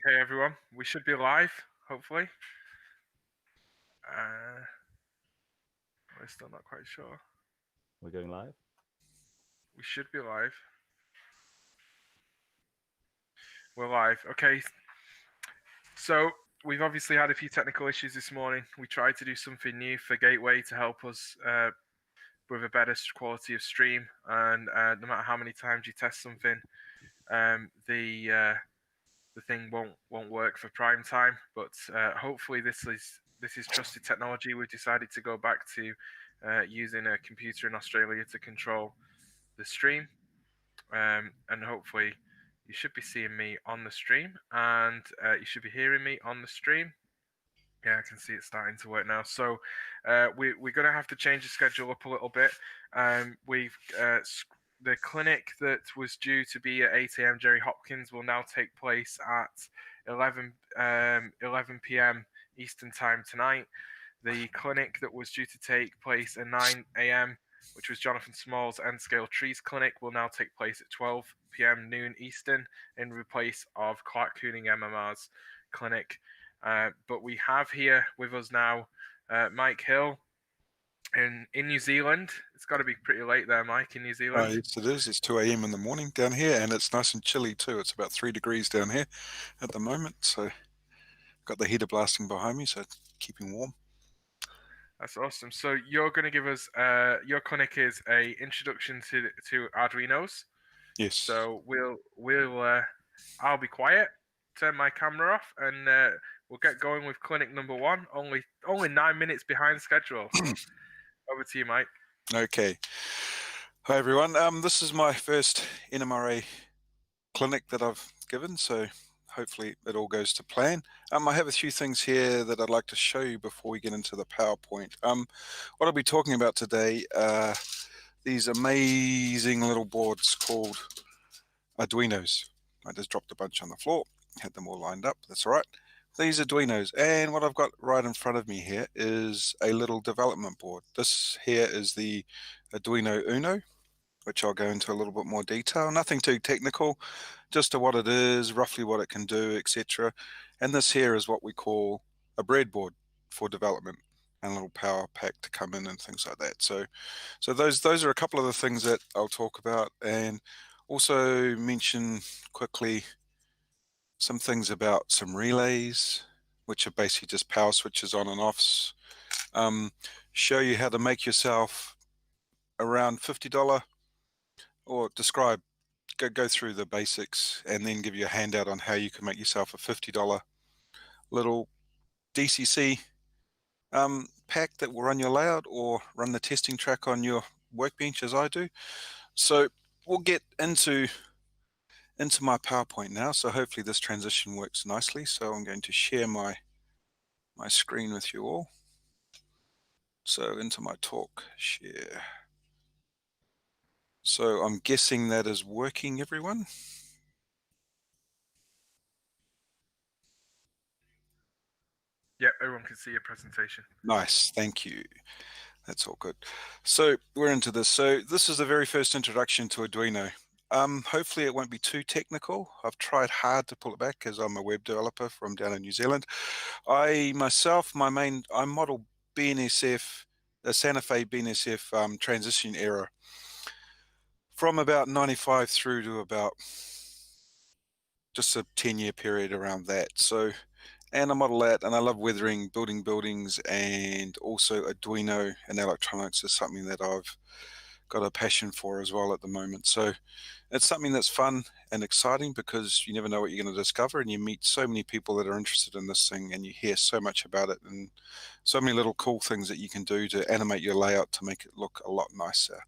Okay, everyone, we should be live, hopefully. We're still not quite sure. We're going live? We should be live. We're live. Okay, so we've obviously had a few technical issues this morning. We tried to do something new for Gateway to help us with a better quality of stream, and no matter how many times you test something, the thing won't work for prime time. But hopefully this is trusted technology. We've decided to go back to using a computer in Australia to control the stream, and hopefully you should be seeing me on the stream, and you should be hearing me on the stream. Yeah, I can see it starting to work now. So we're going to have to change the schedule up a little bit. We've the clinic that was due to be at 8 a.m. Jerry Hopkins will now take place at 11 p.m. Eastern Time tonight. The clinic that was due to take place at 9 a.m., which was Jonathan Small's End Scale Trees Clinic, will now take place at 12 p.m. noon Eastern in replace of Clark Cooning MMR's clinic. But we have here with us now Mike Hill in New Zealand. It's got to be pretty late there, Mike, in New Zealand. Yes, it is. It's 2 a.m. in the morning down here, and it's nice and chilly too. It's about 3 degrees down here at the moment. So got the heater blasting behind me, so it's keeping warm. That's awesome. So you're going to give us your clinic is a introduction to Arduinos. Yes. So I'll be quiet, turn my camera off, and we'll get going with clinic number one. Only 9 minutes behind schedule. So over to you, Mike. Okay. Hi everyone. This is my first NMRA clinic that I've given, so hopefully it all goes to plan. I have a few things here that I'd like to show you before we get into the PowerPoint. What I'll be talking about today are these amazing little boards called Arduinos. I just dropped a bunch on the floor, had them all lined up. That's all right. These Arduinos, and what I've got right in front of me here is a little development board. This here is the Arduino Uno, which I'll go into a little bit more detail. Nothing too technical, just to what it is, roughly what it can do, etc. And this here is what we call a breadboard for development, and a little power pack to come in and things like that. So those are a couple of the things that I'll talk about, and also mention quickly some things about some relays, which are basically just power switches on and offs. Show you how to make yourself around $50, or describe, go through the basics, and then give you a handout on how you can make yourself a $50 little DCC pack that will run your layout or run the testing track on your workbench, as I do. So we'll get into my PowerPoint now. So hopefully this transition works nicely. So I'm going to share my screen with you all. So into my talk, share. So I'm guessing that is working, everyone. Yeah, everyone can see your presentation. Nice, thank you. That's all good. So we're into this. So this is the very first introduction to Arduino. Hopefully it won't be too technical. I've tried hard to pull it back because I'm a web developer from down in New Zealand. I myself, I model BNSF, the Santa Fe BNSF transition era from about 95 through to about just a 10-year period around that. So, and I model that, and I love weathering, building buildings, and also Arduino and electronics is something that I've got a passion for as well at the moment. So it's something that's fun and exciting because you never know what you're going to discover, and you meet so many people that are interested in this thing, and you hear so much about it, and so many little cool things that you can do to animate your layout to make it look a lot nicer.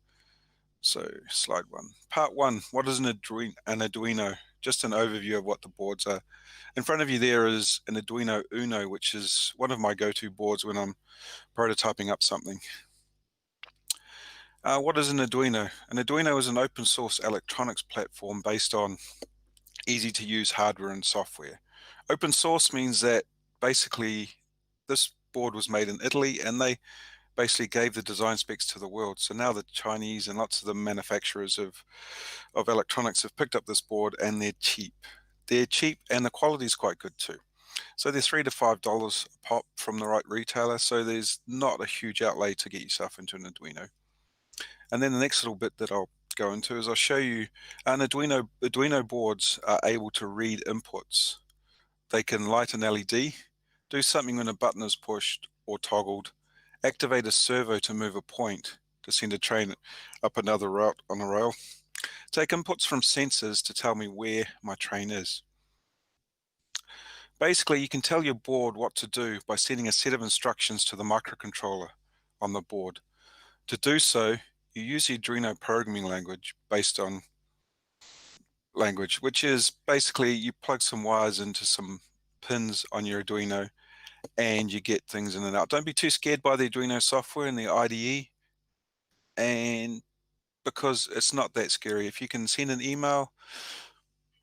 So slide one. Part one, what is an Arduino? Just an overview of what the boards are. In front of you there is an Arduino Uno, which is one of my go-to boards when I'm prototyping up something. What is an Arduino? An Arduino is an open source electronics platform based on easy to use hardware and software. Open source means that basically this board was made in Italy, and they basically gave the design specs to the world. So now the Chinese and lots of the manufacturers of electronics have picked up this board, and they're cheap. they're cheap and the quality is quite good too. So they're $3 to $5 a pop from the right retailer. So there's not a huge outlay to get yourself into an Arduino. And then the next little bit that I'll go into is I'll show you an Arduino boards are able to read inputs. They can light an LED, do something when a button is pushed or toggled, activate a servo to move a point to send a train up another route on a rail, take inputs from sensors to tell me where my train is. Basically, you can tell your board what to do by sending a set of instructions to the microcontroller on the board. To do so, you use the Arduino programming language based on language, which is basically you plug some wires into some pins on your Arduino and you get things in and out. Don't be too scared by the Arduino software and the IDE, and because it's not that scary. If you can send an email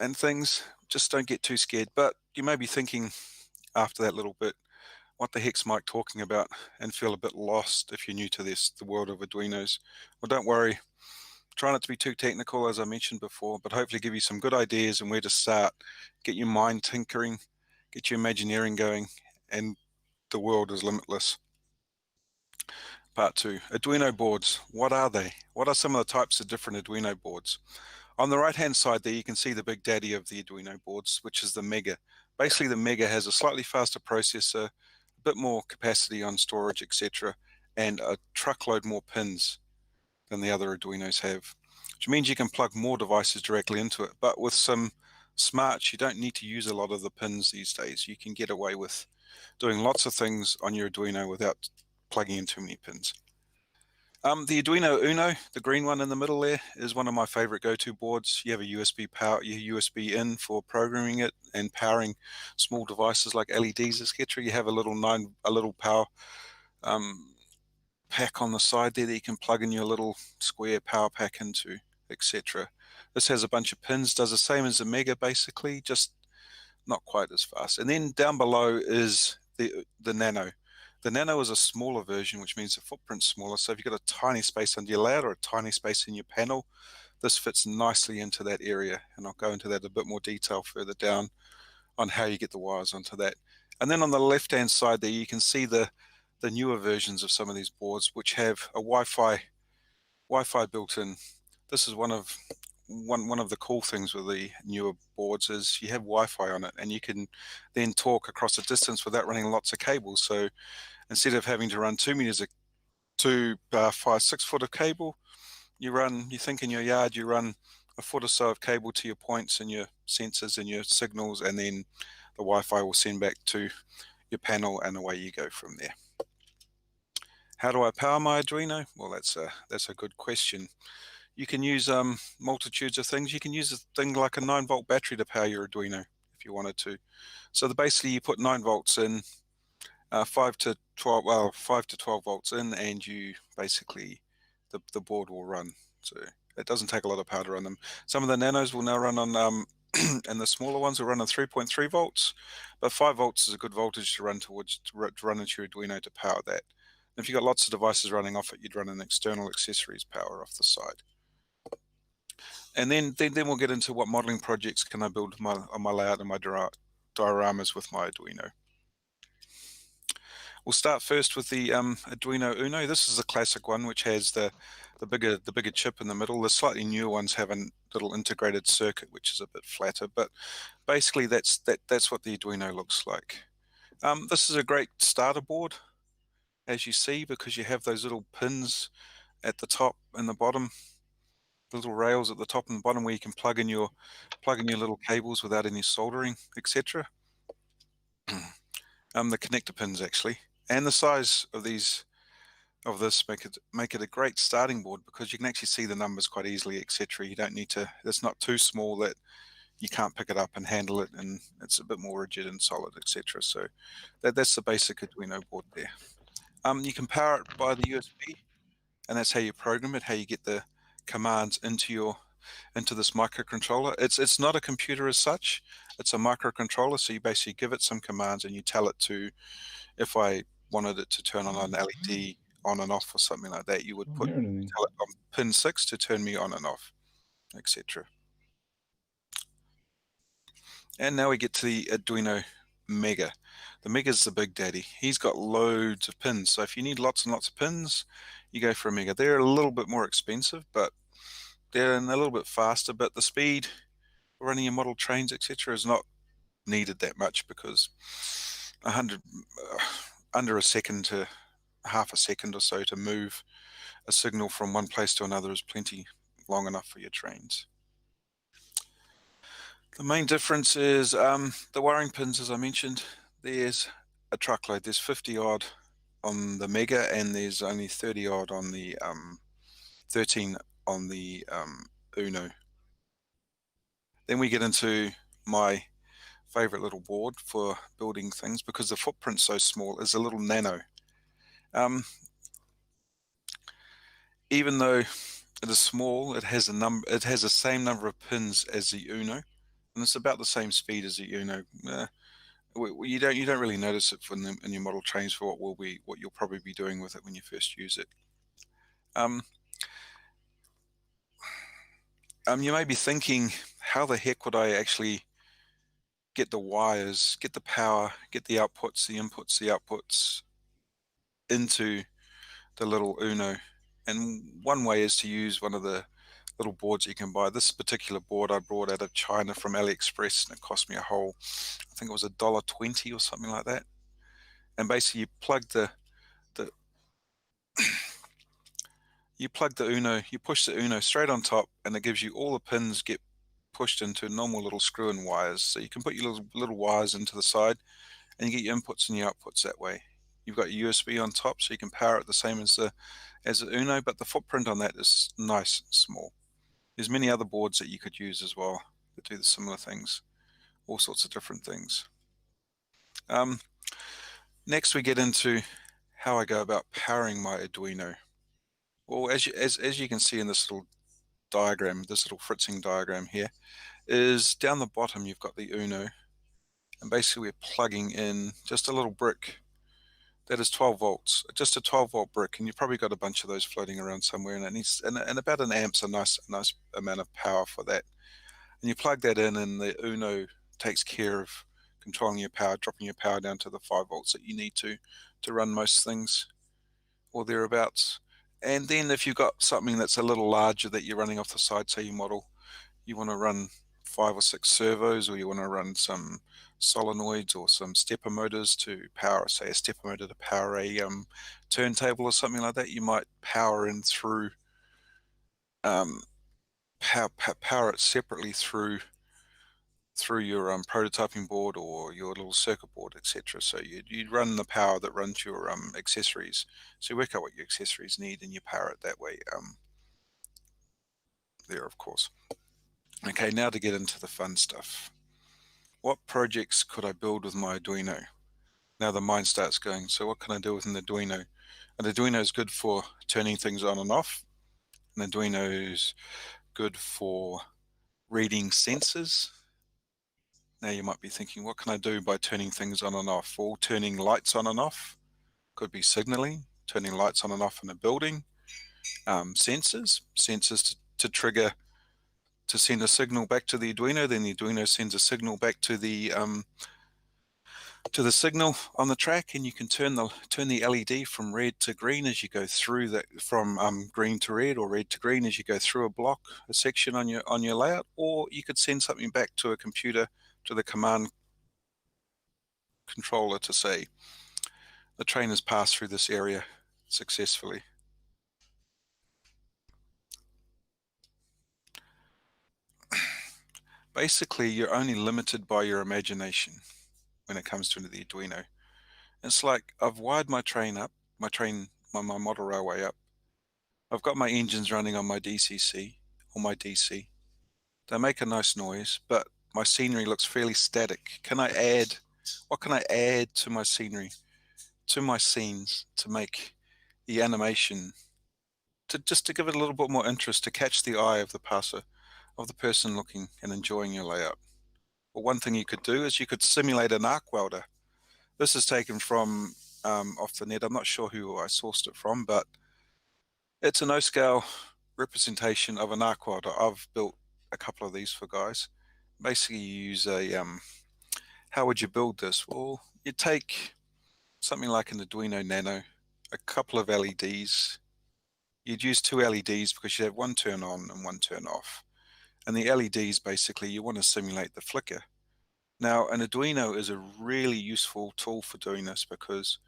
and things, just don't get too scared. But you may be thinking after that little bit, what the heck's Mike talking about, and feel a bit lost if you're new to this, the world of Arduinos. Well, don't worry. Try not to be too technical, as I mentioned before, but hopefully give you some good ideas and where to start. Get your mind tinkering, get your imagineering going, and the world is limitless. Part 2, Arduino boards. What are they? What are some of the types of different Arduino boards? On the right-hand side there, you can see the big daddy of the Arduino boards, which is the Mega. Basically, the Mega has a slightly faster processor, a bit more capacity on storage, etc., and a truckload more pins than the other Arduinos have, which means you can plug more devices directly into it. But with some smarts, you don't need to use a lot of the pins these days. You can get away with doing lots of things on your Arduino without plugging in too many pins. The Arduino Uno, the green one in the middle there, is one of my favorite go-to boards. You have a USB power, USB in for programming it and powering small devices like LEDs, etc. You have a little power pack on the side there that you can plug in your little square power pack into, etc. This has a bunch of pins, does the same as the Mega basically, just not quite as fast. And then down below is the Nano. The Nano is a smaller version, which means the footprint's smaller. So if you've got a tiny space under your layout or a tiny space in your panel, this fits nicely into that area. And I'll go into that in a bit more detail further down on how you get the wires onto that. And then on the left-hand side there, you can see the newer versions of some of these boards, which have a Wi-Fi built in. This is one of the cool things with the newer boards is you have Wi-Fi on it, and you can then talk across a distance without running lots of cables. So instead of having to run 2 meters to 5-6 foot of cable, you think in your yard, you run a foot or so of cable to your points and your sensors and your signals, and then the Wi-Fi will send back to your panel, and away you go from there. How do I power my Arduino? Well, that's a good question. You can use multitudes of things. You can use a thing like a 9-volt battery to power your Arduino if you wanted to. So basically you put 9 volts in, 5 to 12 volts in, and you basically, the board will run. So it doesn't take a lot of power to run them. Some of the Nanos will now run on, and the smaller ones will run on 3.3 volts, but 5 volts is a good voltage to run towards, to run into your Arduino to power that. And if you've got lots of devices running off it, you'd run an external accessories power off the side. And then we'll get into what modeling projects can I build on my layout and my dioramas with my Arduino. We'll start first with the Arduino Uno. This is a classic one, which has the bigger chip in the middle. The slightly newer ones have a little integrated circuit, which is a bit flatter. But basically, that's what the Arduino looks like. This is a great starter board, as you see, because you have those little pins at the top and the bottom, little rails at the top and the bottom where you can plug in your little cables without any soldering, etc. The connector pins actually, and the size of this make it a great starting board because you can actually see the numbers quite easily, etc. You don't need to. It's not too small that you can't pick it up and handle it, and it's a bit more rigid and solid, etc. So that's the basic Arduino board there. You can power it by the USB, and that's how you program it, how you get the commands into this microcontroller. It's not a computer as such, it's a microcontroller, so you basically give it some commands and you tell it to, if I wanted it to turn on an LED on and off or something like that, you would tell it on pin 6 to turn me on and off, etc. And now we get to the Arduino Mega. The Mega's the big daddy. He's got loads of pins. So if you need lots and lots of pins, you go for a Mega. They're a little bit more expensive, but they're a little bit faster. But the speed for running your model trains, etc., is not needed that much, because 100 under a second to half a second or so to move a signal from one place to another is plenty long enough for your trains. The main difference is the wiring pins, as I mentioned. There's a truckload. There's 50 odd on the Mega, and there's only 30 odd on the 13 on the Uno. Then we get into my favorite little board for building things, because the footprint's so small, is a little Nano. Even though it is small, it has the same number of pins as the Uno, and it's about the same speed as the Uno. You don't really notice it in your model trains for what you'll probably be doing with it when you first use it. You may be thinking, how the heck would I actually get the wires, get the power, get the outputs, the outputs into the little Uno? And one way is to use one of the little boards you can buy. This particular board I brought out of China from AliExpress, and it cost me a whole, I think it was $1.20 or something like that. And basically you plug the Uno, you push the Uno straight on top, and it gives you all the pins get pushed into normal little screw-in wires. So you can put your little wires into the side, and you get your inputs and your outputs that way. You've got your USB on top, so you can power it the same as the Uno, but the footprint on that is nice and small. There's many other boards that you could use as well that do the similar things, all sorts of different things. Next, we get into how I go about powering my Arduino. Well, as you can see in this little diagram, this little fritzing diagram here, is down the bottom you've got the Uno, and basically we're plugging in just a little brick that is 12 volts, just a 12-volt brick, and you've probably got a bunch of those floating around somewhere, and it needs and about an amp's a nice amount of power for that. And you plug that in, and the Uno takes care of controlling your power, dropping your power down to the 5 volts that you need to run most things, or thereabouts. And then if you've got something that's a little larger that you're running off the side, say your model, you want to run 5 or 6 servos, or you want to run some solenoids or some stepper motors to power, say a stepper motor to power a turntable or something like that, you might power in through power it separately through your prototyping board or your little circuit board, etc. So you'd run the power that runs your accessories. So you work out what your accessories need, and you power it that way there, of course. Okay, now to get into the fun stuff. What projects could I build with my Arduino? Now the mind starts going, so what can I do with an Arduino? An Arduino is good for turning things on and off. An Arduino is good for reading sensors. Now you might be thinking, what can I do by turning things on and off? Well, turning lights on and off could be signaling, turning lights on and off in a building, sensors to trigger, to send a signal back to the Arduino. Then the Arduino sends a signal back to the signal on the track, and you can turn the LED from red to green as you go through that, from green to red or red to green as you go through a section on your layout. Or you could send something back to a computer, to the command controller, to say the train has passed through this area successfully. Basically, you're only limited by your imagination when it comes to the Arduino. It's like, I've wired my train up, my model railway up. I've got my engines running on my DCC or my DC. They make a nice noise, but my scenery looks fairly static. What can I add to my scenery, to my scenes, to make the animation, just to give it a little bit more interest, to catch the eye of the passer, of the person looking and enjoying your layout? Well, one thing you could do is you could simulate an arc welder. This is taken from off the net. I'm not sure who I sourced it from, but it's a no-scale representation of an arc welder. I've built a couple of these for guys, basically you use a, how would you build this? Well, you take something like an Arduino Nano, a couple of LEDs. You'd use 2 LEDs because you have one turn on and one turn off. And the LEDs, basically, you want to simulate the flicker. Now, an Arduino is a really useful tool for doing this because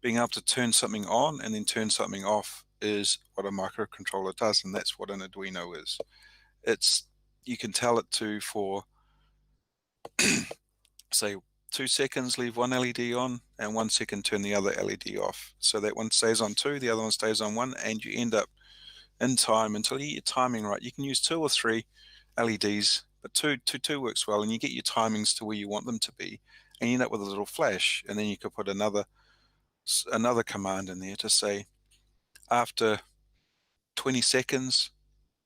being able to turn something on and then turn something off is what a microcontroller does, and that's what an Arduino is. You can tell it to, for say 2 seconds, leave one LED on, and 1 second turn the other LED off. So that one stays on 2, the other one stays on 1, and you end up in time until you get your timing right. You can use 2 or 3 LEDs, but two works well, and you get your timings to where you want them to be, and you end up with a little flash. And then you could put another command in there to say, after 20 seconds,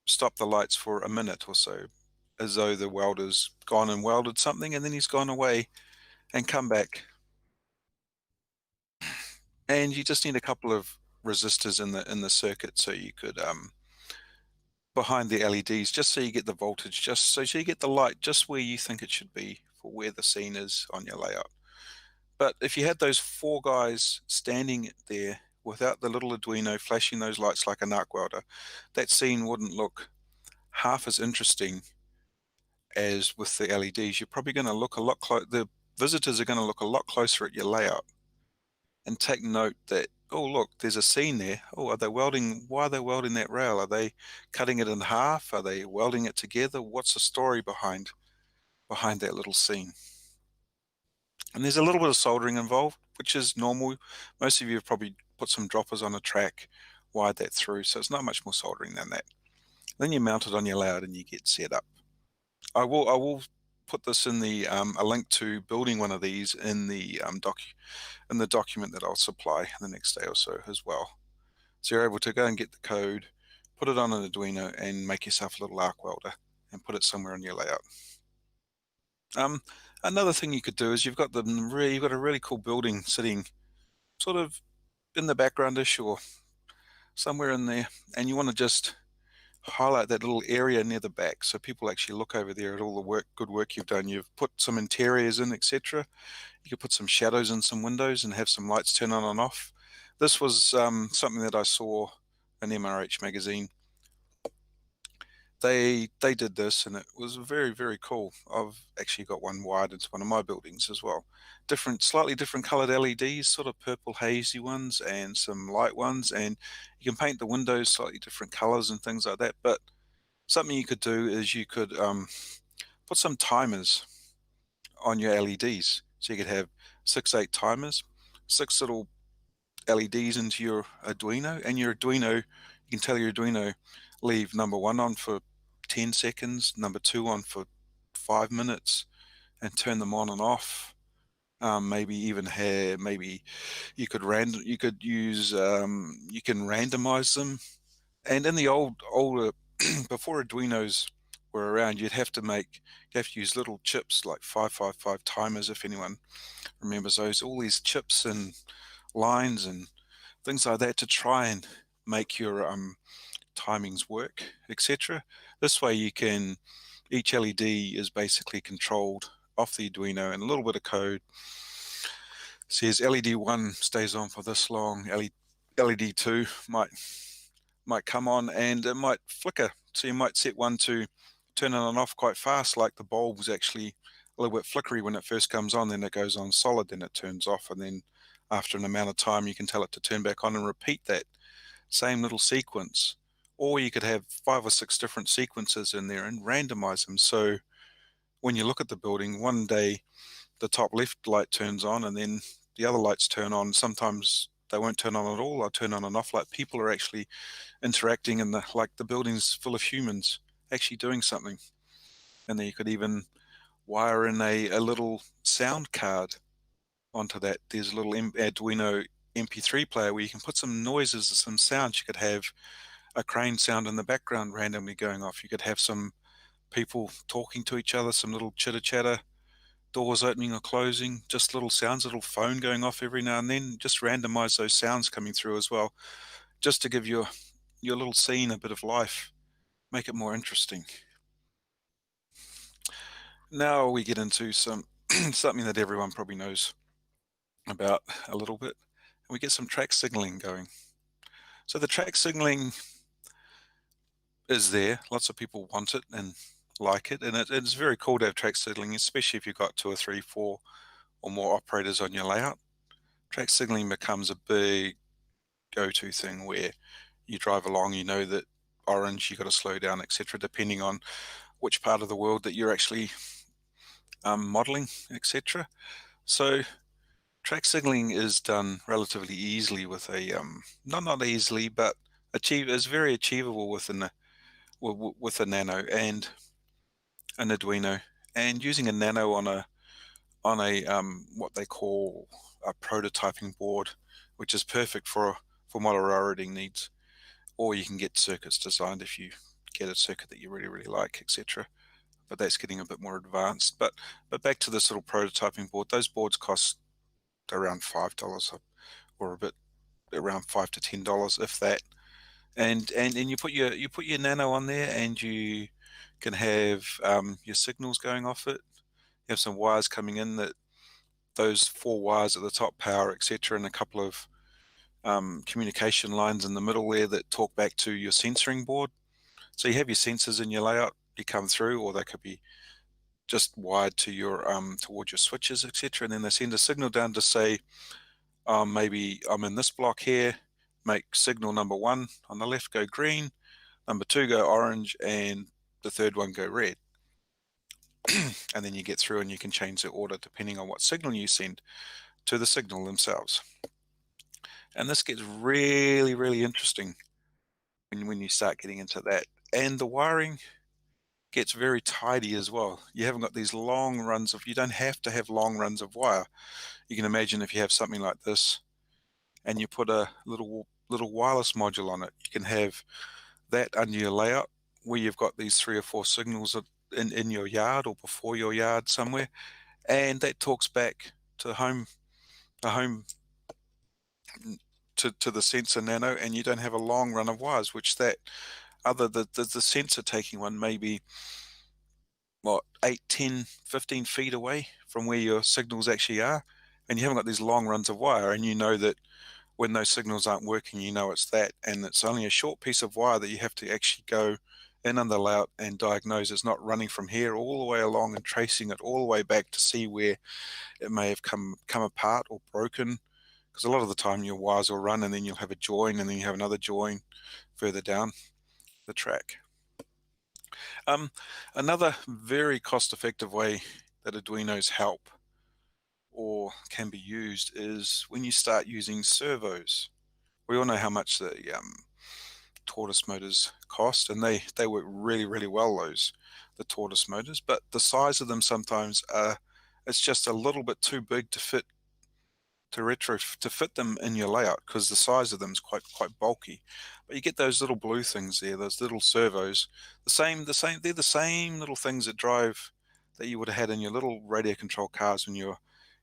stop the lights for a minute or so, as though the welder's gone and welded something, and then he's gone away and come back. And you just need a couple of resistors in the circuit, so you could behind the LEDs, just so you get the voltage, just so you get the light just where you think it should be for where the scene is on your layout. But if you had those 4 guys standing there without the little Arduino flashing those lights like an arc welder, that scene wouldn't look half as interesting as with the LEDs. You're probably going to look a lot the visitors are going to look a lot closer at your layout and take note that, oh look, there's a scene there. Oh, are they welding? Why are they welding that rail? Are they cutting it in half? Are they welding it together? What's the story behind that little scene? And there's a little bit of soldering involved, which is normal. Most of you have probably put some droppers on a track, wired that through, so it's not much more soldering than that. Then you mount it on your layout and you get set up. I will put this in the a link to building one of these in the document that I'll supply the next day or so as well. So you're able to go and get the code, put it on an Arduino, and make yourself a little arc welder and put it somewhere on your layout. Another thing you could do is you've got a really cool building sitting sort of in the backgroundish or somewhere in there, and you want to just highlight that little area near the back so people actually look over there at all the good work you've done. You've put some interiors in, etc. You could put some shadows in some windows and have some lights turn on and off. This was something that I saw in MRH magazine. They did this, and it was very, very cool. I've actually got one wired into one of my buildings as well. Slightly different colored LEDs, sort of purple hazy ones and some light ones, and you can paint the windows slightly different colors and things like that. But something you could do is you could put some timers on your LEDs. So you could have 6, 8 timers, 6 little LEDs into your Arduino, and your Arduino, you can tell your Arduino, leave number 1 on for 10 seconds, number 2 on for 5 minutes, and turn them on and off. Maybe even maybe you could use you can randomize them. And in the older before Arduinos were around, you'd have to use little chips like 555 timers, if anyone remembers those, all these chips and lines and things like that to try and make your timings work, etc. This way each LED is basically controlled off the Arduino, and a little bit of code says LED 1 stays on for this long, LED 2 might come on and it might flicker. So you might set one to turn on and off quite fast, like the bulb was actually a little bit flickery when it first comes on, then it goes on solid, then it turns off, and then after an amount of time you can tell it to turn back on and repeat that same little sequence. Or you could have 5 or 6 different sequences in there and randomize them. So when you look at the building, one day the top left light turns on and then the other lights turn on. Sometimes they won't turn on at all. They'll turn on and off, like people are actually interacting and like the building's full of humans actually doing something. And then you could even wire in a little sound card onto that. There's a little Arduino MP3 player where you can put some noises, some sounds. You could have a crane sound in the background randomly going off. You could have some people talking to each other, some little chitter chatter, doors opening or closing, just little sounds, a little phone going off every now and then. Just randomize those sounds coming through as well, just to give your little scene a bit of life, make it more interesting. Now we get into some something that everyone probably knows about a little bit. We get some track signaling going. So the track signaling is there. Lots of people want it and like it, and it's very cool to have track signaling, especially if you've got 2 or 3, 4 or more operators on your layout. Track signaling becomes a big go-to thing where you drive along, you know that orange, you got to slow down, etc., depending on which part of the world that you're actually modeling, etc. So track signaling is done relatively easily with a not easily, but is very achievable with a Nano and an Arduino, and using a Nano on a what they call a prototyping board, which is perfect for model railroading needs. Or you can get circuits designed if you get a circuit that you really like, etc. But that's getting a bit more advanced. But back to this little prototyping board. Those boards cost around $5 or a bit around $5 to $10, if that. And you put your Nano on there, and you can have your signals going off it. You have some wires coming in, that those 4 wires at the top, power, etc., and a couple of communication lines in the middle there that talk back to your sensoring board. So you have your sensors in your layout, you come through, or they could be just wired to your towards your switches, etc., and then they send a signal down to say, maybe I'm in this block here, make signal number 1 on the left go green, number 2 go orange, and the third one go red. And then you get through and you can change the order depending on what signal you send to the signal themselves. And this gets really interesting when you start getting into that. And the wiring gets very tidy as well. You haven't got these long runs you don't have to have long runs of wire. You can imagine if you have something like this and you put a little wireless module on it, you can have that under your layout where you've got these 3 or 4 signals in your yard or before your yard somewhere, and that talks back to the home to the sensor Nano, and you don't have a long run of wires, which the sensor taking one maybe what 8, 10, 15 feet away from where your signals actually are, and you haven't got these long runs of wire, and you know that when those signals aren't working, you know it's that, and it's only a short piece of wire that you have to actually go in under the layout and diagnose. It's not running from here all the way along and tracing it all the way back to see where it may have come apart or broken, because a lot of the time your wires will run and then you'll have a join and then you have another join further down the track. Another very cost-effective way that Arduinos help or can be used is when you start using servos. We all know how much the tortoise motors cost, and they work really well, the tortoise motors, but the size of them sometimes it's just a little bit too big to fit them in your layout, because the size of them is quite bulky. But you get those little blue things there, those little servos, they're the same little things that you would have had in your little radio control cars when you're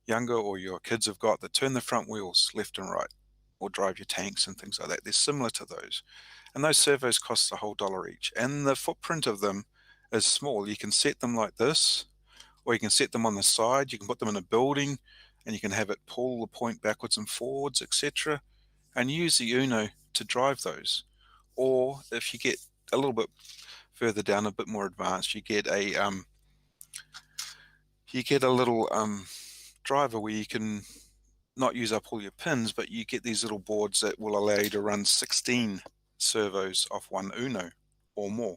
younger, or your kids have got, that turn the front wheels left and right, or drive your tanks and things like that. They're similar to those. And those servos cost a whole $1 each. And the footprint of them is small. You can set them like this, or you can set them on the side. You can put them in a building, and you can have it pull the point backwards and forwards, etc., and use the Uno to drive those. Or if you get a little bit further down, a bit more advanced, you get a little driver where you can not use up all your pins, but you get these little boards that will allow you to run 16 servos off one Uno or more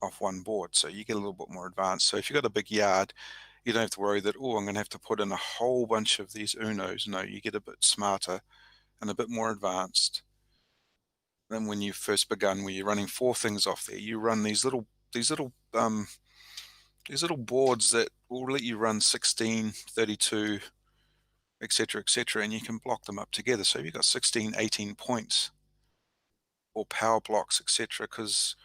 off one board. So you get a little bit more advanced. So if you've got a big yard, you don't have to worry that, oh, I'm going to have to put in a whole bunch of these Unos. No, you get a bit smarter and a bit more advanced than when you first begun, where you're running 4 things off there. You run these little boards that will let you run 16, 32, etc., and you can block them up together. So you've got 16, 18 points or power blocks, etc., because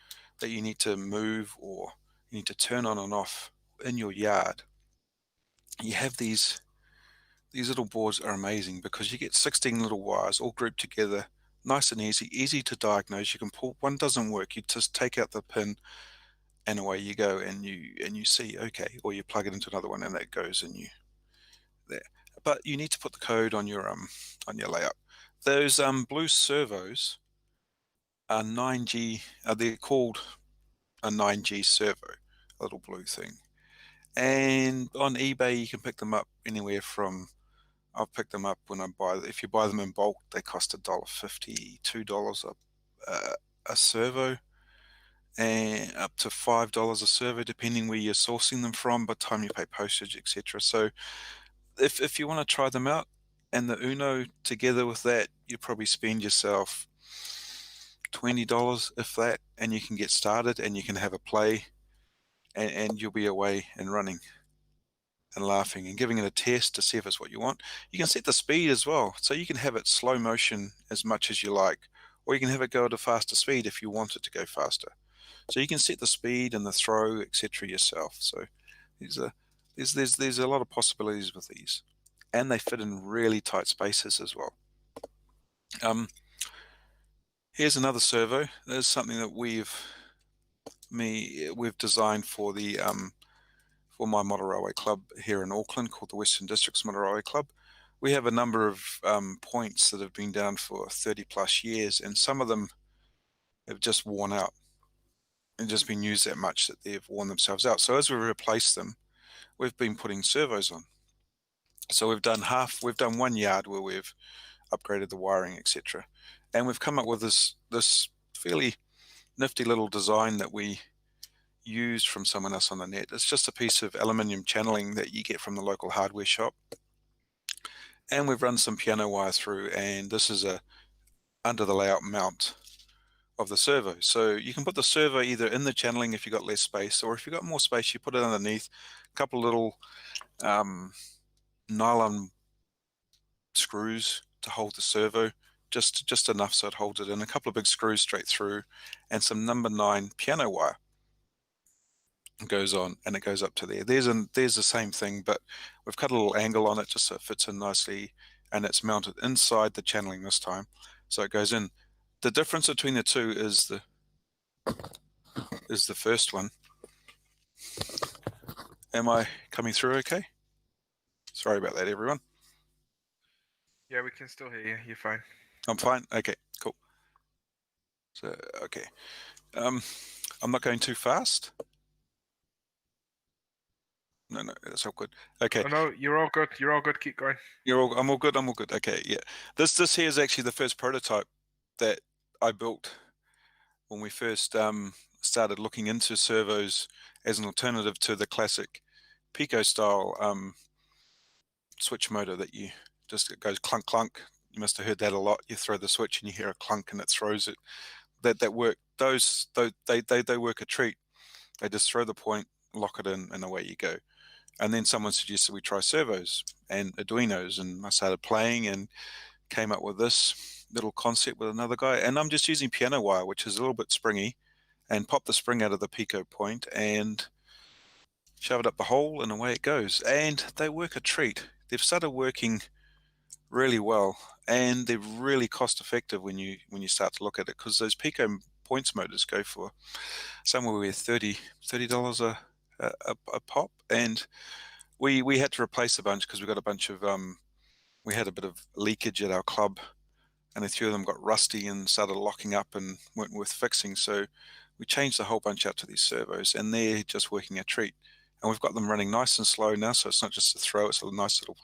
that you need to move or you need to turn on and off in your yard. You have these little boards are amazing, because you get 16 little wires all grouped together, nice and easy to diagnose. You can pull, one doesn't work, you just take out the pin and away you go, and you see, okay, or you plug it into another one and that goes, and you there. But you need to put the code on your layout. Those blue servos are 9G. They're called a 9G servo, a little blue thing. And on eBay you can pick them up anywhere from, I've picked them up when if you buy them in bulk, they cost $1.50, $2 a servo, and up to $5 a servo, depending where you're sourcing them from, by the time you pay postage, etc. So if you want to try them out, and the Uno together with that, you probably spend yourself $20, if that, and you can get started and you can have a play, and you'll be away and running and laughing and giving it a test to see if it's what you want. You can set the speed as well, so you can have it slow motion as much as you like, or you can have it go at a faster speed if you want it to go faster. So you can set the speed and the throw, etc. yourself. So there's a lot of possibilities with these, and they fit in really tight spaces as well. Here's another servo. There's something that we've designed for the for my model railway club here in Auckland, called the Western Districts Model Railway Club. We have a number of points that have been down for 30 plus years, and some of them have just worn out and just been used that much that they've worn themselves out. So as we replace them, we've been putting servos on. So we've done 1 yard where we've upgraded the wiring, etc. And we've come up with this fairly nifty little design that we used from someone else on the net. It's just a piece of aluminium channeling that you get from the local hardware shop, and we've run some piano wire through, and this is a under the layout mount of the servo. So you can put the servo either in the channeling if you've got less space, or if you've got more space, you put it underneath. A couple little nylon screws to hold the servo, just enough so it holds it in, a couple of big screws straight through, and some number 9 piano wire goes on, and it goes up to there. There's the same thing, but we've cut a little angle on it just so it fits in nicely, and it's mounted inside the channeling this time, so it goes in. The difference between the two is the first one. Am I coming through okay? Sorry about that, everyone. Yeah, we can still hear you. You're fine. I'm fine. Okay, cool. So okay, I'm not going too fast. No, that's all good. Okay. Oh, no, you're all good. You're all good. Keep going. I'm all good. Okay, yeah. This here is actually the first prototype that I built when we first started looking into servos as an alternative to the classic Pico style switch motor that you just, it goes clunk clunk. You must have heard that a lot. You throw the switch and you hear a clunk and it throws it. That work. They work a treat. They just throw the point, lock it in, and away you go. And then someone suggested we try servos and Arduinos, and I started playing and came up with this little concept with another guy. And I'm just using piano wire, which is a little bit springy, and pop the spring out of the Pico point and shove it up the hole, and away it goes. And they work a treat. They've started working really well, and they're really cost effective when you start to look at it, because those Pico points motors go for somewhere with $30 a pop, and we had to replace a bunch because we got a bunch of we had a bit of leakage at our club, and a few of them got rusty and started locking up and weren't worth fixing. So we changed a whole bunch out to these servos, and they're just working a treat. And we've got them running nice and slow now, so it's not just a throw, it's a nice little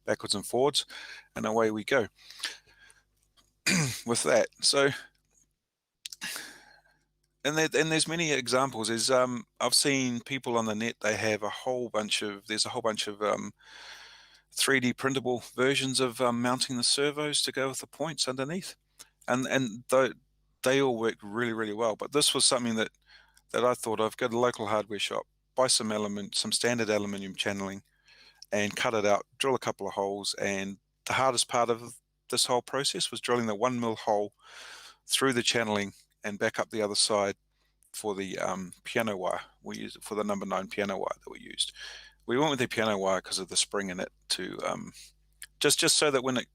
backwards and forwards, and away we go with that. So and there's many examples. There's I've seen people on the net, they have a whole bunch of 3D printable versions of mounting the servos to go with the points underneath, and they all work really, really well. But this was something that I thought of: go to a local hardware shop, buy some standard aluminium channeling, and cut it out, drill a couple of holes. And the hardest part of this whole process was drilling the 1 mil hole through the channeling and back up the other side for the piano wire. We used it for the number 9 piano wire that we used. We went with the piano wire because of the spring in it, to just so that when it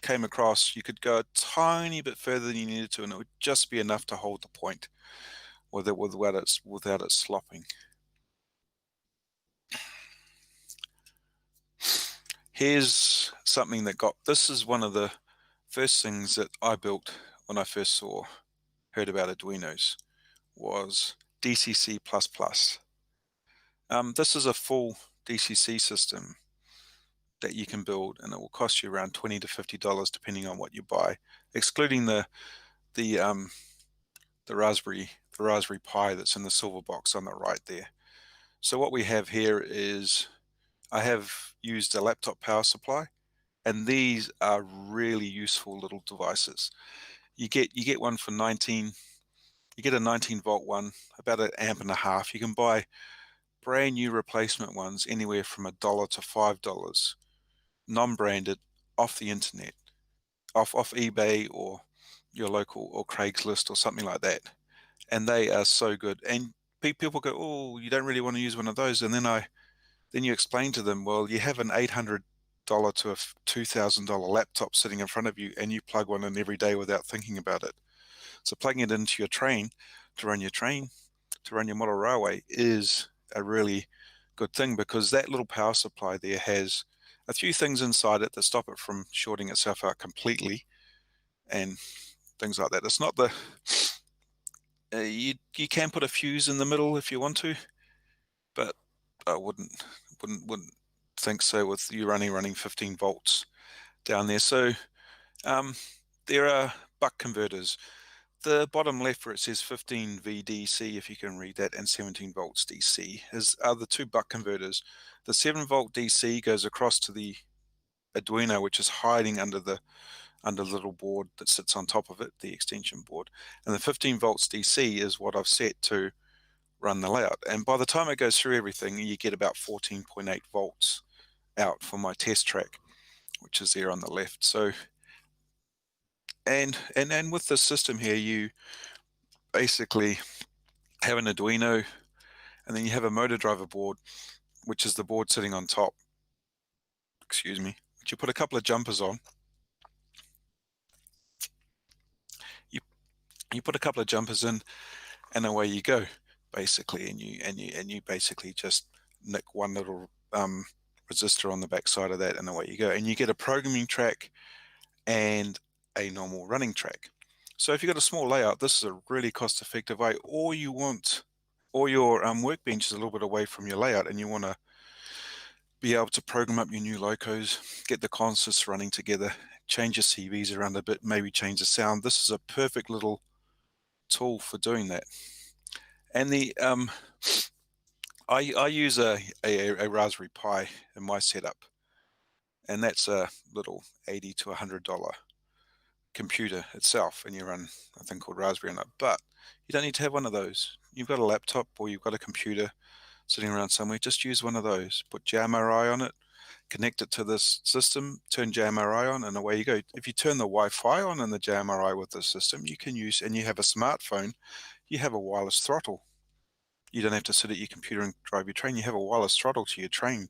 came across, you could go a tiny bit further than you needed to, and it would just be enough to hold the point without it slopping. Here's something this is one of the first things that I built when I first heard about Arduinos, was DCC Plus Plus. This is a full DCC system that you can build, and it will cost you around $20 to $50 depending on what you buy, excluding the Raspberry Pi that's in the silver box on the right there. So what we have here is, I have used a laptop power supply, and these are really useful little devices. You get one for 19. You get a 19-volt one, about 1.5 amps. You can buy brand new replacement ones anywhere from $1 to $5, non-branded, off the internet, off eBay or your local or Craigslist or something like that. And they are so good. And people go, oh, you don't really want to use one of those. And then you explain to them, well, you have an $800 to a $2,000 laptop sitting in front of you, and you plug one in every day without thinking about it. So plugging it into your train to run your model railway is a really good thing, because that little power supply there has a few things inside it that stop it from shorting itself out completely and things like that. It's not the you can put a fuse in the middle if you want to, but I wouldn't think so with you running 15 volts down there. So there are buck converters. The bottom left where it says 15 VDC, if you can read that, and 17 volts DC are the two buck converters. The 7 volt DC goes across to the Arduino, which is hiding under the little board that sits on top of it, the extension board. And the 15 volts DC is what I've set to run the layout. And by the time it goes through everything, you get about 14.8 volts out for my test track, which is there on the left. So and with this system here, you basically have an Arduino, and then you have a motor driver board, which is the board sitting on top, excuse me, which you put a couple of jumpers on. You put a couple of jumpers in, and away you go, basically. And you basically just nick one little resistor on the back side of that, and away you go. And you get a programming track and a normal running track. So if you've got a small layout, this is a really cost-effective way. Or your workbench is a little bit away from your layout, and you want to be able to program up your new locos, get the consoles running together, change your CVs around a bit, maybe change the sound. This is a perfect little tool for doing that. And I use a Raspberry Pi in my setup, and that's a little $80 to $100 computer itself, and you run a thing called Raspberry on it. But you don't need to have one of those. You've got a laptop or you've got a computer sitting around somewhere, just use one of those. Put JMRI on it, connect it to this system, turn JMRI on, and away you go. If you turn the Wi-Fi on in the JMRI with the system, you can use, and you have a smartphone, you have a wireless throttle. You don't have to sit at your computer and drive your train. You have a wireless throttle to your train,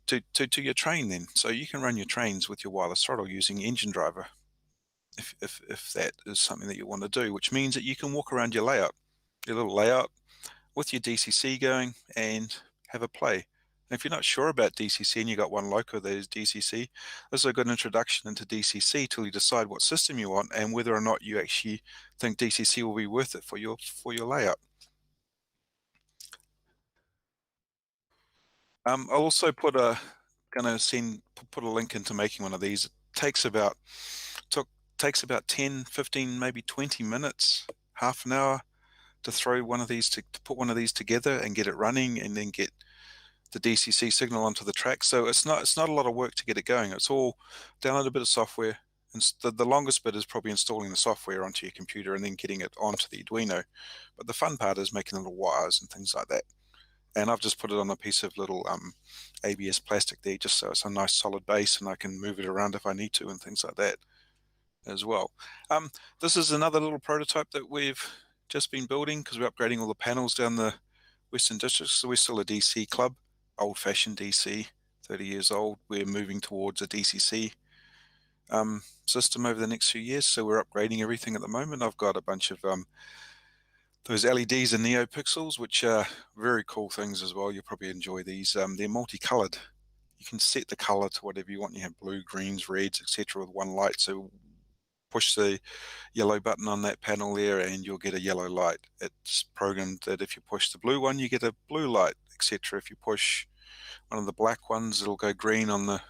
to your train then. So you can run your trains with your wireless throttle using engine driver, if that is something that you want to do, which means that you can walk around your little layout with your DCC going and have a play. And if you're not sure about DCC and you got one loco that is DCC, this is a good introduction into DCC till you decide what system you want and whether or not you actually think DCC will be worth it for your layout. I'll also put a link into making one of these. It takes about 10, 15, maybe 20 minutes, half an hour to throw one of these, to put one of these together and get it running, and then get the DCC signal onto the track. So it's not a lot of work to get it going. It's all download a bit of software, and the longest bit is probably installing the software onto your computer and then getting it onto the Arduino. But the fun part is making little wires and things like that. And I've just put it on a piece of little ABS plastic there, just so it's a nice solid base, and I can move it around if I need to and things like that as well. This is another little prototype that we've just been building, because we're upgrading all the panels down the Western District. So we're still a DC club, old-fashioned DC, 30 years old. We're moving towards a DCC system over the next few years, so we're upgrading everything at the moment. I've got a bunch of those LEDs and NeoPixels, which are very cool things as well. You'll probably enjoy these. They're multicolored. You can set the color to whatever you want. You have blue, greens, reds, etc. with one light. So push the yellow button on that panel there and you'll get a yellow light. It's programmed that if you push the blue one, you get a blue light, etc. If you push one of the black ones, it'll go green on the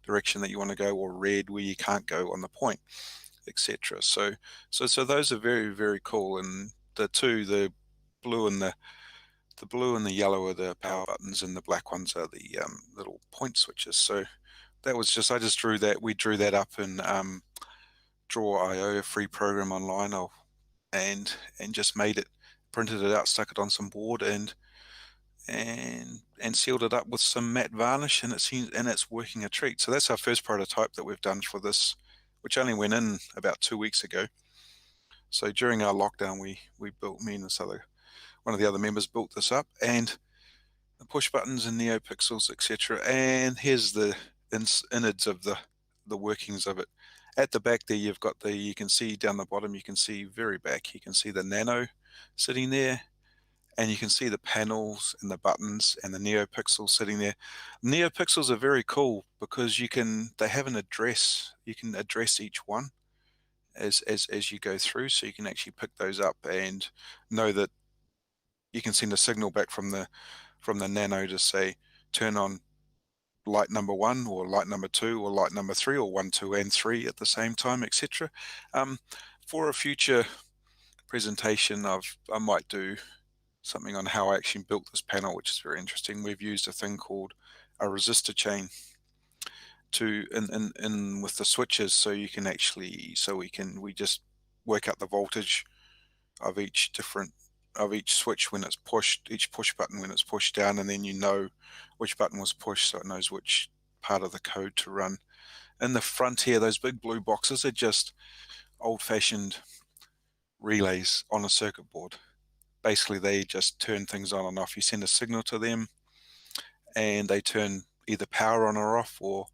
direction that you want to go, or red where you can't go on the point, etc. So those are very, very cool. And the blue and the yellow are the power buttons, and the black ones are the little point switches. So that was just, I just drew that. We drew that up in Draw.io, a free program online, and just made it, printed it out, stuck it on some board, and sealed it up with some matte varnish, and it's working a treat. So that's our first prototype that we've done for this, which only went in about 2 weeks ago. So during our lockdown, we built, me and one of the other members built this up, and the push buttons and NeoPixels, etc. And here's the innards of the workings of it. At the back there, you've got you can see down the bottom, you can see very back, you can see the Nano sitting there, and you can see the panels and the buttons and the NeoPixels sitting there. NeoPixels are very cool because they have an address. You can address each one as you go through, so you can actually pick those up and know that you can send a signal back from the Nano to say turn on light number 1 or light number 2 or light number 3 or 1, 2 and 3 at the same time, etc. For a future presentation, I might do something on how I actually built this panel, which is very interesting. We've used a thing called a resistor chain in with the switches, so you can actually, we just work out the voltage of each switch when it's pushed, each push button when it's pushed down, and then you know which button was pushed, so it knows which part of the code to run. In the front here, those big blue boxes are just old-fashioned relays on a circuit board. Basically, they just turn things on and off. You send a signal to them, and they turn either power on or off, or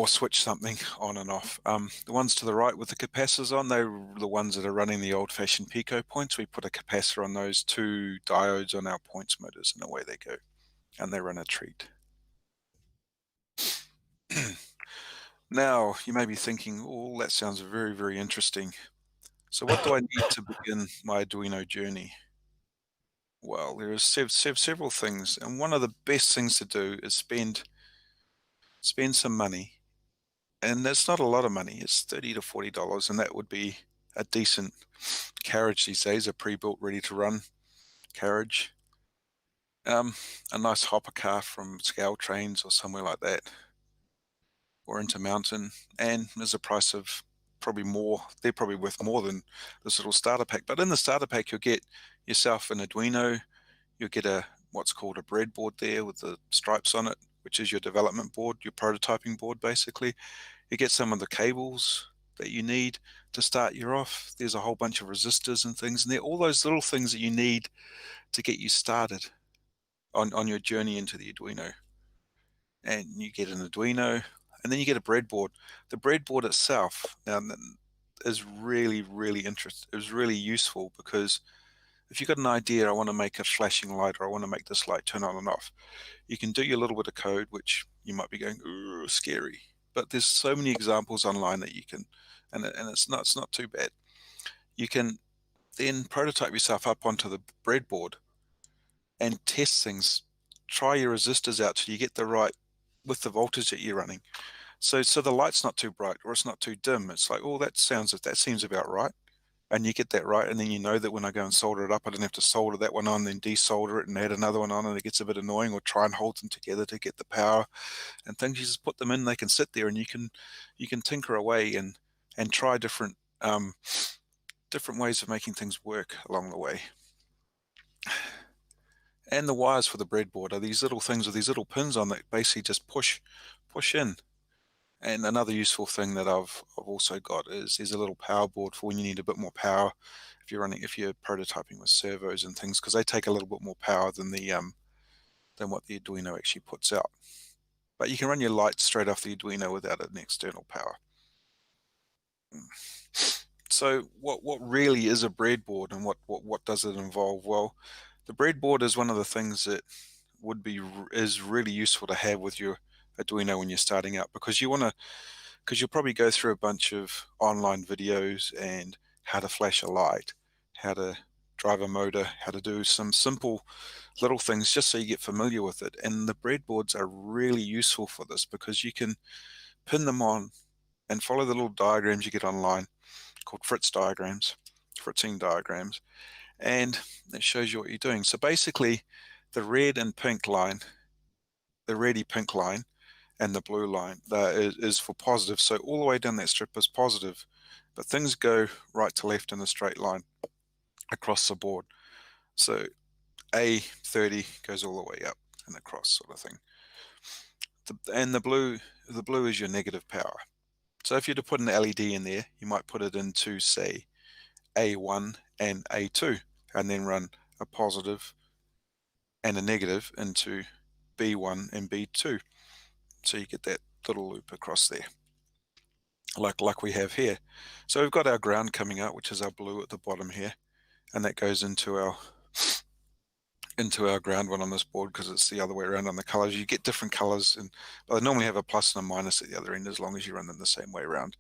switch something on and off. The ones to the right with the capacitors on, they're the ones that are running the old-fashioned pico points. We put a capacitor on those, 2 diodes on our points motors, and away they go. And they run a treat. Now, you may be thinking, oh, that sounds very, very interesting. So what do I need to begin my Arduino journey? Well, there are several things, and one of the best things to do is spend some money. And that's not a lot of money. It's $30 to $40, and that would be a decent carriage these days, a pre-built, ready-to-run carriage. A nice hopper car from Scale Trains or somewhere like that, or Intermountain, and there's a price of probably more. They're probably worth more than this little starter pack. But in the starter pack, you'll get yourself an Arduino. You'll get what's called a breadboard there with the stripes on it, which is your development board, your prototyping board, basically. You get some of the cables that you need to start you off. There's a whole bunch of resistors and things, and they're all those little things that you need to get you started on your journey into the Arduino. And you get an Arduino, and then you get a breadboard. The breadboard itself now is really, really interesting. It was really useful because if you've got an idea, I want to make a flashing light, or I want to make this light turn on and off, you can do your little bit of code, which you might be going, ooh, scary. But there's so many examples online that you can, and it's not too bad. You can then prototype yourself up onto the breadboard and test things. Try your resistors out till you get the right with the voltage that you're running. So the light's not too bright or it's not too dim. It's like, oh, that seems about right. And you get that right, and then you know that when I go and solder it up, I don't have to solder that one on, then desolder it and add another one on, and it gets a bit annoying, or try and hold them together to get the power and things. You just put them in, they can sit there, and you can tinker away and try different ways of making things work along the way. And the wires for the breadboard are these little things with these little pins on that basically just push in. And another useful thing that I've also got is there's a little power board for when you need a bit more power if you're prototyping with servos and things, because they take a little bit more power than what the Arduino actually puts out. But you can run your lights straight off the Arduino without an external power. So what really is a breadboard, and what does it involve? Well, the breadboard is one of the things that is really useful to have with your Arduino when you're starting out, because you'll probably go through a bunch of online videos and how to flash a light, how to drive a motor, how to do some simple little things just so you get familiar with it. And the breadboards are really useful for this because you can pin them on and follow the little diagrams you get online called fritzing diagrams, and it shows you what you're doing. So basically, the red and pink line, the reddy pink line, and the blue line is for positive. So all the way down that strip is positive, but things go right to left in a straight line across the board. So A30 goes all the way up and across, sort of thing. And the blue is your negative power. So if you're to put an LED in there, you might put it into, say, A1 and A2, and then run a positive and a negative into B1 and B2. So you get that little loop across there, like we have here. So we've got our ground coming out, which is our blue at the bottom here, and that goes into our ground one on this board because it's the other way around on the colors. You get different colors, but they normally have a plus and a minus at the other end as long as you run them the same way around.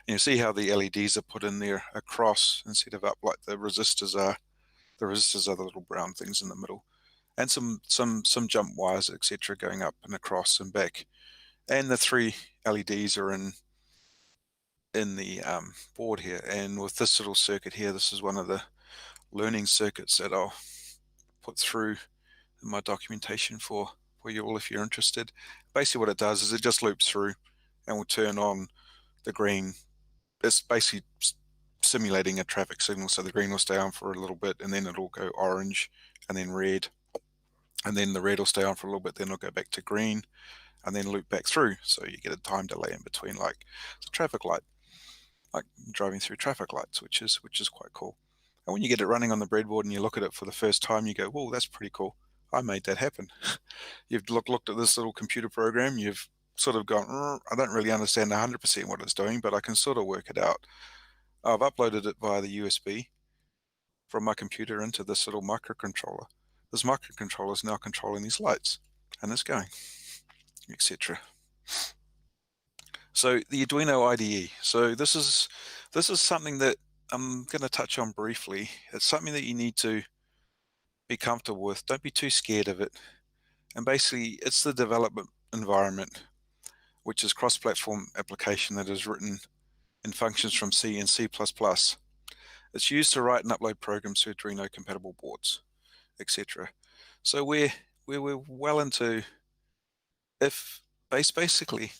And you see how the LEDs are put in there across instead of up like the resistors are. The resistors are the little brown things in the middle, and some jump wires, etc., going up and across and back. And the three LEDs are in the board here. And with this little circuit here, this is one of the learning circuits that I'll put through in my documentation for you all if you're interested. Basically what it does is it just loops through and will turn on the green. It's basically simulating a traffic signal, so the green will stay on for a little bit and then it'll go orange and then red, and then the red will stay on for a little bit, then it'll go back to green and then loop back through, so you get a time delay in between, like it's a traffic light, like driving through traffic lights, which is quite cool. And when you get it running on the breadboard and you look at it for the first time, you go, whoa, that's pretty cool. I made that happen. You've looked at this little computer program, you've sort of gone, I don't really understand 100% what it's doing, but I can sort of work it out. I've uploaded it via the USB from my computer into this little microcontroller. This microcontroller is now controlling these lights, and it's going, etc. So the Arduino IDE. So this is something that I'm going to touch on briefly. It's something that you need to be comfortable with. Don't be too scared of it. And basically, it's the development environment, which is cross-platform application that is written in functions from C and C++. It's used to write and upload programs to Arduino compatible boards, etc. So we're well into, if basically,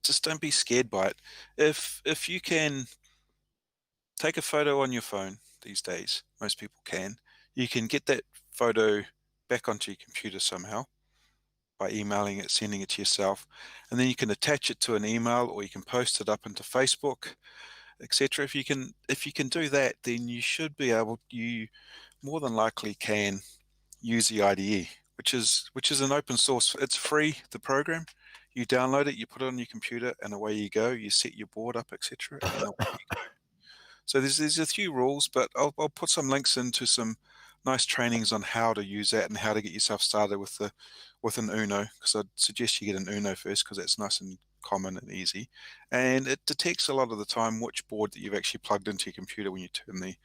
just don't be scared by it. If you can take a photo on your phone these days, most people can, you can get that photo back onto your computer somehow by emailing it, sending it to yourself, and then you can attach it to an email, or you can post it up into Facebook, etc. If you can do that, then you should be able, you more than likely can use the IDE, which is an open source. It's free, the program. You download it, you put it on your computer, and away you go. You set your board up, etc. So there's a few rules, but I'll put some links into some nice trainings on how to use that and how to get yourself started with an Uno, because I'd suggest you get an Uno first because that's nice and common and easy, and it detects a lot of the time which board that you've actually plugged into your computer when you turn the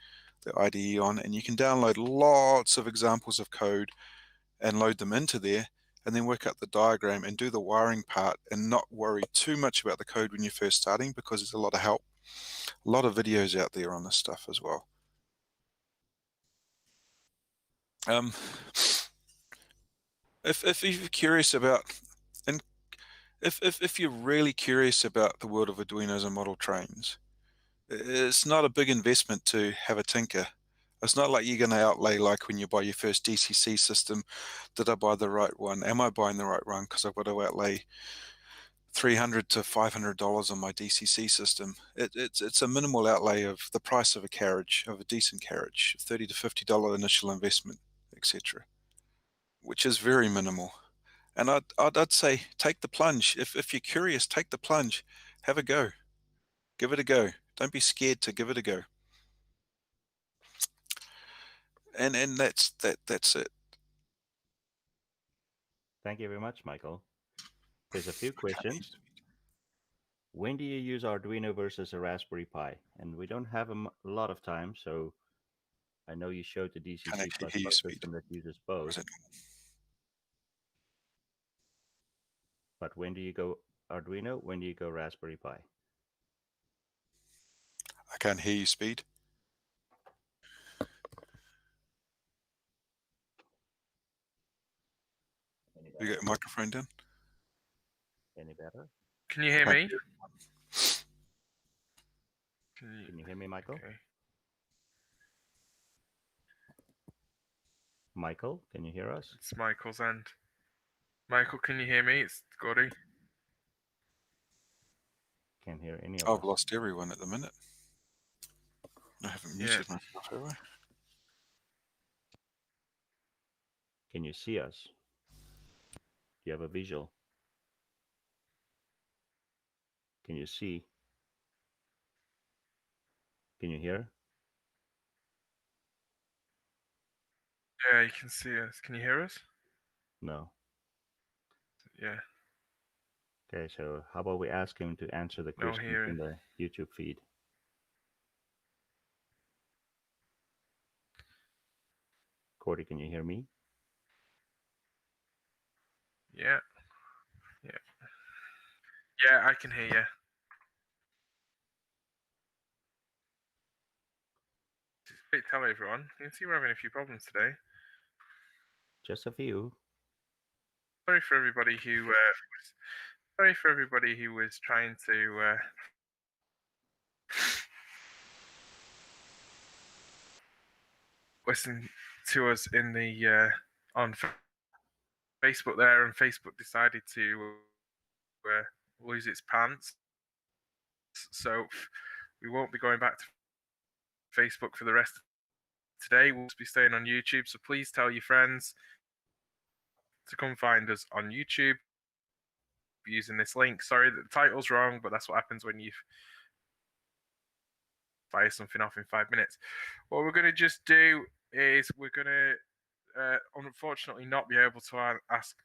IDE on, and you can download lots of examples of code and load them into there, and then work out the diagram and do the wiring part and not worry too much about the code when you're first starting, because there's a lot of help, a lot of videos out there on this stuff as well. If you're curious about, and if you're really curious about the world of Arduinos and model trains, it's not a big investment to have a tinker. It's not like you're going to outlay like when you buy your first DCC system. Did I buy the right one? Am I buying the right one? Because I've got to outlay $300 to $500 on my DCC system. It's a minimal outlay of the price of a carriage, of a decent carriage, $30 to $50 initial investment, etc., which is very minimal. And I'd say take the plunge. If you're curious, take the plunge. Have a go. Give it a go. Don't be scared to give it a go. And that's it. Thank you very much, Michael. There's a few questions. When do you use Arduino versus a Raspberry Pi? And we don't have a lot of time, so I know you showed the DCC Can't actually Plus hear you Plus speak. system that uses Is both. it? But when do you go Arduino? When do you go Raspberry Pi? I can't hear you speed. You got your microphone down? Any better? Can you hear me? Can you hear me, Michael? Okay. Michael, can you hear us? It's Michael's end. Michael, can you hear me? It's Gordy. Can't hear any of us. I've lost everyone at the minute. I haven't muted myself, have I? Can you see us? Do you have a visual? Can you see? Can you hear? Yeah, you can see us. Can you hear us? No. Yeah. Okay, so how about we ask him to answer the No question hearing. in the YouTube feed? Cordy, can you hear me? Yeah. Yeah. Yeah, I can hear you. Hey, tell everyone. You can see we're having a few problems today. Just a few. Sorry for everybody who was trying to listen to us in the on Facebook there, and Facebook decided to lose its pants. So we won't be going back to Facebook for the rest of today. We'll be staying on YouTube. So please tell your friends to come find us on YouTube using this link. Sorry that the title's wrong, but that's what happens when you fire something off in 5 minutes. What we're going to just do is we're going to unfortunately not be able to ask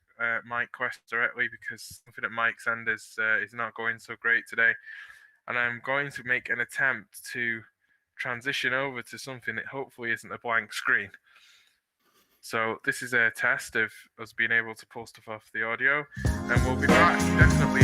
Mike questions directly because something at Mike's end is not going so great today. And I'm going to make an attempt to transition over to something that hopefully isn't a blank screen. So this is a test of us being able to pull stuff off the audio, and we'll be back definitely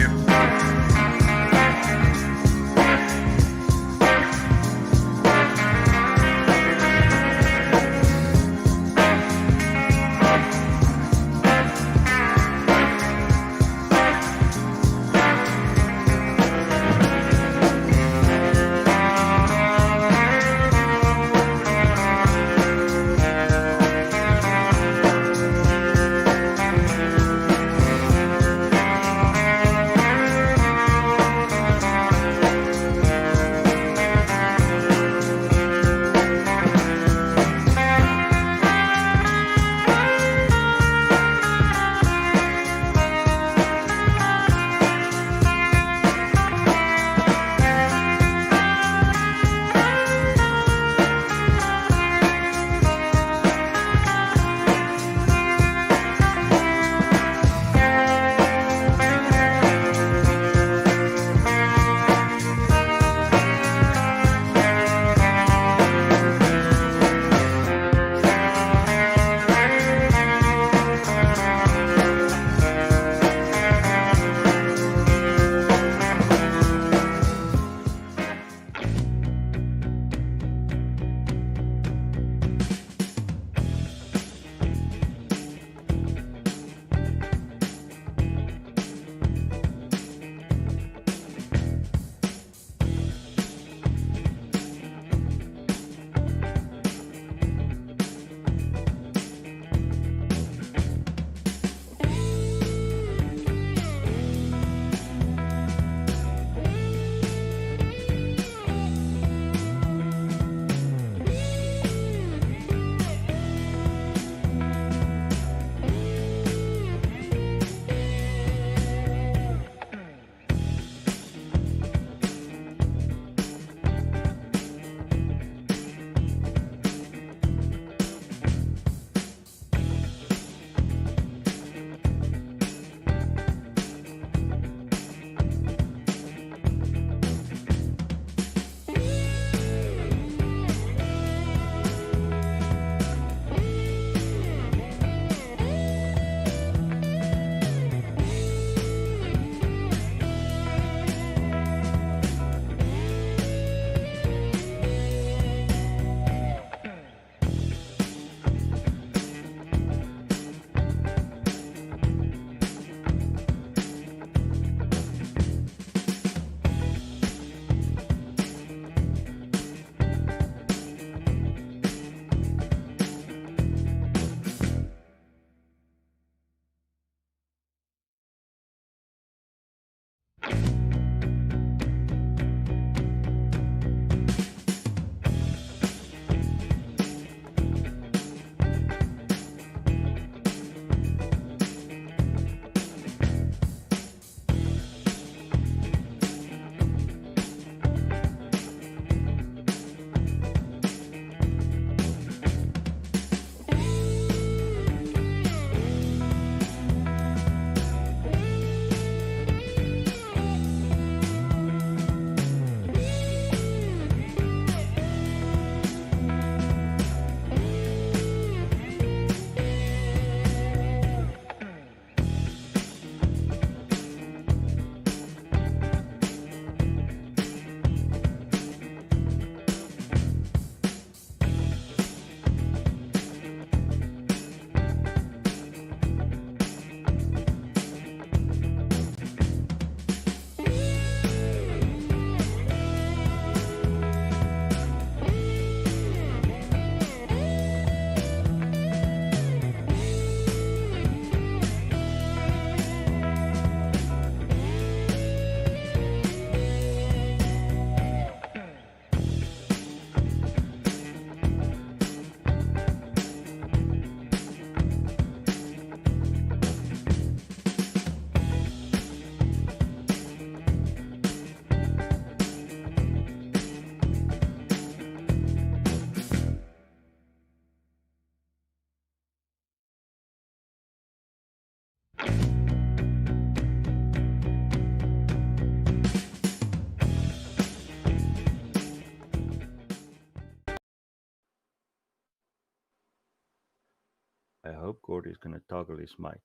I hope Gordy's going to toggle his mic.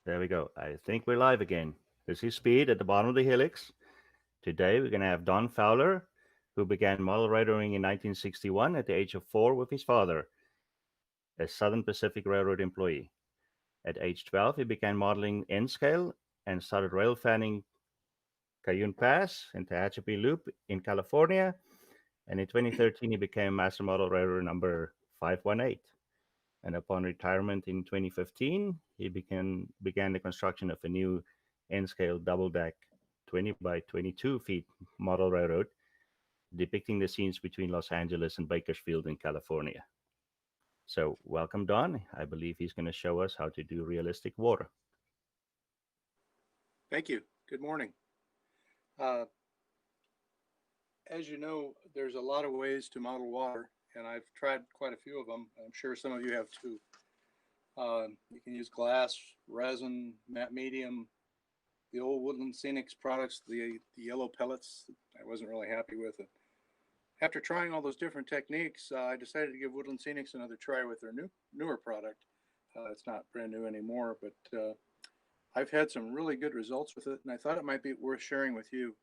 There we go. I think we're live again. This is Speed at the bottom of the Helix. Today we're going to have Don Fowler, who began model railroading in 1961 at the age of 4 with his father, a Southern Pacific Railroad employee. At age 12, he began modeling N-scale and started rail fanning Cayune Pass and Tehachapi Loop in California. And in 2013, he became Master Model Railroad number 518. And upon retirement in 2015, he began the construction of a new N-scale double-deck 20 by 22 feet model railroad, depicting the scenes between Los Angeles and Bakersfield in California. So welcome, Don. I believe he's going to show us how to do realistic water. Thank you. Good morning. As you know, there's a lot of ways to model water, and I've tried quite a few of them. I'm sure some of you have too. You can use glass, resin, matte medium, the old Woodland Scenics products, the yellow pellets. I wasn't really happy with it. After trying all those different techniques, I decided to give Woodland Scenics another try with their newer product. It's not brand new anymore, but I've had some really good results with it, and I thought it might be worth sharing with you.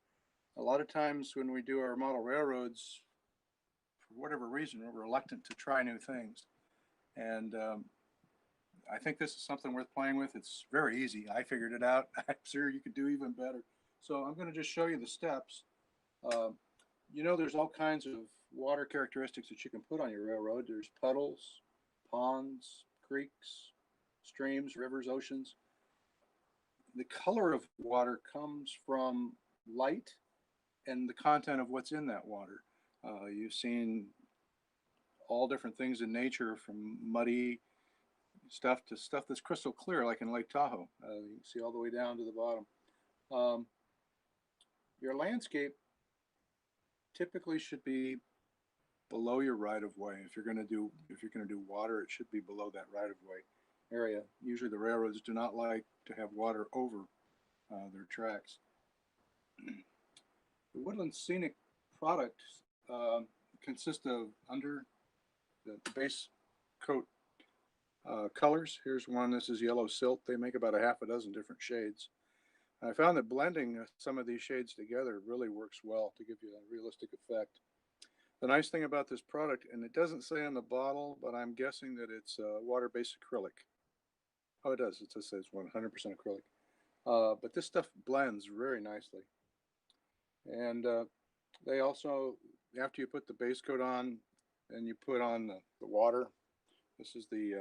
A lot of times when we do our model railroads, for whatever reason, we're reluctant to try new things. And I think this is something worth playing with. It's very easy. I figured it out. I'm sure you could do even better. So I'm going to just show you the steps. You know, there's all kinds of water characteristics that you can put on your railroad. There's puddles, ponds, creeks, streams, rivers, oceans. The color of water comes from light and the content of what's in that water. You've seen all different things in nature, from muddy stuff to stuff that's crystal clear, like in Lake Tahoe. You can see all the way down to the bottom. Your landscape typically should be below your right-of-way. If you're going to do water, it should be below that right-of-way area. Usually the railroads do not like to have water over their tracks. The Woodland Scenic product consists of, under the base coat colors. Here's one. This is yellow silt. They make about a half a dozen different shades. I found that blending some of these shades together really works well to give you a realistic effect. The nice thing about this product, and it doesn't say on the bottle, but I'm guessing that it's water-based acrylic. Oh, it does. It says 100% acrylic. But this stuff blends very nicely. And they also, after you put the base coat on and you put on the water, this is the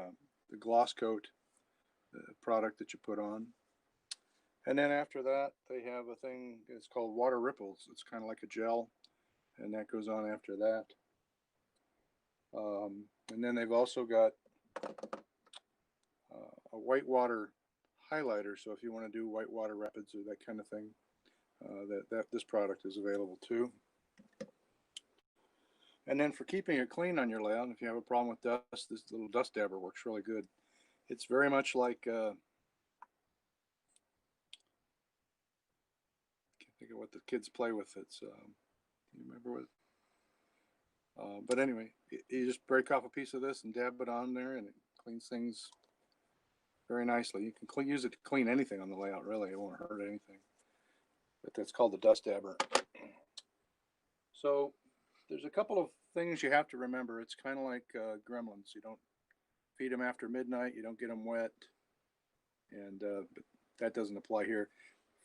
gloss coat. product that you put on. And then after that, they have a thing, it's called water ripples. It's kind of like a gel, and that goes on after that. And then they've also got a whitewater highlighter. So if you want to do whitewater rapids or that kind of thing, this product is available too. And then for keeping it clean on your layout, if you have a problem with dust, this little dust dabber works really good. It's very much like, I can't think of what the kids play with. It's, you remember what? But anyway, you just break off a piece of this and dab it on there, and it cleans things very nicely. You can use it to clean anything on the layout, really. It won't hurt anything. But that's called the dust dabber. So there's a couple of things you have to remember. It's kind of like gremlins. You don't feed them after midnight. You don't get them wet. And but that doesn't apply here.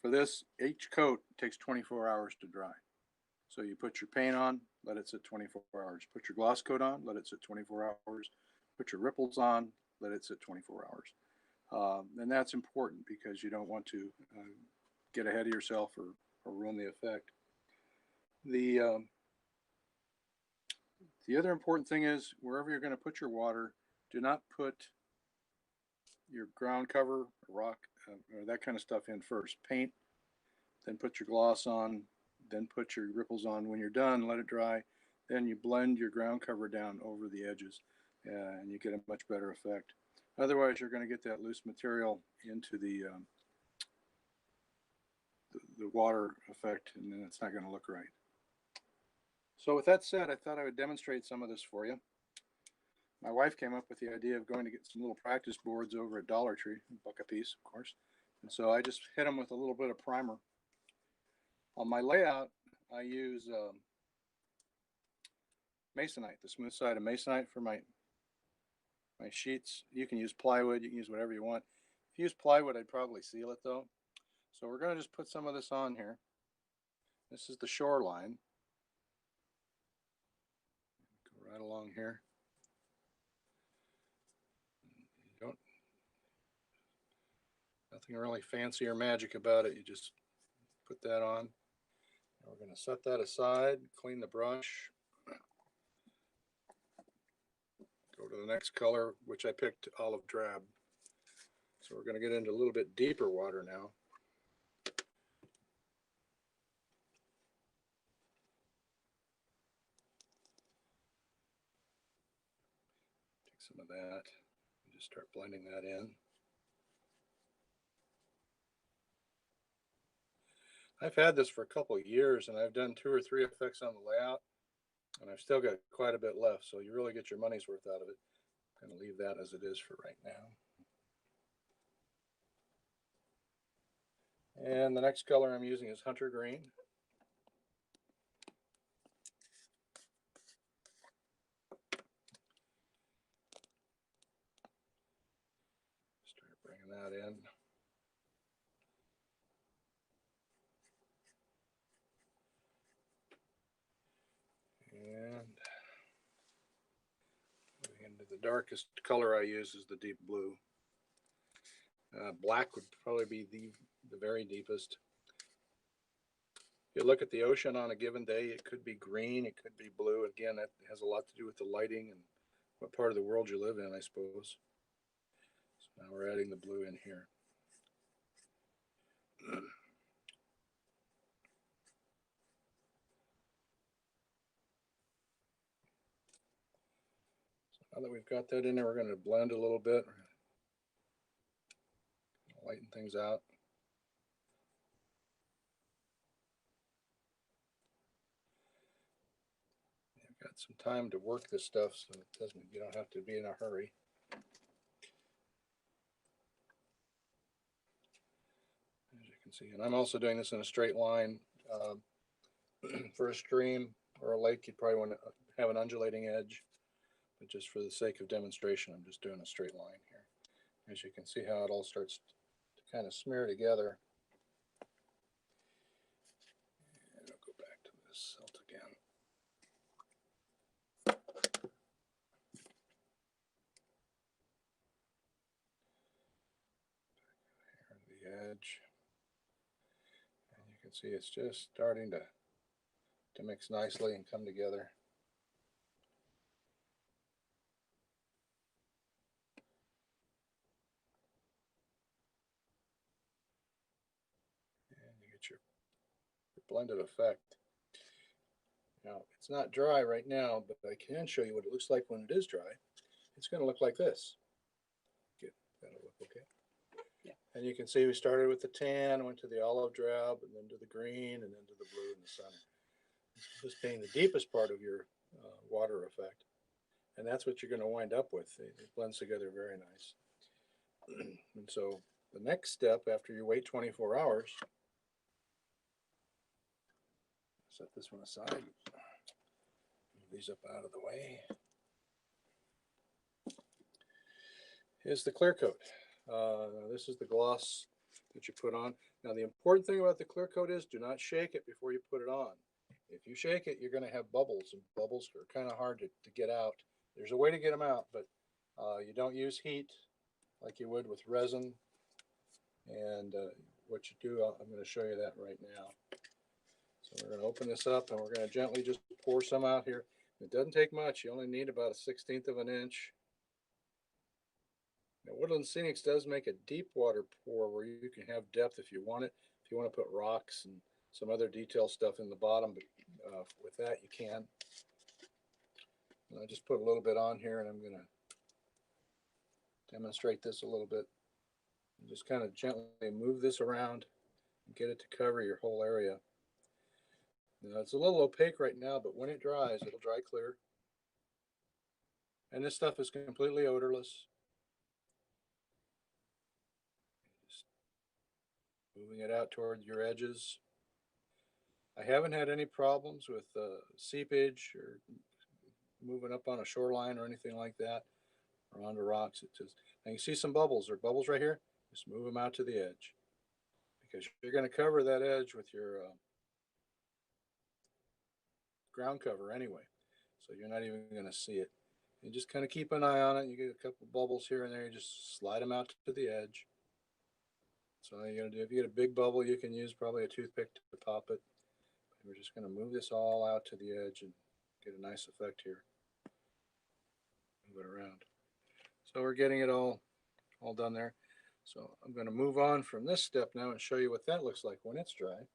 For this, each coat takes 24 hours to dry. So you put your paint on, let it sit 24 hours. Put your gloss coat on, let it sit 24 hours. Put your ripples on, let it sit 24 hours. And that's important because you don't want to get ahead of yourself or ruin the effect. The other important thing is wherever you're going to put your water, do not put your ground cover, rock, or that kind of stuff in first. Paint, then put your gloss on, then put your ripples on. When you're done, let it dry. Then you blend your ground cover down over the edges, and you get a much better effect. Otherwise, you're going to get that loose material into the water effect, and then it's not going to look right. So with that said, I thought I would demonstrate some of this for you. My wife came up with the idea of going to get some little practice boards over at Dollar Tree, $1 a piece, of course. And so I just hit them with a little bit of primer. On my layout, I use masonite, the smooth side of masonite for my sheets. You can use plywood, you can use whatever you want. If you use plywood, I'd probably seal it though. So we're going to just put some of this on here. This is the shoreline. Go right along here. Nothing really fancy or magic about it. You just put that on. And we're going to set that aside, clean the brush. Go to the next color, which I picked olive drab. So we're going to get into a little bit deeper water now. Take some of that and just start blending that in. I've had this for a couple of years, and I've done 2 or 3 effects on the layout, and I've still got quite a bit left, so you really get your money's worth out of it. I'm going to leave that as it is for right now. And the next color I'm using is Hunter Green. Start bringing that in. And into the darkest color I use is the deep blue. Black would probably be the very deepest. If you look at the ocean on a given day, it could be green, it could be blue. Again, that has a lot to do with the lighting and what part of the world you live in, I suppose. So now we're adding the blue in here. Now that we've got that in there, we're going to blend a little bit, lighten things out. You've got some time to work this stuff, so you don't have to be in a hurry. As you can see, and I'm also doing this in a straight line. For a stream or a lake, you'd probably want to have an undulating edge. But just for the sake of demonstration, I'm just doing a straight line here. As you can see how it all starts to kind of smear together. And I'll go back to this silt again. the edge. And you can see it's just starting to mix nicely and come together. And you get your blended effect. Now, it's not dry right now, but I can show you what it looks like when it is dry. It's going to look like this. That'll look okay. Yeah. And you can see we started with the tan, went to the olive drab, and then to the green, and then to the blue in the center. This being the deepest part of your water effect. And that's what you're going to wind up with. It blends together very nice. And so the next step after you wait 24 hours, set this one aside, move these up out of the way, is the clear coat. This is the gloss that you put on. Now the important thing about the clear coat is do not shake it before you put it on. If you shake it, you're going to have bubbles, and bubbles are kind of hard to get out. There's a way to get them out, but you don't use heat like you would with resin. And what you do, I'm going to show you that right now. So we're going to open this up, and we're going to gently just pour some out here. It doesn't take much. You only need about a 1/16 of an inch. Now, Woodland Scenics does make a deep water pour where you can have depth if you want it. If you want to put rocks and some other detail stuff in the bottom, but with that you can. And I just put a little bit on here, and I'm going to demonstrate this a little bit. And just kind of gently move this around and get it to cover your whole area. Now, it's a little opaque right now, but when it dries, it'll dry clear. And this stuff is completely odorless. Just moving it out toward your edges. I haven't had any problems with seepage or moving up on a shoreline or anything like that, or onto rocks. It just, now you see some bubbles. There are bubbles right here. Just move them out to the edge, because you're going to cover that edge with your ground cover anyway, so you're not even going to see it. You just kind of keep an eye on it. You get a couple bubbles here and there. You just slide them out to the edge. So all you got to do, if you get a big bubble, you can use probably a toothpick to pop it. We're just going to move this all out to the edge and get a nice effect here. Move it around. So we're getting it all done there. So I'm going to move on from this step now and show you what that looks like when it's dry.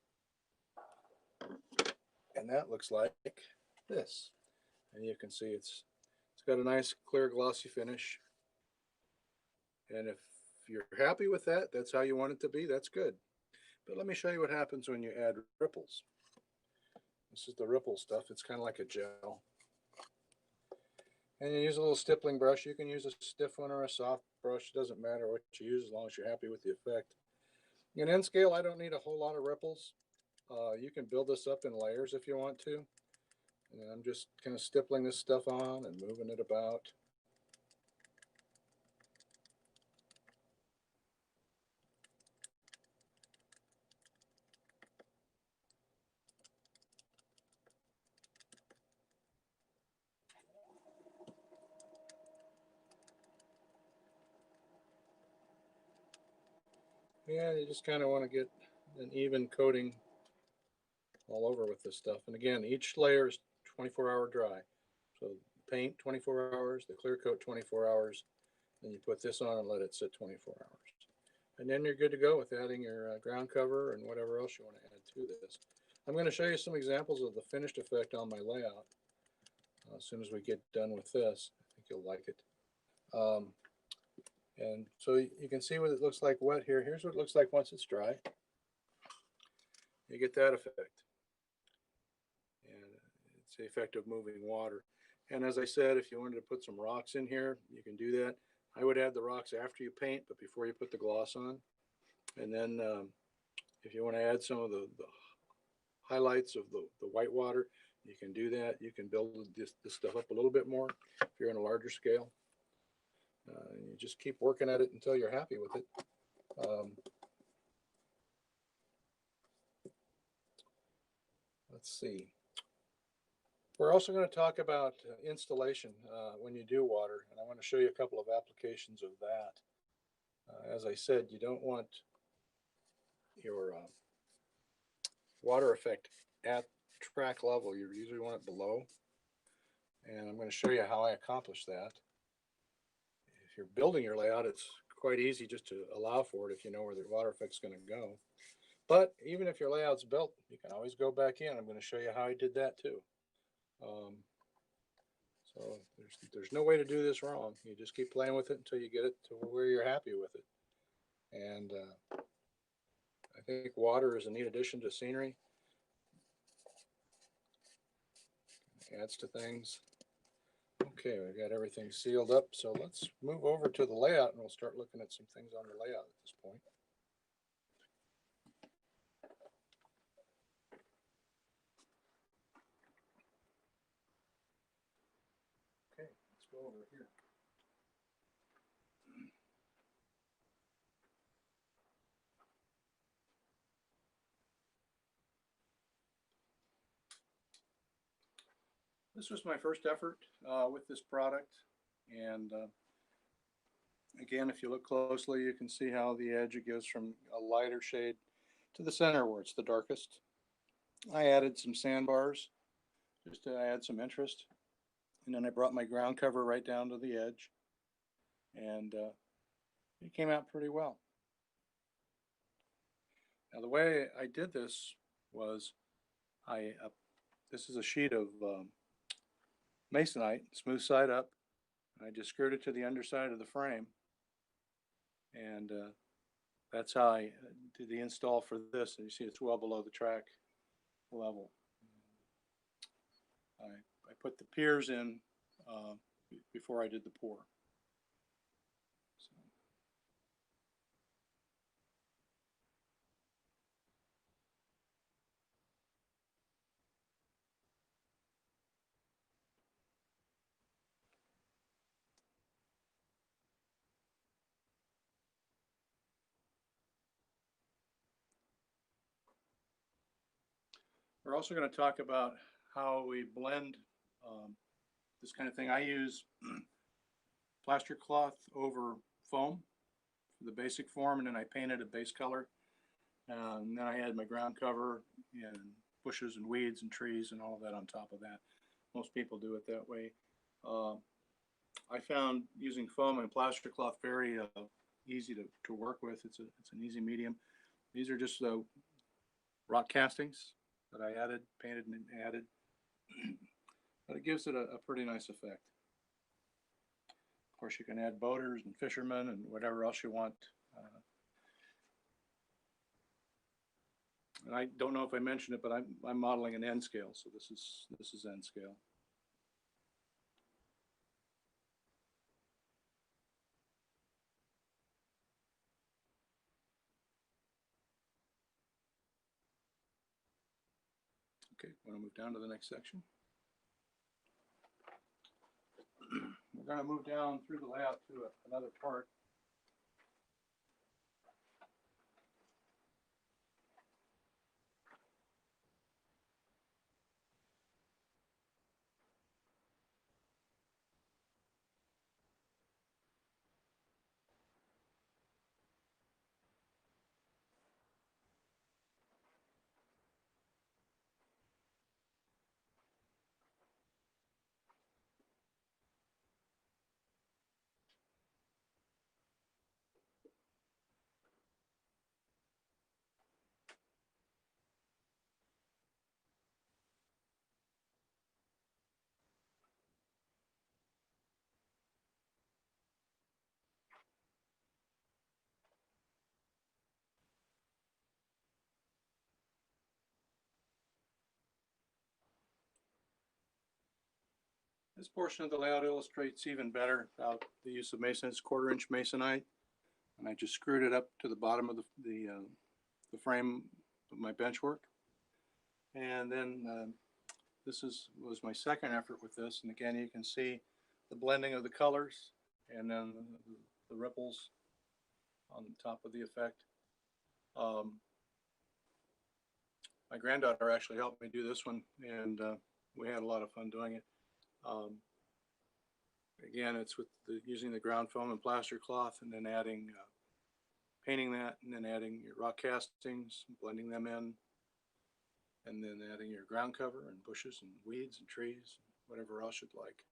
And that looks like this. And you can see it's got a nice clear glossy finish. And if you're happy with that, that's how you want it to be, that's good. But let me show you what happens when you add ripples. This is the ripple stuff. It's kind of like a gel. And you use a little stippling brush. You can use a stiff one or a soft brush. It doesn't matter what you use as long as you're happy with the effect. In N scale, I don't need a whole lot of ripples. You can build this up in layers if you want to. And I'm just kind of stippling this stuff on and moving it about. Yeah, you just kind of want to get an even coating all over with this stuff. And again, each layer is 24-hour dry. So paint 24 hours, the clear coat 24 hours, then you put this on and let it sit 24 hours. And then you're good to go with adding your ground cover and whatever else you want to add to this. I'm going to show you some examples of the finished effect on my layout as soon as we get done with this. I think you'll like it. And so you can see what it looks like wet here. Here's what it looks like once it's dry. You get that effect. And it's the effect of moving water. And as I said, if you wanted to put some rocks in here, you can do that. I would add the rocks after you paint, but before you put the gloss on. And then if you want to add some of the highlights of the white water, you can do that. You can build this stuff up a little bit more if you're in a larger scale. You just keep working at it until you're happy with it. Let's see. We're also going to talk about installation when you do water, and I want to show you a couple of applications of that. As I said, you don't want your water effect at track level. You usually want it below. And I'm going to show you how I accomplish that. If you're building your layout, it's quite easy just to allow for it if you know where the water effect's going to go. But even if your layout's built, you can always go back in. I'm going to show you how I did that too. So there's no way to do this wrong. You just keep playing with it until you get it to where you're happy with it. And I think water is a neat addition to scenery. Adds to things. Okay, we've got everything sealed up. So let's move over to the layout and we'll start looking at some things on the layout at this point. Okay, let's go over here. This was my first effort with this product, and again, if you look closely, you can see how the edge, it goes from a lighter shade to the center where it's the darkest. I added some sandbars just to add some interest, and then I brought my ground cover right down to the edge, and it came out pretty well. Now the way I did this was this is a sheet of masonite, smooth side up. I just screwed it to the underside of the frame, and that's how I did the install for this. And you see it's well below the track level. I put the piers in before I did the pour. So. We're also going to talk about how we blend this kind of thing. I use plaster cloth over foam for the basic form, and then I painted a base color. And then I had my ground cover and bushes and weeds and trees and all of that on top of that. Most people do it that way. I found using foam and plaster cloth very easy to work with. It's an easy medium. These are just rock castings that I added, painted and added, but it gives it a pretty nice effect. Of course, you can add boaters and fishermen and whatever else you want. And I don't know if I mentioned it, but I'm modeling an N scale, so this is N scale. Okay, I'm going to move down to the next section. We're going to move down through the layout to another part. This portion of the layout illustrates even better about the use of masonite. It's 1/4 inch masonite, and I just screwed it up to the bottom of the frame of my bench work. And then this was my second effort with this, and again you can see the blending of the colors and then the ripples on top of the effect. My granddaughter actually helped me do this one, and we had a lot of fun doing it. Again, it's with using the ground foam and plaster cloth, and then adding painting that, and then adding your rock castings, blending them in, and then adding your ground cover and bushes and weeds and trees, whatever else you'd like.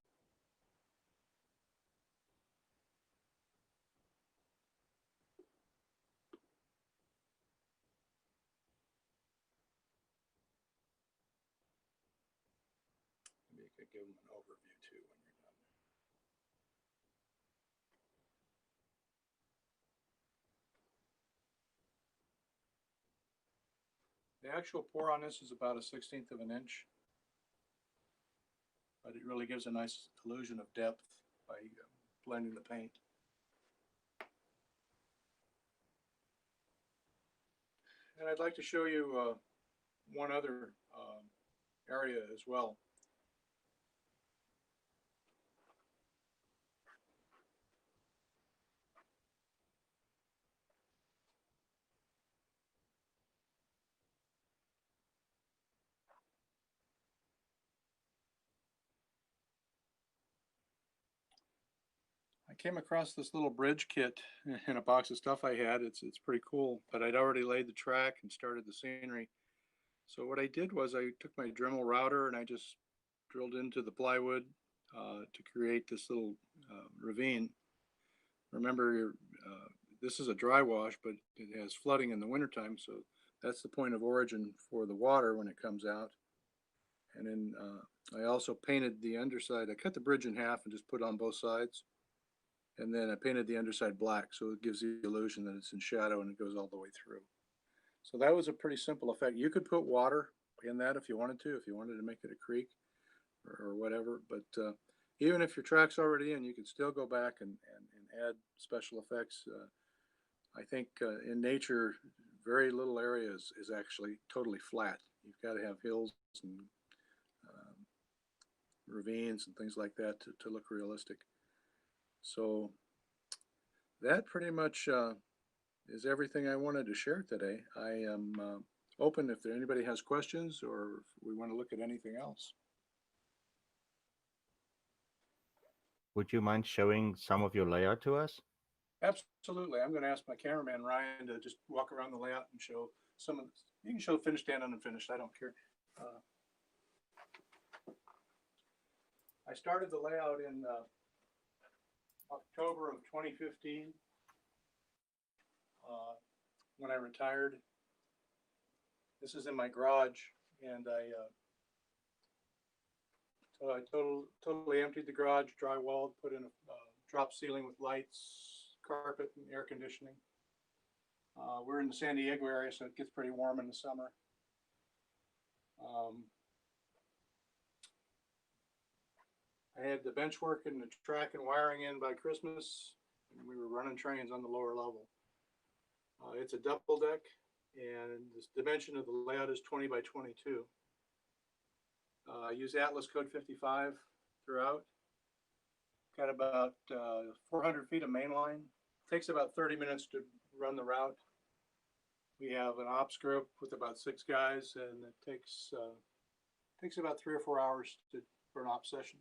Maybe you could give them an overview too when you're done. The actual pour on this is about a 1/16 of an inch, but it really gives a nice illusion of depth by blending the paint. And I'd like to show you one other area as well. I came across this little bridge kit in a box of stuff I had. It's pretty cool, but I'd already laid the track and started the scenery. So what I did was I took my Dremel router and I just drilled into the plywood to create this little ravine. Remember, this is a dry wash, but it has flooding in the wintertime, so that's the point of origin for the water when it comes out. And then I also painted the underside. I cut the bridge in half and just put it on both sides. And then I painted the underside black, so it gives the illusion that it's in shadow and it goes all the way through. So that was a pretty simple effect. You could put water in that if you wanted to make it a creek or whatever. But even if your track's already in, you can still go back and add special effects. I think in nature, very little area is actually totally flat. You've got to have hills and ravines and things like that to look realistic. So that pretty much is everything I wanted to share today. I am open if anybody has questions or if we want to look at anything else. Would you mind showing some of your layout to us? Absolutely. I'm going to ask my cameraman Ryan to just walk around the layout and show some of this. You can show finished and unfinished. I don't care. I started the layout in October of 2015 when I retired. This is in my garage, and so I totally emptied the garage, drywalled, put in a drop ceiling with lights, carpet, and air conditioning. We're in the San Diego area, so it gets pretty warm in the summer. I had the bench work and the track and wiring in by Christmas, and we were running trains on the lower level. It's a double deck, and the dimension of the layout is 20 by 22. I use Atlas code 55 throughout. Got about 400 feet of main line. Takes about 30 minutes to run the route. We have an ops group with about 6 guys, and it takes about 3 or 4 hours for an ops session.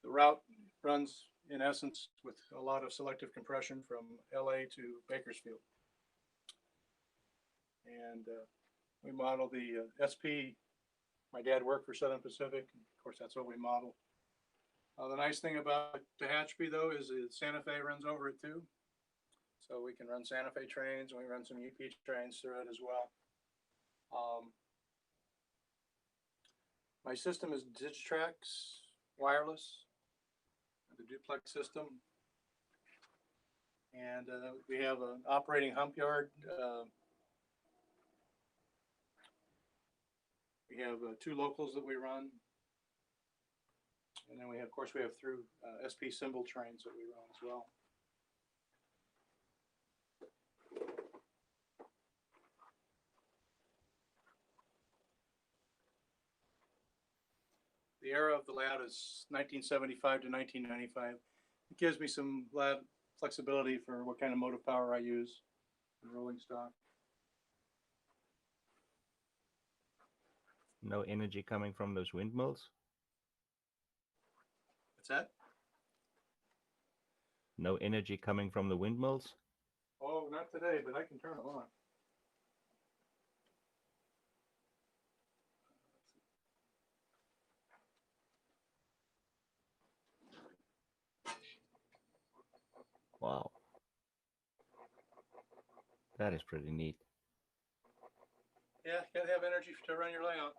The route runs in essence with a lot of selective compression from LA to Bakersfield. And we model the SP. My dad worked for Southern Pacific. And of course, that's what we model. The nice thing about Tehachapi, though, is Santa Fe runs over it too. So we can run Santa Fe trains, and we run some UP trains through it as well. My system is Digitrax wireless, the duplex system. And we have an operating hump yard. We have 2 locals that we run. And then we have, of course, we have through SP symbol trains that we run as well. The era of the layout is 1975 to 1995. It gives me some flexibility for what kind of motive power I use in rolling stock. No energy coming from those windmills? What's that? No energy coming from the windmills? Oh, not today, but I can turn it on. Wow. That is pretty neat. Yeah, you gotta have energy to run your layout.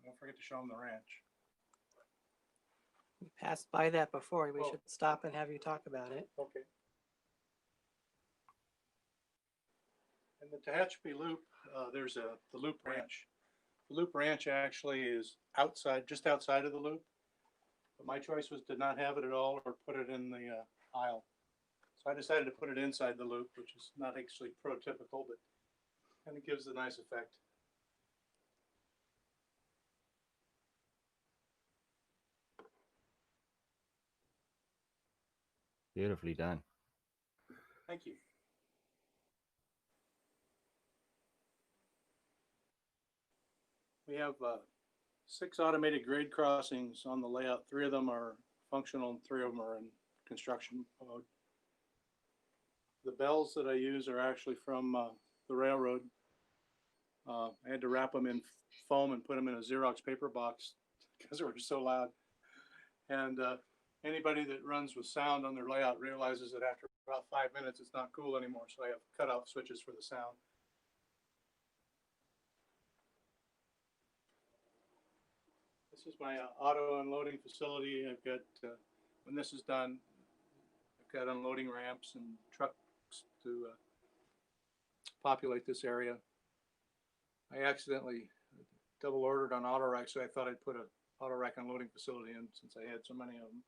Don't forget to show them the ranch. We passed by that before. We Oh. should stop and have you talk about it. Okay. In the Tehachapi Loop, there's the Loop Ranch. The Loop Ranch actually is outside, just outside of the loop. But my choice was to not have it at all or put it in the aisle. So I decided to put it inside the loop, which is not actually prototypical, but kind of gives a nice effect. Beautifully done. Thank you. We have 6 automated grade crossings on the layout. 3 of them are functional and 3 of them are in construction mode. The bells that I use are actually from the railroad. I had to wrap them in foam and put them in a Xerox paper box because they were so loud. And anybody that runs with sound on their layout realizes that after about 5 minutes, it's not cool anymore. So I have cutoff switches for the sound. This is my auto unloading facility. I've got, when this is done, I've got unloading ramps and trucks to populate this area. I accidentally double ordered on auto rack, so I thought I'd put a auto rack unloading facility in since I had so many of them.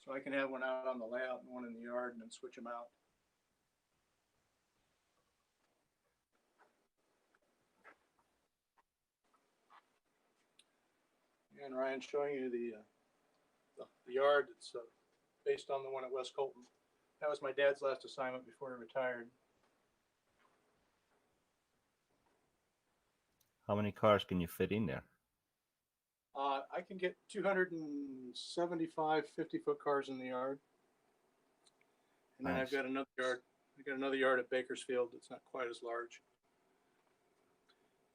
So I can have one out on the layout and one in the yard and then switch them out. And Ryan, showing you the yard that's based on the one at West Colton. That was my dad's last assignment before he retired. How many cars can you fit in there? I can get 275 50-foot cars in the yard. And then Nice. I've got another yard. I've got another yard at Bakersfield that's not quite as large.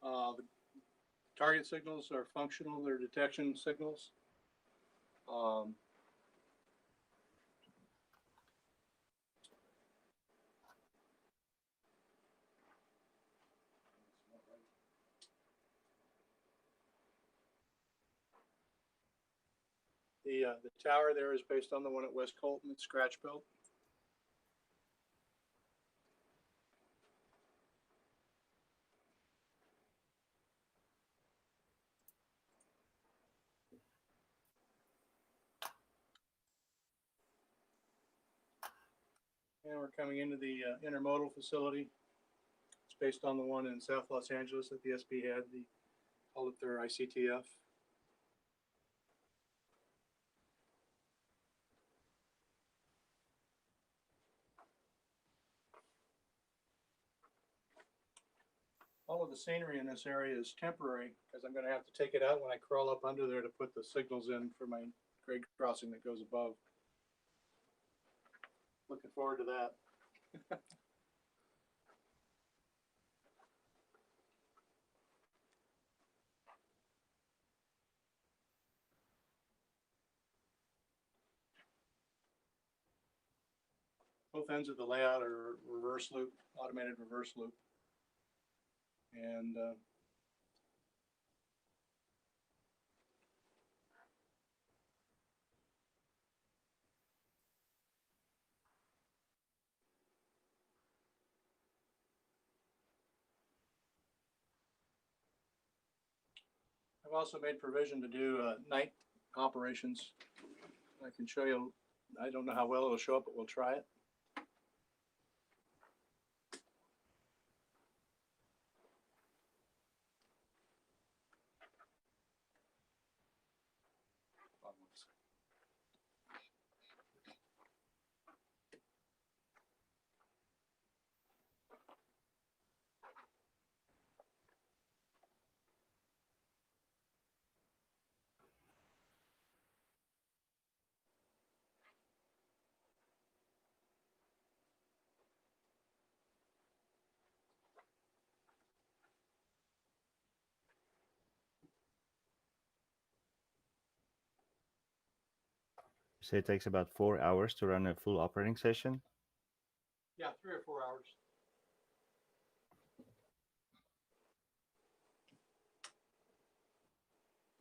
The target signals are functional. They're detection signals. The tower there is based on the one at West Colton. It's scratch built. And we're coming into the intermodal facility. It's based on the one in South Los Angeles that the SB had. They called it their ICTF. All of the scenery in this area is temporary because I'm going to have to take it out when I crawl up under there to put the signals in for my grade crossing that goes above. Looking forward to that. Both ends of the layout are reverse loop, automated reverse loop. And I've also made provision to do night operations. I can show you. I don't know how well it'll show up, but we'll try it. You say it takes about 4 hours to run a full operating session? Yeah, 3 or 4 hours.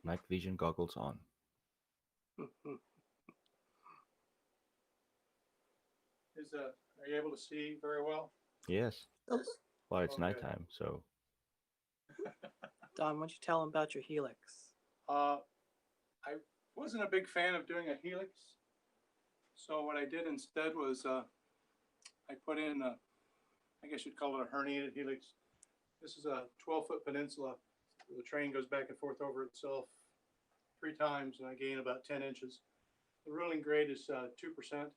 Night vision goggles on. Are you able to see very well? Yes. Well, it's Okay. nighttime, so. Don, why don't you tell them about your Helix? I wasn't a big fan of doing a helix, so what I did instead was I put in, I guess you'd call it a herniated helix. This is a 12-foot peninsula. The train goes back and forth over itself 3 times, and I gain about 10 inches. The ruling grade is 2%.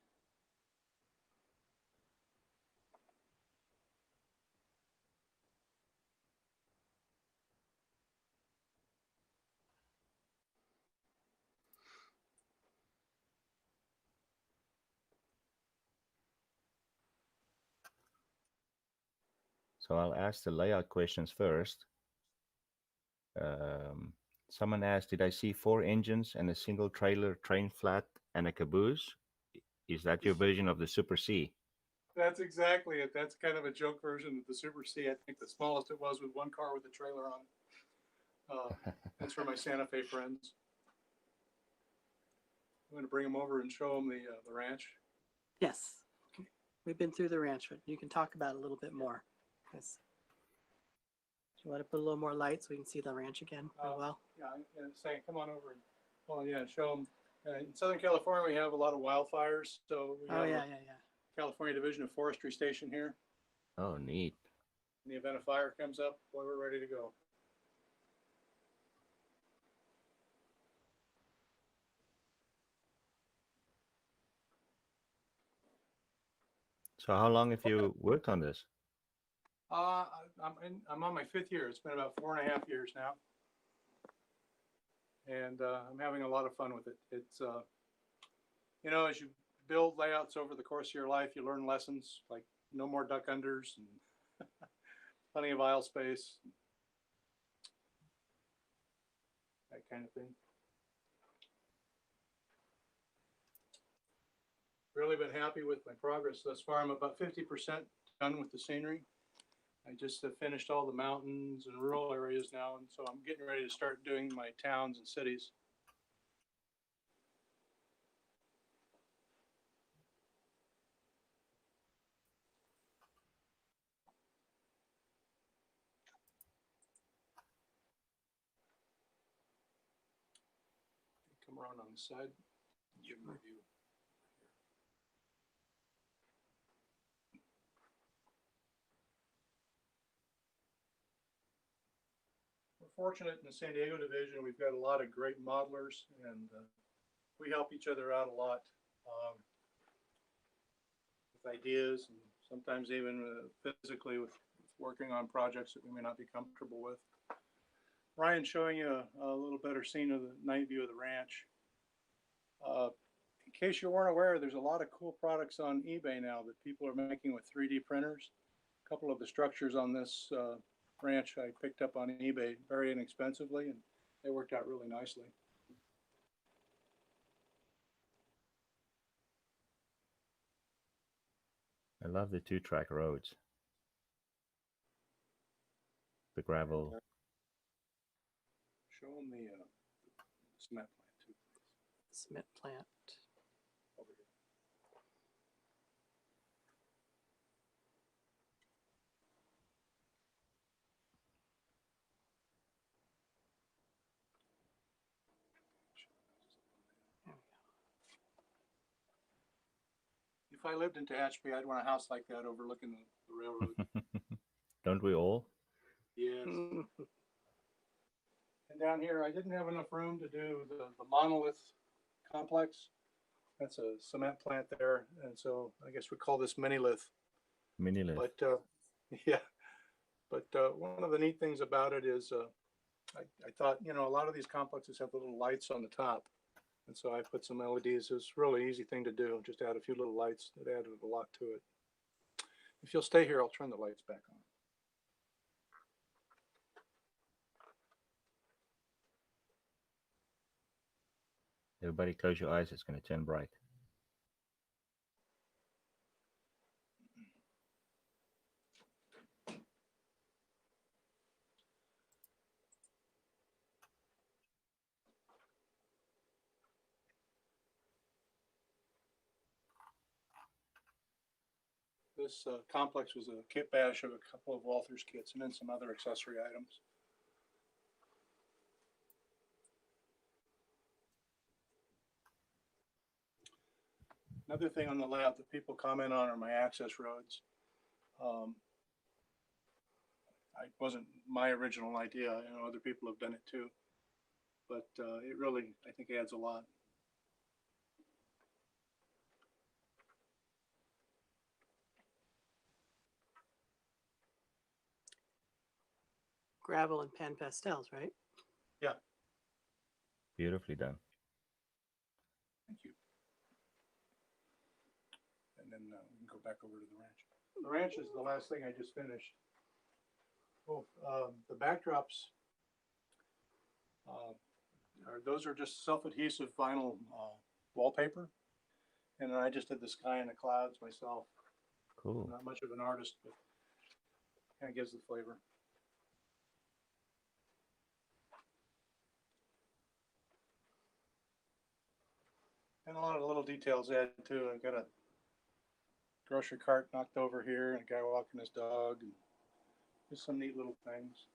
So I'll ask the layout questions first. Someone asked, did I see 4 engines and a single trailer, train flat, and a caboose? Is that your version of the Super C? That's exactly it. That's kind of a joke version of the Super C. I think the smallest it was with 1 car with a trailer on it. That's for my Santa Fe friends. I'm going to bring them over and show them the ranch. Yes. We've been through the ranch, but you can talk about it a little bit more. Yes. Do you want to put a little more light so we can see the ranch again real well? Yeah, and saying, come on over and show them. In Southern California, we have a lot of wildfires, so we have yeah. California Division of Forestry station here. Oh, neat. In the event a fire comes up, boy, we're ready to go. So how long have you worked on this? I'm on my 5th year. It's been about 4.5 years now, and I'm having a lot of fun with it. It's as you build layouts over the course of your life, you learn lessons like no more duck unders and plenty of aisle space, that kind of thing. Really been happy with my progress thus far. I'm about 50% done with the scenery. I just have finished all the mountains and rural areas now, and so I'm getting ready to start doing my towns and cities. Come around on the side. Give them a view. We're fortunate in the San Diego division. We've got a lot of great modelers, and we help each other out a lot with ideas, and sometimes even physically with working on projects that we may not be comfortable with. Ryan's showing you a little better scene of the night view of the ranch. In case you weren't aware, there's a lot of cool products on eBay now that people are making with 3D printers. A couple of the structures on this ranch I picked up on eBay very inexpensively, and they worked out really nicely. I love the 2-track roads. The gravel. Show them the cement plant too, please. Cement plant. Over here. If I lived in Tehachapi, I'd want a house like that overlooking the railroad. Don't we all? Yes. And down here, I didn't have enough room to do the monolith complex. That's a cement plant there, and so I guess we call this mini-lith. Mini-lith. But yeah, but one of the neat things about it is I thought, a lot of these complexes have the little lights on the top. And so I put some LEDs. It's a really easy thing to do. Just add a few little lights. It added a lot to it. If you'll stay here, I'll turn the lights back on. Everybody close your eyes, it's going to turn bright. This complex was a kit bash of a couple of Walther's kits and then some other accessory items. Another thing on the layout that people comment on are my access roads. It wasn't my original idea. I know other people have done it too, but it really, I think, adds a lot. Gravel and pan pastels, right? Yeah. Beautifully done. Thank you. And then we can go back over to the ranch. The ranch is the last thing I just finished. Oh, the backdrops, those are just self-adhesive vinyl wallpaper. And then I just did the sky and the clouds myself. Cool. I'm not much of an artist, but kind of gives the flavor. And a lot of little details added too. I got a grocery cart knocked over here and a guy walking his dog, and just some neat little things.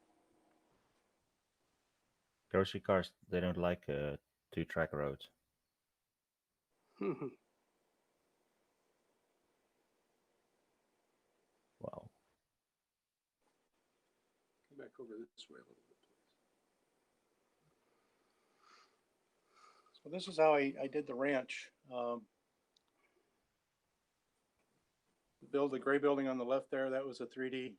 Grocery cars, they don't like 2-track roads. Wow. Come back over this way a little bit, please. So this is how I did the ranch. The gray building on the left there, that was a 3D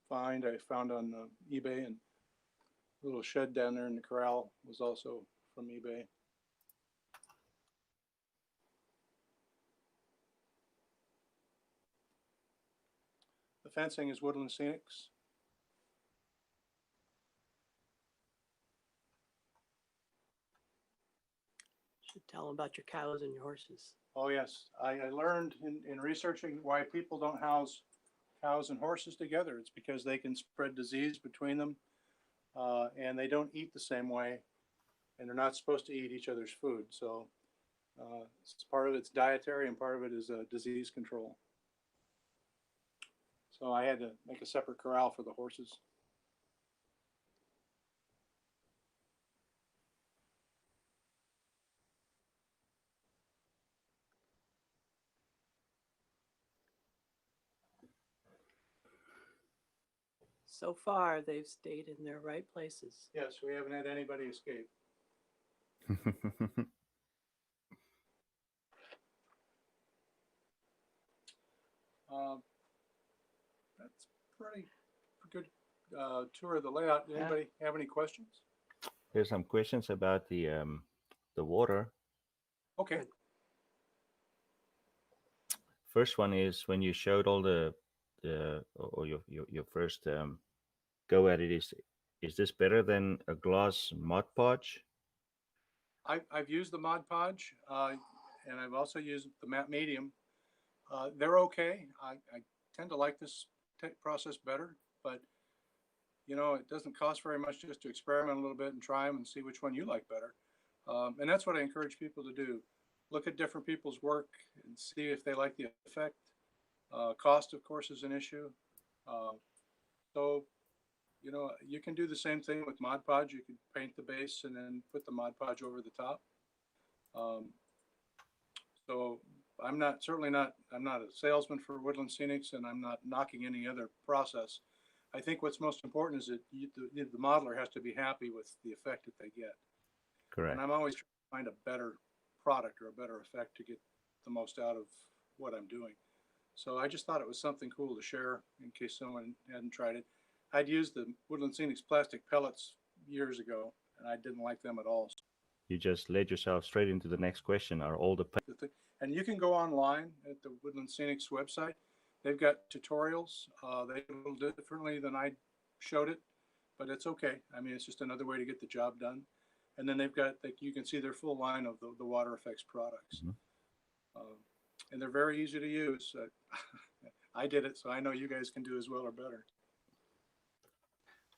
find I found on eBay, and a little shed down there in the corral was also from eBay. The fencing is Woodland Scenics. Should tell them about your cows and your horses. Oh yes, I learned in researching why people don't house cows and horses together. It's because they can spread disease between them, and they don't eat the same way, and they're not supposed to eat each other's food. So part of it's dietary and part of it is disease control. So I had to make a separate corral for the horses. So far, they've stayed in their right places. Yes, we haven't had anybody escape. That's pretty good tour of the layout. Anybody have any questions? There's some questions about the water. Okay. First one is when you showed all or your first go at it, is this better than a glass Mod Podge? I've used the Mod Podge, and I've also used the matte medium. They're okay. I tend to like this process better, but you know, it doesn't cost very much just to experiment a little bit and try them and see which one you like better. And that's what I encourage people to do. Look at different people's work and see if they like the effect. Cost, of course, is an issue. So, you know, you can do the same thing with Mod Podge. You can paint the base and then put the Mod Podge over the top. So I'm not a salesman for Woodland Scenics, and I'm not knocking any other process. I think what's most important is that the modeler has to be happy with the effect that they get. Correct. And I'm always trying to find a better product or a better effect to get the most out of what I'm doing. So I just thought it was something cool to share in case someone hadn't tried it. I'd used the Woodland Scenics plastic pellets years ago, and I didn't like them at all. You just led yourself straight into the next question. Are all the And you can go online at the Woodland Scenics website. They've got tutorials. They do it a little differently than I showed it, but it's okay. I mean, it's just another way to get the job done. And then they've got, like, you can see their full line of the water effects products. And they're very easy to use. I did it, so I know you guys can do as well or better.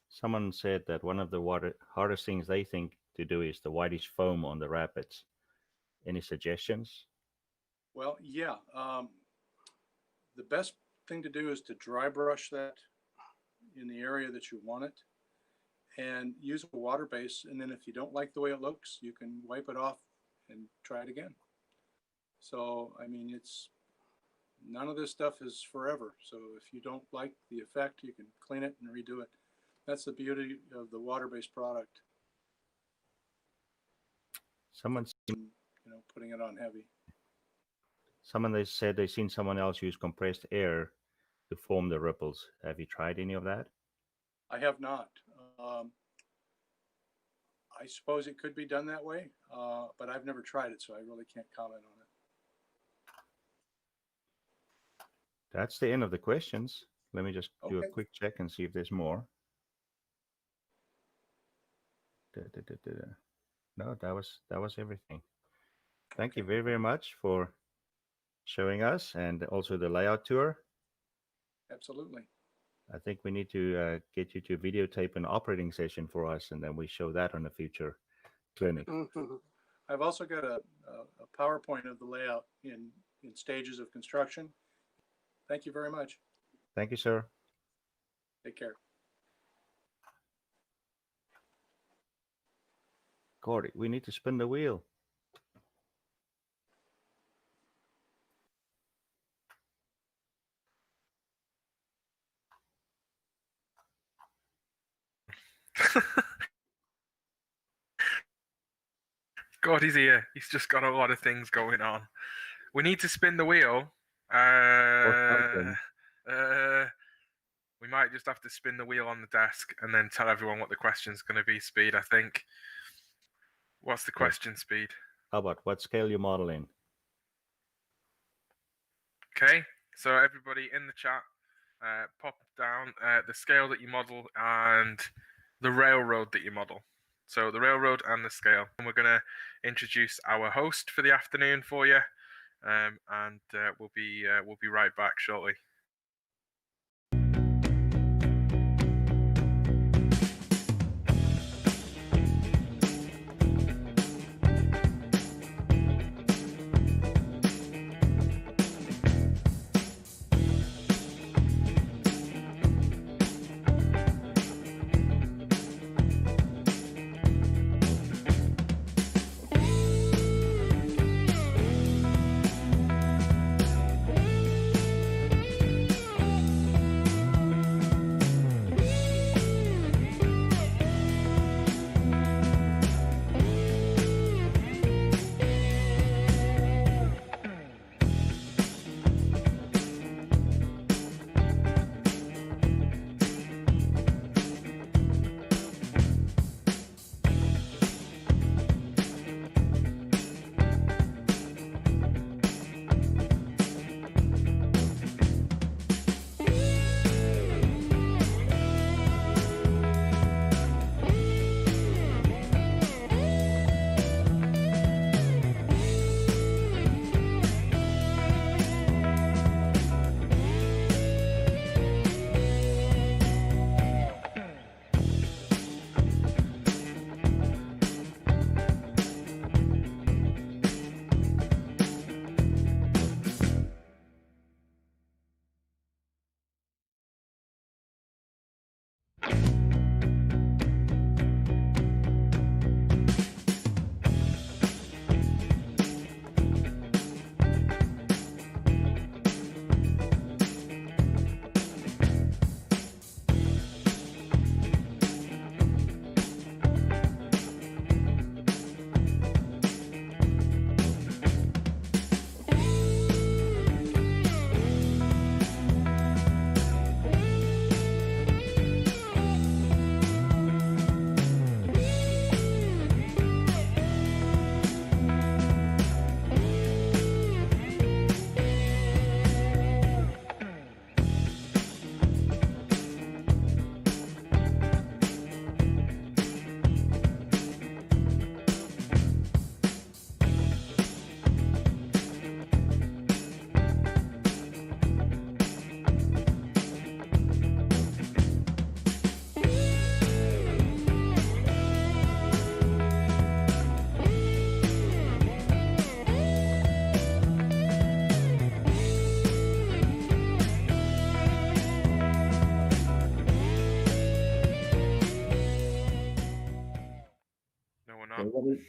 Someone said that one of the hardest things they think to do is the whitish foam on the rapids. Any suggestions? Well, yeah. The best thing to do is to dry brush that in the area that you want it and use a water base. And then if you don't like the way it looks, you can wipe it off and try it again. So, I mean, none of this stuff is forever. So if you don't like the effect, you can clean it and redo it. That's the beauty of the water-based product. Someone's, Putting it on heavy. they said they've seen someone else use compressed air to form the ripples. Have you tried any of that? I have not. I suppose it could be done that way, but I've never tried it, so I really can't comment on it. That's the end of the questions. Let me just do a Okay. quick check and see if there's more. No, that was everything. Thank you very, very much for showing us and also the layout tour. Absolutely. I think we need to get you to videotape an operating session for us, and then we show that on a future clinic. I've also got a PowerPoint of the layout in stages of construction. Thank you very much. Thank you, sir. Take care. Cordy, we need to spin the wheel. God, he's here. He's just got a lot of things going on. We need to spin the wheel. We might just have to spin the wheel on the desk and then tell everyone what the question's going to be, Speed, I think. What's the question, Speed? How about what scale you model in? Okay, so everybody in the chat, pop down the scale that you model and the railroad that you model. So the railroad and the scale. And we're going to introduce our host for the afternoon for you, and we'll be right back shortly.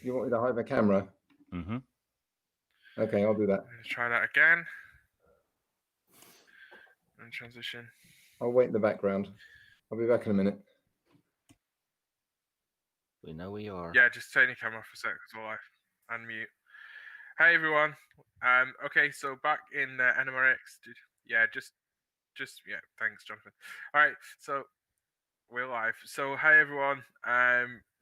You want me to hide the camera? Mm-hmm. Okay, I'll do that. I'm going to try that again. And transition. I'll wait in the background. I'll be back in a minute. We know where you are. Yeah, just turn your camera off for a sec because we'll unmute. Hi everyone. Okay, so back in NMRX. Yeah, just yeah. Thanks, Jonathan. All right, so we're live. So hi everyone.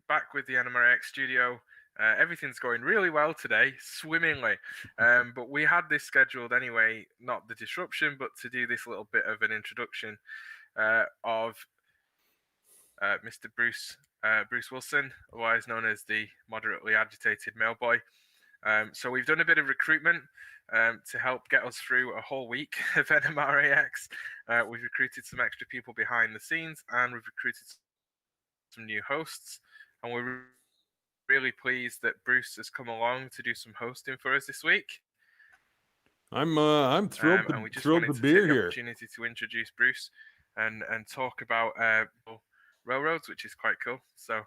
Back with the NMRX studio. Everything's going really well today, swimmingly. But we had this scheduled anyway, not the disruption, but to do this little bit of an introduction of Mr. Bruce Wilson, otherwise known as the moderately agitated mailboy. So we've done a bit of recruitment to help get us through a whole week of NMRAX. We've recruited some extra people behind the scenes, and we've recruited some new hosts. And we're really pleased that Bruce has come along to do some hosting for us this week. I'm thrilled And we just thrilled wanted to to be take the here. opportunity to introduce Bruce and talk about railroads, which is quite cool. So,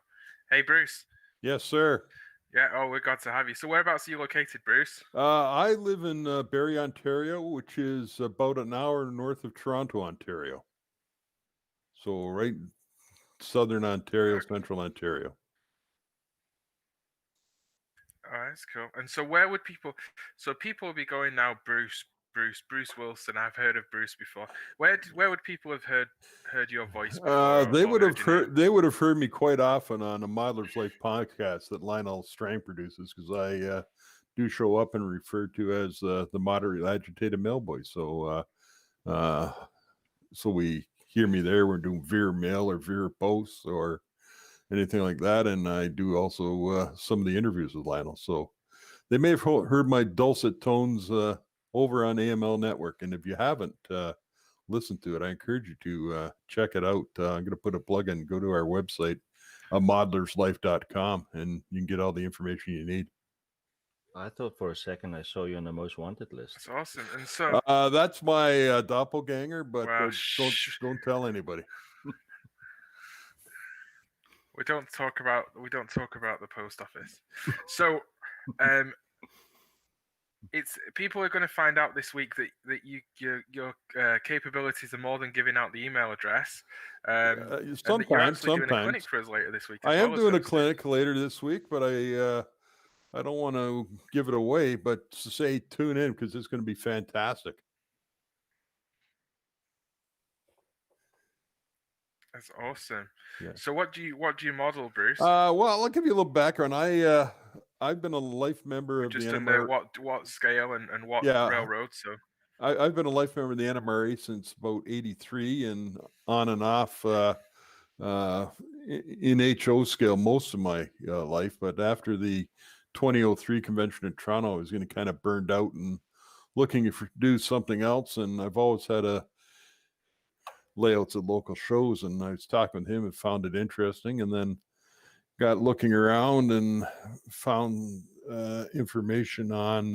hey, Bruce. Yes, sir. Yeah, oh, we're glad to have you. So whereabouts are you located, Bruce? I live in Barrie, Ontario, which is about an hour north of Toronto, Ontario. So right southern Ontario, Okay. central Ontario. Oh, that's cool. And so where would people... So people will be going now, Bruce Wilson. I've heard of Bruce before. Where would people have heard your voice before? They would have your name? They would have heard me quite often on a Modeler's Life podcast that Lionel Strang produces, because I do show up and refer to as the moderate agitated mailboy. So so we hear me there. We're doing Veer Mail or Veer Posts or anything like that, and I do also some of the interviews with Lionel. So they may have heard my dulcet tones over on AML Network, and if you haven't listened to it, I encourage you to check it out. I'm going to put a plug in. Go to our website, modelerslife.com, and you can get all the information you need. I thought for a second I saw you on the most wanted list. That's awesome. And so... That's my doppelganger, but well, don't tell anybody. We don't talk about the post office. So, it's people are going to find out this week that your capabilities are more than giving out the email address. And that you're actually doing a clinic for us later this week. I am doing a clinic later this week, but I don't want to give it away. But to say tune in, because it's going to be fantastic. That's awesome. Yeah. So what do you model, Bruce? Well, I'll give you a little background. I've been a life member of just the in NMRA. What scale and what railroad? So I've been a life member of the NMRA since about '83, and on and off in HO scale most of my life. But after the 2003 convention in Toronto, I was getting kind of burned out and looking to do something else. And I've always had layouts at local shows, and I was talking with him and found it interesting, and then got looking around and found information on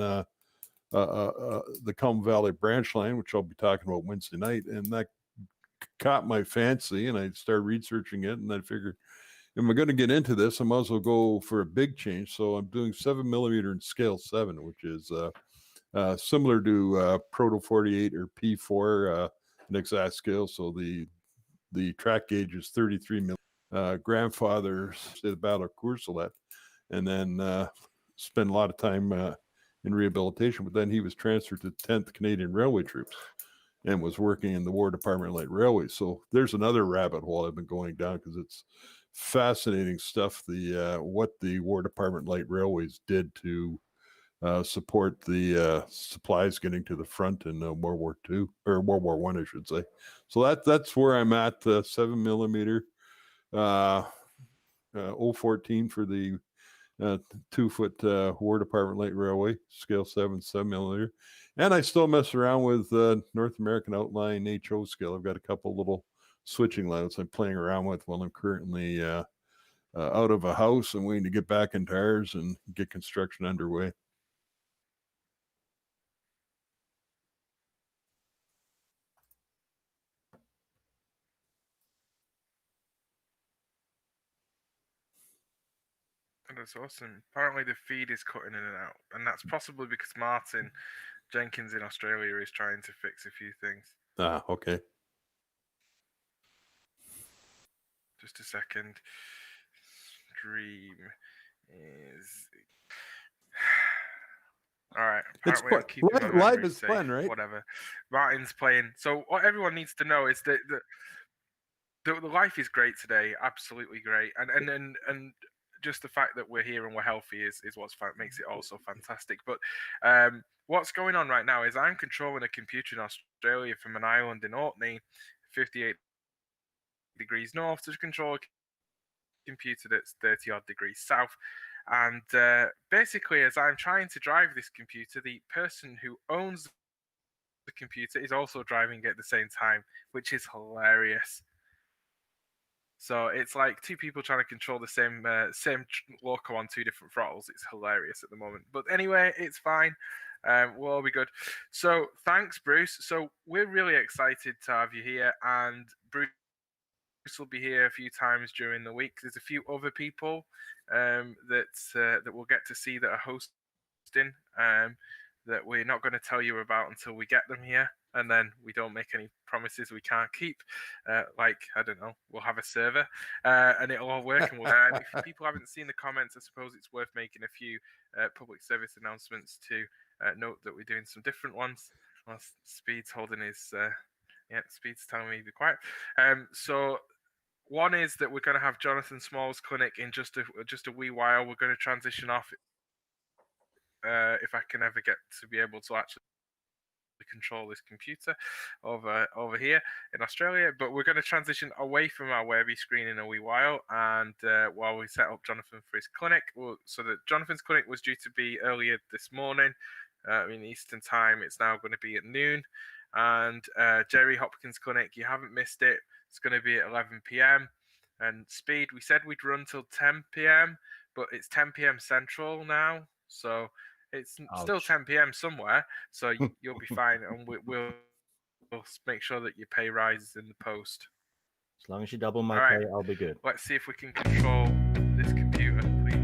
the Culver Valley branch line, which I'll be talking about Wednesday night, and that caught my fancy, and I started researching it, and I figured, am I going to get into this? I might as well go for a big change. So I'm doing 7mm in scale 7, which is similar to Proto 48 or P4 an exact scale. So the track gauge is 33mm. Grandfather stayed the Battle of Courcelette, and then spent a lot of time in rehabilitation. But then he was transferred to 10th Canadian Railway Troops and was working in the War Department Light Railways. So there's another rabbit hole I've been going down, because it's fascinating stuff. What the War Department Light Railways did to support the supplies getting to the front in World War II or World War I, I should say. So that's where I'm at. 7mm, 014 for the 2-foot War Department Light Railway, scale 7mm, and I still mess around with North American Outline HO scale. I've got a couple little switching layouts I'm playing around with while I'm currently out of a house and waiting to get back into ours and get construction underway. That's awesome. Apparently the feed is cutting in and out, and that's possibly because Martin Jenkins in Australia is trying to fix a few things. Ah, okay. Just a second. Stream is. All right. It's Apparently I'm fun. keeping my Live memory is safe, fun, right? Whatever. Martin's playing. So what everyone needs to know is that the life is great today. Absolutely great. And just the fact that we're here and we're healthy is what's makes it also fantastic. But what's going on right now is I'm controlling a computer in Australia from an island in Orkney, 58 degrees north, to control a computer that's 30 odd degrees south. And basically, as I'm trying to drive this computer, the person who owns the computer is also driving it at the same time, which is hilarious. So it's like two people trying to control the same loco on two different throttles. It's hilarious at the moment. But anyway, it's fine. We'll all be good. So thanks, Bruce. So we're really excited to have you here. And Bruce will be here a few times during the week. There's a few other people that we'll get to see that are hosting that we're not going to tell you about until we get them here. And then we don't make any promises we can't keep. Like, I don't know, we'll have a server and it'll all work. And if people haven't seen the comments, I suppose it's worth making a few public service announcements to note that we're doing some different ones. Well, Speed's holding his, Speed's telling me to be quiet. So one is that we're going to have Jonathan Small's clinic in just a wee while. We're going to transition off if I can ever get to be able to actually control this computer over here in Australia, but we're going to transition away from our Webby screen in a wee while, and while we set up Jonathan for his clinic. So that Jonathan's clinic was due to be earlier this morning in Eastern time. It's now going to be at noon. And Jerry Hopkins' clinic, you haven't missed it, it's going to be at 11 p.m. And Speed, we said we'd run till 10 p.m, but it's 10 p.m. Central now, so it's still 10 p.m. somewhere, so you'll be fine, and we'll make sure that your pay rises in the post. As long as you double my All pay, right. I'll be good. Let's see if we can control this computer, please.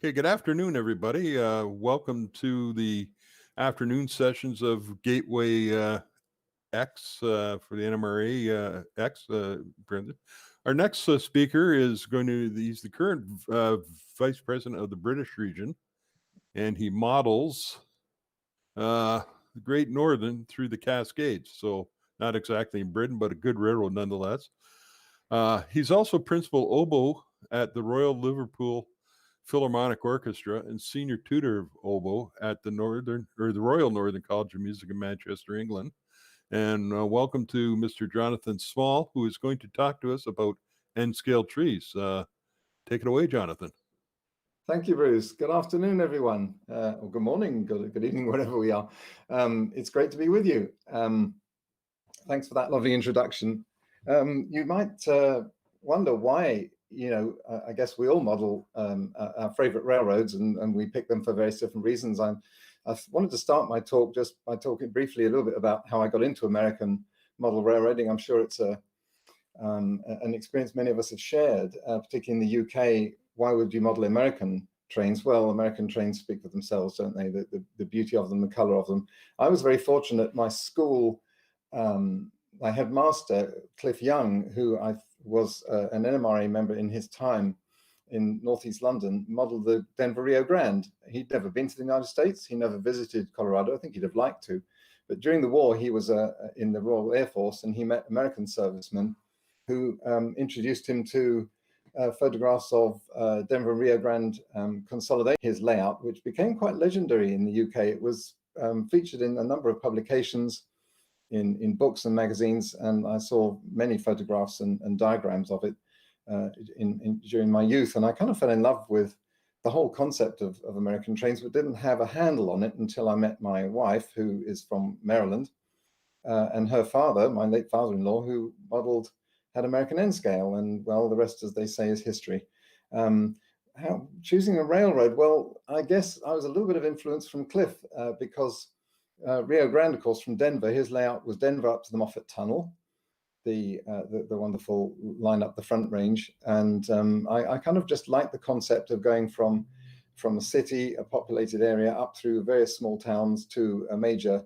Okay, good afternoon, everybody. Welcome to the afternoon sessions of Gateway X for the NMRA X, Brendan. Our next speaker is he's the current Vice President of the British region, and he models the Great Northern through the Cascades. So not exactly in Britain, but a good railroad nonetheless. He's also principal oboe at the Royal Liverpool Philharmonic Orchestra and senior tutor of oboe at the Royal Northern College of Music in Manchester, England. And welcome to Mr. Jonathan Small, who is going to talk to us about N-scale trees. Take it away, Jonathan. Thank you, Bruce. Good afternoon, everyone. Or good morning, good evening, wherever we are. It's great to be with you. Thanks for that lovely introduction. You might wonder why, I guess we all model our favorite railroads and we pick them for various different reasons. I wanted to start my talk just by talking briefly a little bit about how I got into American model railroading. I'm sure it's an experience many of us have shared, particularly in the UK. Why would you model American trains? Well, American trains speak for themselves, don't they? The beauty of them, the color of them. I was very fortunate. My school, my headmaster, Cliff Young, who I was an NMRA member in his time in Northeast London, modeled the Denver Rio Grande. He'd never been to the United States. He never visited Colorado. I think he'd have liked to. But during the war, he was in the Royal Air Force, and he met American servicemen who introduced him to photographs of Denver Rio Grande consolidation, his layout, which became quite legendary in the UK. It was featured in a number of publications, in books and magazines, and I saw many photographs and diagrams of it during my youth. And I kind of fell in love with the whole concept of American trains, but didn't have a handle on it until I met my wife, who is from Maryland, and her father, my late father-in-law, who had American N-scale, and well, the rest, as they say, is history. Choosing a railroad, well, I guess I was a little bit of influence from Cliff because Rio Grande, of course, from Denver, his layout was Denver up to the Moffat Tunnel, the wonderful line up the Front Range, and I kind of just liked the concept of going from a city, a populated area, up through various small towns to a major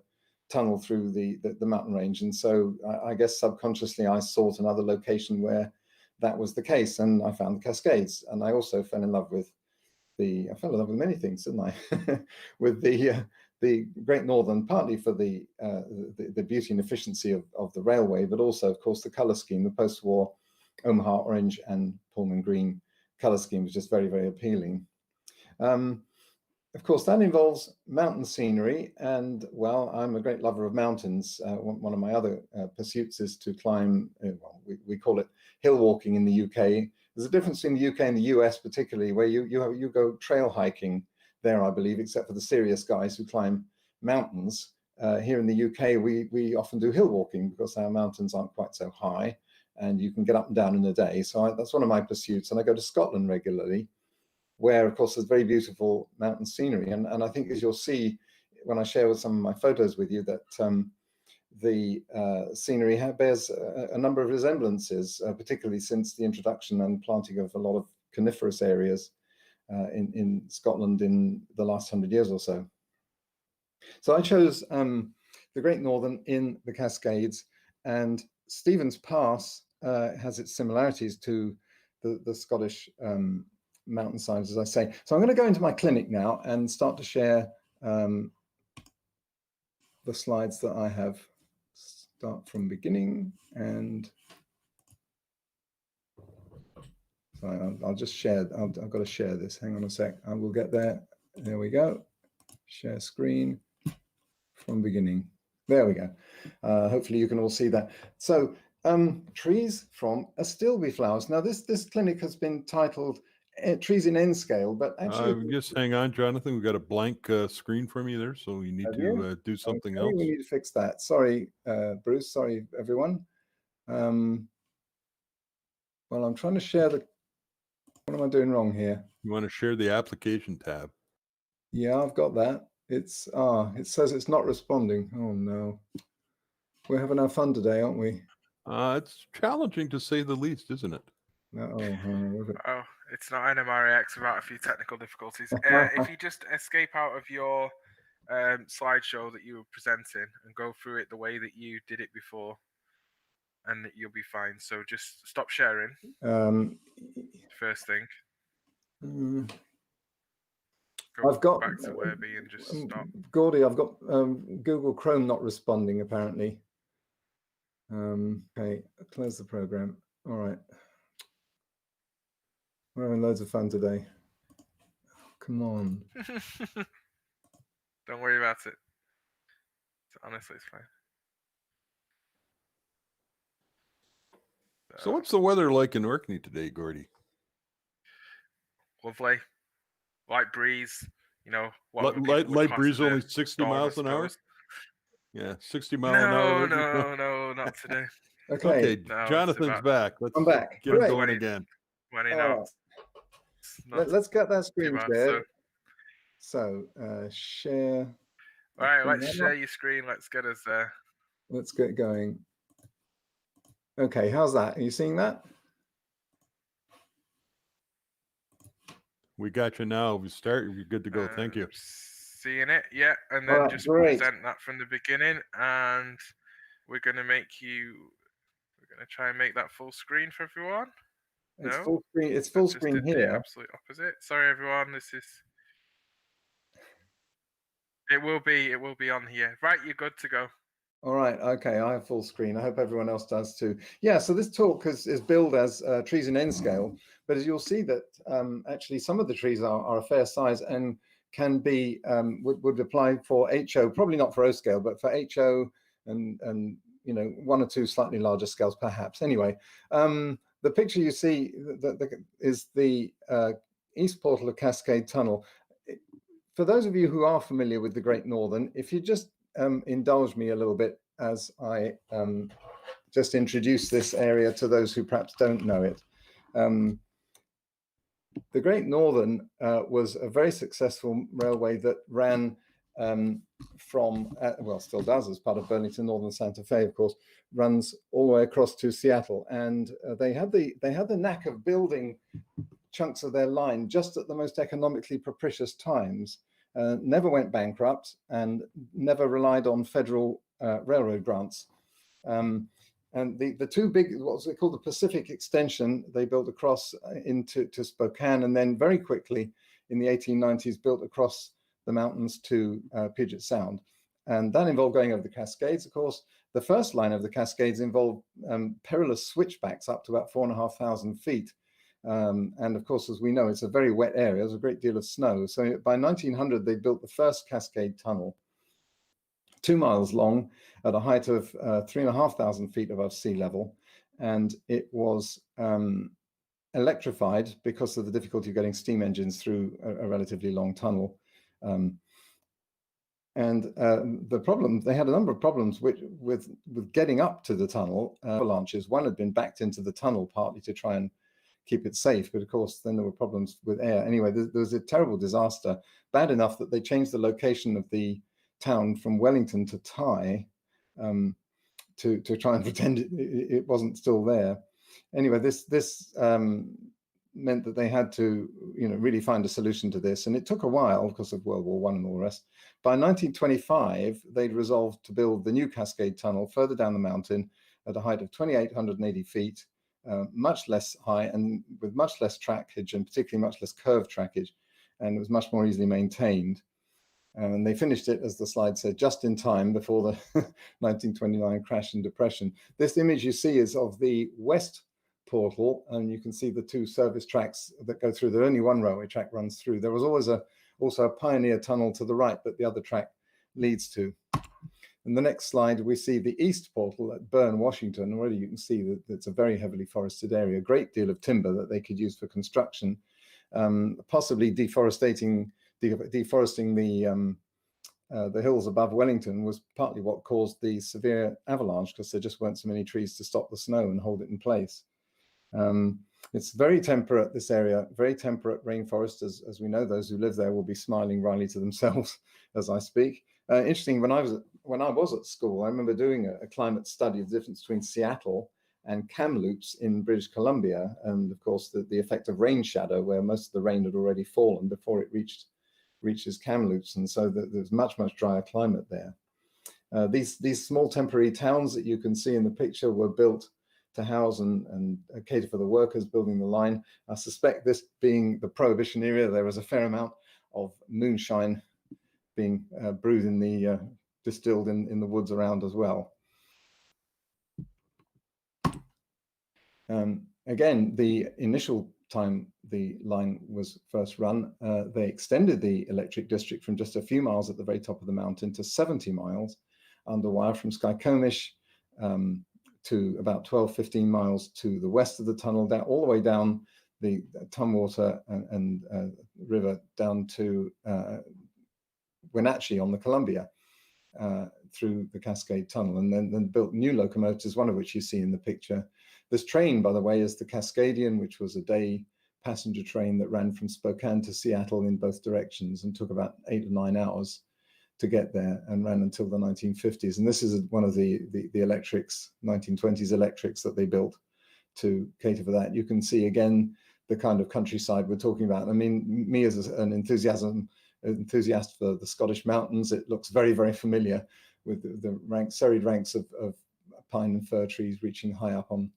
tunnel through the mountain range. And so I guess subconsciously I sought another location where that was the case, and I found the Cascades. And I also fell in love with many things, didn't I? with the Great Northern, partly for the beauty and efficiency of the railway, but also, of course, the color scheme, the post-war Omaha orange and Pullman green color scheme was just very, very appealing. Of course, that involves mountain scenery, and well, I'm a great lover of mountains. One of my other pursuits is to climb, we call it hill walking in the UK. There's a difference between the UK and the US, particularly, where you go trail hiking there, I believe, except for the serious guys who climb mountains. Here in the UK, we often do hill walking because our mountains aren't quite so high, and you can get up and down in a day. So that's one of my pursuits, and I go to Scotland regularly, where, of course, there's very beautiful mountain scenery. And I think, as you'll see when I share with some of my photos with you, that the scenery bears a number of resemblances, particularly since the introduction and planting of a lot of coniferous areas in Scotland in the last 100 years or so. So I chose the Great Northern in the Cascades, and Stevens Pass has its similarities to the Scottish mountainsides, as I say. So I'm going to go into my clinic now and start to share the slides that I have. Start from beginning, and so I'll just share. I've got to share this. Hang on a sec. I will get there. There we go. Share screen from beginning. There we go. Hopefully you can all see that. So trees from Astilbe flowers. Now this clinic has been titled trees in N-scale, but actually just hang on, Jonathan. We've got a blank screen from you there, so you need to do something else. We need to fix that. Sorry, Bruce. Sorry, everyone. Well, I'm trying to share the. What am I doing wrong here? You want to share the application tab? Yeah, I've got that. It says it's not responding. Oh no. We're having our fun today, aren't we? It's challenging to say the least, isn't it? Oh, it's not NMRAX without a few technical difficulties. If you just escape out of your slideshow that you were presenting and go through it the way that you did it before, and you'll be fine. So just stop sharing. First thing. I've got back to Webby and just stop. Gordy, I've got Google Chrome not responding apparently. Okay, close the program. All right. We're having loads of fun today. Come on. Don't worry about it. Honestly, it's fine. So what's the weather like in Orkney today, Gordy? Lovely. Light breeze. You know, light breeze, only 60 miles an hour? Yeah, 60 mile an hour. No, not today. Okay, no, Jonathan's back. I'm back. Get him going again. 20 knots. Let's get that screen shared. So share. All right, let's share your screen. Let's get us there. Let's get going. Okay, how's that? Are you seeing that? We got you now. We're good to go. Thank you. Seeing it, yeah, and then just present that from the beginning, and we're gonna try and make that full screen for everyone. It's full screen. It's full screen here. The absolute opposite. Sorry, everyone. It will be on here. Right, you're good to go. All right. Okay, I have full screen. I hope everyone else does too. Yeah. So this talk is billed as trees in N scale, but as you'll see that actually some of the trees are a fair size and can be would apply for HO, probably not for O scale, but for HO and one or two slightly larger scales perhaps. Anyway, the picture you see is the east portal of Cascade Tunnel. For those of you who are familiar with the Great Northern, if you just indulge me a little bit as I just introduce this area to those who perhaps don't know it. The Great Northern was a very successful railway that ran from, still does as part of Burlington Northern Santa Fe, of course, runs all the way across to Seattle. And they had the knack of building chunks of their line just at the most economically propitious times. Never went bankrupt and never relied on federal railroad grants. And the two big, what was it called, the Pacific Extension, they built across to Spokane, and then very quickly in the 1890s built across the mountains to Puget Sound. And that involved going over the Cascades, of course. The first line of the Cascades involved perilous switchbacks up to about 4,500 feet. And of course, as we know, it's a very wet area. There's a great deal of snow. So by 1900, they built the first Cascade Tunnel, 2 miles long at a height of 3,500 feet above sea level. And it was electrified because of the difficulty of getting steam engines through a relatively long tunnel. The problem, they had a number of problems with getting up to the tunnel. Avalanches. One had been backed into the tunnel partly to try and keep it safe, but of course then there were problems with air. Anyway, there was a terrible disaster, bad enough that they changed the location of the town from Wellington to Thai to try and pretend it wasn't still there. Anyway, this meant that they had to really find a solution to this, and it took a while because of World War I and all the rest. By 1925, they'd resolved to build the new Cascade Tunnel further down the mountain at a height of 2,880 feet. Much less high and with much less trackage, and particularly much less curved trackage, and it was much more easily maintained. And they finished it, as the slide said, just in time before the 1929 crash and depression. This image you see is of the west portal, and you can see the two service tracks that go through. There only one railway track runs through. There was always also a pioneer tunnel to the right that the other track leads to. In the next slide, we see the east portal at Bern, Washington. Already you can see that it's a very heavily forested area, a great deal of timber that they could use for construction, possibly deforesting the hills above Wellington was partly what caused the severe avalanche, because there just weren't so many trees to stop the snow and hold it in place. It's very temperate, this area, very temperate rainforest. As we know, those who live there will be smiling wryly to themselves as I speak. Interesting, when I was at school, I remember doing a climate study of the difference between Seattle and Kamloops in British Columbia, and of course the effect of rain shadow, where most of the rain had already fallen before it reaches Kamloops, and so there's much drier climate there. These small temporary towns that you can see in the picture were built to house and cater for the workers building the line. I suspect this being the Prohibition era, there was a fair amount of moonshine being brewed in the distilled in the woods around as well. Again, the initial time the line was first run, they extended the electric district from just a few miles at the very top of the mountain to 70 miles under wire from Skykomish to about 12-15 miles to the west of the tunnel, down all the way down the Tumwater and river down to Wenatchee on the Columbia through the Cascade Tunnel, and then built new locomotives, one of which you see in the picture. This train, by the way, is the Cascadian, which was a day passenger train that ran from Spokane to Seattle in both directions and took about 8 or 9 hours to get there, and ran until the 1950s. And this is one of the electrics, 1920s electrics that they built to cater for that. You can see again the kind of countryside we're talking about. I mean, me as an enthusiast for the Scottish mountains, it looks very familiar with the serried ranks of pine and fir trees reaching high up on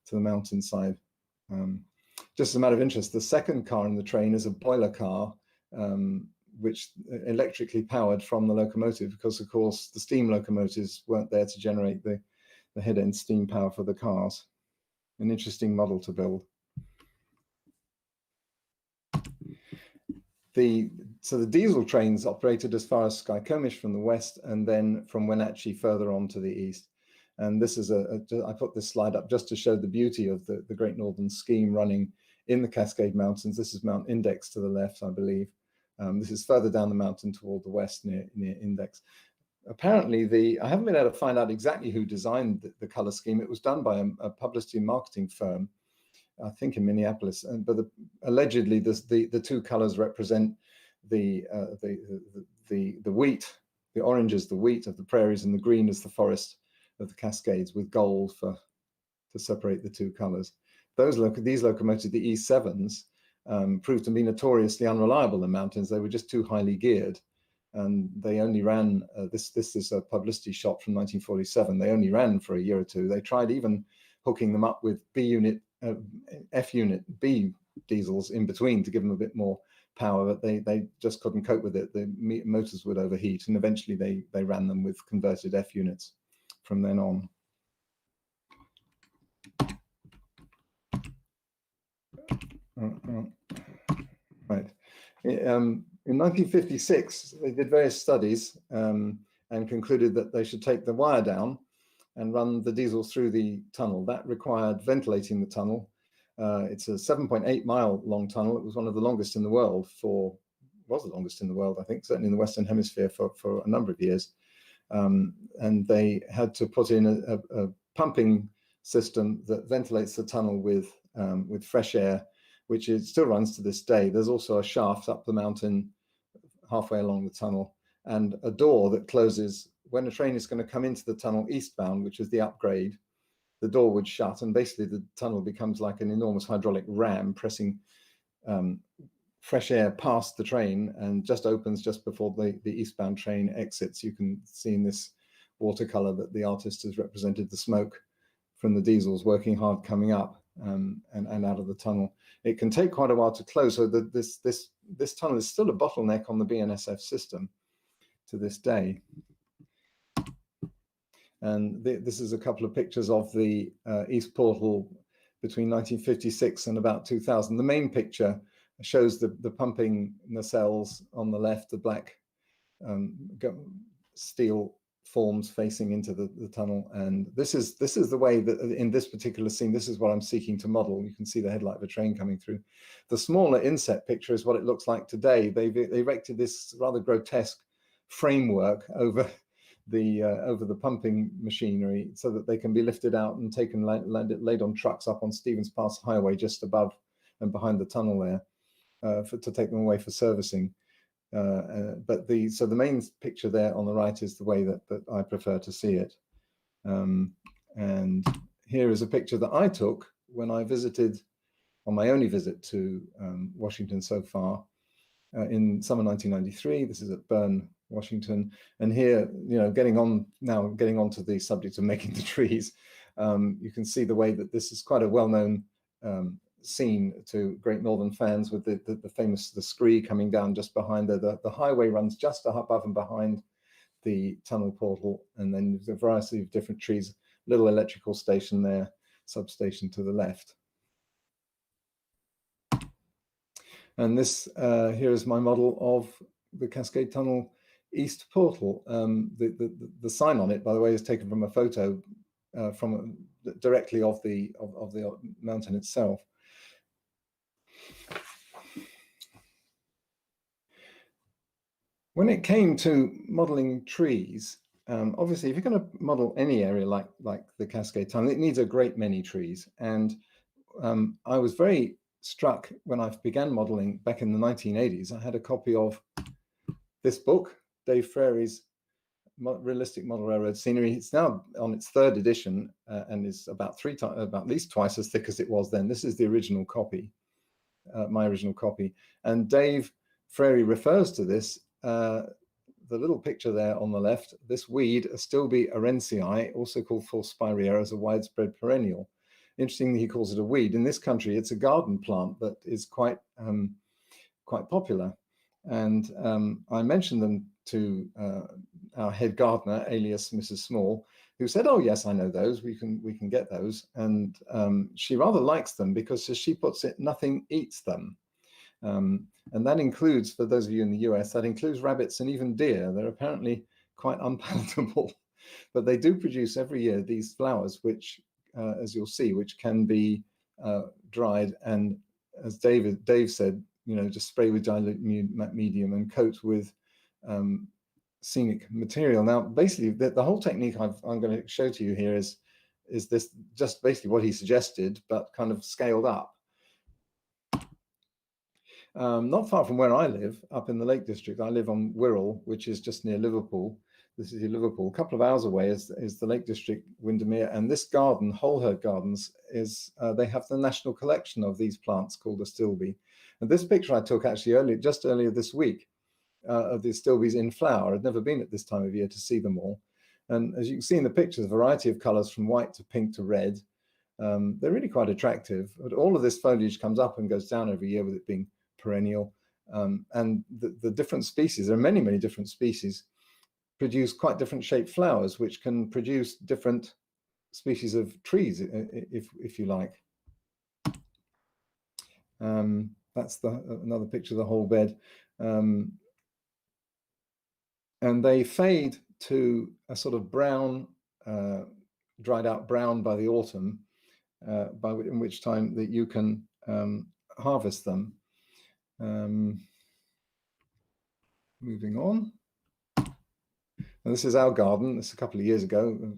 to the mountainside. Just as a matter of interest, the second car in the train is a boiler car, which electrically powered from the locomotive, because of course the steam locomotives weren't there to generate the head end steam power for the cars. An interesting model to build. So the diesel trains operated as far as Skykomish from the west, and then from Wenatchee further on to the east. And this is I put this slide up just to show the beauty of the Great Northern Scheme running in the Cascade Mountains. This is Mount Index to the left, I believe. This is further down the mountain toward the west near Index. Apparently, I haven't been able to find out exactly who designed the color scheme. It was done by a publicity and marketing firm, I think in Minneapolis. But allegedly, the two colors represent the wheat. The orange is the wheat of the prairies, and the green is the forest of the Cascades, with gold to separate the two colors. These locomotives, the E7s, proved to be notoriously unreliable in mountains. They were just too highly geared, and they only ran. This is a publicity shot from 1947. They only ran for a year or two. They tried even hooking them up with F unit B diesels in between to give them a bit more power, but they just couldn't cope with it. The motors would overheat, and eventually they ran them with converted F units from then on. Right. In 1956, they did various studies and concluded that they should take the wire down and run the diesels through the tunnel. That required ventilating the tunnel. It's a 7.8 mile long tunnel. It was one of the longest in the world was the longest in the world, I think, certainly in the Western Hemisphere for a number of years. And they had to put in a pumping system that ventilates the tunnel with fresh air, which it still runs to this day. There's also a shaft up the mountain halfway along the tunnel, and a door that closes when a train is going to come into the tunnel eastbound, which is the upgrade. The door would shut, and basically the tunnel becomes like an enormous hydraulic ram pressing fresh air past the train, and just opens just before the eastbound train exits. You can see in this watercolor that the artist has represented the smoke from the diesels working hard coming up and out of the tunnel. It can take quite a while to close, so this tunnel is still a bottleneck on the BNSF system to this day. And this is a couple of pictures of the East Portal between 1956 and about 2000. The main picture shows the pumping nacelles on the left, the black steel forms facing into the tunnel. And this is the way that in this particular scene, this is what I'm seeking to model. You can see the headlight of a train coming through. The smaller inset picture is what it looks like today. They've erected this rather grotesque framework over the pumping machinery so that they can be lifted out and taken laid on trucks up on Stevens Pass Highway just above and behind the tunnel there to take them away for servicing. But the main picture there on the right is the way that I prefer to see it. And here is a picture that I took when I visited, on my only visit to Washington so far, in summer 1993. This is at Bern, Washington. And here, getting on to the subject of making the trees, you can see the way that this is quite a well-known scene to Great Northern fans, with the famous scree coming down just behind there. The highway runs just above and behind the tunnel portal, and then there's a variety of different trees, little electrical station there, substation to the left. And this here is my model of the Cascade Tunnel East Portal. The sign on it, by the way, is taken from a photo directly of the mountain itself. When it came to modeling trees, obviously, if you're going to model any area like the Cascade Tunnel, it needs a great many trees. And I was very struck when I began modeling back in the 1980s. I had a copy of this book, Dave Frary's Realistic Model Railroad Scenery. It's now on its 3rd edition and is about at least twice as thick as it was then. This is the original copy, my original copy. And Dave Frary refers to this, the little picture there on the left, this weed, Astilbe arensii, also called Forspirea, as a widespread perennial. Interestingly, he calls it a weed. In this country, it's a garden plant that is quite popular. And I mentioned them to our head gardener, alias Mrs. Small, who said, "Oh yes, I know those. We can get those." And she rather likes them because, as she puts it, nothing eats them. And that includes, for those of you in the US, that includes rabbits and even deer. They're apparently quite unpalatable, but they do produce every year these flowers, which, as you'll see, which can be dried, and as Dave said, just spray with dilute medium and coat with scenic material. Now, basically, the whole technique I'm going to show to you here is this, just basically what he suggested, but kind of scaled up. Not far from where I live, up in the Lake District, I live on Wirral, which is just near Liverpool. This is Liverpool. A couple of hours away is the Lake District, Windermere, and this garden, Holeherd Gardens, is they have the national collection of these plants called Astilbe. And this picture I took actually just earlier this week of the Astilbes in flower. I'd never been at this time of year to see them all. And as you can see in the pictures, a variety of colors from white to pink to red. They're really quite attractive. But all of this foliage comes up and goes down every year, with it being perennial. And the different species, there are many, many different species, produce quite different shaped flowers, which can produce different species of trees, if you like. That's another picture of the whole bed. And they fade to a sort of brown, dried out brown by the autumn, in which time that you can harvest them. Moving on. And this is our garden. This is a couple of years ago.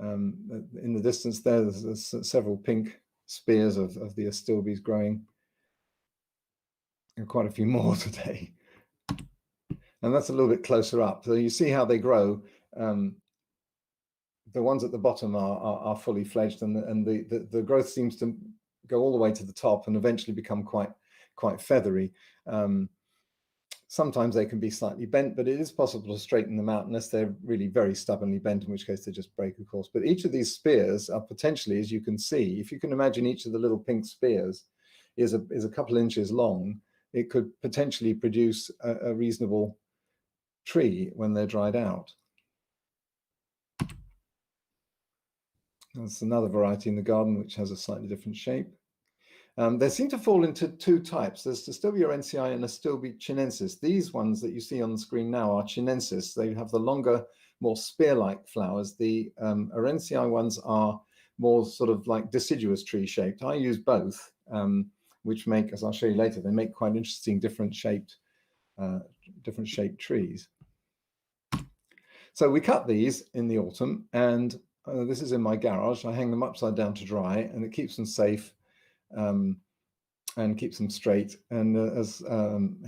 In the distance there's several pink spears of the Astilbes growing, and quite a few more today. And that's a little bit closer up. So you see how they grow. The ones at the bottom are fully fledged, and the growth seems to go all the way to the top and eventually become quite feathery. Sometimes they can be slightly bent, but it is possible to straighten them out unless they're really very stubbornly bent, in which case they just break, of course. But each of these spears are potentially, as you can see, if you can imagine each of the little pink spears is a couple inches long, it could potentially produce a reasonable tree when they're dried out. That's another variety in the garden which has a slightly different shape. They seem to fall into two types. There's Astilbe arensii and Astilbe chinensis. These ones that you see on the screen now are chinensis. They have the longer, more spear-like flowers. The arensii ones are more sort of like deciduous tree shaped. I use both, which make, as I'll show you later, they make quite interesting different shaped trees. So we cut these in the autumn, and this is in my garage. I hang them upside down to dry, and it keeps them safe and keeps them straight. And as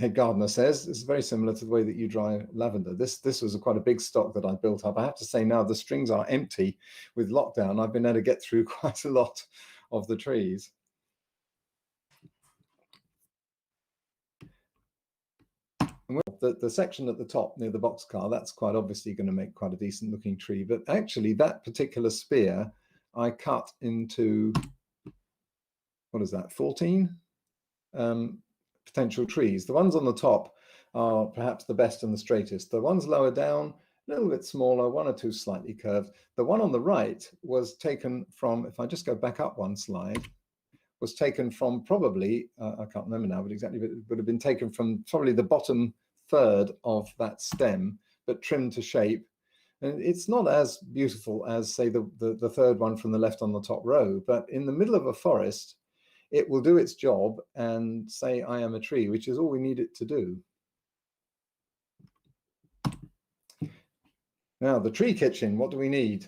head gardener says, it's very similar to the way that you dry lavender. This was quite a big stock that I built up. I have to say now the strings are empty with lockdown. I've been able to get through quite a lot of the trees. The section at the top near the boxcar, that's quite obviously going to make quite a decent looking tree. But actually that particular spear I cut into, what is that, 14 potential trees. The ones on the top are perhaps the best and the straightest. The ones lower down, a little bit smaller, one or two slightly curved. The one on the right was taken from, if I just go back up one slide, was taken from probably, I can't remember now, but exactly, but it would have been taken from probably the bottom third of that stem, but trimmed to shape. And it's not as beautiful as, say, the third one from the left on the top row, but in the middle of a forest, it will do its job and say, I am a tree, which is all we need it to do. Now, the tree kitchen, what do we need?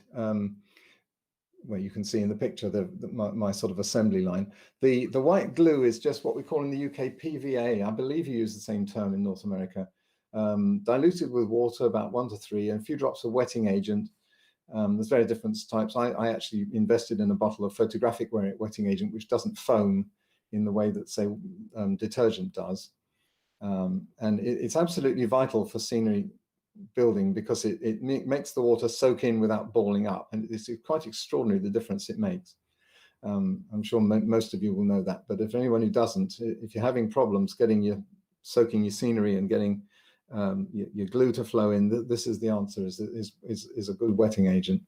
Well, you can see in the picture my sort of assembly line. The white glue is just what we call in the UK PVA. I believe you use the same term in North America. Diluted with water, about 1 to 3, and a few drops of wetting agent. There's very different types. I actually invested in a bottle of photographic wetting agent, which doesn't foam in the way that, say, detergent does. And it's absolutely vital for scenery building because it makes the water soak in without balling up, and it's quite extraordinary the difference it makes. I'm sure most of you will know that, but if anyone who doesn't, if you're having problems soaking your scenery and getting your glue to flow in, this is the answer, is a good wetting agent.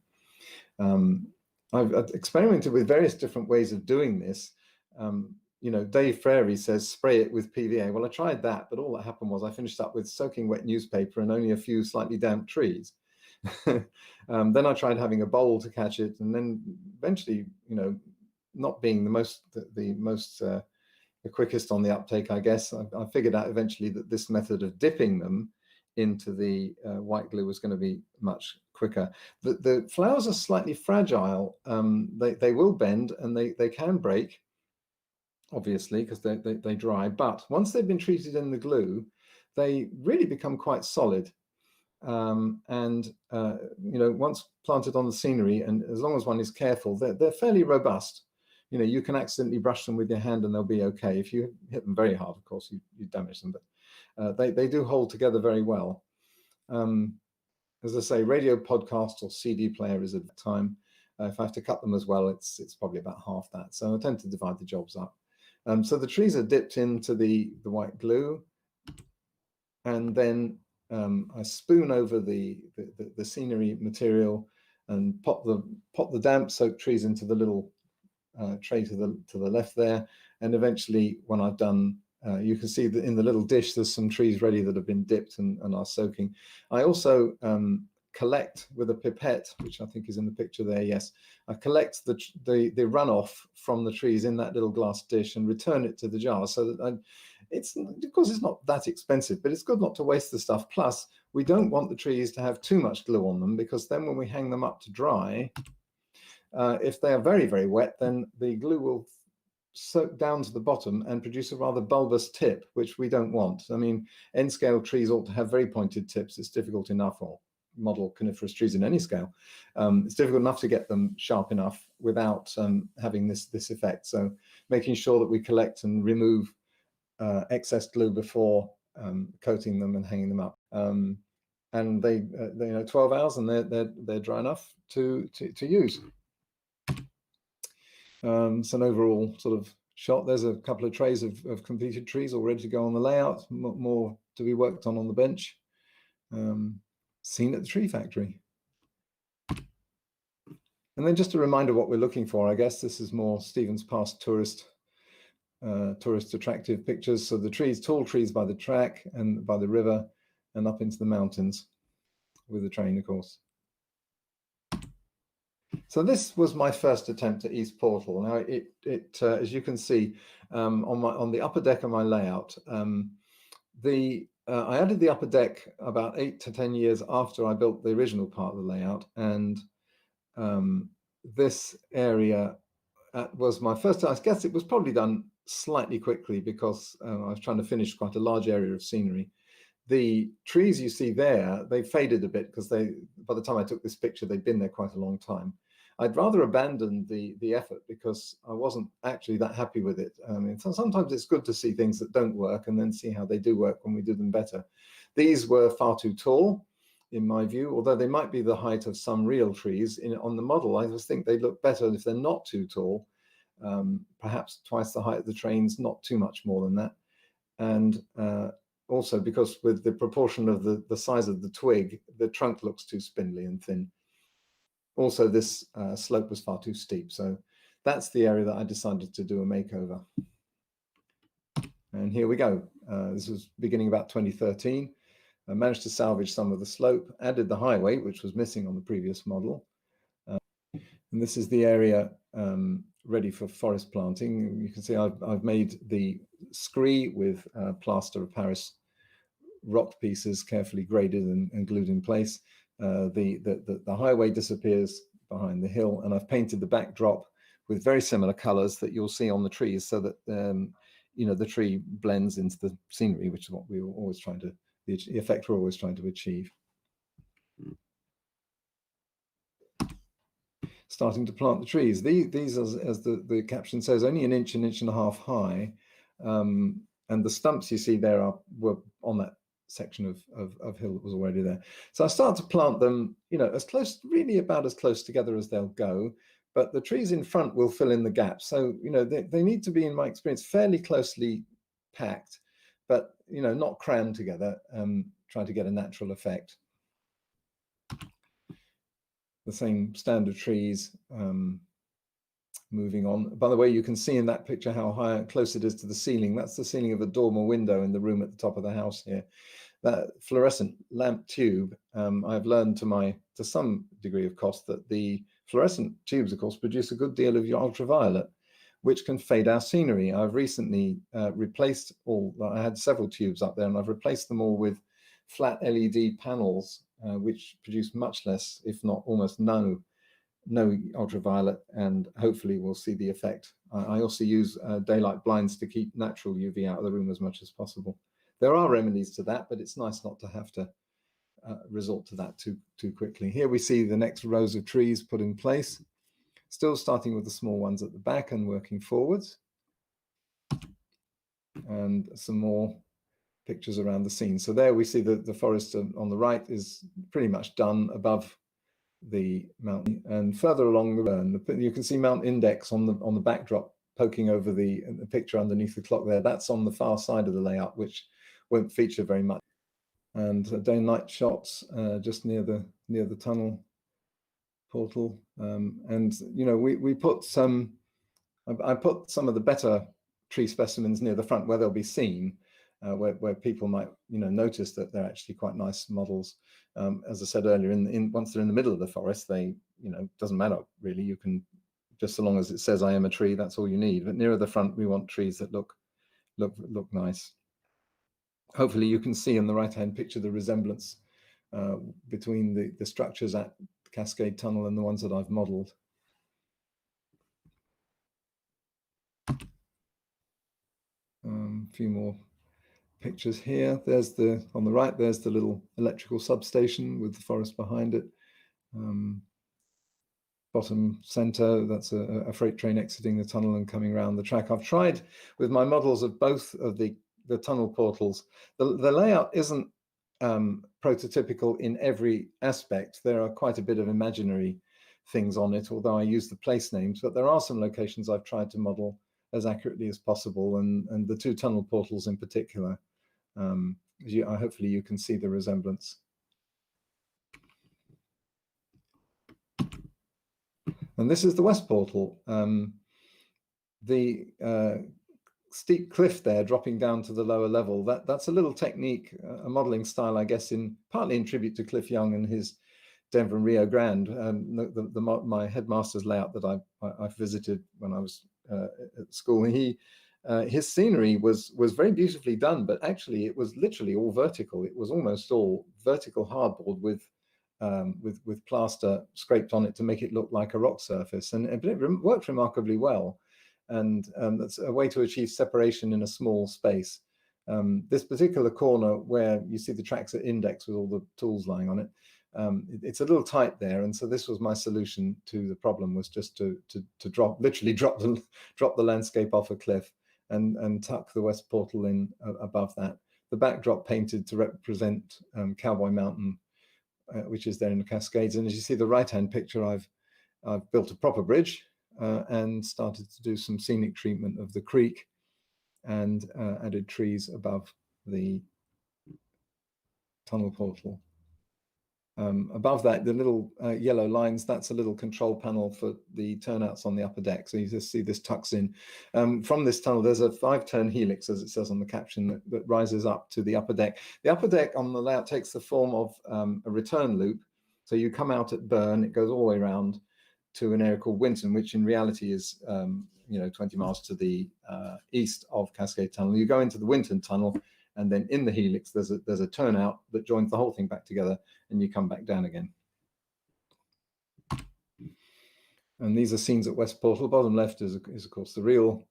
I've experimented with various different ways of doing this. You know, Dave Frary says spray it with PVA. Well, I tried that, but all that happened was I finished up with soaking wet newspaper and only a few slightly damp trees. Then I tried having a bowl to catch it, and then eventually, you know, not being the quickest on the uptake, I guess, I figured out eventually that this method of dipping them into the white glue was going to be much quicker. The flowers are slightly fragile. They will bend and they can break, obviously, because they dry. But once they've been treated in the glue, they really become quite solid. You know, once planted on the scenery, and as long as one is careful, they're fairly robust. You know, you can accidentally brush them with your hand and they'll be okay. If you hit them very hard, of course, you damage them, but they do hold together very well. As I say, radio podcast or CD player is at the time. If I have to cut them as well, it's probably about half that. So I tend to divide the jobs up. So the trees are dipped into the white glue, and then I spoon over the scenery material and pop the damp soaked trees into the little tray to the left there, and eventually when I've done, you can see that in the little dish there's some trees ready that have been dipped and are soaking. I also collect with a pipette, which I think is in the picture there. Yes, I collect the runoff from the trees in that little glass dish and return it to the jar, so that it's, of course, it's not that expensive, but it's good not to waste the stuff. Plus, we don't want the trees to have too much glue on them, because then when we hang them up to dry, if they are very, very wet, then the glue will soak down to the bottom and produce a rather bulbous tip, which we don't want. I mean, N-scale trees ought to have very pointed tips. It's difficult enough, or model coniferous trees in any scale. It's difficult enough to get them sharp enough without having this effect. So making sure that we collect and remove excess glue before coating them and hanging them up. And they you know, 12 hours and they're dry enough to use. So an overall sort of shot. There's a couple of trays of completed trees all ready to go on the layout. More to be worked on the bench. Seen at the tree factory. And then just a reminder what we're looking for. I guess this is more Stephen's past tourist attractive pictures. So the trees, tall trees by the track and by the river and up into the mountains with the train, of course. So this was my first attempt at East Portal. Now it as you can see on the upper deck of my layout, I added the upper deck about 8 to 10 years after I built the original part of the layout, and this area was my first. I guess it was probably done slightly quickly because I was trying to finish quite a large area of scenery. The trees you see there, they faded a bit because by the time I took this picture, they'd been there quite a long time. I'd rather abandon the effort because I wasn't actually that happy with it. Sometimes it's good to see things that don't work and then see how they do work when we do them better. These were far too tall, in my view, although they might be the height of some real trees. On the model, I just think they look better if they're not too tall, perhaps twice the height of the trains, not too much more than that. And also because with the proportion of the size of the twig, the trunk looks too spindly and thin. Also, this slope was far too steep. So that's the area that I decided to do a makeover. And here we go. This was beginning about 2013. I managed to salvage some of the slope, added the highway, which was missing on the previous model. And this is the area ready for forest planting. You can see I've made the scree with plaster of Paris rock pieces carefully graded and glued in place. The highway disappears behind the hill, and I've painted the backdrop with very similar colors that you'll see on the trees, so that the tree blends into the scenery, which is what we were always trying to, the effect we're always trying to achieve. Starting to plant the trees. These as the caption says, only an inch and a half high, and the stumps you see there were on that section of hill that was already there. So I start to plant them, as close, really about as close together as they'll go, but the trees in front will fill in the gaps. So, they need to be, in my experience, fairly closely packed, but, not crammed together, trying to get a natural effect. The same standard trees, moving on. By the way, you can see in that picture how close it is to the ceiling. That's the ceiling of a dormer window in the room at the top of the house here. That fluorescent lamp tube, I've learned to some degree of cost that the fluorescent tubes, of course, produce a good deal of your ultraviolet, which can fade our scenery. I've recently replaced I had several tubes up there, and I've replaced them all with flat LED panels, which produce much less, if not almost no ultraviolet, and hopefully we'll see the effect. I also use daylight blinds to keep natural UV out of the room as much as possible. There are remedies to that, but it's nice not to have to resort to that too quickly. Here we see the next rows of trees put in place, still starting with the small ones at the back and working forwards. And some more pictures around the scene. So there we see the forest on the right is pretty much done above the mountain, and further along the burn, you can see Mount Index on the backdrop poking over the picture underneath the clock there. That's on the far side of the layout, which won't feature very much. And day and night shots just near the tunnel portal. And we put I put some of the better tree specimens near the front where they'll be seen, where people might notice that they're actually quite nice models. As I said earlier, once they're in the middle of the forest, they doesn't matter really. You can, just so long as it says I am a tree, that's all you need. But nearer the front, we want trees that look nice. Hopefully you can see in the right hand picture the resemblance between the structures at the Cascade Tunnel and the ones that I've modeled. A few more pictures here. On the right, there's the little electrical substation with the forest behind it. Bottom center, that's a freight train exiting the tunnel and coming around the track. I've tried with my models of both of the tunnel portals. The layout isn't prototypical in every aspect. There are quite a bit of imaginary things on it, although I use the place names, but there are some locations I've tried to model as accurately as possible, and the two tunnel portals in particular. Hopefully you can see the resemblance. And this is the west portal. The steep cliff there dropping down to the lower level, that's a little technique, a modeling style, I guess, partly in tribute to Cliff Young and his Denver and Rio Grande. My headmaster's layout that I visited when I was at school, his scenery was very beautifully done, but actually it was literally all vertical. It was almost all vertical hardboard with plaster scraped on it to make it look like a rock surface, and it worked remarkably well. and that's a way to achieve separation in a small space. This particular corner where you see the tracks at index with all the tools lying on it, it's a little tight there, and so this was my solution to the problem, was just to literally drop the landscape off a cliff and tuck the west portal in above that. The backdrop painted to represent Cowboy Mountain, which is there in the Cascades. And as you see the right-hand picture, I've built a proper bridge and started to do some scenic treatment of the creek and added trees above the tunnel portal. Above that, the little yellow lines, that's a little control panel for the turnouts on the upper deck. So you just see this tucks in. From this tunnel, there's a 5-turn helix, as it says on the caption, that rises up to the upper deck. The upper deck on the layout takes the form of a return loop. So you come out at Burn, it goes all the way around to an area called Winton, which in reality is 20 miles to the east of Cascade Tunnel. You go into the Winton Tunnel, and then in the helix, there's a turnout that joins the whole thing back together, and you come back down again. And these are scenes at West Portal. Bottom left is of course the real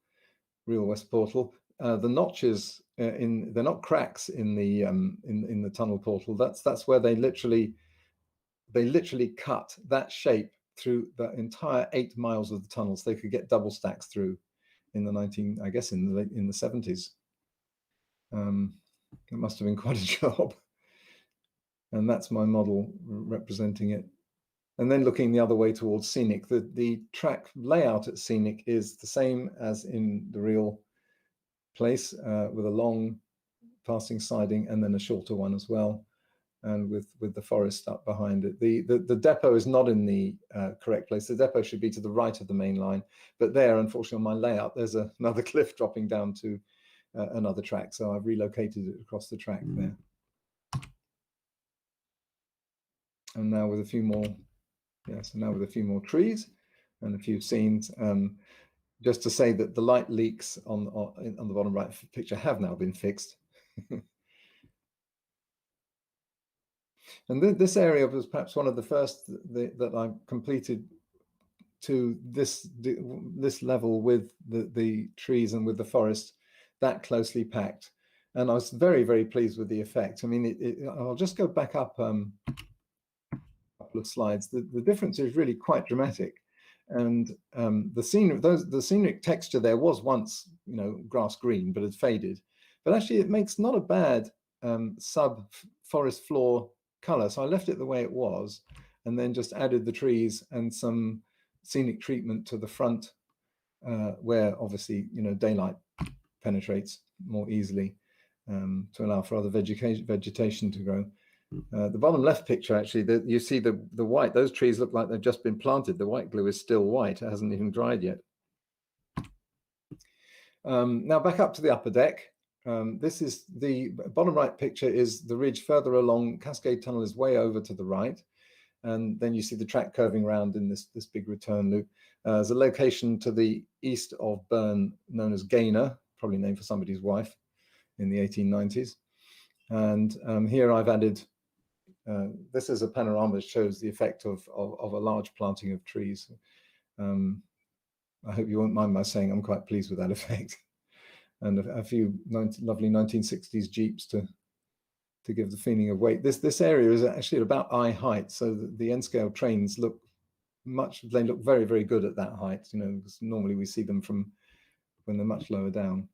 West Portal. The notches they're not cracks in the tunnel portal. That's where they literally cut that shape through the entire 8 miles of the tunnels. They could get double stacks through in the in the 70s. It must have been quite a job. And that's my model representing it. And then looking the other way towards Scenic, the track layout at Scenic is the same as in the real place, with a long passing siding and then a shorter one as well, and with the forest up behind it. The depot is not in the correct place. The depot should be to the right of the main line, but there, unfortunately, on my layout, there's another cliff dropping down to another track, so I've relocated it across the track there. And now with a few more, now with a few more trees and a few scenes, just to say that the light leaks on the bottom right picture have now been fixed. And this area was perhaps one of the first that I completed to this level, with the trees and with the forest that closely packed. And I was very, very pleased with the effect. I mean, I'll just go back up a couple of slides. The difference is really quite dramatic. And the scenic texture there was once, grass green, but had faded. But actually, it makes not a bad sub-forest floor color. So I left it the way it was, and then just added the trees and some scenic treatment to the front, where obviously, daylight penetrates more easily, to allow for other vegetation to grow. The bottom left picture, actually, you see the white, those trees look like they've just been planted. The white glue is still white. It hasn't even dried yet. Now back up to the upper deck. This is the bottom right picture, is the ridge further along. Cascade Tunnel is way over to the right. And then you see the track curving around in this big return loop. There's a location to the east of Burn known as Gaynor, probably named for somebody's wife in the 1890s. And here I've added, this is a panorama that shows the effect of a large planting of trees. I hope you won't mind my saying I'm quite pleased with that effect. And a few lovely 1960s Jeeps to give the feeling of weight. This area is actually at about eye height, so the N-scale trains look very, very good at that height, because normally we see them from when they're much lower down.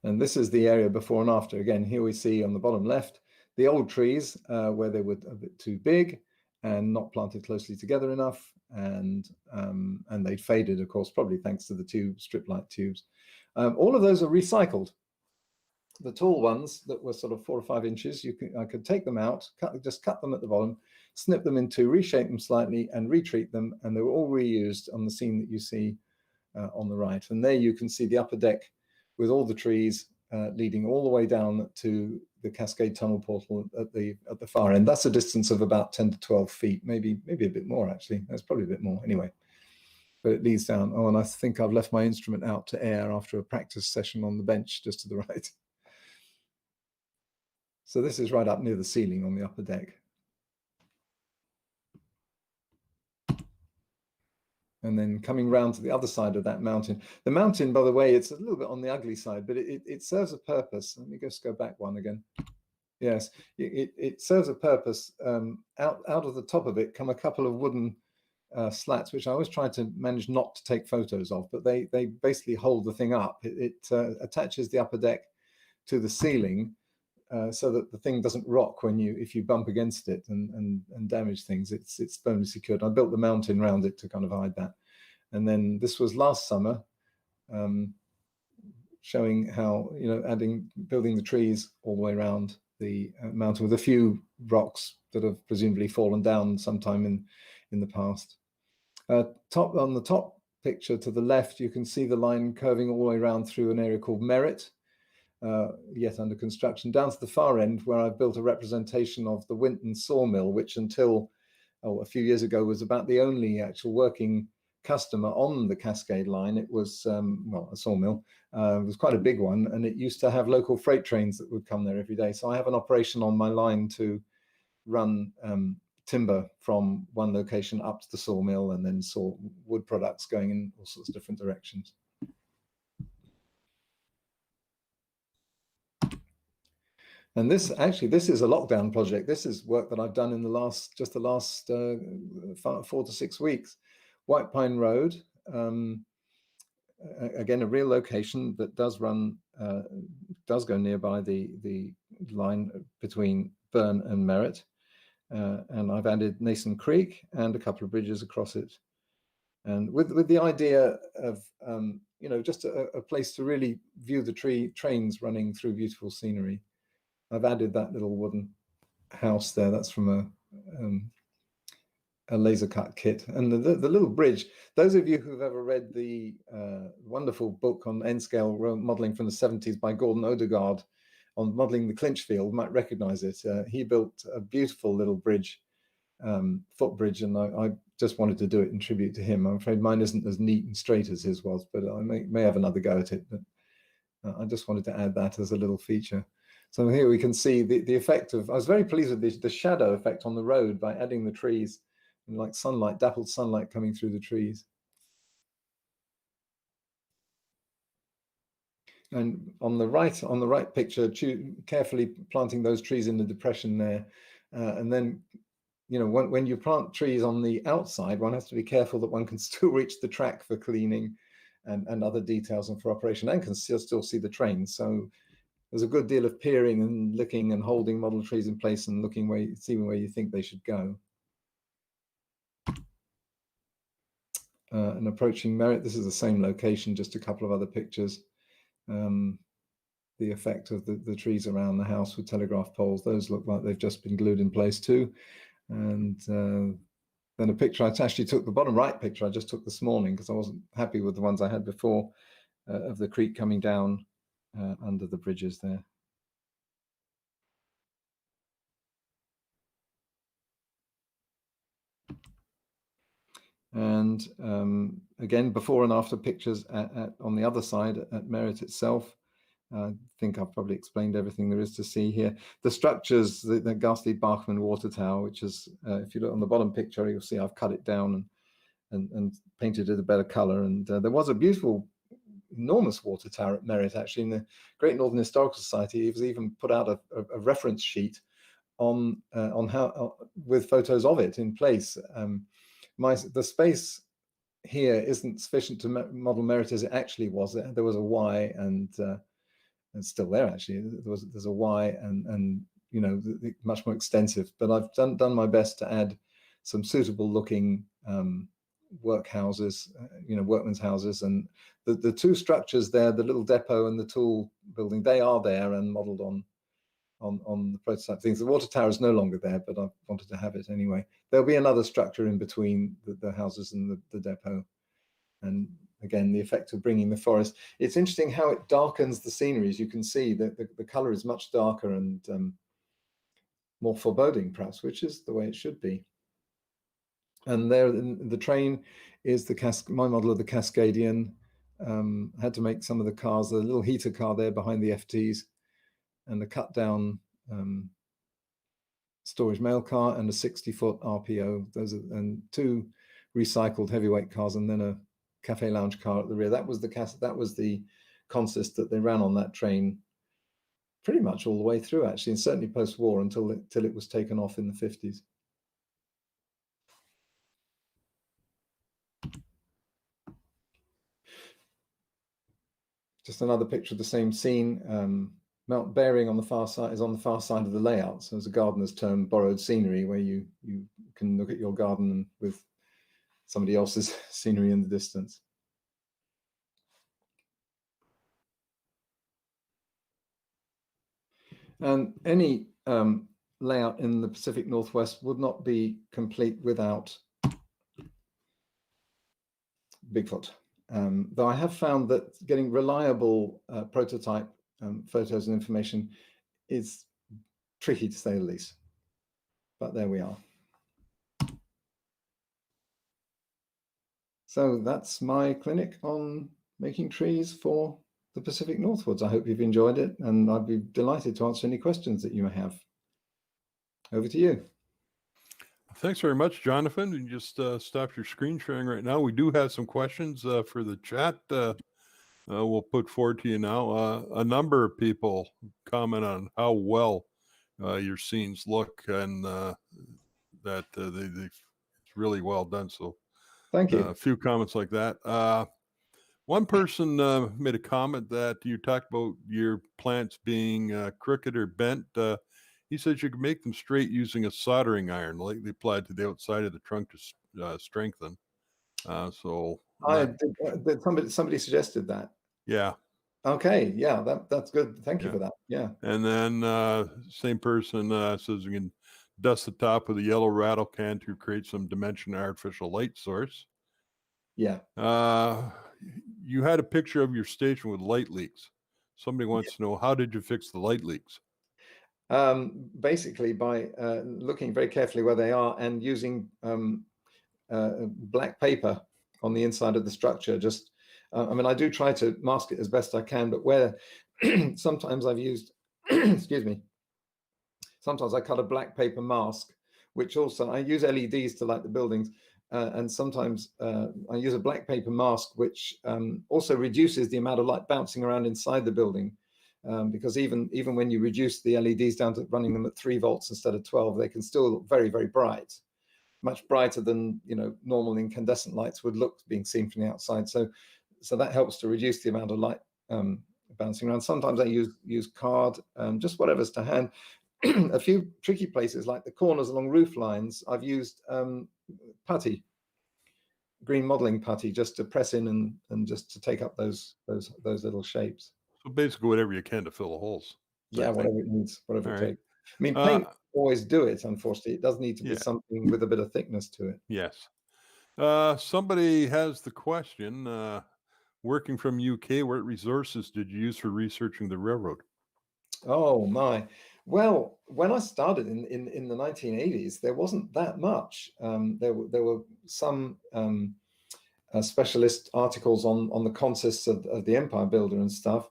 And this is the area before and after. Again, here we see on the bottom left the old trees where they were a bit too big and not planted closely together enough, and they'd faded, of course, probably thanks to the strip light tubes. All of those are recycled. The tall ones that were sort of 4 or 5 inches, I could take them out, just cut them at the bottom, snip them in two, reshape them slightly, and retreat them, and they were all reused on the scene that you see on the right. And there you can see the upper deck with all the trees leading all the way down to the Cascade Tunnel portal at the far end. That's a distance of about 10 to 12 feet, maybe a bit more actually. That's probably a bit more anyway. But it leads down. Oh, and I think I've left my instrument out to air after a practice session on the bench just to the right. So this is right up near the ceiling on the upper deck. And then coming round to the other side of that mountain. The mountain, by the way, it's a little bit on the ugly side, but it serves a purpose. Let me just go back one again. Yes, it serves a purpose. Out of the top of it come a couple of wooden slats, which I always try to manage not to take photos of, but they basically hold the thing up. It attaches the upper deck to the ceiling so that the thing doesn't rock if you bump against it and damage things. It's firmly secured. I built the mountain around it to kind of hide that. And then this was last summer, showing how, you know, building the trees all the way around the mountain with a few rocks that have presumably fallen down sometime in the past. On the top picture to the left, you can see the line curving all the way around through an area called Merritt, yet under construction. Down to the far end, where I've built a representation of the Winton sawmill, which until a few years ago was about the only actual working customer on the Cascade line. It was a sawmill. It was quite a big one, and it used to have local freight trains that would come there every day. So I have an operation on my line to run timber from one location up to the sawmill, and then saw wood products going in all sorts of different directions. And this is a lockdown project. This is work that I've done in the last 4 to 6 weeks. White Pine Road, again, a real location that does go nearby the line between Burn and Merritt. And I've added Nason Creek and a couple of bridges across it. And with the idea of, you know, just a place to really view the trains running through beautiful scenery. I've added that little wooden house there. That's from a laser cut kit. And the little bridge, those of you who've ever read the wonderful book on N-scale modeling from the 70s by Gordon Odegaard on modeling the clinch field might recognize it. He built a beautiful little bridge, footbridge, and I just wanted to do it in tribute to him. I'm afraid mine isn't as neat and straight as his was, but I may have another go at it. But I just wanted to add that as a little feature. So here we can see the effect of, I was very pleased with the shadow effect on the road by adding the trees, and like sunlight, dappled sunlight coming through the trees. And on the right picture, carefully planting those trees in the depression there. And then, you know, when you plant trees on the outside, one has to be careful that one can still reach the track for cleaning and other details and for operation, and can still see the train. So there's a good deal of peering and looking and holding model trees in place and seeing where you think they should go. And approaching Merritt, this is the same location, just a couple of other pictures. The effect of the trees around the house with telegraph poles, those look like they've just been glued in place too. And then a picture, I actually took the bottom right picture I just took this morning because I wasn't happy with the ones I had before, of the creek coming down under the bridges there. And again, before and after pictures on the other side at Merritt itself. I think I've probably explained everything there is to see here. The structures, the ghastly Bachmann water tower, which is, if you look on the bottom picture, you'll see I've cut it down and painted it a better color. And there was a beautiful, enormous water tower at Merritt, actually, in the Great Northern Historical Society. It was even put out a reference sheet on how with photos of it in place. The space here isn't sufficient to model Merritt as it actually was. There was a Y, and it's still there actually. There's a Y, and you know, much more extensive. But I've done my best to add some suitable looking workhouses, you know, workmen's houses, and the two structures there, the little depot and the tool building, they are there and modelled on the prototype things. The water tower is no longer there, but I wanted to have it anyway. There'll be another structure in between the houses and the depot. And again, the effect of bringing the forest. It's interesting how it darkens the scenery. As you can see, the color is much darker and more foreboding, perhaps, which is the way it should be. And there, the train is my model of the Cascadian. Had to make some of the cars, the little heater car there behind the FTs, and the cut down storage mail car, and a 60-foot RPO. Those are, and two recycled heavyweight cars, and then a cafe lounge car at the rear. That was the consist that they ran on that train pretty much all the way through, actually, and certainly post-war until it was taken off in the 50s. Just another picture of the same scene. Mount Bearing on the far side is on the far side of the layout. So as a gardener's term, borrowed scenery, where you can look at your garden with somebody else's scenery in the distance. And any layout in the Pacific Northwest would not be complete without Bigfoot. Though I have found that getting reliable prototype photos and information is tricky, to say the least. But there we are. So that's my clinic on making trees for the Pacific Northwoods. I hope you've enjoyed it, and I'd be delighted to answer any questions that you may have. Over to you. Thanks very much, Jonathan. You just stop your screen sharing right now. We do have some questions for the chat. We'll put forward to you now. A number of people comment on how well your scenes look, and that it's really well done. So thank you. A few comments like that. One person made a comment that you talked about your plants being crooked or bent. He says you can make them straight using a soldering iron, lightly applied to the outside of the trunk to strengthen. So somebody suggested that. Yeah. Okay. Yeah, that's good. Thank you for that. Yeah. And then same person says we can dust the top with a yellow rattle can to create some dimension artificial light source. Yeah. You had a picture of your station with light leaks. Somebody wants to know, how did you fix the light leaks? Basically by looking very carefully where they are and using black paper on the inside of the structure. Just, I mean, I do try to mask it as best I can, but where sometimes I've used, excuse me, sometimes I cut a black paper mask, which also, I use LEDs to light the buildings. And sometimes I use a black paper mask, which also reduces the amount of light bouncing around inside the building. Because even when you reduce the LEDs down to running them at 3 volts instead of 12, they can still look very, very bright, much brighter than normal incandescent lights would look being seen from the outside. So that helps to reduce the amount of light bouncing around. Sometimes I use card, just whatever's to hand. A few tricky places like the corners along roof lines, I've used putty, green modeling putty, just to press in and just to take up those little shapes. So basically whatever you can to fill the holes. Yeah, whatever it needs, whatever it takes. I mean, Right. paint always do it, unfortunately. It does need to be something with a bit of thickness to it. Yes. Somebody has the question, working from UK, what resources did you use for researching the railroad? Oh my. Well, when I started in the 1980s, there wasn't that much. There were some specialist articles on the consists of the Empire Builder and stuff.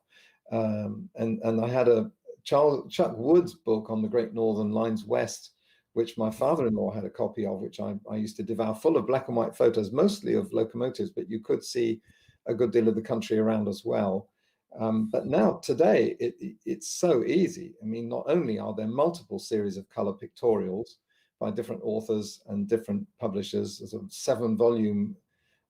And I had a Chuck Woods book on the Great Northern Lines West, which my father-in-law had a copy of, which I used to devour, full of black and white photos, mostly of locomotives, but you could see a good deal of the country around as well. But now, today, it's so easy. I mean, not only are there multiple series of color pictorials by different authors and different publishers, there's a 7-volume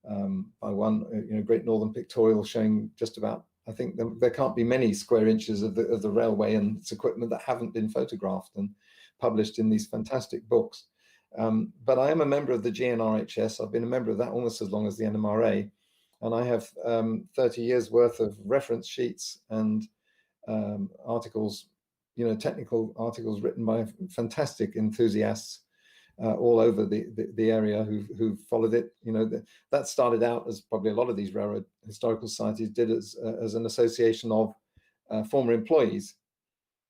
by one, Great Northern Pictorial showing just about, I think there can't be many square inches of the railway and its equipment that haven't been photographed and published in these fantastic books. But I am a member of the GNRHS. I've been a member of that almost as long as the NMRA. And I have 30 years worth of reference sheets and articles, technical articles written by fantastic enthusiasts all over the area who followed it. That started out as probably a lot of these railroad historical societies did as an association of former employees.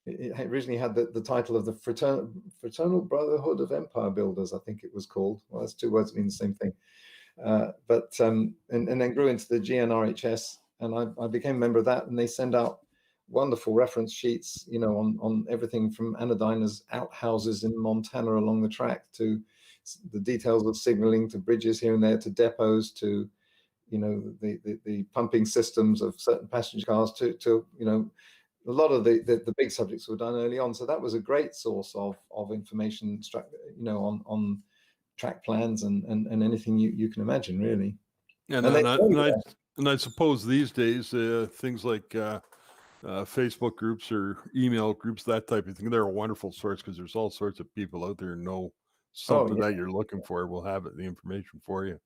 It originally had the title of the Fraternal Brotherhood of Empire Builders, I think it was called. Well, that's 2 words that mean the same thing. But and then grew into the GNRHS, and I became a member of that, and they send out wonderful reference sheets, on everything from Anodiner's outhouses in Montana along the track to the details of signaling to bridges here and there, to depots, to the pumping systems of certain passenger cars, to a lot of the big subjects were done early on. So that was a great source of information, on track plans and anything you can imagine, really. And I suppose these days things like Facebook groups or email groups, that type of thing, they're a wonderful source, because there's all sorts of people out there who know something that you're looking for. Will have the information for you.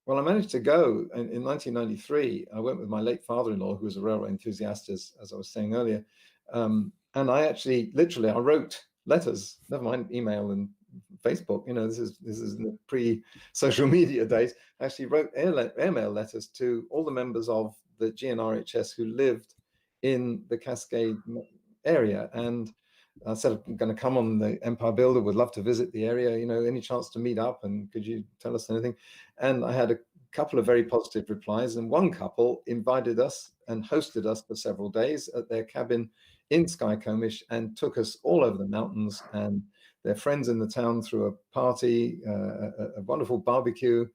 Well, I managed to go in 1993. I went with my late father-in-law, who was a railway enthusiast, as I was saying earlier. And I actually, literally, I wrote letters, never mind email and Facebook. This is in the pre-social media days. I actually wrote airmail letters to all the members of the GNRHS who lived in the Cascade area, and I said, I'm going to come on the Empire Builder, would love to visit the area, any chance to meet up, and could you tell us anything? And I had a couple of very positive replies, and one couple invited us and hosted us for several days at their cabin in Skycomish, and took us all over the mountains, and their friends in the town threw a party, a wonderful barbecue,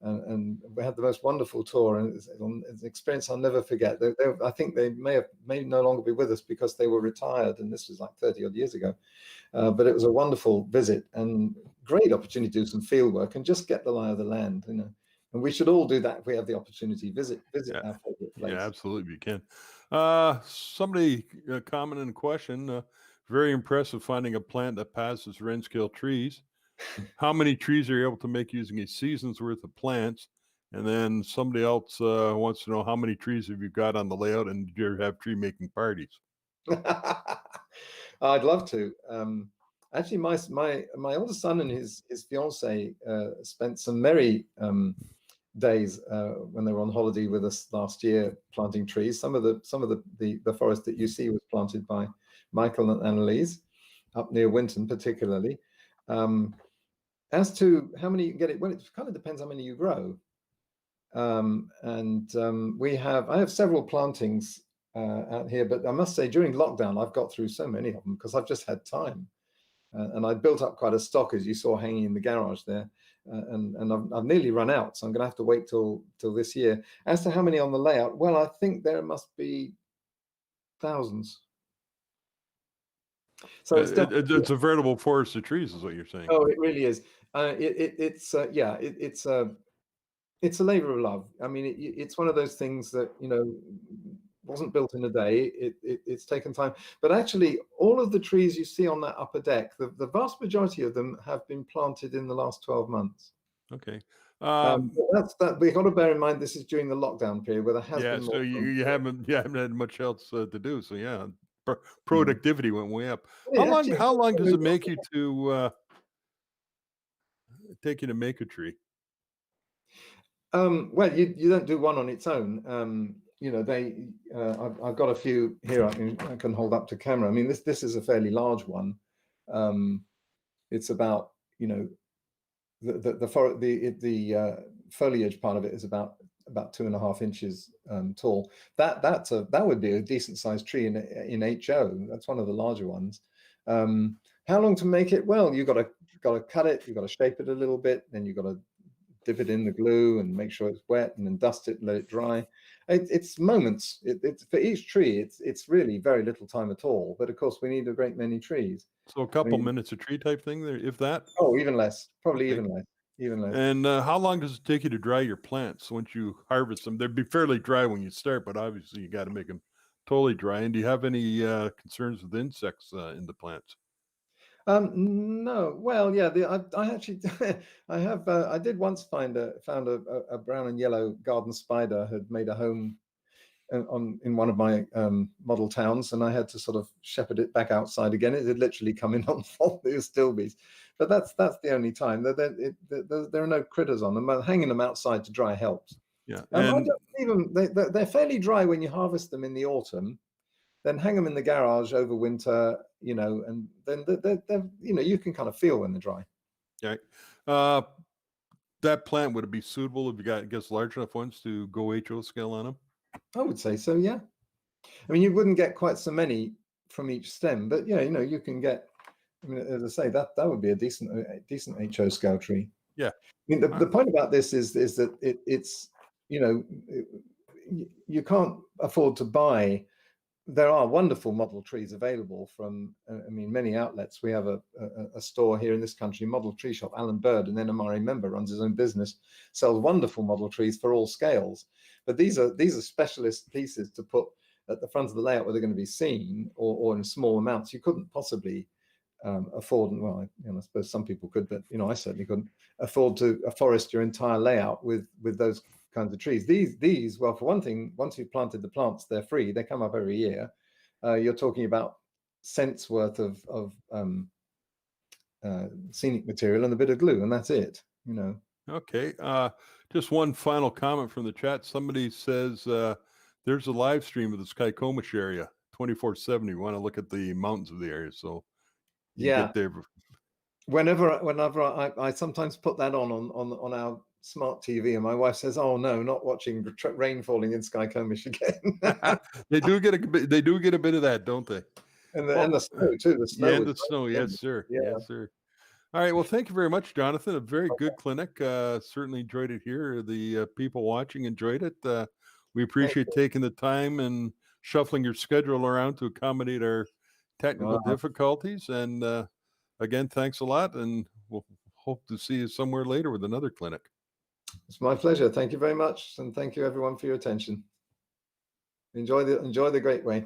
and we had the most wonderful tour, and it's an experience I'll never forget. I think they may no longer be with us, because they were retired, and this was like 30 odd years ago. But it was a wonderful visit, and great opportunity to do some field work and just get the lie of the land, And we should all do that if we have the opportunity. Visit our favorite place. Yeah, absolutely, you can. Somebody commented in question. Very impressive finding a plant that passes wren scale trees. How many trees are you able to make using a season's worth of plants? And then somebody else wants to know, how many trees have you got on the layout, and do you ever have tree making parties? I'd love to. Actually, my oldest son and his fiance spent some merry days when they were on holiday with us last year, planting trees. Some of the forest that you see was planted by Michael and Annalise up near Winton, particularly. As to how many you get it, well, it kind of depends how many you grow. I have several plantings out here, but I must say during lockdown, I've got through so many of them because I've just had time. And I built up quite a stock, as you saw, hanging in the garage there. And I've nearly run out, so I'm going to have to wait till this year. As to how many on the layout, well, I think there must be thousands. So it's a veritable forest of trees, is what you're saying. Oh, it really is. It's a labor of love. I mean, it's one of those things that wasn't built in a day. It's taken time. But actually, all of the trees you see on that upper deck, the vast majority of them have been planted in the last 12 months. Okay. That's that. We've got to bear in mind this is during the lockdown period where there has been more. So you haven't had much else to do. So yeah, productivity went way up. How long does it make you to take you to make a tree? Well, you don't do one on its own. I've got a few here I can hold up to camera. I mean, this is a fairly large one. It's about the foliage part of it is about 2.5 inches tall. That would be a decent sized tree in HO. That's one of the larger ones. How long to make it? Well, you got to cut it. You got to shape it a little bit. Then you got to dip it in the glue and make sure it's wet, and then dust it, let it dry. It's moments. It's for each tree. It's really very little time at all. But of course, we need a great many trees. So a couple minutes a tree type thing there, if that? Oh, even less. Probably even less. Even less. And how long does it take you to dry your plants once you harvest them? They'd be fairly dry when you start, but obviously you got to make them totally dry. And do you have any concerns with insects in the plants? No. Well, yeah. I actually I did once found a brown and yellow garden spider had made a home in one of my model towns, and I had to sort of shepherd it back outside again. It had literally come in on the Astilbes, but that's the only time. There are no critters on them. Hanging them outside to dry helps. Yeah, and they're fairly dry when you harvest them in the autumn. Then hang them in the garage over winter, and then they're you can kind of feel when they're dry. Okay. That plant, would it be suitable if you got large enough ones to go HO scale on them? I would say so, yeah. I mean, you wouldn't get quite so many from each stem, but yeah, you can get I mean, as I say, that would be a decent HO scale tree. Yeah. I mean, the point about this is that it's, you know, you can't afford to buy. There are wonderful model trees available from, I mean, many outlets. We have a store here in this country, model tree shop. Alan Bird, an NMRA member, runs his own business, sells wonderful model trees for all scales. But these are specialist pieces to put at the front of the layout where they're going to be seen, or in small amounts. You couldn't possibly afford, well, you know, I suppose some people could, but you know, I certainly couldn't afford to forest your entire layout with those kinds of trees. These, well, for one thing, once you've planted the plants, they're free. They come up every year. You're talking about cents worth of scenic material and a bit of glue, and that's it. You know. Okay. Just one final comment from the chat. Somebody says there's a live stream of the Skycomish area 24/7. You want to look at the mountains of the area, so you yeah. get there. Whenever I sometimes put that on our smart TV, and my wife says, "Oh no, not watching rain falling in Skycomish again." They do get a bit of that, don't they? And the snow too. The snow. Yeah, and the snow. Yes, sir. Yeah. Yes, sir. All right. Well, thank you very much, Jonathan. A very good clinic. Certainly enjoyed it here. The people watching enjoyed it. We appreciate taking the time and shuffling your schedule around to accommodate our technical difficulties. And again, thanks a lot. And we'll hope to see you somewhere later with another clinic. It's my pleasure. Thank you very much. And thank you everyone for your attention. Enjoy the great way.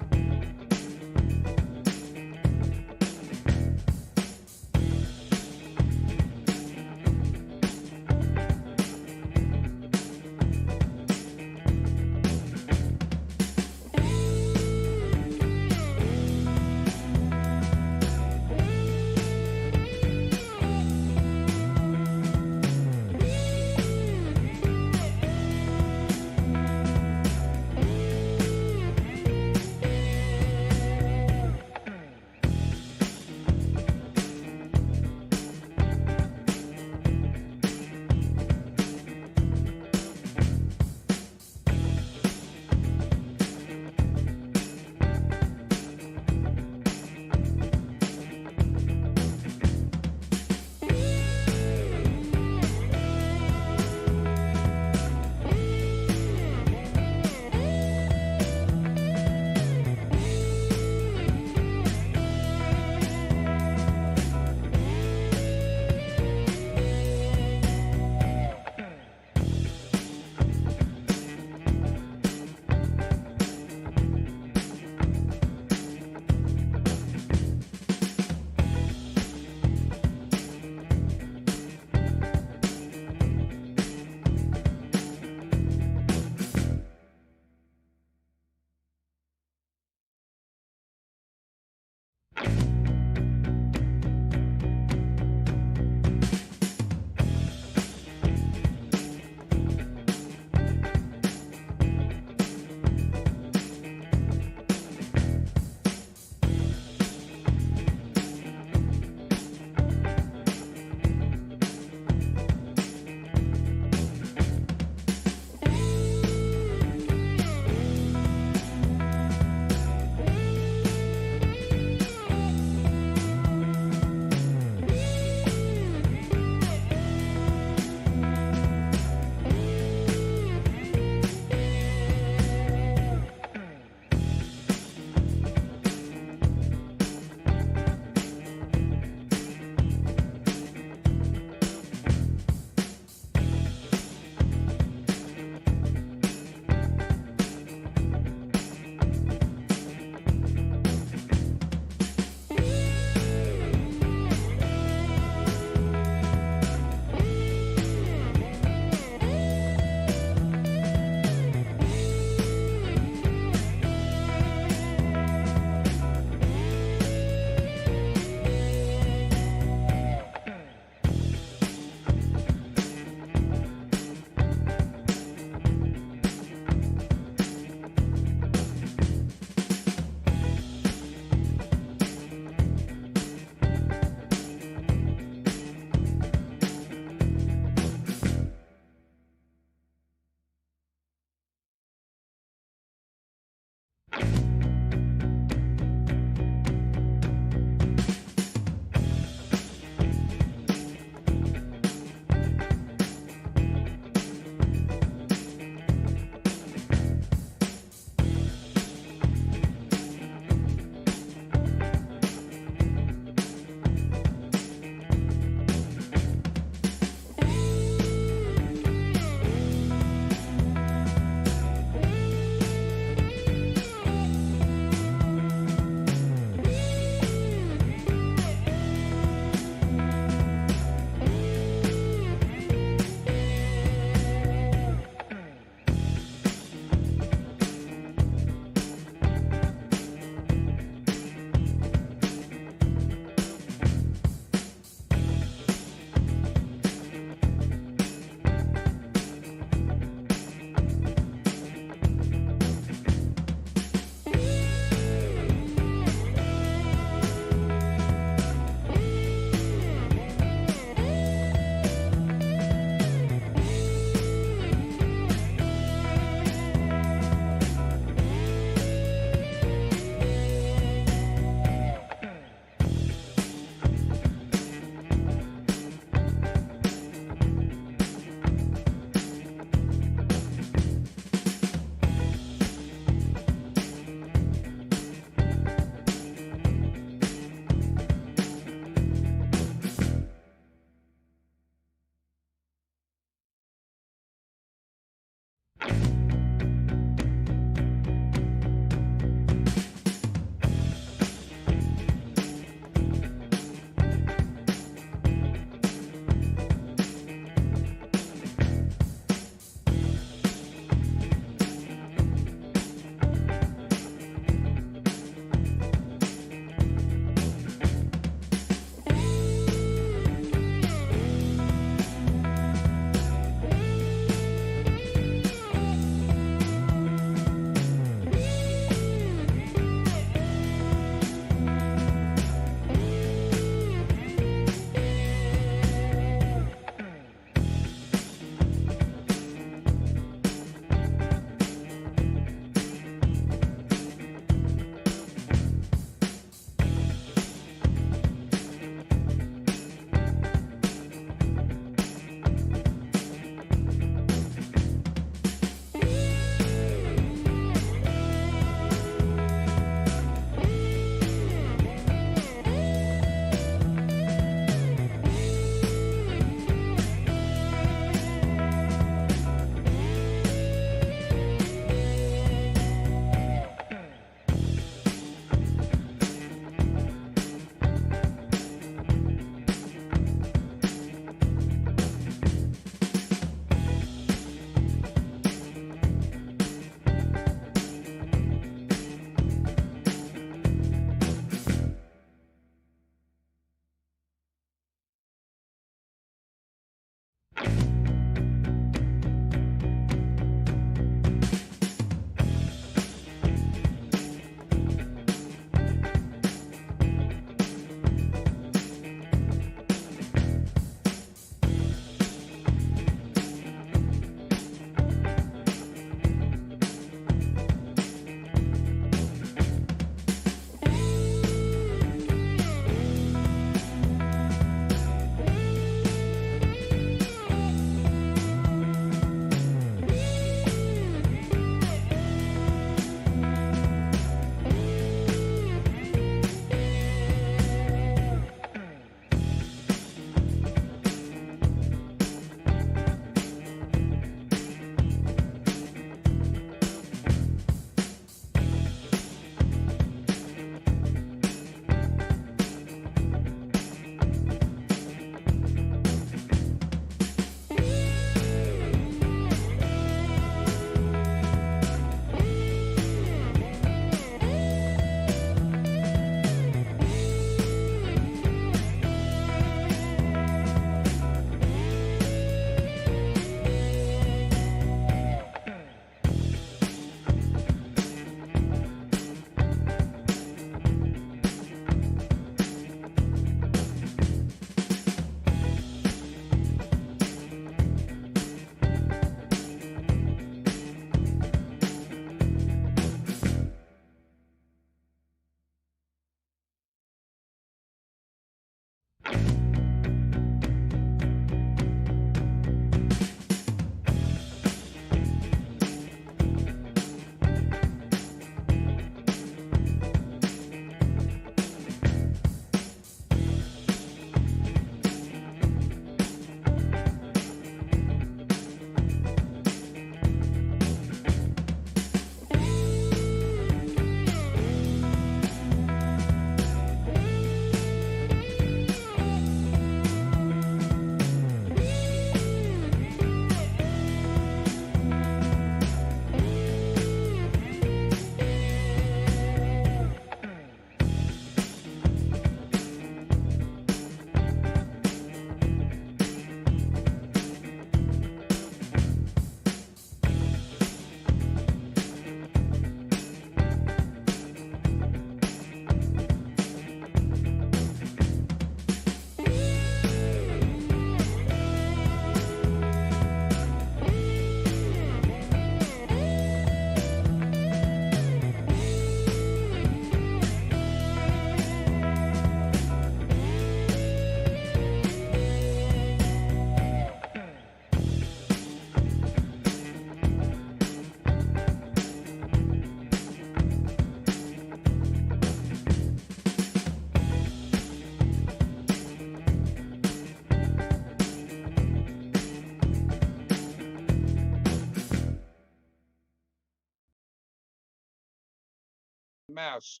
mouse.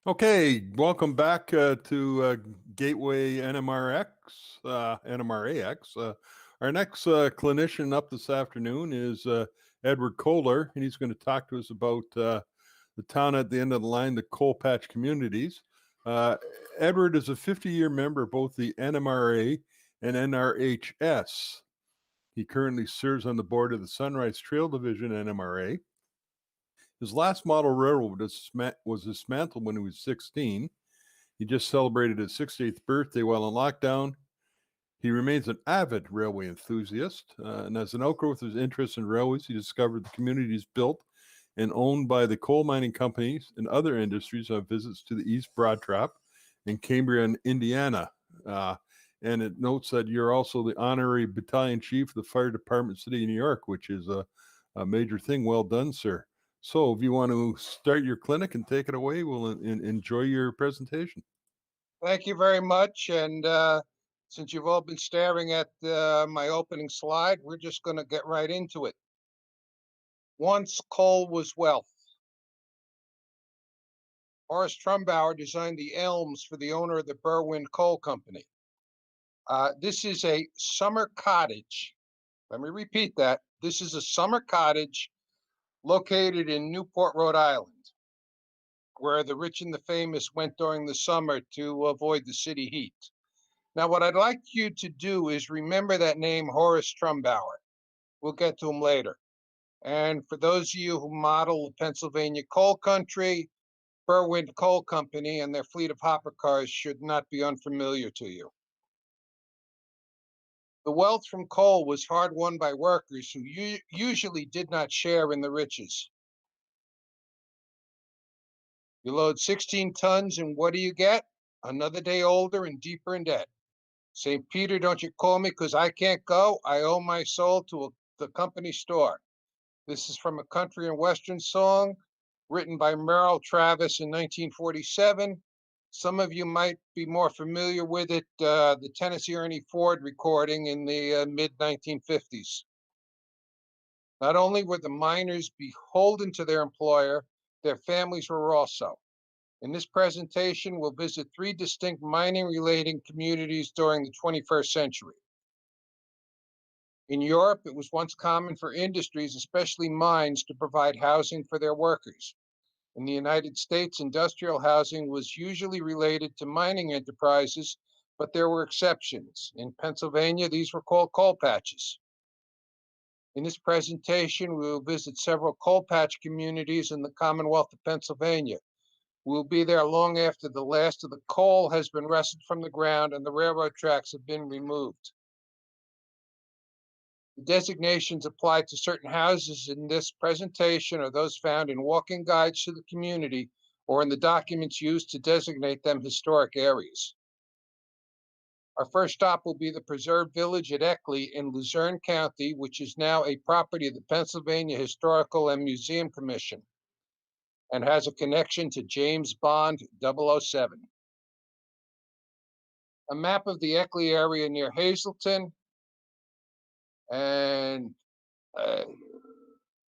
Okay, welcome back to Gateway NMRAX. Our next clinician up this afternoon is Edward Kohler, and he's going to talk to us about the town at the end of the line, the Coal Patch Communities. Edward is a 50-year member of both the NMRA and NRHS. He currently serves on the board of the Sunrise Trail Division NMRA. His last model railroad was dismantled when he was 16. He just celebrated his 68th birthday while in lockdown. He remains an avid railway enthusiast, and as an outgrowth of his interest in railways, he discovered the communities built and owned by the coal mining companies and other industries on visits to the East Broad Trap in Cambria, Indiana. And it notes that you're also the honorary battalion chief of the fire department city of New York, which is a major thing. Well done, sir. So if you want to start your clinic and take it away, we'll enjoy your presentation. Thank you very much. And since you've all been staring at my opening slide, we're just going to get right into it. Once coal was wealth. Horace Trumbauer designed the elms for the owner of the Berwind Coal Company. This is a summer cottage. Let me repeat that. This is a summer cottage located in Newport, Rhode Island, where the rich and the famous went during the summer to avoid the city heat. Now, what I'd like you to do is remember that name, Horace Trumbauer. We'll get to him later. And for those of you who model the Pennsylvania coal country, Berwind Coal Company and their fleet of hopper cars should not be unfamiliar to you. The wealth from coal was hard won by workers who usually did not share in the riches. You load 16 tons, and what do you get? Another day older and deeper in debt. St. Peter, don't you call me because I can't go. I owe my soul to the company store. This is from a country and western song written by Merrill Travis in 1947. Some of you might be more familiar with it, the Tennessee Ernie Ford recording in the mid-1950s. Not only were the miners beholden to their employer, their families were also. In this presentation, we'll visit 3 distinct mining-related communities during the 21st century. In Europe, it was once common for industries, especially mines, to provide housing for their workers. In the United States, industrial housing was usually related to mining enterprises, but there were exceptions. In Pennsylvania, these were called coal patches. In this presentation, we will visit several coal patch communities in the Commonwealth of Pennsylvania. We'll be there long after the last of the coal has been wrested from the ground and the railroad tracks have been removed. The designations applied to certain houses in this presentation are those found in walking guides to the community or in the documents used to designate them historic areas. Our first stop will be the preserved village at Eckley in Luzerne County, which is now a property of the Pennsylvania Historical and Museum Commission and has a connection to James Bond 007. A map of the Eckley area near Hazleton, and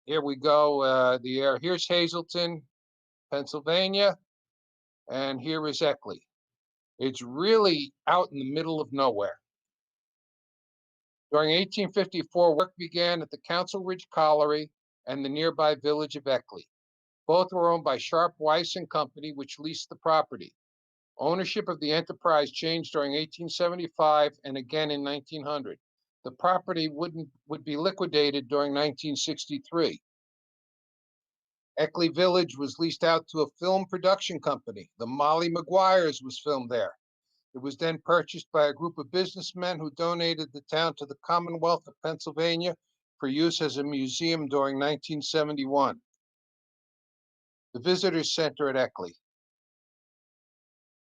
here we go. Here's Hazleton, Pennsylvania, and here is Eckley. It's really out in the middle of nowhere. During 1854, work began at the Council Ridge Colliery and the nearby village of Eckley. Both were owned by Sharp Weiss and Company, which leased the property. Ownership of the enterprise changed during 1875 and again in 1900. The property would be liquidated during 1963. Eckley Village was leased out to a film production company. The Molly Maguires was filmed there. It was then purchased by a group of businessmen who donated the town to the Commonwealth of Pennsylvania for use as a museum during 1971. The Visitors Center at Eckley.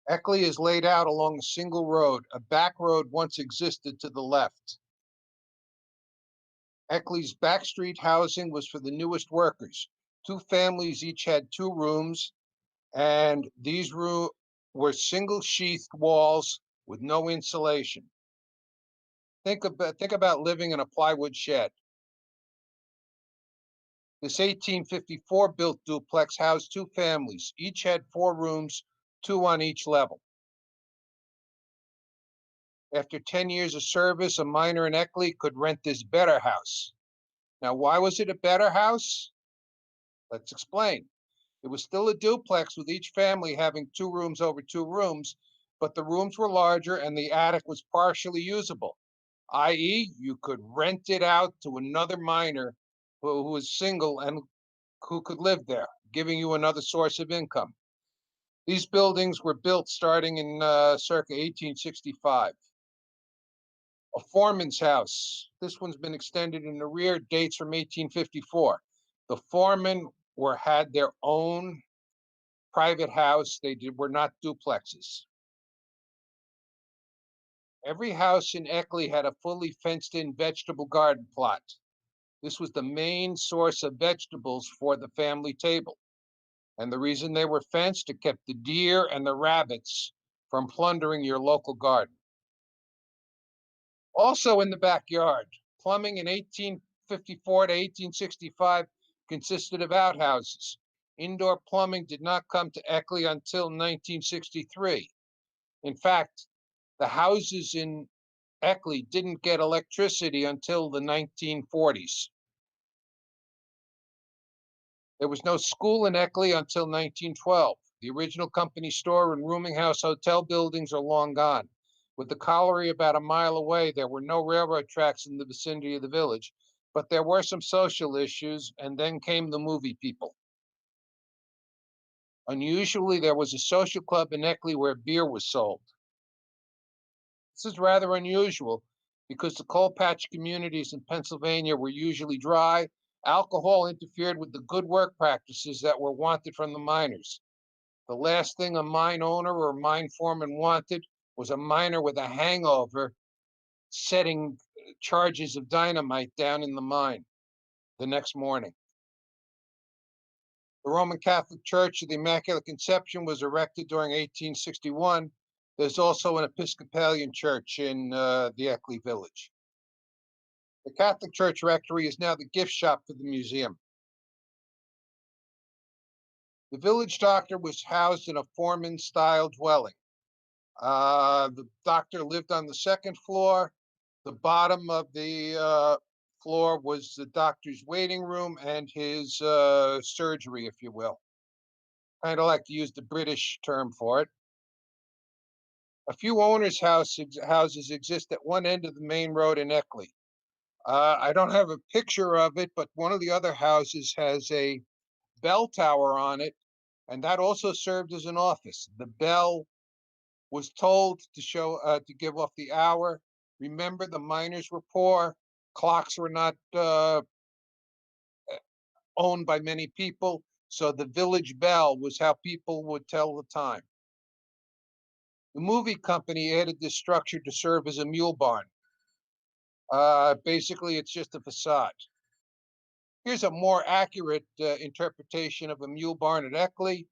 Eckley is laid out along a single road. A back road once existed to the left. Eckley's backstreet housing was for the newest workers. 2 families each had 2 rooms, and these were single-sheathed walls with no insulation. Think about living in a plywood shed. This 1854 built duplex housed 2 families. Each had 4 rooms, 2 on each level. After 10 years of service, a miner in Eckley could rent this better house. Now, why was it a better house? Let's explain. It was still a duplex with each family having 2 rooms over 2 rooms, but the rooms were larger and the attic was partially usable, i.e., you could rent it out to another miner who was single and who could live there, giving you another source of income. These buildings were built starting in circa 1865. A foreman's house. This one's been extended in the rear, dates from 1854. The foremen had their own private house. Were not duplexes. Every house in Eckley had a fully fenced-in vegetable garden plot. This was the main source of vegetables for the family table. And the reason they were fenced, it kept the deer and the rabbits from plundering your local garden. Also in the backyard, plumbing in 1854 to 1865 consisted of outhouses. Indoor plumbing did not come to Eckley until 1963. In fact, the houses in Eckley didn't get electricity until the 1940s. There was no school in Eckley until 1912. The original company store and rooming house hotel buildings are long gone. With the colliery about a mile away, there were no railroad tracks in the vicinity of the village, but there were some social issues, and then came the movie people. Unusually, there was a social club in Eckley where beer was sold. This is rather unusual because the coal patch communities in Pennsylvania were usually dry. Alcohol interfered with the good work practices that were wanted from the miners. The last thing a mine owner or mine foreman wanted was a miner with a hangover setting charges of dynamite down in the mine the next morning. The Roman Catholic Church of the Immaculate Conception was erected during 1861. There's also an Episcopalian church in the Eckley village. The Catholic Church rectory is now the gift shop for the museum. The village doctor was housed in a foreman-style dwelling. The doctor lived on the second floor. The bottom of the floor was the doctor's waiting room and his surgery, if you will. Kind of like to use the British term for it. A few owners' houses exist at one end of the main road in Eckley. I don't have a picture of it, but one of the other houses has a bell tower on it, and that also served as an office. The bell was told to give off the hour. Remember, the miners were poor. Clocks were not owned by many people, so the village bell was how people would tell the time. The movie company added this structure to serve as a mule barn. Basically, it's just a facade. Here's a more accurate interpretation of a mule barn at Eckley.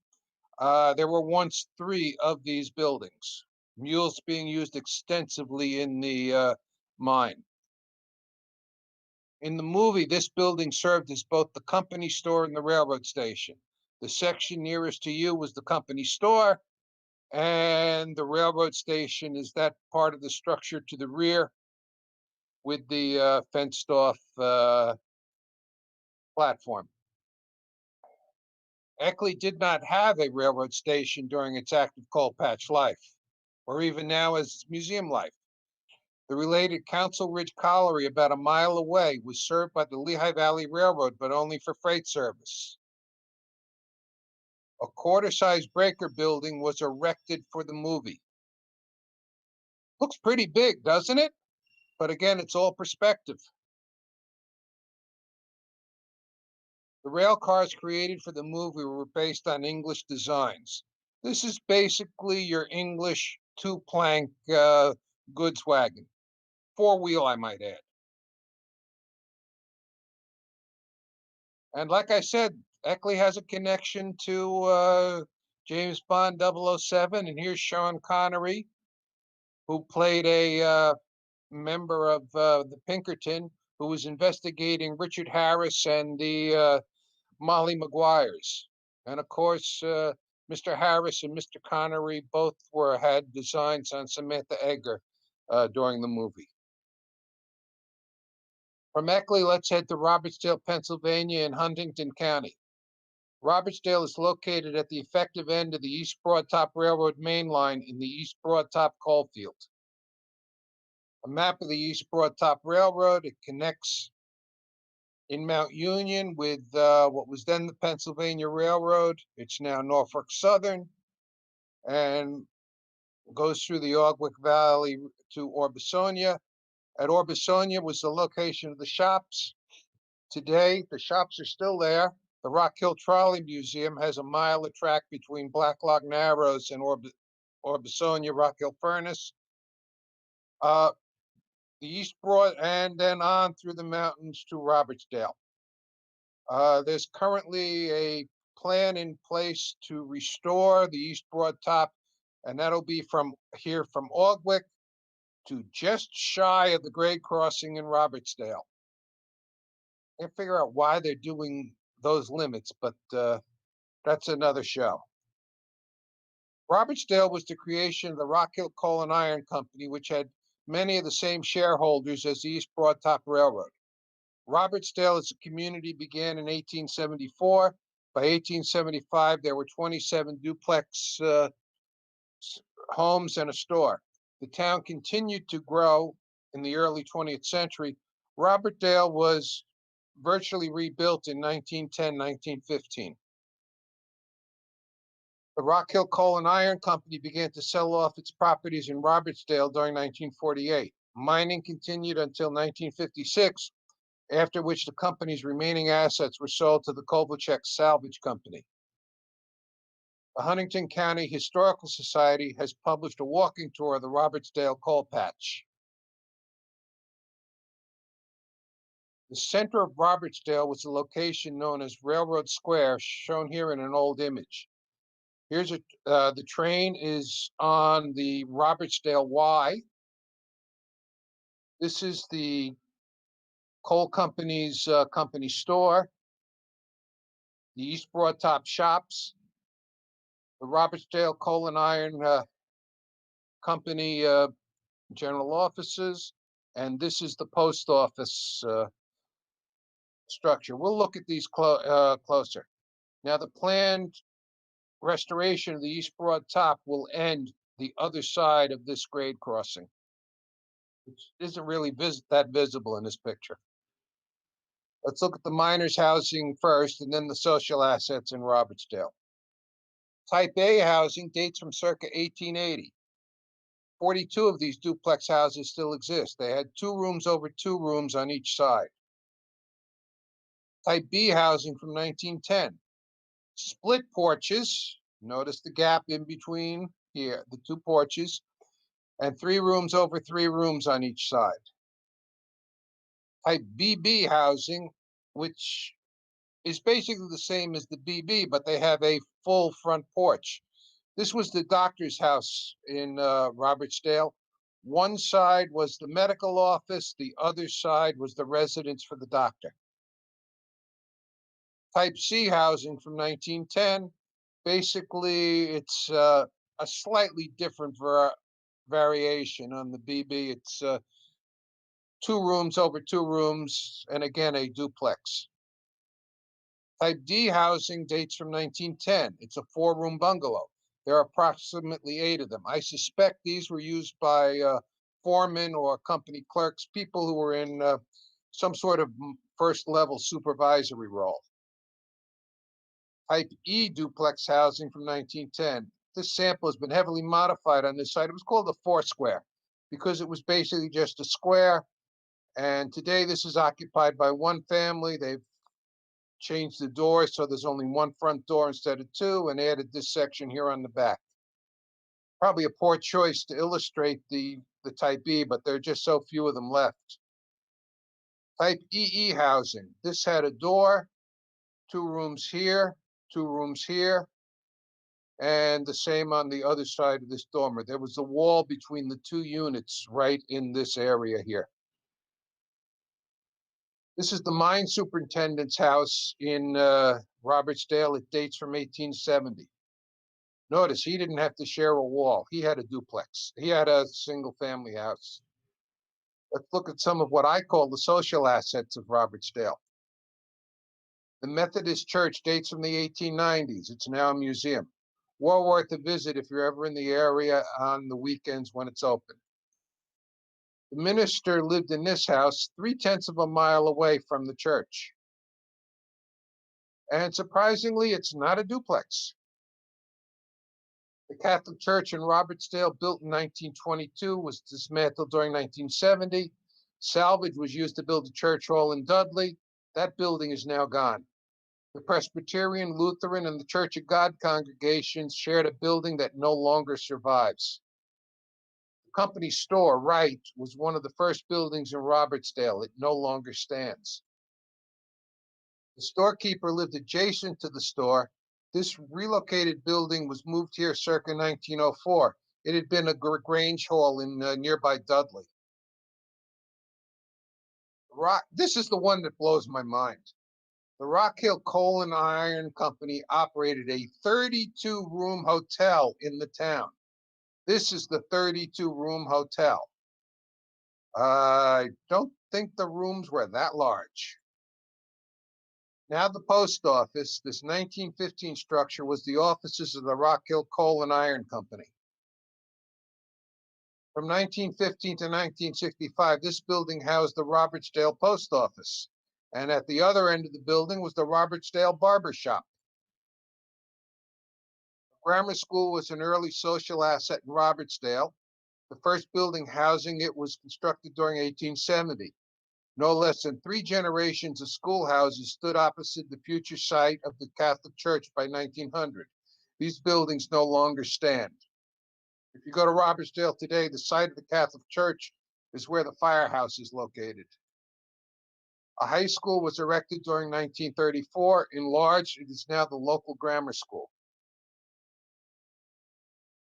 There were once 3 of these buildings, mules being used extensively in the mine. In the movie, this building served as both the company store and the railroad station. The section nearest to you was the company store, and the railroad station is that part of the structure to the rear with the fenced-off platform. Eckley did not have a railroad station during its active coal patch life, or even now as its museum life. The related Council Ridge Colliery, about a mile away, was served by the Lehigh Valley Railroad, but only for freight service. A quarter-size breaker building was erected for the movie. Looks pretty big, doesn't it? But again, it's all perspective. The rail cars created for the movie were based on English designs. This is basically your English 2-plank goods wagon. 4-wheel, I might add. And like I said, Eckley has a connection to James Bond 007, and here's Sean Connery, who played a member of the Pinkerton, who was investigating Richard Harris and the Molly Maguire's. And of course, Mr. Harris and Mr. Connery both had designs on Samantha Eggar during the movie. From Eckley, let's head to Robertsdale, Pennsylvania in Huntington County. Robertsdale is located at the effective end of the East Broadtop Railroad main line in the East Broadtop coalfield. A map of the East Broadtop Railroad, it connects in Mount Union with what was then the Pennsylvania Railroad. It's now Norfolk Southern, and goes through the Ogwick Valley to Orbisonia. At Orbisonia was the location of the shops. Today, the shops are still there. The Rock Hill Trolley Museum has a mile of track between Blacklock Narrows and Orbisonia Rock Hill Furnace. The East Broad, and then on through the mountains to Robertsdale. There's currently a plan in place to restore the East Broadtop, and that'll be from here from Ogwick to just shy of the grade crossing in Robertsdale. Can't figure out why they're doing those limits, but that's another show. Robertsdale was the creation of the Rock Hill Coal and Iron Company, which had many of the same shareholders as the East Broadtop Railroad. Robertsdale as a community began in 1874. By 1875, there were 27 duplex homes and a store. The town continued to grow in the early 20th century. Robertsdale was virtually rebuilt in 1910, 1915. The Rock Hill Coal and Iron Company began to sell off its properties in Robertsdale during 1948. Mining continued until 1956, after which the company's remaining assets were sold to the Kovalchek Salvage Company. The Huntington County Historical Society has published a walking tour of the Robertsdale coal patch. The center of Robertsdale was a location known as Railroad Square, shown here in an old image. Here's the train is on the Robertsdale Y. This is the coal company's company store, the East Broadtop shops, the Robertsdale Coal and Iron Company general offices, and this is the post office structure. We'll look at these closer. Now, the planned restoration of the East Broadtop will end the other side of this grade crossing, which isn't really that visible in this picture. Let's look at the miners' housing first, and then the social assets in Robertsdale. Type A housing dates from circa 1880. 42 of these duplex houses still exist. They had 2 rooms over 2 rooms on each side. Type B housing from 1910. Split porches, notice the gap in between here, the 2 porches, and 3 rooms over 3 rooms on each side. Type BB housing, which is basically the same as the BB, but they have a full front porch. This was the doctor's house in Robertsdale. One side was the medical office, the other side was the residence for the doctor. Type C housing from 1910. Basically, it's a slightly different variation on the BB. It's 2 rooms over 2 rooms, and again, a duplex. Type D housing dates from 1910. It's a 4-room bungalow. There are approximately 8 of them. I suspect these were used by foremen or company clerks, people who were in some sort of first-level supervisory role. Type E duplex housing from 1910. This sample has been heavily modified on this site. It was called a 4-square because it was basically just a square. And today this is occupied by 1 family. They've changed the door so there's only 1 front door instead of 2, and added this section here on the back. Probably a poor choice to illustrate the Type E, but there are just so few of them left. Type EE housing. This had a door, 2 rooms here, 2 rooms here, and the same on the other side of this dormer. There was a wall between the 2 units right in this area here. This is the mine superintendent's house in Robertsdale. It dates from 1870. Notice he didn't have to share a wall. He had a duplex. He had a single family house. Let's look at some of what I call the social assets of Robertsdale. The Methodist Church dates from the 1890s. It's now a museum. Well worth a visit if you're ever in the area on the weekends when it's open. The minister lived in this house 3/10 of a mile away from the church. And surprisingly, it's not a duplex. The Catholic Church in Robertsdale, built in 1922, was dismantled during 1970. Salvage was used to build a church hall in Dudley. That building is now gone. The Presbyterian, Lutheran, and the Church of God congregations shared a building that no longer survives. The company store, Wright, was one of the first buildings in Robertsdale. It no longer stands. The storekeeper lived adjacent to the store. This relocated building was moved here circa 1904. It had been a Grange Hall in nearby Dudley. This is the one that blows my mind. The Rock Hill Coal and Iron Company operated a 32-room hotel in the town. This is the 32-room hotel. I don't think the rooms were that large. Now the post office, this 1915 structure was the offices of the Rock Hill Coal and Iron Company. From 1915 to 1965, this building housed the Robertsdale Post Office. And at the other end of the building was the Robertsdale Barber Shop. The grammar school was an early social asset in Robertsdale. The first building housing it was constructed during 1870. No less than 3 generations of schoolhouses stood opposite the future site of the Catholic Church by 1900. These buildings no longer stand. If you go to Robertsdale today, the site of the Catholic Church is where the firehouse is located. A high school was erected during 1934. Enlarged, it is now the local grammar school.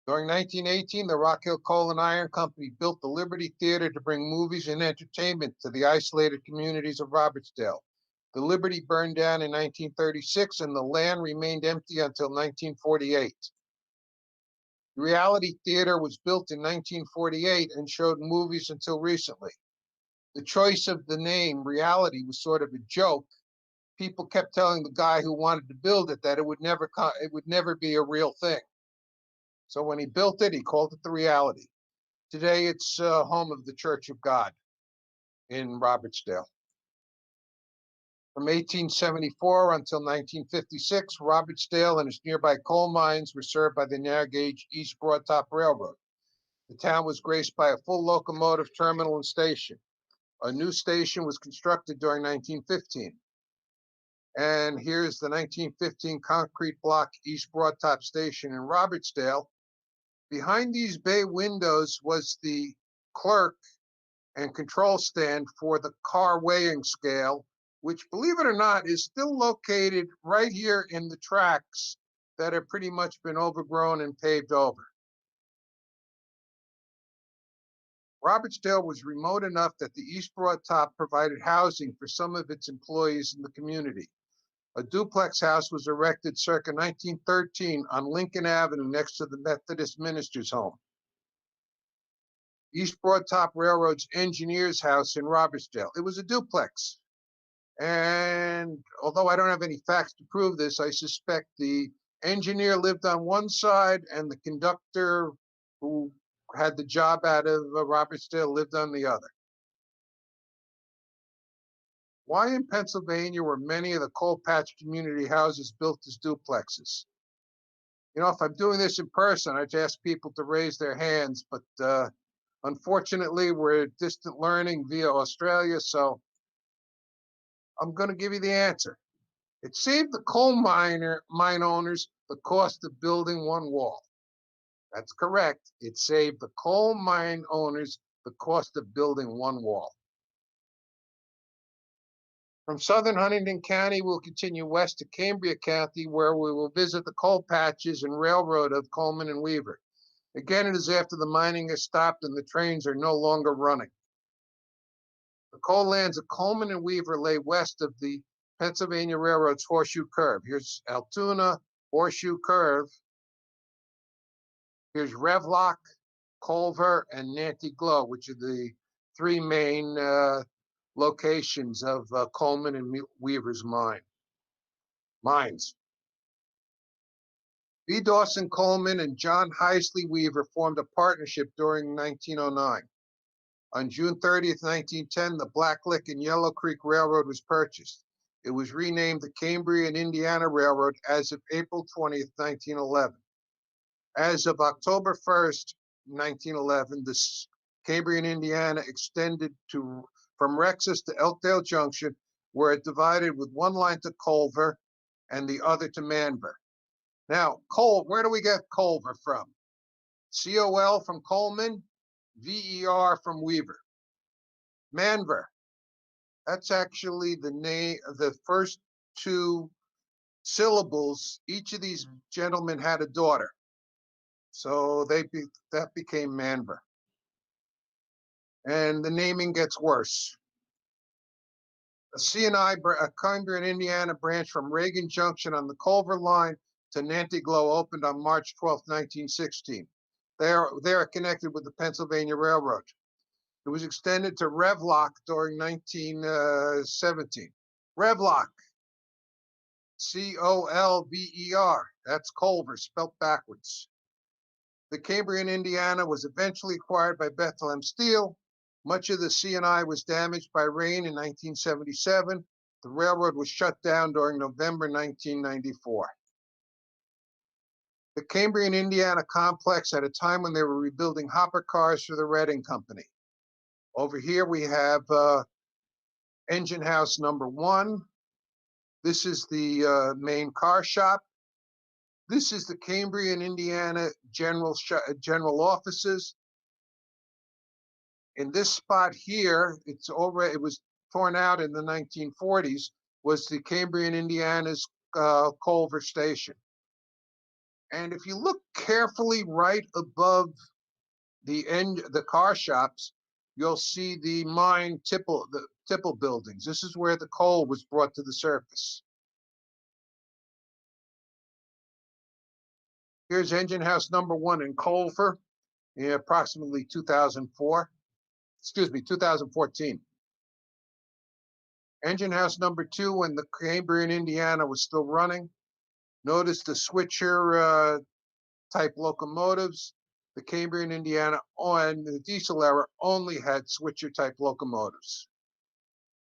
During 1918, the Rock Hill Coal and Iron Company built the Liberty Theater to bring movies and entertainment to the isolated communities of Robertsdale. The Liberty burned down in 1936 and the land remained empty until 1948. The Reality Theater was built in 1948 and showed movies until recently. The choice of the name Reality was sort of a joke. People kept telling the guy who wanted to build it that it would never be a real thing. So when he built it, he called it the Reality. Today, it's home of the Church of God in Robertsdale. From 1874 until 1956, Robertsdale and its nearby coal mines were served by the narrow-gauge East Broadtop Railroad. The town was graced by a full locomotive terminal and station. A new station was constructed during 1915. And here's the 1915 concrete block East Broadtop Station in Robertsdale. Behind these bay windows was the clerk and control stand for the car weighing scale, which, believe it or not, is still located right here in the tracks that have pretty much been overgrown and paved over. Robertsdale was remote enough that the East Broadtop provided housing for some of its employees in the community. A duplex house was erected circa 1913 on Lincoln Avenue next to the Methodist minister's home. East Broadtop Railroad's engineer's house in Robertsdale. It was a duplex. And although I don't have any facts to prove this, I suspect the engineer lived on one side and the conductor who had the job out of Robertsdale lived on the other. Why in Pennsylvania were many of the coal patch community houses built as duplexes? You know, if I'm doing this in person, I'd ask people to raise their hands, but unfortunately, we're distant learning via Australia, so I'm going to give you the answer. It saved the coal mine owners the cost of building one wall. That's correct. It saved the coal mine owners the cost of building one wall. From southern Huntingdon County, we'll continue west to Cambria County, where we will visit the coal patches and railroad of Coleman and Weaver. Again, it is after the mining has stopped and the trains are no longer running. The coal lands of Coleman and Weaver lay west of the Pennsylvania Railroad's Horseshoe Curve. Here's Altoona, Horseshoe Curve. Here's Revlock, Culver, and Nanty Glo, which are the three main locations of Coleman and Weaver's mines. B. Dawson Coleman and John Heisley Weaver formed a partnership during 1909. On June 30th, 1910, the Black Lick and Yellow Creek Railroad was purchased. It was renamed the Cambria and Indiana Railroad as of April 20th, 1911. As of October 1st, 1911, the Cambria and Indiana extended from Rexus to Elkdale Junction, where it divided with one line to Culver and the other to Manver. Now, where do we get Culver from? C-O-L from Coleman, V-E-R from Weaver. Manver, that's actually the name of the first two syllables. Each of these gentlemen had a daughter. So that became Manver. And the naming gets worse. A Cambria and Indiana branch from Reagan Junction on the Culver line to Nanty Glo opened on March 12, 1916. They are connected with the Pennsylvania Railroad. It was extended to Revlock during 1917. Revlock, C-O-L-V-E-R. That's Culver, spelt backwards. The Cambria in Indiana was eventually acquired by Bethlehem Steel. Much of the C&I was damaged by rain in 1977. The railroad was shut down during November 1994. The Cambria in Indiana complex at a time when they were rebuilding hopper cars for the Reading Company. Over here we have engine house number 1. This is the main car shop. This is the Cambria in Indiana general offices. In this spot here, it was torn out in the 1940s, was the Cambria in Indiana's Culver station. And if you look carefully right above the car shops, you'll see the mine tipple buildings. This is where the coal was brought to the surface. Here's engine house number 1 in Culver in approximately 2014. Engine house number 2 when the Cambria in Indiana was still running. Notice the switcher type locomotives. The Cambria in Indiana and the diesel era only had switcher type locomotives.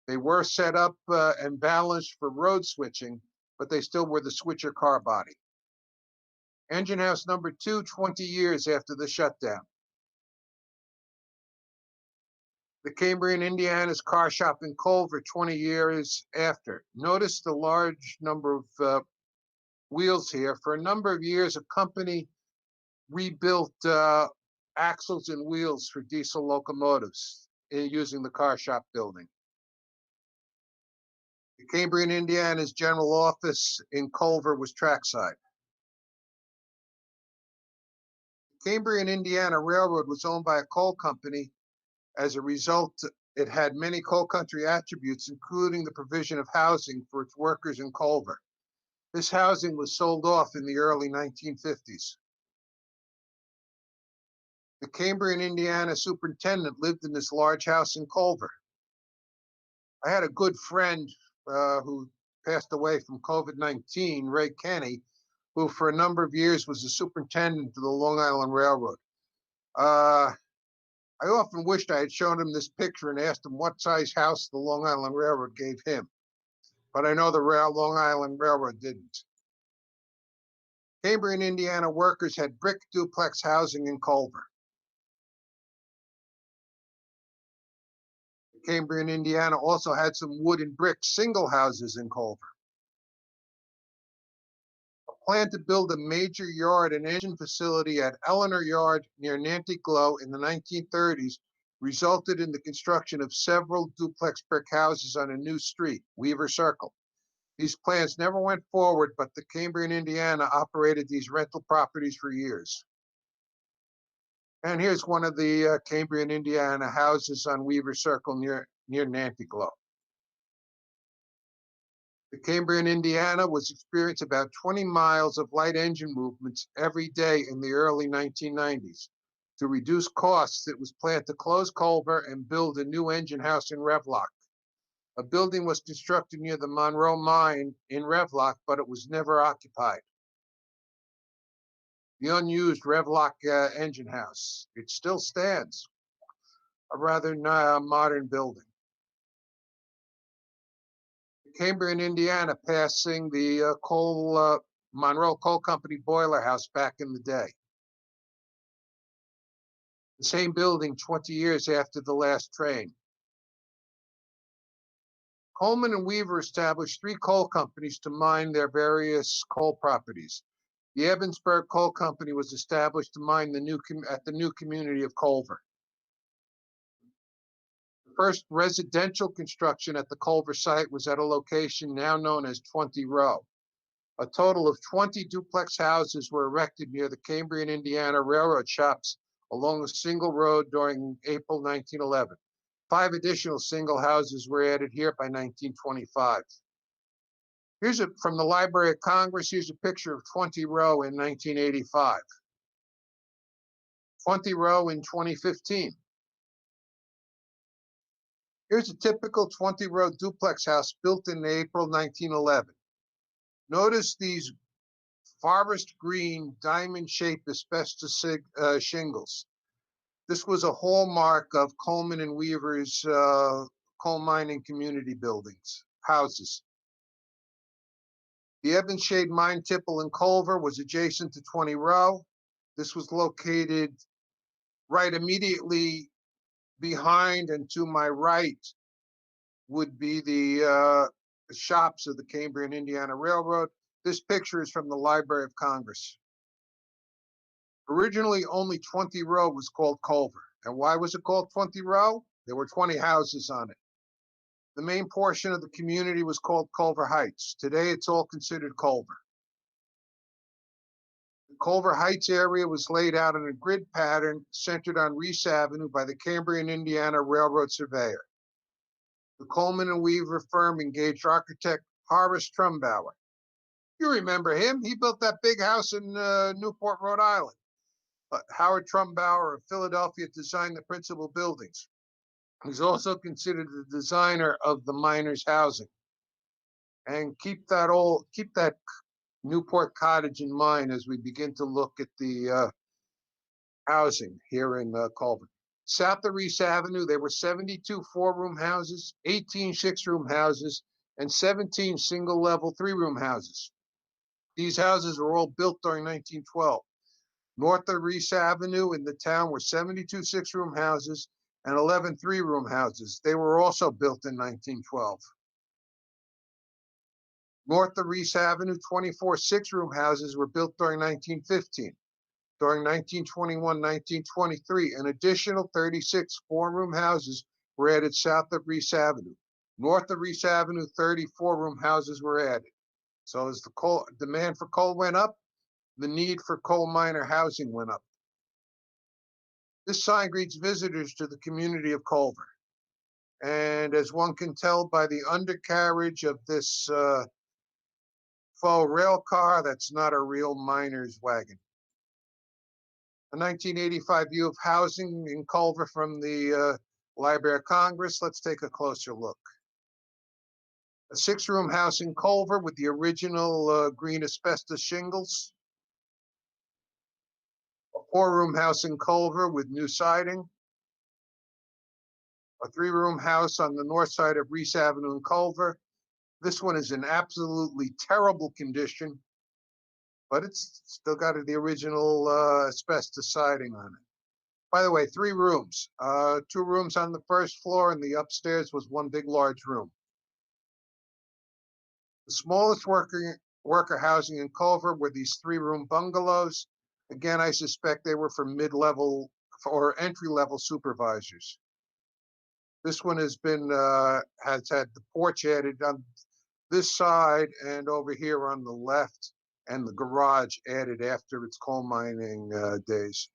They were set up and balanced for road switching, but they still were the switcher car body. Engine house number 2, 20 years after the shutdown. The Cambria in Indiana's car shop in Culver 20 years after. Notice the large number of wheels here. For a number of years, a company rebuilt axles and wheels for diesel locomotives using the car shop building. The Cambria in Indiana's general office in Culver was trackside. The Cambria in Indiana Railroad was owned by a coal company. As a result, it had many coal country attributes, including the provision of housing for its workers in Culver. This housing was sold off in the early 1950s. The Cambria in Indiana superintendent lived in this large house in Culver. I had a good friend who passed away from COVID-19, Ray Kenny, who for a number of years was the superintendent of the Long Island Railroad. I often wished I had shown him this picture and asked him what size house the Long Island Railroad gave him. But I know the Long Island Railroad didn't. Cambria in Indiana workers had brick duplex housing in Culver. Cambria in Indiana also had some wood and brick single houses in Culver. A plan to build a major yard and engine facility at Eleanor Yard near Nanty Glo in the 1930s resulted in the construction of several duplex brick houses on a new street, Weaver Circle. These plans never went forward, but the Cambria in Indiana operated these rental properties for years. And here's one of the Cambria in Indiana houses on Weaver Circle near near Nanty Glo. The Cambria in Indiana was experiencing about 20 miles of light engine movements every day in the early 1990s. To reduce costs, it was planned to close Culver and build a new engine house in Revlock. A building was constructed near the Monroe mine in Revlock, but it was never occupied. The unused Revlock engine house. It still stands, a rather modern building. Cambria in Indiana, passing the Monroe Coal Company boiler house back in the day. The same building 20 years after the last train. Coleman and Weaver established 3 coal companies to mine their various coal properties. The Ebensburg Coal Company was established to mine at the new community of Culver. The first residential construction at the Culver site was at a location now known as 20 Row. A total of 20 duplex houses were erected near the Cambria and Indiana railroad shops along a single road during April 1911. 5 additional single houses were added here by 1925. Here's from the Library of Congress. Here's a picture of 20 Row in 1985. 20 Row in 2015. Here's a typical 20 Row duplex house built in April 1911. Notice these forest green diamond-shaped asbestos shingles. This was a hallmark of Coleman and Weaver's coal mining community buildings, houses. The Ebensshade Mine Tipple in Culver was adjacent to 20 Row. This was located right immediately behind and to my right would be the shops of the Cambria and Indiana Railroad. This picture is from the Library of Congress. Originally, only 20 Row was called Culver. And why was it called 20 Row? There were 20 houses on it. The main portion of the community was called Culver Heights. Today, it's all considered Culver. The Culver Heights area was laid out in a grid pattern centered on Reese Avenue by the Cambria and Indiana Railroad surveyor. The Coleman and Weaver firm engaged architect Horace Trumbauer. You remember him. He built that big house in Newport, Rhode Island. But Howard Trumbauer of Philadelphia designed the principal buildings. He's also considered the designer of the miners' housing. And keep that Newport cottage in mind as we begin to look at the housing here in Culver. South of Reese Avenue, there were 72 4-room houses, 18 6-room houses, and 17 single-level 3-room houses. These houses were all built during 1912. North of Reese Avenue in the town were 72 6-room houses and 11 3-room houses. They were also built in 1912. North of Reese Avenue, 24 6-room houses were built during 1915. During 1921, 1923, an additional 36 4-room houses were added south of Reese Avenue. North of Reese Avenue, 30 4-room houses were added. So as the demand for coal went up, the need for coal miner housing went up. This sign greets visitors to the community of Culver. And as one can tell by the undercarriage of this faux rail car, that's not a real miner's wagon. A 1985 view of housing in Culver from the Library of Congress. Let's take a closer look. A 6-room house in Culver with the original green asbestos shingles. A 4-room house in Culver with new siding. A 3-room house on the north side of Reese Avenue in Culver. This one is in absolutely terrible condition, but it's still got the original asbestos siding on it. By the way, 3 rooms. 2 rooms on the first floor, and the upstairs was one big, large room. The smallest worker housing in Culver were these 3-room bungalows. Again, I suspect they were for mid-level or entry-level supervisors. This one has had the porch added on this side and over here on the left, and the garage added after its coal mining days.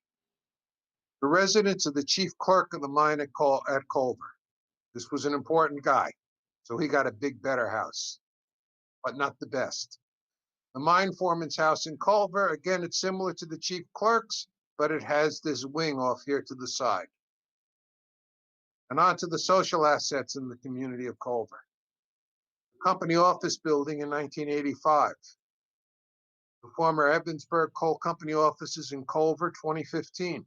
The residence of the chief clerk of the mine at Culver. This was an important guy, so he got a big, better house, but not the best. The mine foreman's house in Culver, again, it's similar to the chief clerk's, but it has this wing off here to the side. And on to the social assets in the community of Culver. Company office building in 1985. The former Evansburg Coal Company offices in Culver, 2015.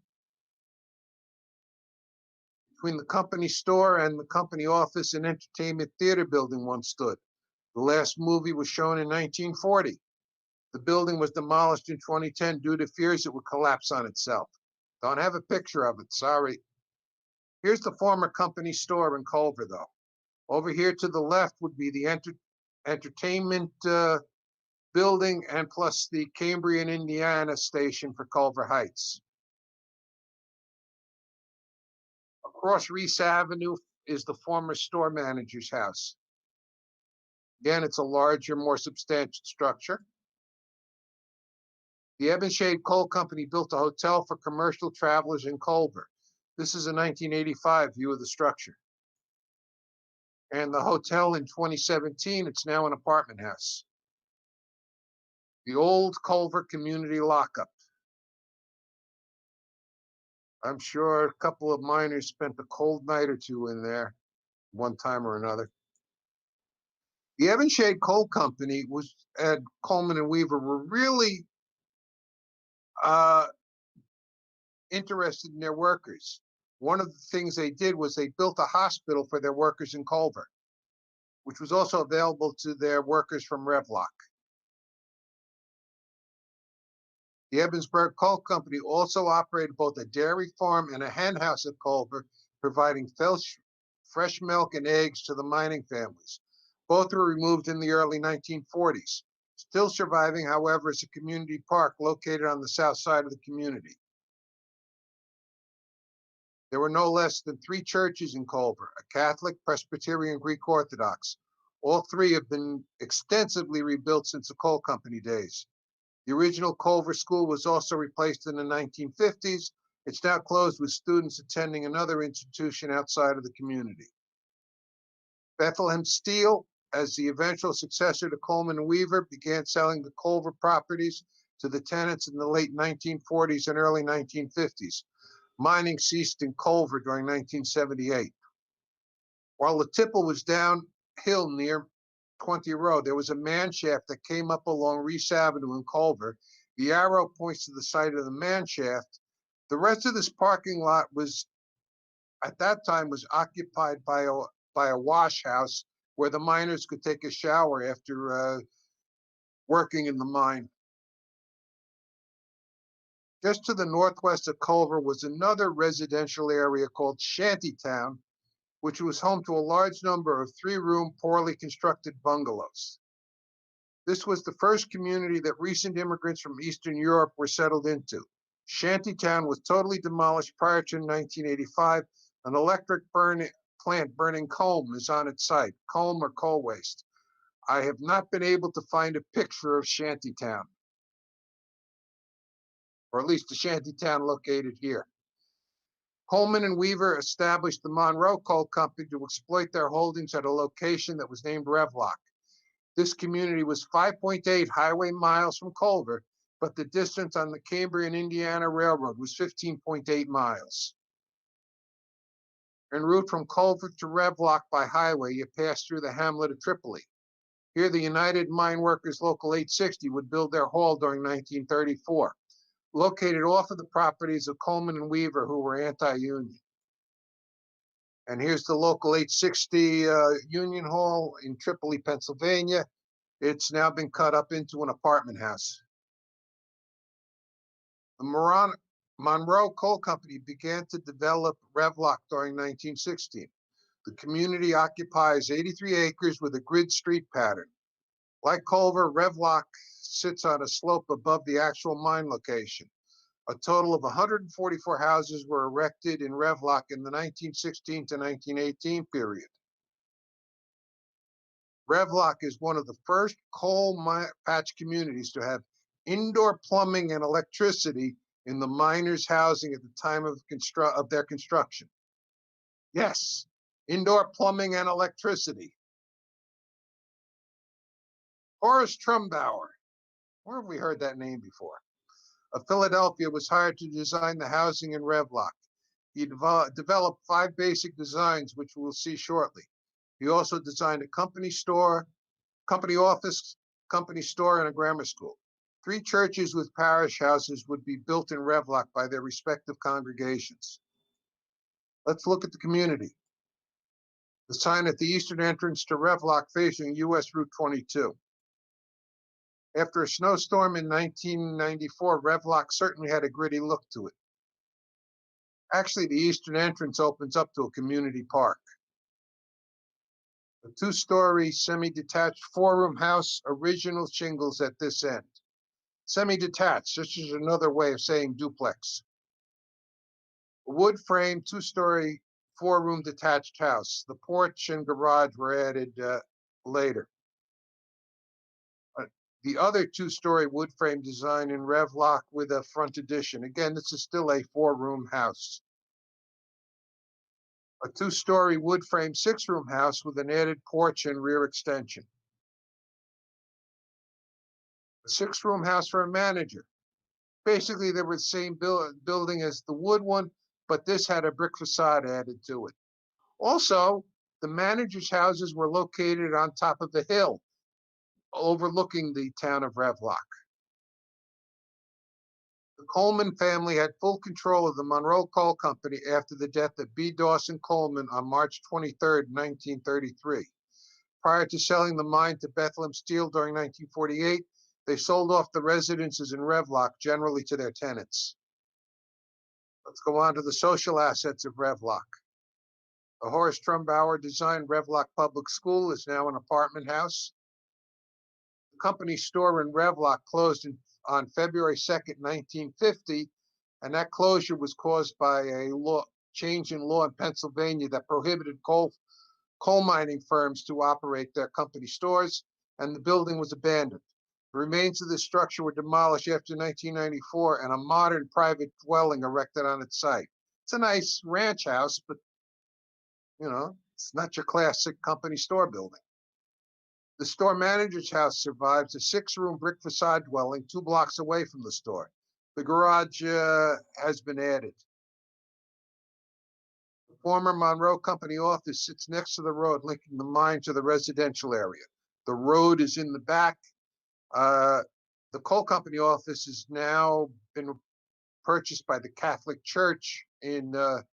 Between the company store and the company office, an entertainment theater building once stood. The last movie was shown in 1940. The building was demolished in 2010 due to fears it would collapse on itself. Don't have a picture of it, sorry. Here's the former company store in Culver, though. Over here to the left would be the entertainment building and plus the Cambria, Indiana station for Culver Heights. Across Reese Avenue is the former store manager's house. Again, it's a larger, more substantial structure. The Ebonshade Coal Company built a hotel for commercial travelers in Culver. This is a 1985 view of the structure. And the hotel in 2017, it's now an apartment house. The old Culver community lockup. I'm sure a couple of miners spent a cold night or two in there, one time or another. The Ebonshade Coal Company and Coleman and Weaver were really interested in their workers. One of the things they did was they built a hospital for their workers in Culver, which was also available to their workers from Revlock. The Evansburg Coal Company also operated both a dairy farm and a hen house at Culver, providing fresh milk and eggs to the mining families. Both were removed in the early 1940s. Still surviving, however, is a community park located on the south side of the community. There were no less than 3 churches in Culver, a Catholic, Presbyterian, Greek Orthodox. All 3 have been extensively rebuilt since the coal company days. The original Culver School was also replaced in the 1950s. It's now closed with students attending another institution outside of the community. Bethlehem Steel, as the eventual successor to Coleman and Weaver, began selling the Culver properties to the tenants in the late 1940s and early 1950s. Mining ceased in Culver during 1978. While the tipple was downhill near 20 Road, there was a man shaft that came up along Reese Avenue in Culver. The arrow points to the site of the man shaft. The rest of this parking lot was, at that time, was occupied by a wash house where the miners could take a shower after working in the mine. Just to the northwest of Culver was another residential area called Shantytown, which was home to a large number of 3-room, poorly constructed bungalows. This was the first community that recent immigrants from Eastern Europe were settled into. Shantytown was totally demolished prior to 1985. An electric plant burning coal is on its site, coal or coal waste. I have not been able to find a picture of Shantytown, or at least the Shantytown located here. Coleman and Weaver established the Monroe Coal Company to exploit their holdings at a location that was named Revlock. This community was 5.8 highway miles from Culver, but the distance on the Cambria and Indiana Railroad was 15.8 miles. En route from Culver to Revlock by highway, you pass through the hamlet of Tripoli. Here, the United Mine Workers Local 860 would build their hall during 1934. Located off of the properties of Coleman and Weaver, who were anti-union. And here's the local 860 Union Hall in Tripoli, Pennsylvania. It's now been cut up into an apartment house. The Monroe Coal Company began to develop Revlock during 1916. The community occupies 83 acres with a grid street pattern. Like Culver, Revlock sits on a slope above the actual mine location. A total of 144 houses were erected in Revlock in the 1916 to 1918 period. Revlock is one of the first coal patch communities to have indoor plumbing and electricity in the miners' housing at the time of their construction. Yes, Indoor plumbing and electricity. Horace Trumbauer. Where have we heard that name before? Of Philadelphia, was hired to design the housing in Revlock. He developed 5 basic designs, which we'll see shortly. He also designed a company store, company office, company store, and a grammar school. 3 churches with parish houses would be built in Revlock by their respective congregations. Let's look at the community. The sign at the eastern entrance to Revlock facing US Route 22. After a snowstorm in 1994, Revlock certainly had a gritty look to it. Actually, the eastern entrance opens up to a community park. A 2-story semi-detached 4-room house, original shingles at this end. Semi-detached, this is another way of saying duplex. A wood frame 2-story 4-room detached house. The porch and garage were added later. The other 2-story wood frame design in Revlock with a front addition. Again, this is still a 4-room house. A 2-story wood frame 6-room house with an added porch and rear extension. A 6-room house for a manager. Basically, they were the same building as the wood one, but this had a brick facade added to it. Also, the managers' houses were located on top of the hill, overlooking the town of Revlock. The Coleman family had full control of the Monroe Coal Company after the death of B. Dawson Coleman on March 23, 1933. Prior to selling the mine to Bethlehem Steel during 1948, they sold off the residences in Revlock generally to their tenants. Let's go on to the social assets of Revlock. The Horace Trumbauer designed Revlock Public School is now an apartment house. The company store in Revlock closed on February 2nd, 1950, and that closure was caused by a change in law in Pennsylvania that prohibited coal mining firms to operate their company stores, and the building was abandoned. The remains of the structure were demolished after 1994 and a modern private dwelling erected on its site. It's a nice ranch house, but you know, it's not your classic company store building. The store manager's house survives, a 6-room brick facade dwelling 2 blocks away from the store. The garage has been added. The former Monroe Company office sits next to the road linking the mine to the residential area. The road is in the back. The coal company office has now been purchased by the Catholic Church in the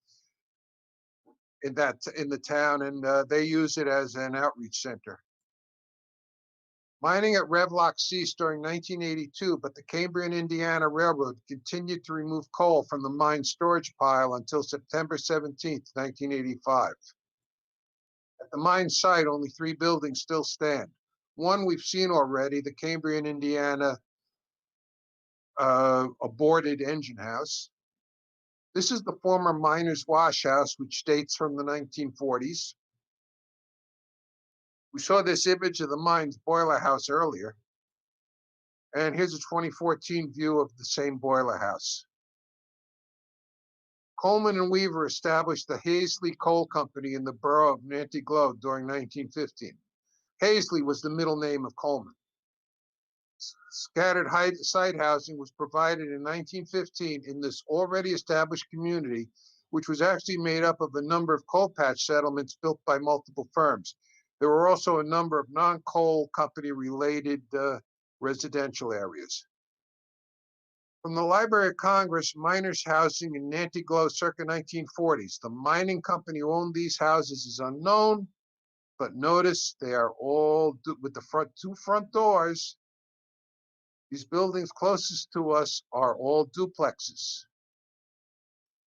town, and they use it as an outreach center. Mining at Revlock ceased during 1982, but the Cambria and Indiana Railroad continued to remove coal from the mine storage pile until September 17, 1985. At the mine site, only 3 buildings still stand. One we've seen already, the Cambria and Indiana aborted engine house. This is the former miners' wash house, which dates from the 1940s. We saw this image of the mine's boiler house earlier. And here's a 2014 view of the same boiler house. Coleman and Weaver established the Hazley Coal Company in the borough of Nanty Glo during 1915. Hazley was the middle name of Coleman. Scattered site housing was provided in 1915 in this already established community, which was actually made up of a number of coal patch settlements built by multiple firms. There were also a number of non-coal company related residential areas. From the Library of Congress, miners' housing in Nanty Glo circa 1940s. The mining company who owned these houses is unknown, but notice they are all with the 2 front doors. These buildings closest to us are all duplexes.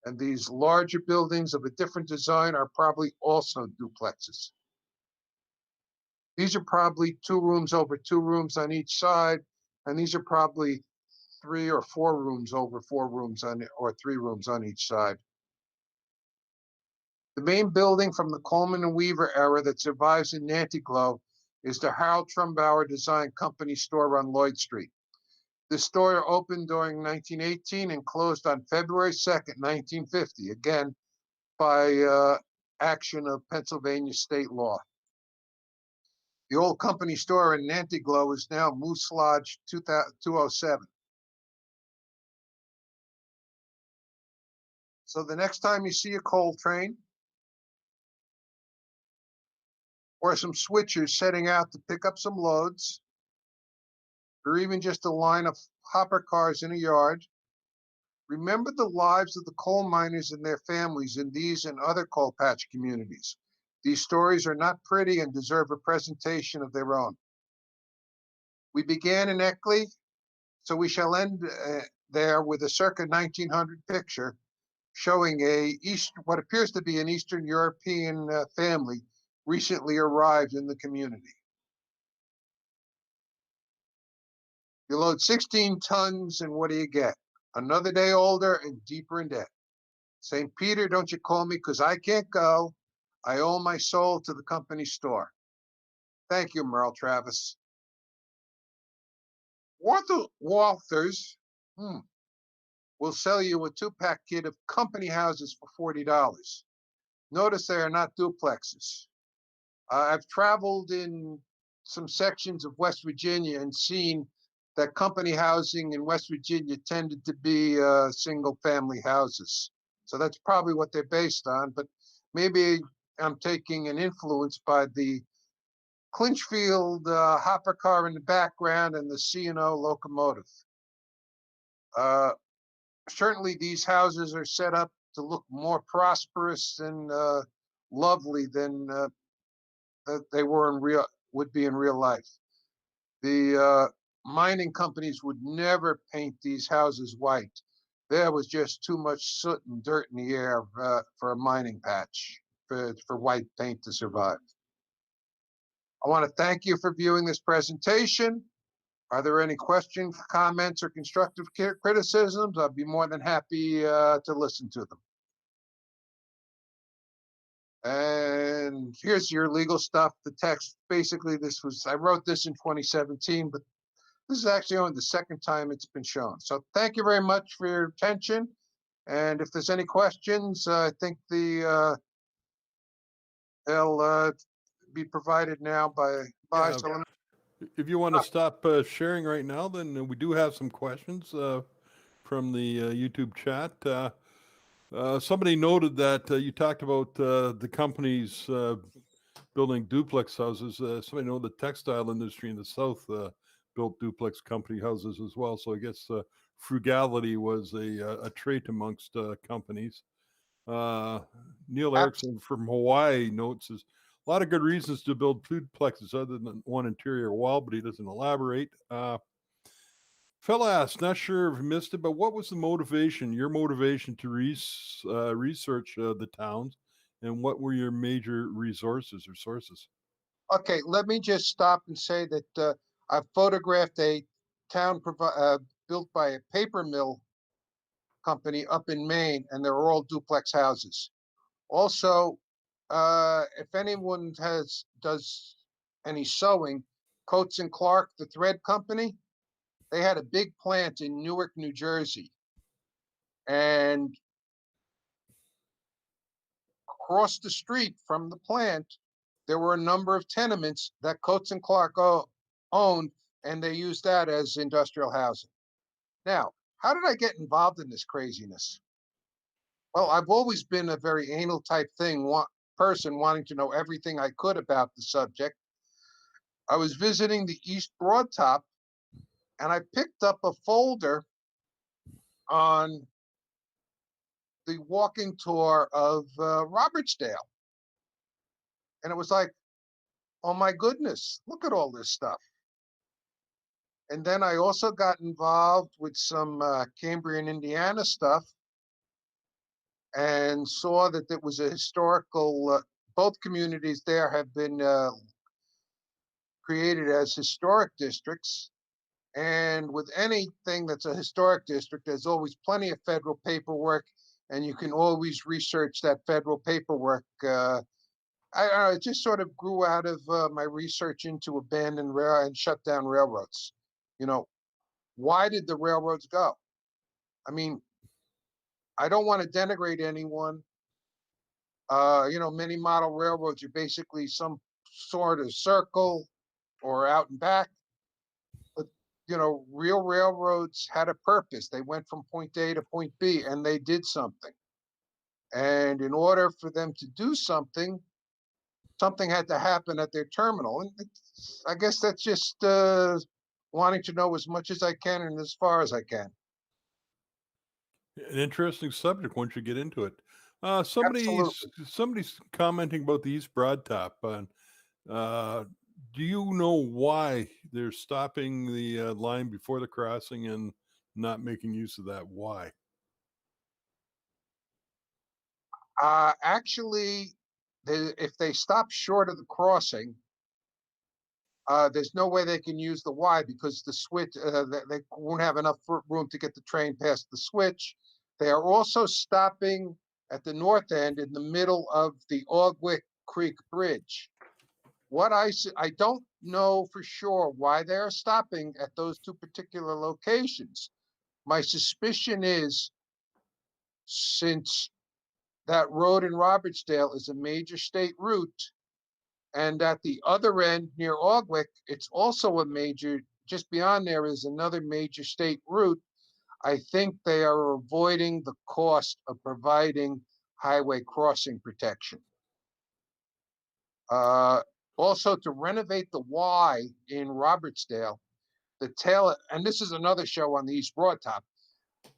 And these larger buildings of a different design are probably also duplexes. These are probably 2 rooms over 2 rooms on each side, and these are probably 3 or 4 rooms over 4 rooms or 3 rooms on each side. The main building from the Coleman and Weaver era that survives in Nanty Glo is the Harold Trumbauer Design Company store on Lloyd Street. The store opened during 1918 and closed on February 2nd, 1950, again by action of Pennsylvania state law. The old company store in Nanty Glo is now Moose Lodge 207. So the next time you see a coal train or some switchers setting out to pick up some loads, or even just a line of hopper cars in a yard, remember the lives of the coal miners and their families in these and other coal patch communities. These stories are not pretty and deserve a presentation of their own. We began in Eckley, so we shall end there with a circa 1900 picture showing what appears to be an Eastern European family recently arrived in the community. You load 16 tons, and what do you get? Another day older and deeper in debt. St. Peter, don't you call me, because I can't go. I owe my soul to the company store. Thank you, Merle Travis. Walthers will sell you a 2-pack kit of company houses for $40. Notice they are not duplexes. I've traveled in some sections of West Virginia and seen that company housing in West Virginia tended to be single family houses. So that's probably what they're based on, but maybe I'm taking an influence by the Clinchfield hopper car in the background and the C&O locomotive. Certainly these houses are set up to look more prosperous and lovely than that they would be in real life. The mining companies would never paint these houses white. There was just too much soot and dirt in the air for a mining patch, for white paint to survive. I want to thank you for viewing this presentation. Are there any questions, comments, or constructive criticisms? I'd be more than happy to listen to them. And here's your legal stuff, the text. Basically, I wrote this in 2017, but this is actually only the second time it's been shown. So thank you very much for your attention. And if there's any questions, I think they'll be provided now by Yeah. If you want to stop sharing right now, then we do have some questions from the YouTube chat. Somebody noted that you talked about the companies building duplex houses. Somebody know the textile industry in the South built duplex company houses as well. So I guess frugality was a trait amongst companies. Neil Erickson from Hawaii notes is a lot of good reasons to build duplexes other than one interior wall, but he doesn't elaborate. Fella asked, not sure if you missed it, but what was the motivation, your motivation to research the towns, and what were your major resources or sources? Okay, let me just stop and say that I've photographed a town built by a paper mill company up in Maine, and they're all duplex houses. Also, if anyone does any sewing, Coates and Clark, the thread company, they had a big plant in Newark, New Jersey. And across the street from the plant, there were a number of tenements that Coates and Clark owned, and they used that as industrial housing. Now, how did I get involved in this craziness? Well, I've always been a very anal type person wanting to know everything I could about the subject. I was visiting the East Broad Top, and I picked up a folder on the walking tour of Robertsdale. And it was like, oh my goodness, look at all this stuff. And then I also got involved with some Cambria and Indiana stuff and saw that there was a historical, both communities there have been created as historic districts. And with anything that's a historic district, there's always plenty of federal paperwork, and you can always research that federal paperwork. It just sort of grew out of my research into abandoned rail and shut down railroads. You know, why did the railroads go? I mean, I don't want to denigrate anyone. Many model railroads are basically some sort of circle or out and back. But, real railroads had a purpose. They went from point A to point B and they did something. And in order for them to do something, something had to happen at their terminal. And I guess that's just wanting to know as much as I can and as far as I can. An interesting subject once you get into it. Absolutely. Somebody's commenting about the East Broadtop. Do you know why they're stopping the line before the crossing and not making use of that? Why? Actually, if they stop short of the crossing, there's no way they can use the Y because the switch, they won't have enough room to get the train past the switch. They are also stopping at the north end in the middle of the Ogwick Creek Bridge. I don't know for sure why they're stopping at those two particular locations. My suspicion is, since that road in Robertsdale is a major state route, and at the other end near Ogwick, it's also a major, just beyond there is another major state route. I think they are avoiding the cost of providing highway crossing protection. Also, to renovate the Y in Robertsdale, and this is another show on the East Broadtop,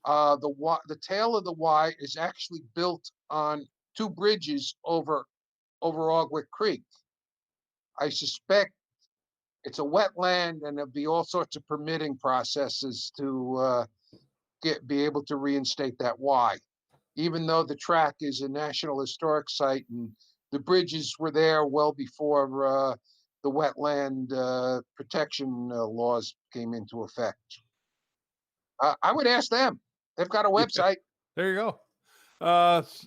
the tail of the Y is actually built on two bridges over Ogwick Creek. I suspect it's a wetland and there'll be all sorts of permitting processes to be able to reinstate that Y. Even though the track is a National Historic Site and the bridges were there well before the wetland protection laws came into effect. I would ask them. They've got a website. There you go.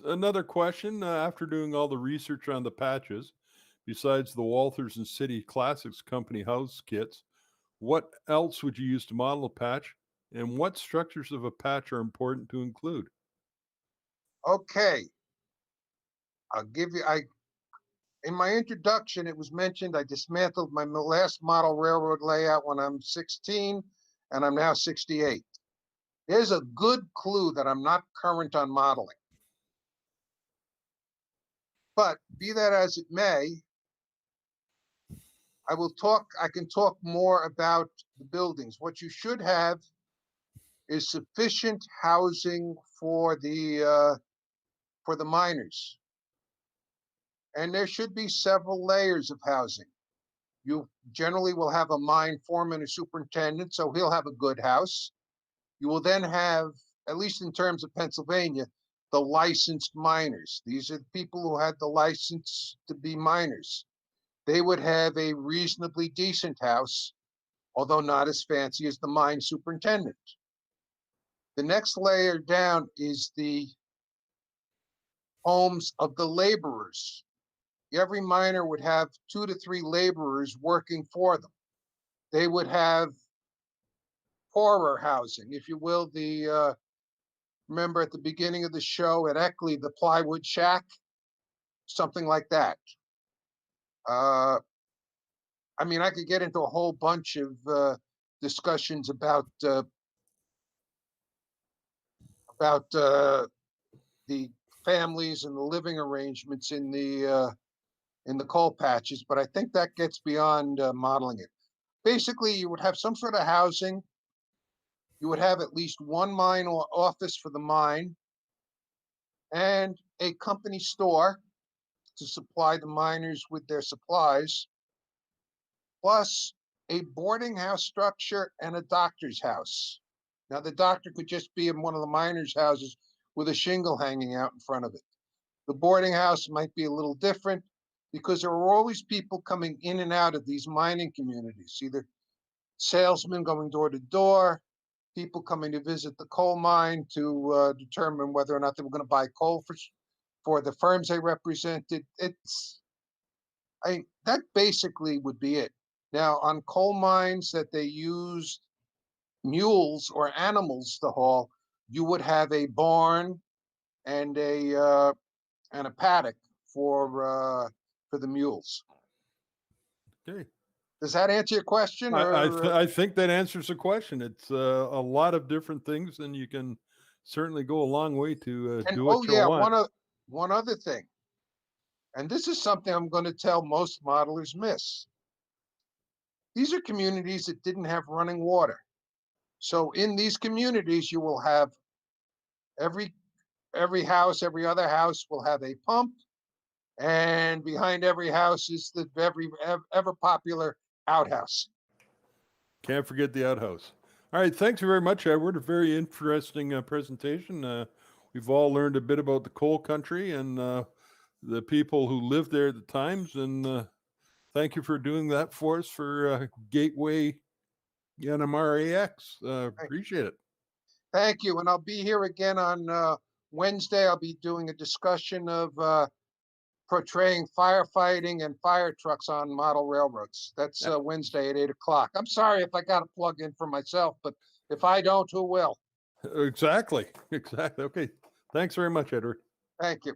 Another question. After doing all the research on the patches, besides the Walthers and City Classics Company house kits, what else would you use to model a patch, and what structures of a patch are important to include? Okay. I'll give you, in my introduction, it was mentioned I dismantled my last model railroad layout when I'm 16, and I'm now 68. There's a good clue that I'm not current on modeling. But be that as it may, I can talk more about the buildings. What you should have is sufficient housing for the miners. And there should be several layers of housing. You generally will have a mine foreman or superintendent, so he'll have a good house. You will then have, at least in terms of Pennsylvania, the licensed miners. These are the people who had the license to be miners. They would have a reasonably decent house, although not as fancy as the mine superintendent. The next layer down is the homes of the laborers. Every miner would have 2 to 3 laborers working for them. They would have poorer housing, if you will. Remember at the beginning of the show at Eckley, the plywood shack, something like that. I could get into a whole bunch of discussions about the families and the living arrangements in the coal patches, but I think that gets beyond modeling it. Basically, you would have some sort of housing. You would have at least one mine or office for the mine and a company store to supply the miners with their supplies, plus a boarding house structure and a doctor's house. Now, the doctor could just be in one of the miners' houses with a shingle hanging out in front of it. The boarding house might be a little different because there are always people coming in and out of these mining communities, either salesmen going door to door, people coming to visit the coal mine to determine whether or not they were going to buy coal for the firms they represented. That basically would be it. Now, on coal mines that they used mules or animals to haul, you would have a barn and a paddock for the mules. Okay. Does that answer your question? I think that answers the question. It's a lot of different things, and you can certainly go a long way to and do what you want. one other thing, and this is something I'm going to tell most modelers miss. These are communities that didn't have running water. So in these communities, you will have every house, every other house will have a pump, and behind every house is the ever popular outhouse. Can't forget the outhouse. All right, thanks very much, Edward. A very interesting presentation. We've all learned a bit about the coal country and the people who lived there at the times, and thank you for doing that for us for Gateway NMRAX. Appreciate it. Thank you, and I'll be here again on Wednesday. I'll be doing a discussion of portraying firefighting and fire trucks on model railroads. That's Wednesday at 8 o'clock. I'm sorry if I got to plug in for myself, but if I don't, who will? Exactly. Okay. Thanks very much, Edward. Thank you.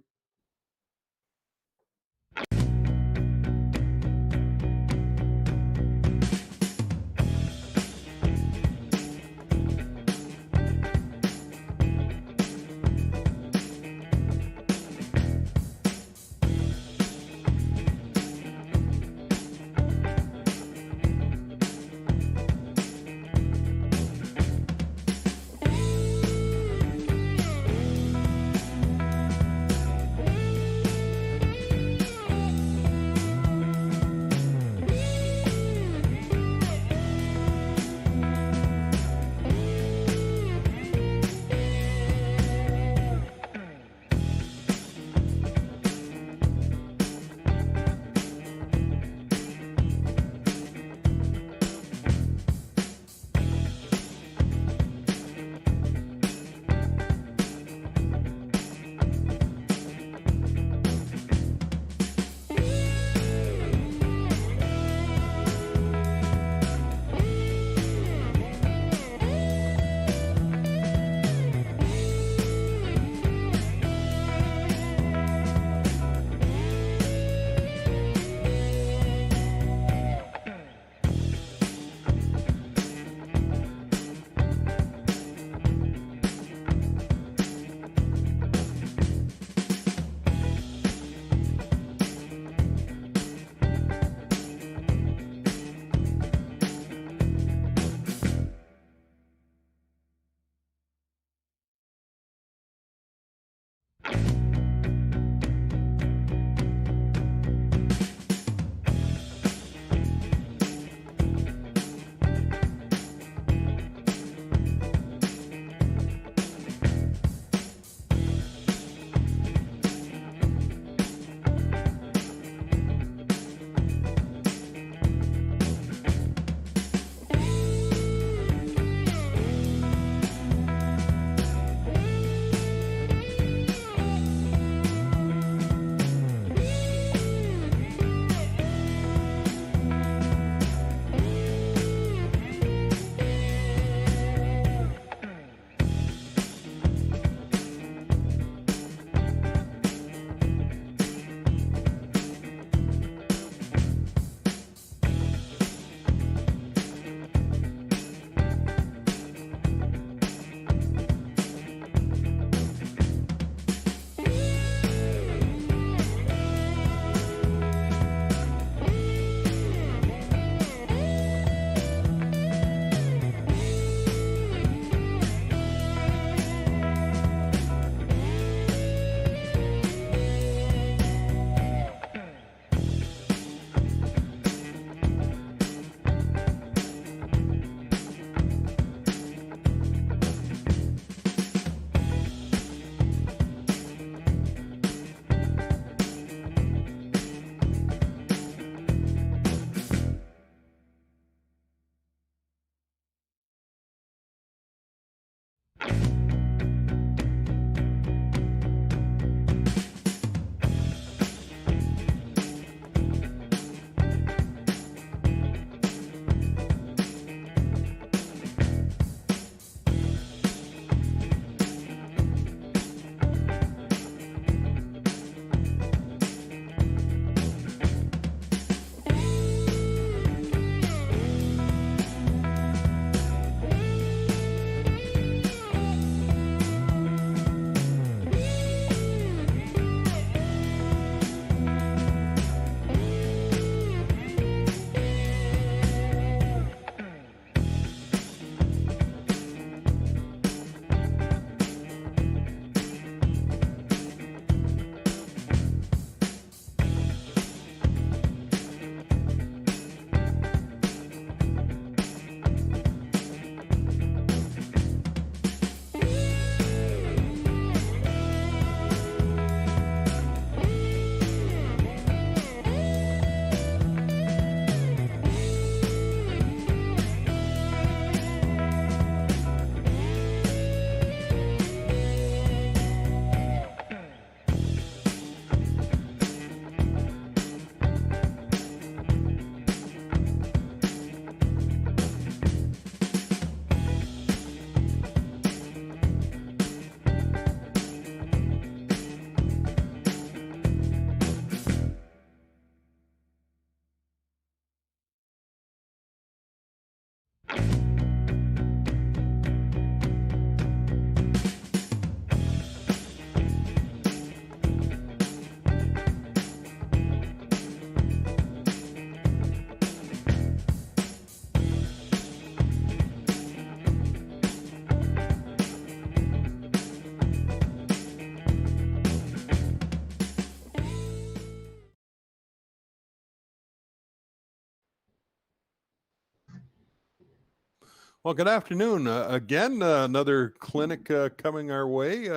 Well, good afternoon. Again, another clinic coming our way.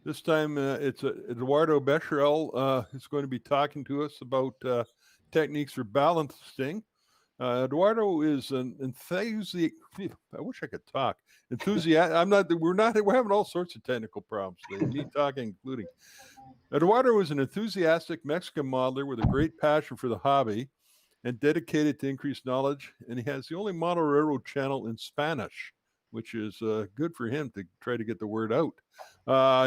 This time it's Eduardo Becherel is going to be talking to us about techniques for ballasting. Eduardo is an enthusiast. I wish I could talk. Enthusiast. We're having all sorts of technical problems today, me talking including. Eduardo is an enthusiastic Mexican modeler with a great passion for the hobby and dedicated to increased knowledge. And he has the only model railroad channel in Spanish, which is good for him to try to get the word out.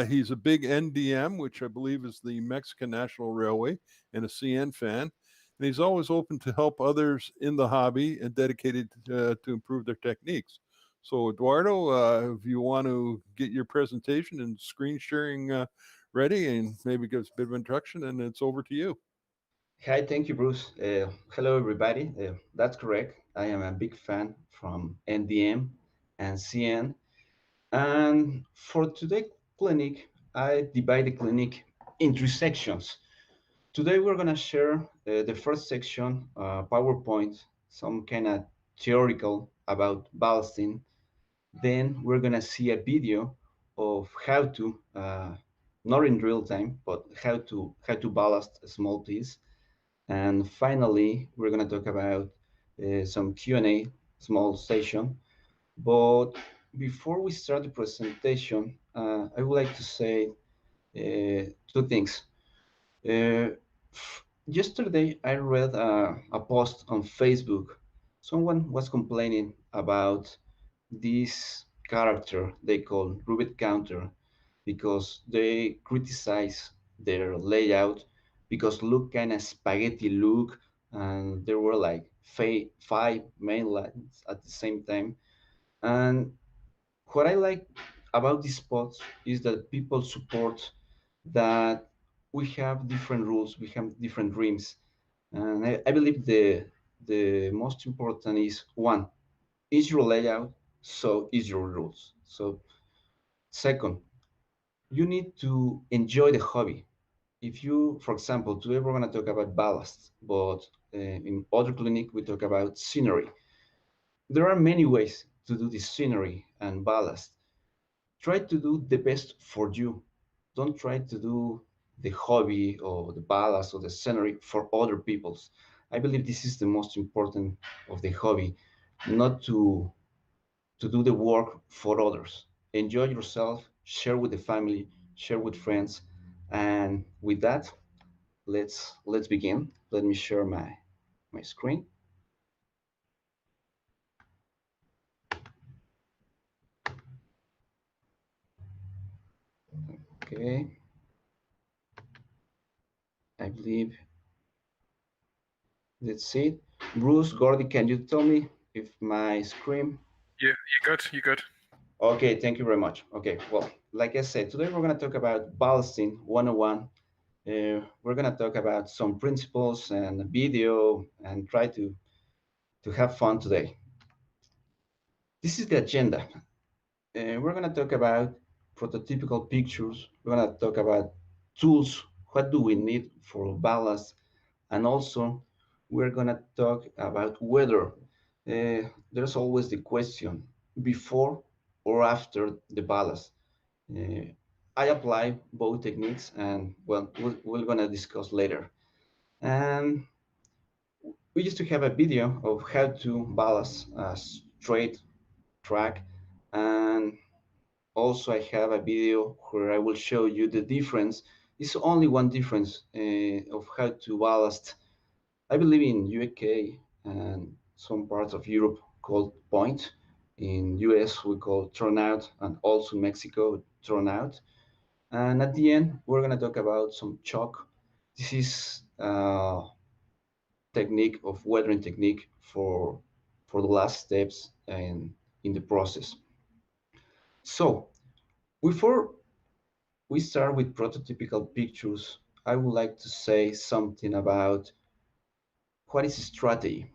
He's a big NDM, which I believe is the Mexican National Railway, and a CN fan. And he's always open to help others in the hobby and dedicated to improve their techniques. So, Eduardo, if you want to get your presentation and screen sharing ready and maybe give us a bit of introduction, and it's over to you. Hi, thank you, Bruce. Hello, everybody. That's correct. I am a big fan from NDM and CN. And for today's clinic, I divide the clinic in 3 sections. Today, we're going to share the first section, PowerPoint, some kind of theoretical about ballasting. Then we're going to see a video of how to, not in real time, but how to ballast a small piece. And finally, we're going to talk about some Q&A, small session. But before we start the presentation, I would like to say 2 things. Yesterday, I read a post on Facebook. Someone was complaining about this character they call Rubik counter because they criticize their layout because look kind of spaghetti look, and there were like 5 main lines at the same time. And what I like about these spots is that people support that we have different rules, we have different dreams, and I believe the most important is one is your layout, so is your rules. So second, you need to enjoy the hobby. If you, for example, today we're going to talk about ballast, but in other clinic we talk about scenery. There are many ways to do this scenery and ballast. Try to do the best for you. Don't try to do the hobby or the ballast or the scenery for other people's. I believe this is the most important of the hobby, not to do the work for others. Enjoy yourself, share with the family, share with friends, and with that, let's begin. Let me share my screen. Okay. I believe that's it. Bruce, Gordy, can you tell me if my screen? Yeah, you're good. You're good. Okay, thank you very much. Okay, well, like I said, today we're going to talk about ballasting 101. We're going to talk about some principles and a video and try to have fun today. This is the agenda. We're going to talk about prototypical pictures. We're going to talk about tools. What do we need for ballast? And also, we're going to talk about weather. There's always the question, before or after the ballast. I apply both techniques, and well, we're going to discuss later. And we used to have a video of how to ballast a straight track, and also I have a video where I will show you the difference. It's only one difference of how to ballast. I believe in UK and some parts of Europe called point. In US we call turnout, and also Mexico turnout. And at the end we're going to talk about some chalk. This is technique of weathering technique for the last steps and in the process. So before we start with prototypical pictures, I would like to say something about what is strategy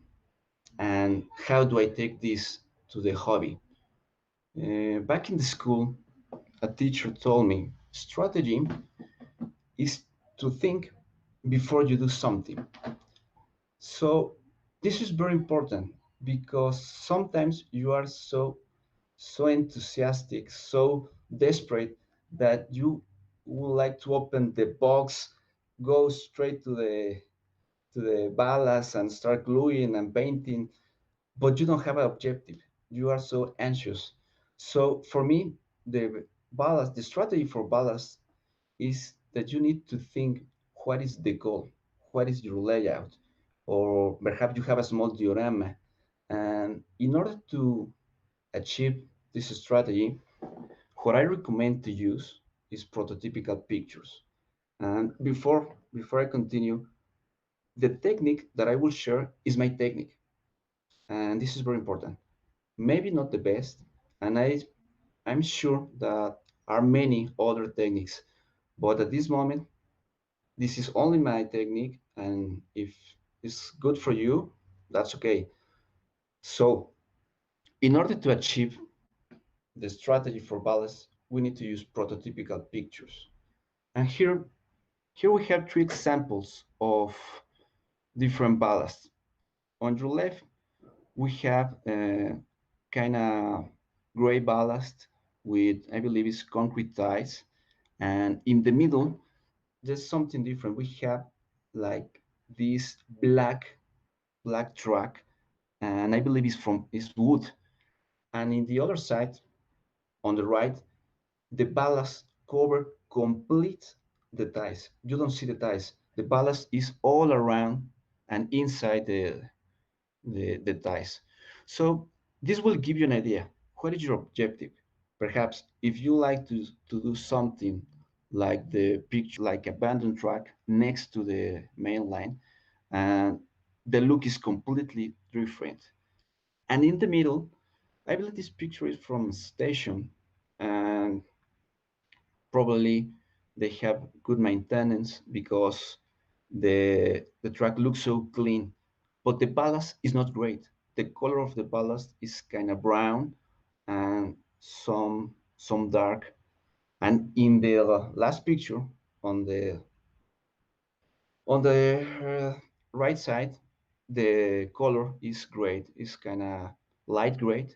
and how do I take this to the hobby. Back in the school, a teacher told me strategy is to think before you do something. So this is very important. because sometimes you are so enthusiastic, so desperate that you would like to open the box, go straight to the ballast and start gluing and painting, but you don't have an objective. You are so anxious. So for me, the strategy for ballast is that you need to think what is the goal, what is your layout, or perhaps you have a small diorama. And in order to achieve this strategy, what I recommend to use is prototypical pictures. And before I continue, the technique that I will share is my technique, and this is very important. Maybe not the best, and I'm sure that are many other techniques, but at this moment, this is only my technique, and if it's good for you, that's okay. So, in order to achieve the strategy for ballast, we need to use prototypical pictures. And here we have three examples of different ballasts. On your left, we have a kind of gray ballast with, I believe, it's concrete ties. And in the middle, there's something different. We have like this black track, and I believe it's wood. And in the other side, on the right, the ballast cover complete the ties. You don't see the ties. The ballast is all around and inside the ties. So this will give you an idea. What is your objective? Perhaps if you like to do something like the picture, like abandoned track next to the main line, and the look is completely different. And in the middle, I believe this picture is from station, and probably they have good maintenance because the track looks so clean, but the ballast is not great. The color of the ballast is kind of brown and some dark. And in the last picture on the right side, the color is great. It's kind of light gray,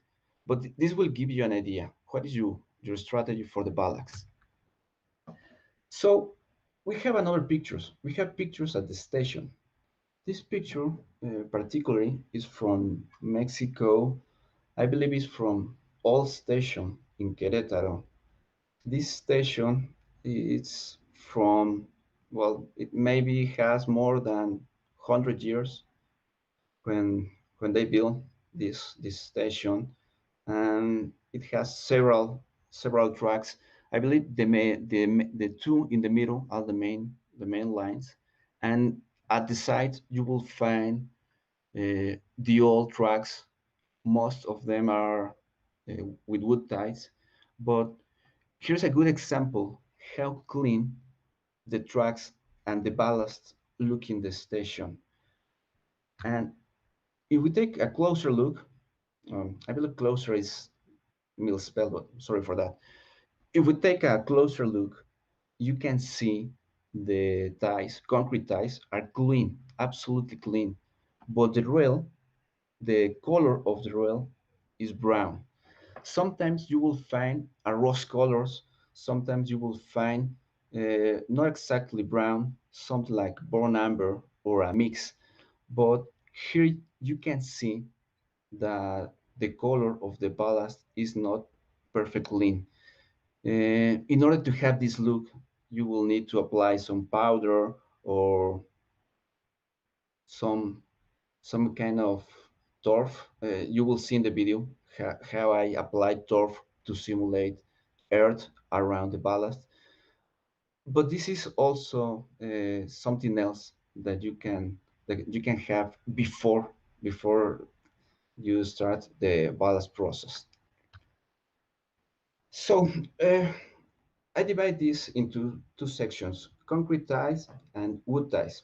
but this will give you an idea. What is your strategy for the ballast? So we have another pictures. We have pictures at the station. This picture particularly is from Mexico. I believe it's from Old Station in Querétaro. This station is from, well, it maybe has more than 100 years when they built this station, and it has several tracks. I believe the two in the middle are the main lines, and at the side you will find the old tracks. Most of them are with wood ties, but here's a good example how clean the tracks and the ballast look in the station. And if we take a closer look, I believe closer is misspelled, but sorry for that. If we take a closer look, you can see the ties, concrete ties, are clean, absolutely clean. But the color of the rail is brown. Sometimes you will find a rose colors. Sometimes you will find not exactly brown, something like burnt amber or a mix. But here you can see that the color of the ballast is not perfect clean. In order to have this look, you will need to apply some powder or some some kind of turf. You will see in the video how I applied turf to simulate earth around the ballast. But this is also something else that you can have before you start the ballast process. So I divide this into two sections: concrete ties and wood ties.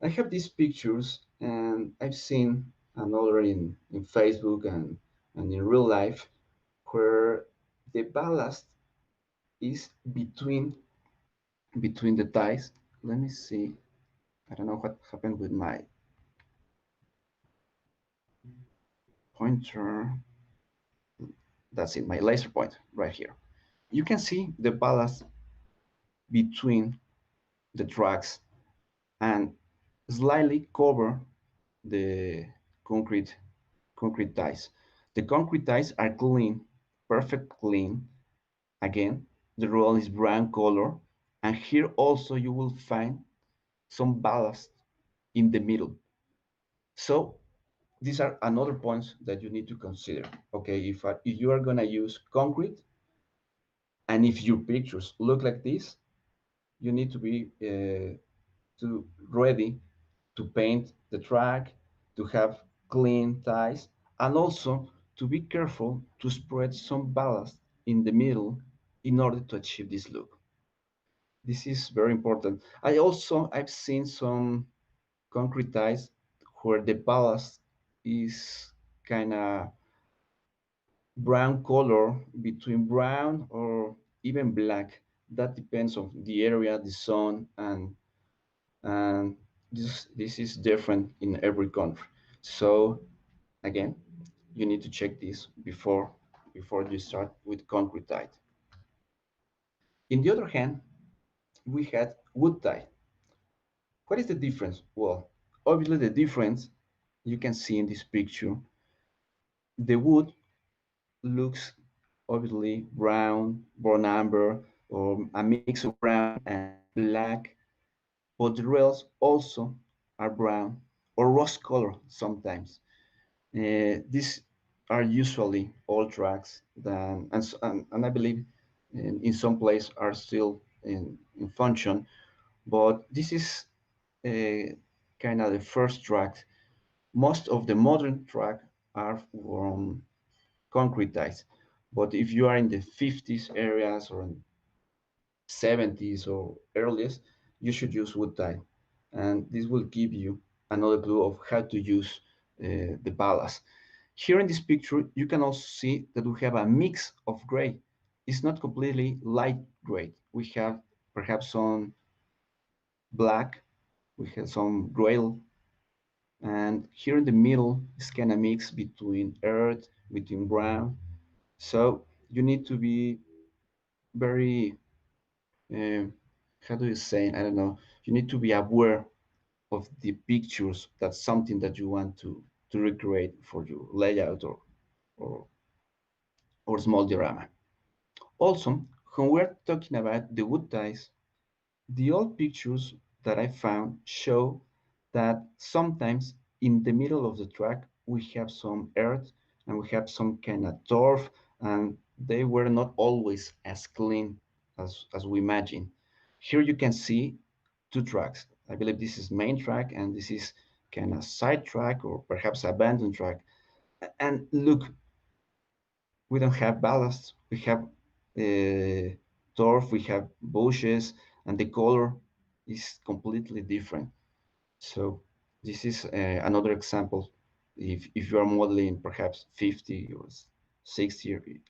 I have these pictures, and I've seen another in Facebook and in real life where the ballast is between the ties. Let me see. I don't know what happened with my. pointer. That's it, my laser point right here. You can see the ballast between the tracks and slightly cover the concrete concrete ties. The concrete ties are clean, perfect clean. Again, the roll is brown color, and here also you will find some ballast in the middle. So these are another points that you need to consider. Okay, if you are gonna use concrete, and if your pictures look like this, you need to be ready to paint the track, to have clean ties, and also to be careful to spread some ballast in the middle in order to achieve this look. This is very important. I've seen some concrete ties where the ballast is kind of brown color, between brown or even black. That depends on the area, the sun, and this is different in every country. So again, you need to check this before you start with concrete tie. In the other hand, we had wood tie. What is the difference? Well, obviously the difference you can see in this picture. The wood looks obviously brown amber, or a mix of brown and black, but the rails also are brown or rust color sometimes. These are usually old tracks and I believe in some place are still in function, but this is kind of the first track. Most of the modern track are from concrete ties, but if you are in the 50s areas or in 70s or earliest, you should use wood tie, and this will give you another clue of how to use the ballast. Here in this picture, you can also see that we have a mix of gray. It's not completely light gray. We have perhaps some black, we have some gray, and here in the middle is kind of mix between earth, between brown. So you need to be very, uh, how do you say? I don't know. You need to be aware of the pictures. That's something that you want to recreate for your layout or or small diorama. Also, when we're talking about the wood ties, the old pictures that I found show that sometimes in the middle of the track we have some earth and we have some kind of turf, and they were not always as clean as we imagine. Here you can see two tracks. I believe this is main track and this is kind of side track or perhaps abandoned track. And look, we don't have ballast. We have turf, we have bushes, and the color is completely different. So this is another example. If you are modeling perhaps 50 or 60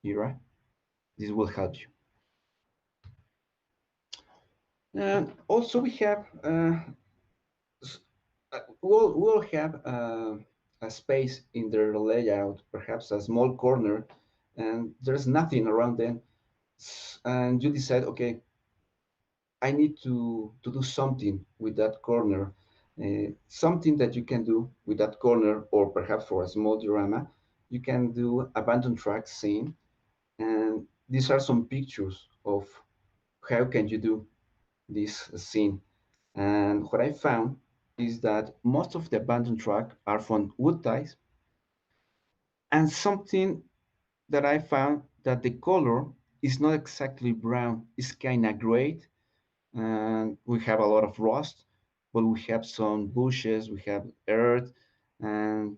era, this will help you. And also we have we'll have a space in the layout, perhaps a small corner, and there's nothing around them. And you decide, okay, I need to do something with that corner. Something that you can do with that corner, or perhaps for a small diorama, you can do abandoned track scene. And these are some pictures of how can you do this scene. And what I found is that most of the abandoned track are from wood ties. And something that I found that the color is not exactly brown, it's kind of gray, and we have a lot of rust, but we have some bushes, we have earth, and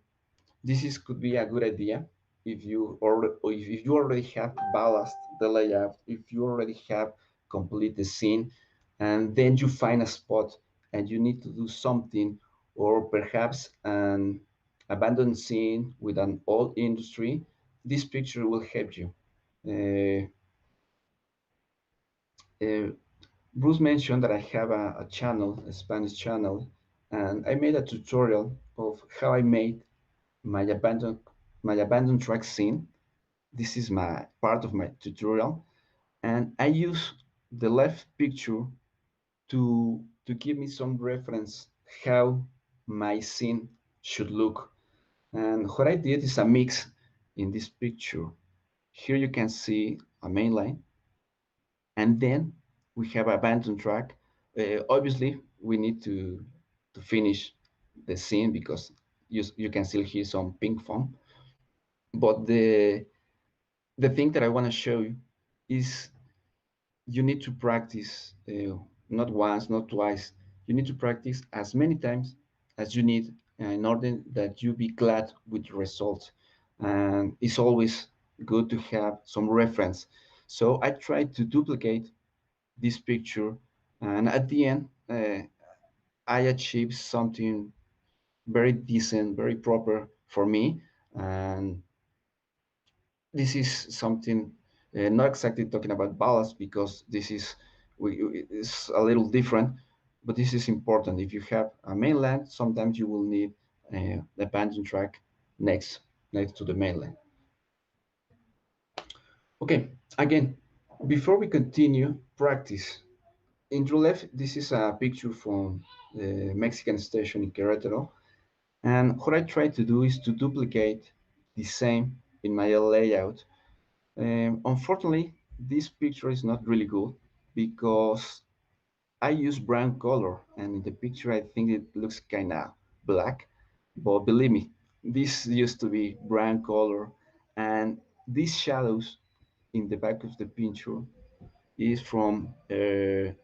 could be a good idea if you already have ballast the layout, if you already have complete the scene, and then you find a spot and you need to do something, or perhaps an abandoned scene with an old industry. This picture will help you. Uh, uh, Bruce mentioned that I have a channel, a Spanish channel, and I made a tutorial of how I made my abandoned track scene. This is my part of my tutorial, and I use the left picture to give me some reference how my scene should look. And what I did is a mix in this picture. Here you can see a main line, and then we have abandoned track. Obviously, we need to finish the scene because you can still hear some pink foam. But the thing that I want to show you is you need to practice not once, not twice. You need to practice as many times as you need in order that you be glad with the results. And it's always good to have some reference. So I tried to duplicate this picture, and at the end, I achieved something very decent, very proper for me. And this is something not exactly talking about ballast because this is is a little different, but this is important. If you have a mainland, sometimes you will need the abandoned track next to the mainland. Okay, again, before we continue, practice. In your left, this is a picture from the Mexican station in Querétaro. And what I try to do is to duplicate the same in my layout. Unfortunately, this picture is not really good because I use brown color, and in the picture I think it looks kind of black. But believe me, this used to be brown color, and these shadows in the back of the picture is from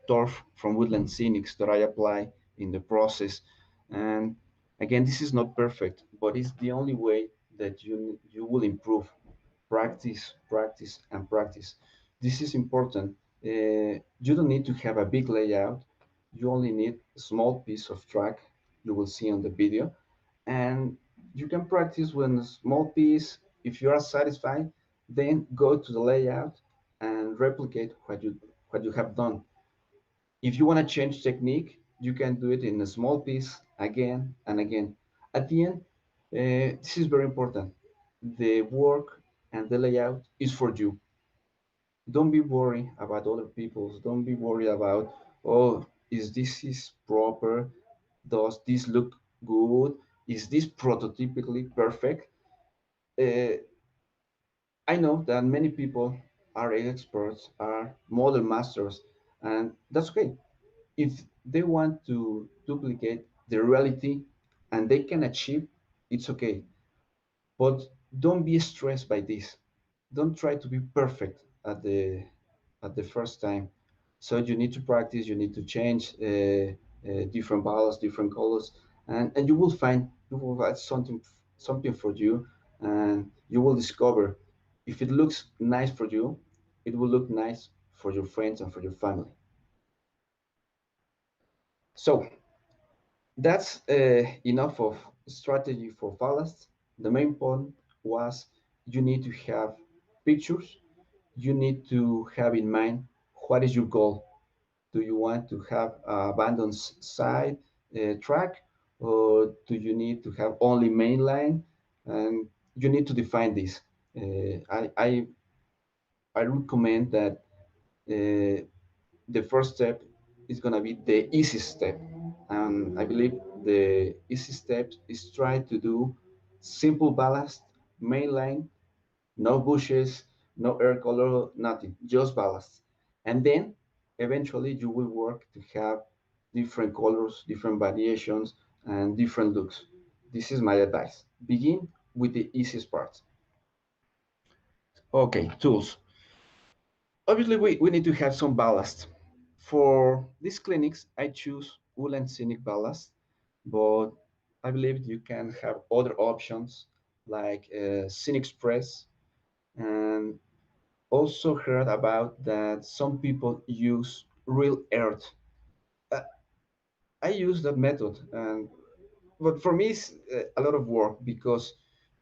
turf from Woodland Scenics that I apply in the process. And again, this is not perfect, but it's the only way that you will improve. Practice, practice, and practice. This is important. You don't need to have a big layout. You only need a small piece of track you will see on the video, and you can practice with a small piece. If you are satisfied, then go to the layout and replicate what you have done. If you want to change technique, you can do it in a small piece again and again. At the end, this is very important. The work and the layout is for you. Don't be worried about other people's. Don't be worried about, oh, is this is proper? Does this look good? Is this prototypically perfect? Uh, I know that many people are experts, are model masters, and that's okay. If they want to duplicate the reality and they can achieve, it's okay. But don't be stressed by this. Don't try to be perfect at the first time. So you need to practice. You need to change different balance, different colors, and you will find something for you, and you will discover if it looks nice for you, it will look nice for your friends and for your family. So that's enough of strategy for ballast. The main point was you need to have pictures. You need to have in mind what is your goal. Do you want to have abandoned side track, or do you need to have only mainline? And you need to define this. I recommend that the first step is going to be the easy step. And I believe the easy step is try to do simple ballast, mainline, no bushes, no air color, nothing, just ballast. And then eventually you will work to have different colors, different variations, and different looks. This is my advice. Begin with the easiest part. Okay, tools. Obviously, we need to have some ballast. For these clinics, I choose wool and scenic ballast, but I believe you can have other options like Scenic Express, and also heard about that some people use real earth. Uh, I use that method, and but for me it's a lot of work because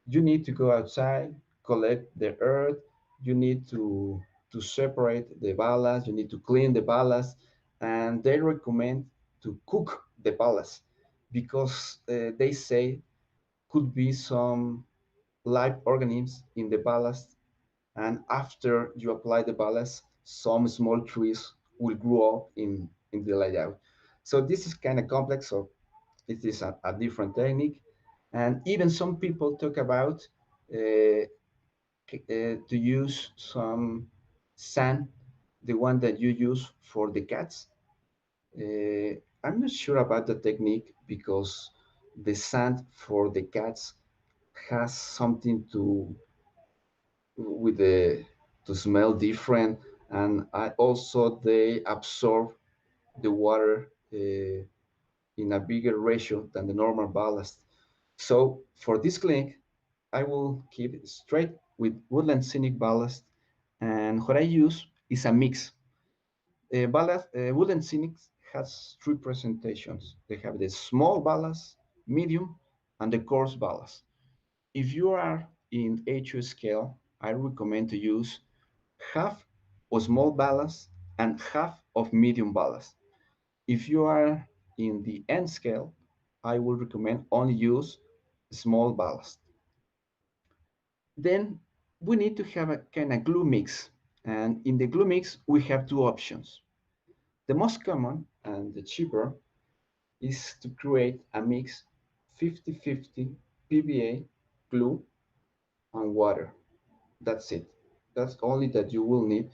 you need to go outside, collect the earth, you need to separate the ballast, you need to clean the ballast, and they recommend to cook the ballast because they say could be some live organisms in the ballast, and after you apply the ballast, some small trees will grow up in the layout. So this is kind of complex, so it is a different technique. And even some people talk about to use some sand, the one that you use for the cats. I'm not sure about the technique because the sand for the cats has something to with the to smell different, and I also they absorb the water in a bigger ratio than the normal ballast. So for this clinic, I will keep it straight with woodland scenic ballast, and what I use is a mix. Ballast woodland scenic has three presentations. They have the small ballast, medium, and the coarse ballast. If you are in HU scale, I recommend to use half of small ballast and half of medium ballast. If you are in the N scale, I would recommend only use small ballast. Then we need to have a kind of glue mix. And in the glue mix, we have two options. The most common and the cheaper is to create a mix 50-50 PVA, glue, and water. That's it. That's only that you will need.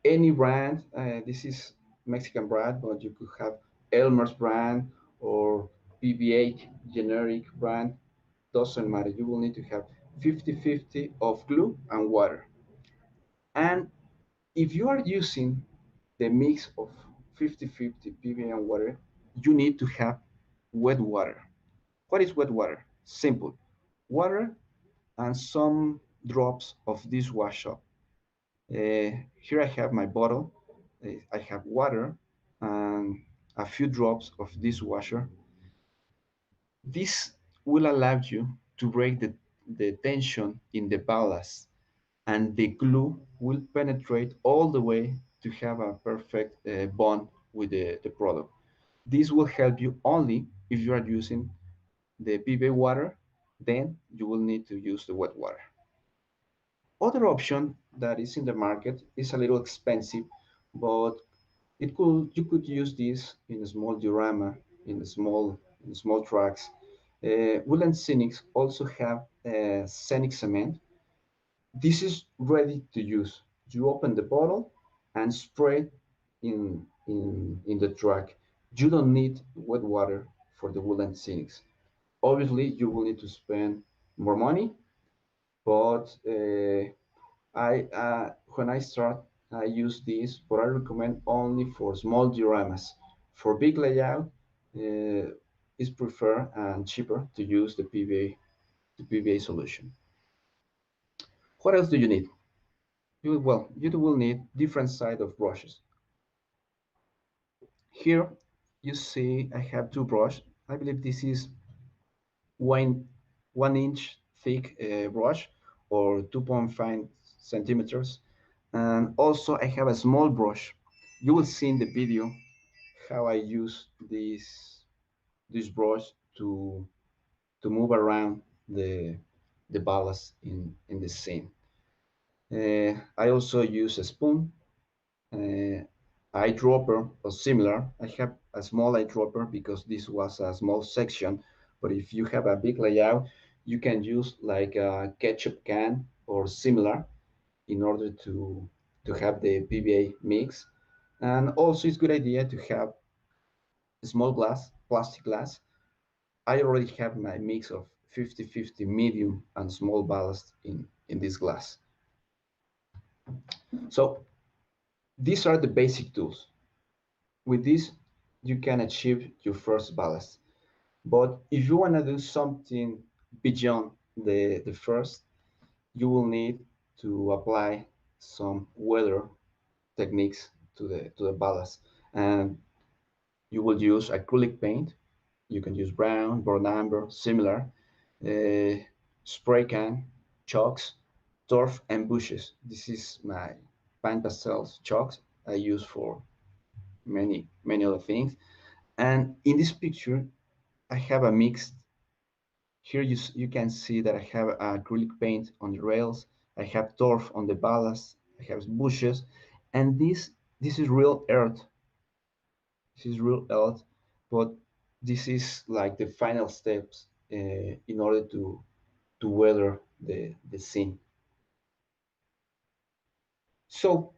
Any brand, this is Mexican brand, but you could have Elmer's brand or PVA generic brand, doesn't matter. You will need to have 50-50 of glue and water. And if you are using the mix of 50-50 PVA and water, you need to have wet water. What is wet water? Simple. Water and some drops of dishwasher. Here I have my bottle. I have water and a few drops of dishwasher. This will allow you to break the tension in the ballast, and the glue will penetrate all the way to have a perfect bond with the product. This will help you only if you are using the PVA water, then you will need to use the wet water. Other option that is in the market is a little expensive, but you could use this in a small diorama, in small tracks. Woolen Scenics also have scenic cement. This is ready to use. You open the bottle and spray in the track. You don't need wet water for the Woolen Scenics. Obviously, you will need to spend more money, but when I start, I use this, but I recommend only for small dioramas. For big layout, it's preferred and cheaper to use the PVA solution. What else do you need? You will need different size of brushes. Here you see I have two brushes. I believe this is one inch thick brush or 2.5 centimeters. And also I have a small brush. You will see in the video how I use this brush to move around the ballast in the scene. I also use a spoon, eyedropper or similar. I have a small eyedropper because this was a small section, but if you have a big layout, you can use like a ketchup can or similar in order to have the PVA mix. And also it's a good idea to have small glass, plastic glass. I already have my mix of 50-50 medium and small ballast in this glass. So these are the basic tools. With this, you can achieve your first ballast. But if you want to do something beyond the first, you will need to apply some weather techniques to the ballast. And you will use acrylic paint. You can use brown, burnt umber, similar, spray can, chalks, turf, and bushes. This is my pan pastels chalks I use for many other things. And in this picture, I have a mixed. Here you can see that I have acrylic paint on the rails. I have turf on the ballast. I have bushes, and this is real earth. This is real earth, but this is like the final steps in order to weather the scene. So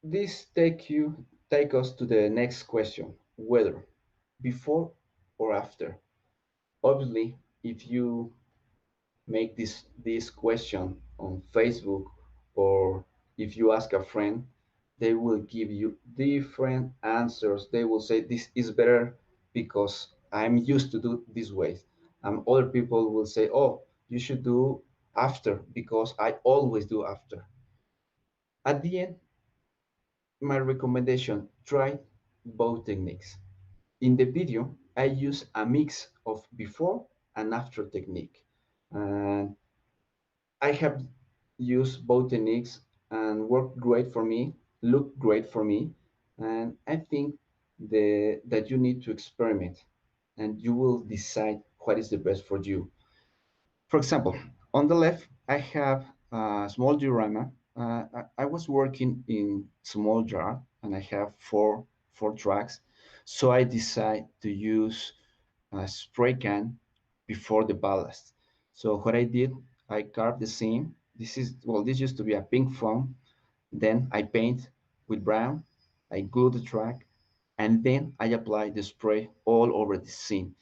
this take us to the next question: whether before or after. Obviously, if you make this question on Facebook, or if you ask a friend, they will give you different answers. They will say this is better because I'm used to do this way. And other people will say, oh, you should do after because I always do after. At the end, my recommendation, try both techniques. In the video, I use a mix of before and after technique. And I have used both techniques and worked great for me, looked great for me. And I think that you need to experiment and you will decide what is the best for you. For example, on the left, I have a small diorama. I was working in small jar and I have four tracks. So I decided to use a spray can before the ballast. So what I did, I carved the seam. This used to be a pink foam. Then I paint with brown. I glue the track, and then I apply the spray all over the seam.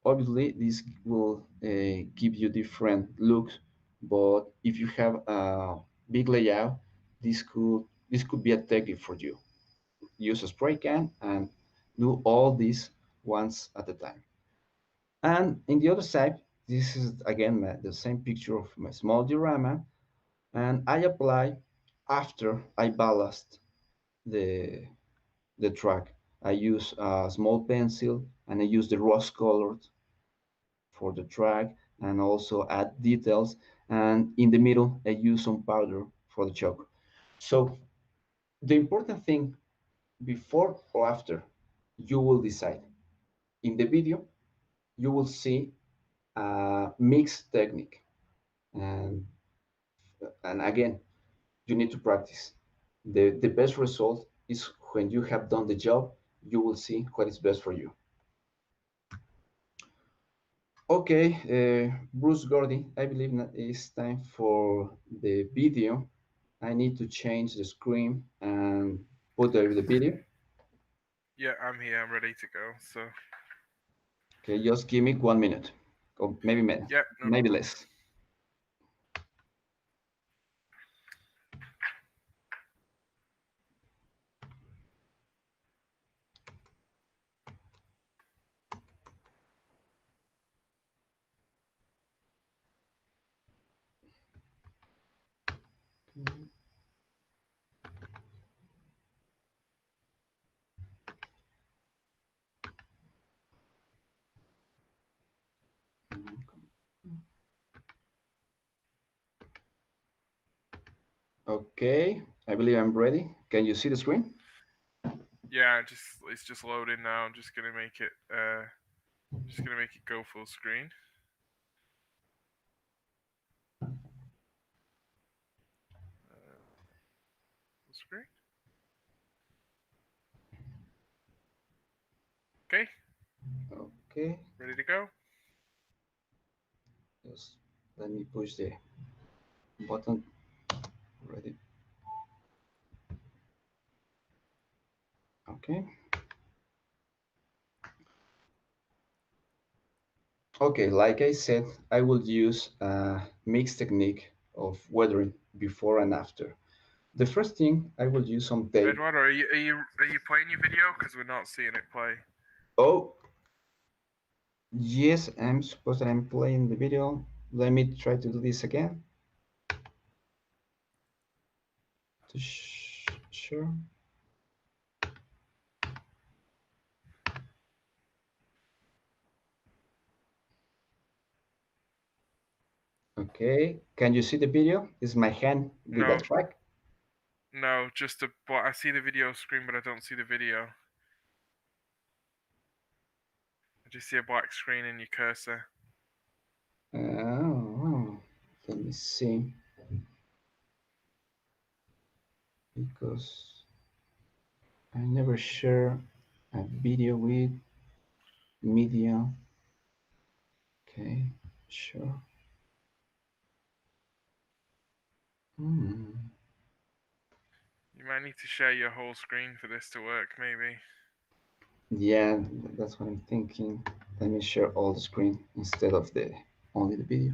Obviously, this will give you different looks, but if you have a big layout, this could be a technique for you. Use a spray can and do all this once at a time. And in the other side, this is again the same picture of my small diorama, and I apply after I ballast the the track. I use a small pencil and I use the rose colored for the track and also add details. And in the middle, I use some powder for the chalk. So the important thing, before or after, you will decide. In the video, you will see a mixed technique. And, and again, you need to practice. The best result is when you have done the job, you will see what is best for you. Okay, Bruce Gordy, I believe it's time for the video. I need to change the screen and put the video. Yeah, I'm here. I'm ready to go. So. Okay, just give me 1 minute, or maybe minute, Yeah. No maybe problem. less. Okay, I believe I'm ready. Can you see the screen? Yeah, it's just loading now. I'm just gonna make it go full screen. Full screen. Okay. Okay. Ready to go. Just let me push the button. Ready. Okay. Okay, like I said, I will use a mixed technique of weathering before and after. The first thing, I will use some tape. Eduardo, are you playing your video? Because we're not seeing it play. Oh, yes, I'm supposed that I'm playing the video. Let me try to do this again. Sure. Okay, can you see the video? Is my hand with that track? No, I see the video screen, but I don't see the video. I just see a black screen in your cursor. me see. Because I never share a video with media. Okay, sure. Hmm. You might need to share your whole screen for this to work, maybe. Yeah, that's what I'm thinking. Let me share all the screen instead of the only the video.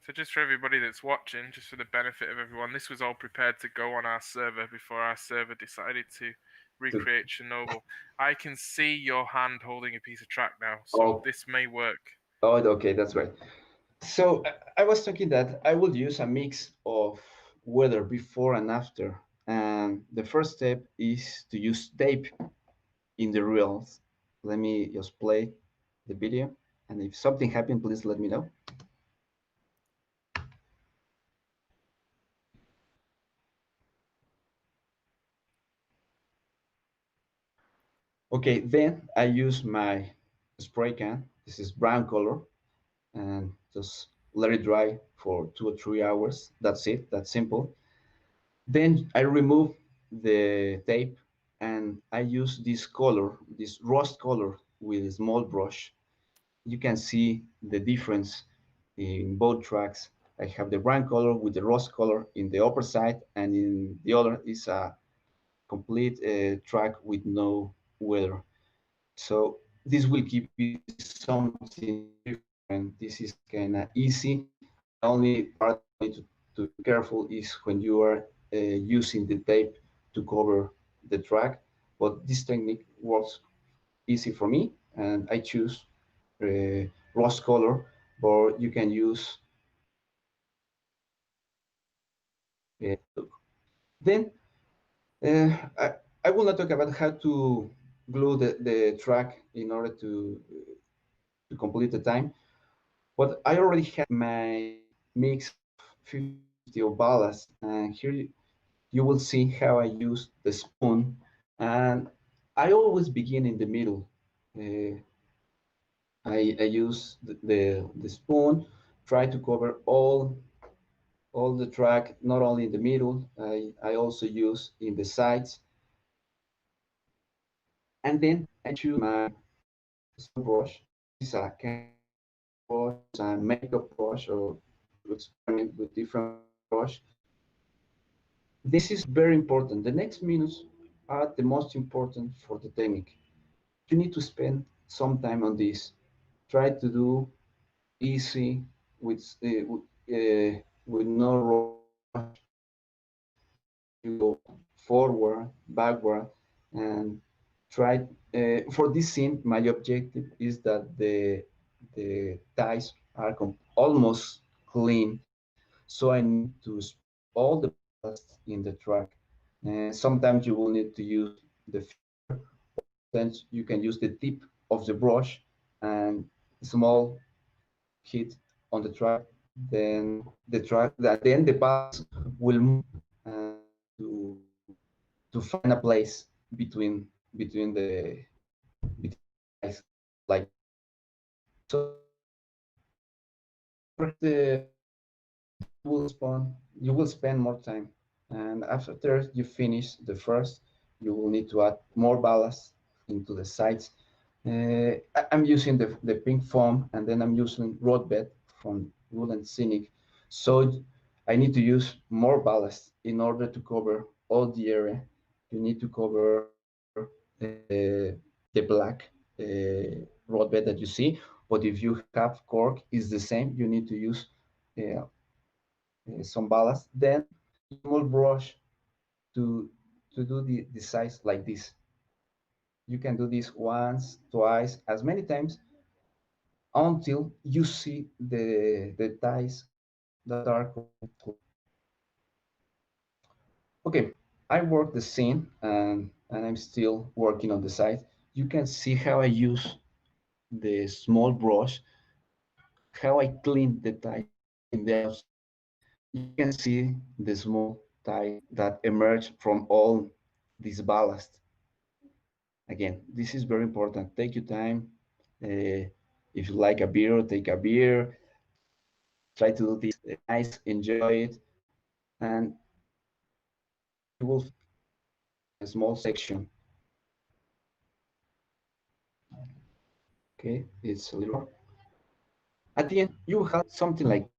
So just for everybody that's watching, just for the benefit of everyone, this was all prepared to go on our server before our server decided to recreate Chernobyl. I can see your hand holding a piece of track now, so Oh. this may work. Oh, okay, that's right. So I was thinking that I would use a mix of weather before and after. And the first step is to use tape in the reels. Let me just play the video. And if something happened, please let me know. Okay, then I use my spray can. This is brown color, and just let it dry for 2 or 3 hours. That's it, that's simple. Then I remove the tape and I use this color, this rust color with a small brush. You can see the difference in both tracks. I have the brown color with the rust color in the upper side, and in the other is a complete track with no weather. So this will give you something different. This is kind of easy. The only part you need to be careful is when you are using the tape to cover the track. But this technique works easy for me, and I choose rust color, but you can use then I will not talk about how to glue the track in order to complete the time. But I already have my mix of 50 of ballast, and here you will see how I use the spoon. And I always begin in the middle. I use the spoon, try to cover all the track, not only in the middle. I also use in the sides, and then I choose my brush. This is a brush, a makeup brush, or to experiment with different brush. This is very important. The next minutes are the most important for the technique. You need to spend some time on this. Try to do easy with no rush. You go forward, backward, and try. For this scene, my objective is that the ties are almost clean, so I need to spread all the ballast in the track. And sometimes you will need to use the finger, then you can use the tip of the brush and small hit on the track. Then then the ballast will move to to find a place between the eyes, like so. The you will spend more time, and after you finish the first, you will need to add more ballast into the sides. I'm using the pink foam, and then I'm using road bed from Wood and Scenic, so I need to use more ballast in order to cover all the area. You need to cover the black road bed that you see, but if you have cork, it's the same. You need to use uh, some ballast, then small brush to do the size like this. You can do this once, twice, as many times until you see the ties that are connected. Okay, I work the scene, and I'm still working on the side. You can see how I use the small brush, how I clean the ties in the outside. You can see the small ties that emerge from all this ballast. Again, this is very important. Take your time. If you like a beer, take a beer. Try to do this nice, enjoy it, and you will find a small section. Okay, it's a little more. At the end, you will have something like this.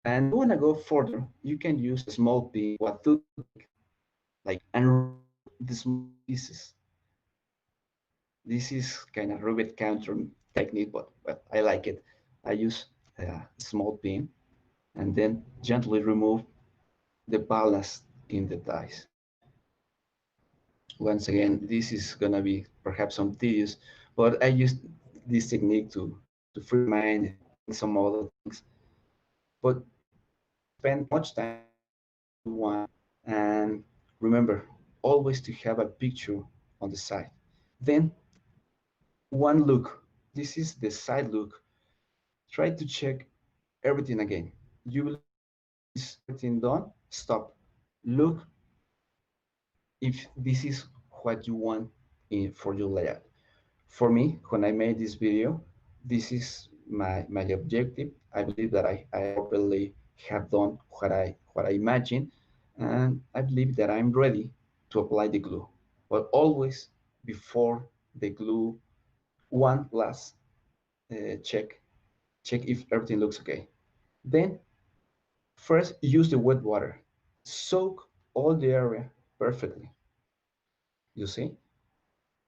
And if you want to go further, you can use a small pin or a toothpick, like, and remove the small pieces. This is kind of Rubik counter technique, but I like it. I use a small pin and then gently remove the ballast in the dies. Once again, this is gonna be perhaps some tedious, but I use this technique to free my mind and some other things. But spend much time you want, and remember always to have a picture on the side. Then one look. This is the side look. Try to check everything again. You will is everything done. Stop. Look if this is what you want for your layout. For me, when I made this video, this is my objective. I believe that I properly have done what I imagined, and I believe that I'm ready to apply the glue. But always before the glue, one last check if everything looks okay. Then first use the wet water, soak all the area perfectly. You see?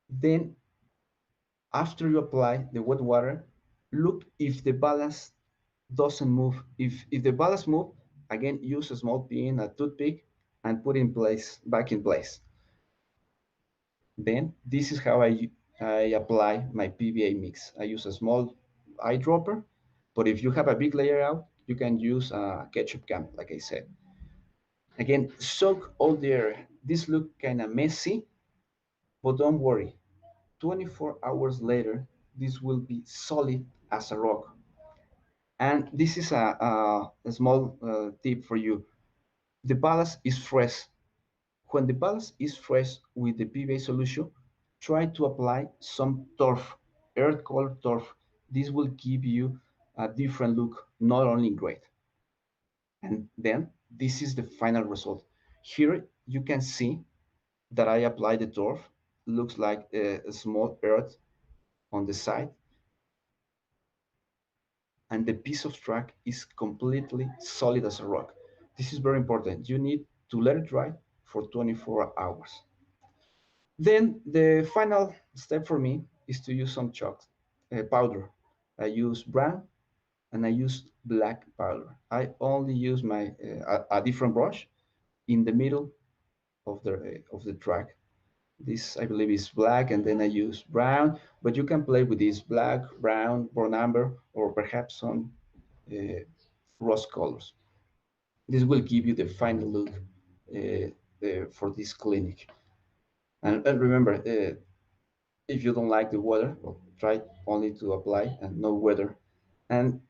Then after you apply the wet water, look if the ballast doesn't move. If the ballast move, again use a small pin, a toothpick, and put in place, back in place. Then this is how I apply my PVA mix. I use a small eyedropper, but if you have a big layer out, you can use a ketchup can, like I said. Again, soak all the area. This look kind of messy, but don't worry. 24 hours later, this will be solid as a rock. And this is a small tip for you. The ballast is fresh. When the ballast is fresh with the PVA solution, try to apply some turf, earth color turf. This will give you a different look, not only great. And then this is the final result. Here you can see that I applied the turf. Looks like a small earth on the side, and the piece of track is completely solid as a rock. This is very important. You need to let it dry for 24 hours. Then the final step for me is to use some chalk powder. I use brown and I use black powder. I only use a different brush in the middle of the track. This I believe is black, and then I use brown, but you can play with this black, brown, burnt amber, or perhaps some uh, rose colors. This will give you the final look for this clinic. And remember, if you don't like the weather, well, try only to apply and no weather. And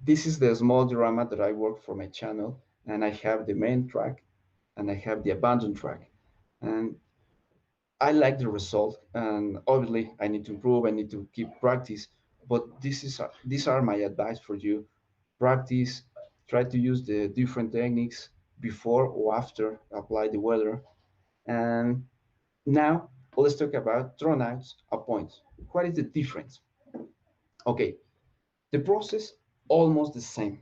this is the small diorama that I work for my channel, and I have the main track and I have the abandoned track. And I like the result, and obviously I need to improve. I need to keep practice, but these are my advice for you. Practice, try to use the different techniques before or after apply the weather. And now let's talk about turnouts a point. What is the difference? Okay, the process almost the same.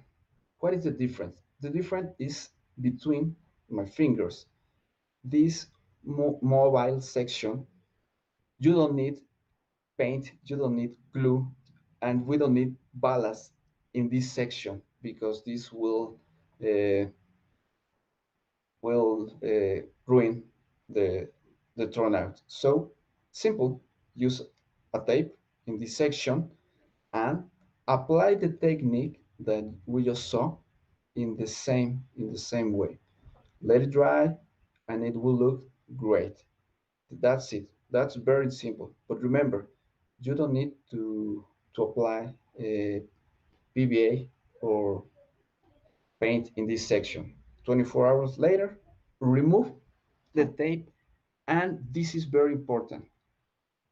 What is the difference? The difference is between my fingers. This mobile section, you don't need paint, you don't need glue, and we don't need ballast in this section because this uh, will ruin the the turnout. So simple, use a tape in this section and apply the technique that we just saw in the same way. Let it dry, and it will look great. That's it. That's very simple. But remember, you don't need to apply PVA or paint in this section. 24 hours later, remove the tape, and this is very important.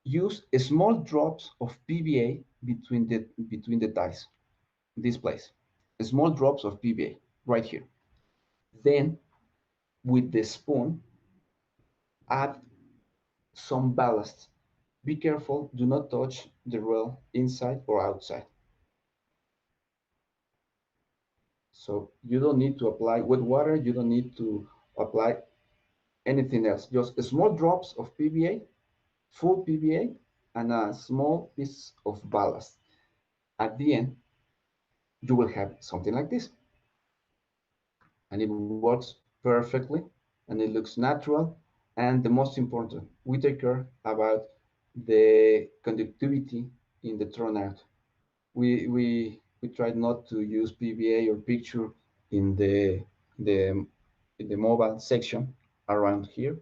use small drops of PVA between the ties. This place, small drops of PVA right here. Then with the spoon, add some ballast. Be careful, do not touch the rail inside or outside. So you don't need to apply wet water, you don't need to apply anything else. Just small drops of PVA, full PVA, and a small piece of ballast. At the end, you will have something like this. And it works perfectly, and it looks natural. And the most important, we take care about the conductivity in the turnout. We try not to use PVA or picture in the in the mobile section around here.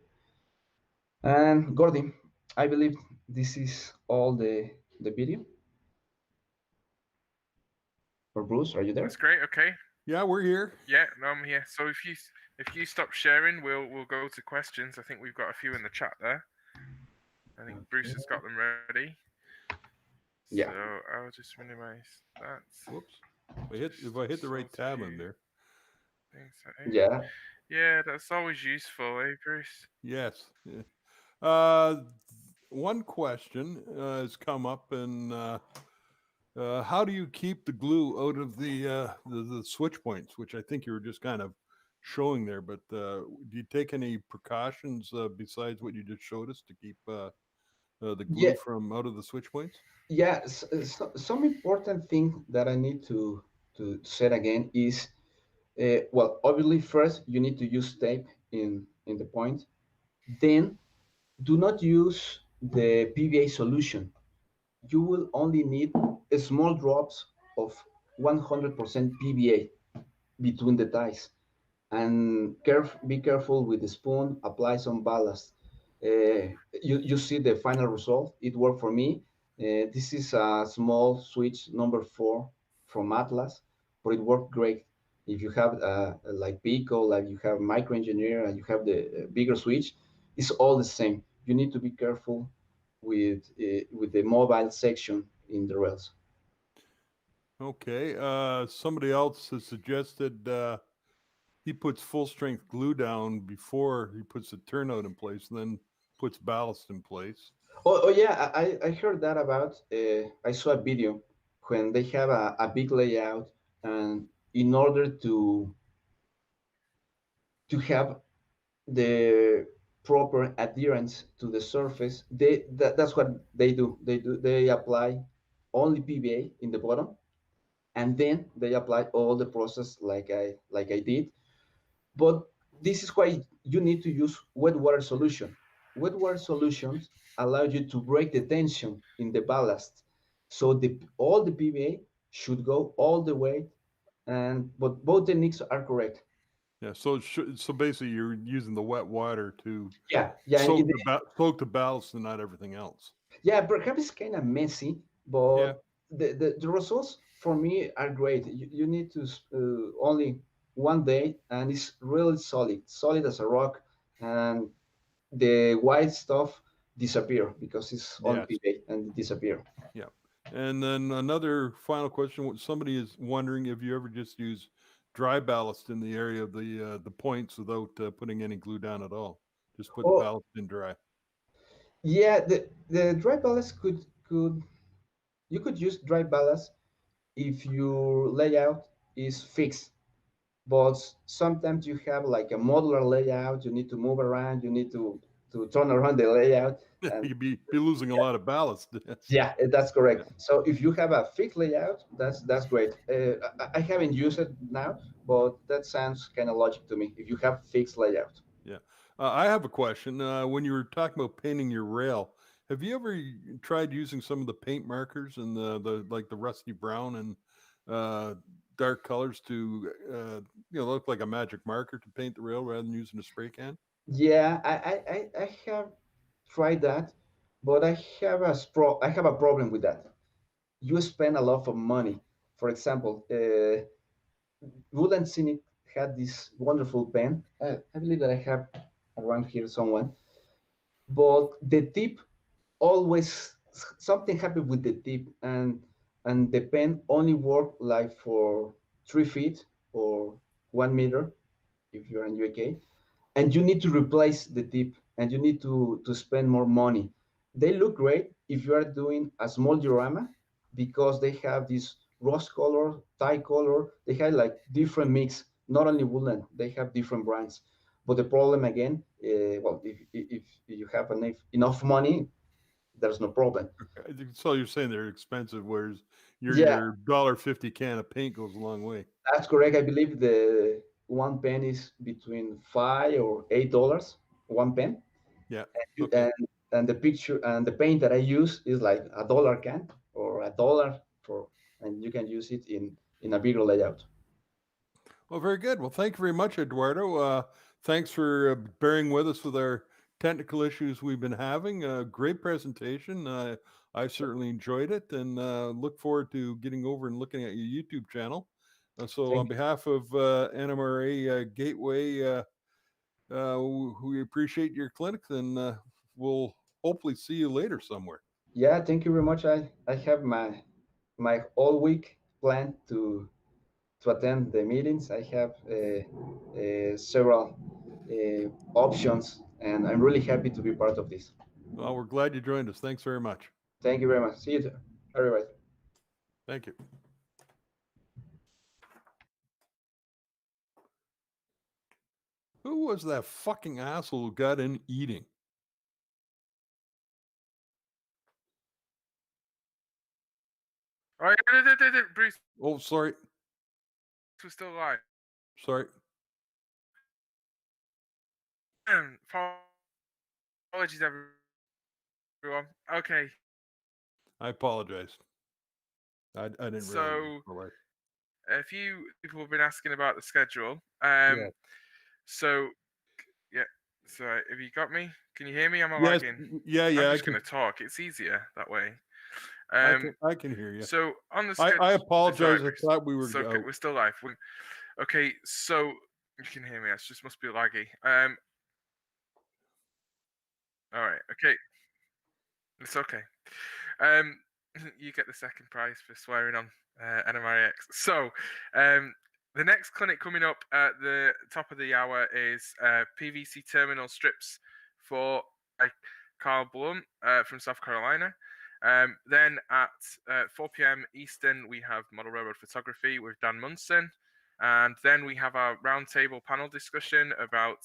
And Gordy, I believe this is all the video. Or Bruce, are you there? That's great. Okay. Yeah, we're here. Yeah, no, I'm here. So if you stop sharing, we'll go to questions. I think we've got a few in the chat there. I think Bruce has got them ready. Yeah. So I'll just minimize that. Whoops. If I hit the right tab in there. Yeah. Yeah, that's always useful, eh, Bruce? Yes. Yeah. One question has come up, and how do you keep the glue out of the switch points, which I think you were just kind of showing there? But do you take any precautions besides what you just showed us to keep the glue from out of the switch points? Yeah, some important thing that I need to say again is, well, obviously first you need to use tape in the point. Then do not use the PVA solution. You will only need small drops of 100% PVA between the ties. And be careful with the spoon, apply some ballast. You see the final result. It worked for me. This is a small switch number 4 from Atlas, but it worked great. If you have like Pico, like you have Micro Engineer, and you have the bigger switch, it's all the same. You need to be careful with the mobile section in the rails. Okay. Somebody else has suggested he puts full strength glue down before he puts the turnout in place, and then puts ballast in place. Oh yeah, I heard that about. I saw a video when they have a big layout, and in order to have the proper adherence to the surface, that's what they do. They apply only PVA in the bottom, and then they apply all the process like I did. But this is why you need to use wet water solution. Wet water solutions allow you to break the tension in the ballast. So all the PVA should go all the way, but both techniques are correct. Yeah, so so basically you're using the wet water to soak the ballast and not everything else. Yeah, perhaps it's kind of messy, but the results for me are great. You need to only one day, and it's really solid as a rock, and the white stuff disappear because it's on PVA and disappear. Yeah. And then another final question: somebody is wondering if you ever just use dry ballast in the area of the points without putting any glue down at all. Just put the ballast in dry. Yeah, the dry ballast you could use dry ballast if your layout is fixed. But sometimes you have like a modular layout, you need to move around, you need to turn around the layout. You'd be losing a lot of ballast. Yeah, that's correct. Yeah. So if you have a fixed layout, that's great. I haven't used it now, but that sounds kind of logic to me. If you have fixed layout. Yeah. I have a question. When you were talking about painting your rail, have you ever tried using some of the paint markers and the like the rusty brown and dark colors to look like a magic marker to paint the rail rather than using a spray can? Yeah, I have tried that, but I have a problem with that. You spend a lot of money. For example, Wood and Cynic had this wonderful pen. I believe that I have around here someone, but the tip always something happened with the tip, and the pen only work like for 3 feet or 1 meter if you're in UK, and you need to replace the tip, and you need to spend more money. They look great if you are doing a small diorama because they have this rose color, tie color. They have like different mix, not only woolen. They have different brands. But the problem again, well, if you have enough money, there's no problem. So you're saying they're expensive, whereas Yeah, your $1.50 can of paint goes a long way. that's correct. I believe the one pen is between $5 or $8, one pen. Yeah. You- Okay. and the picture and the paint that I use is like $1 can or $1 for, and you can use it in a bigger layout. Well, very good. Well, thank you very much, Eduardo. Thanks for bearing with us with our technical issues we've been having. Great presentation. I certainly enjoyed it, and look forward to getting over and looking at your YouTube channel. So, on Thank behalf of NMRA Gateway, we appreciate your clinic, and we'll hopefully see you later somewhere. Yeah, thank you very much. I have my all week planned to attend the meetings. I have several options, and I'm really happy to be part of this. Well, we're glad you joined us. Thanks very much. Thank you very much. See you, everybody. Thank you. Who was that fucking asshole who got in eating? Oh, yeah, Bruce Oh, sorry. was still alive. Sorry. Apologies, everyone. Okay. I apologize. I didn't So, realize. a few people have been asking about the schedule. Yeah. So, yeah. So, have you got me? Can you hear me? I'm Yes. lagging. Yeah. I'm I just can, going to talk. It's easier that way. I can hear you. So on the schedule, I apologize. I Bruce. thought we were. It's okay. We're still live. Okay, so you can hear me. It just must be laggy. All right. Okay. It's okay. You get the second prize for swearing on NMRAX. So, the next clinic coming up at the top of the hour is PVC terminal strips for Carl Blum from South Carolina. Then at 4 p.m. Eastern, we have model railroad photography with Dan Munson. And then we have our roundtable panel discussion about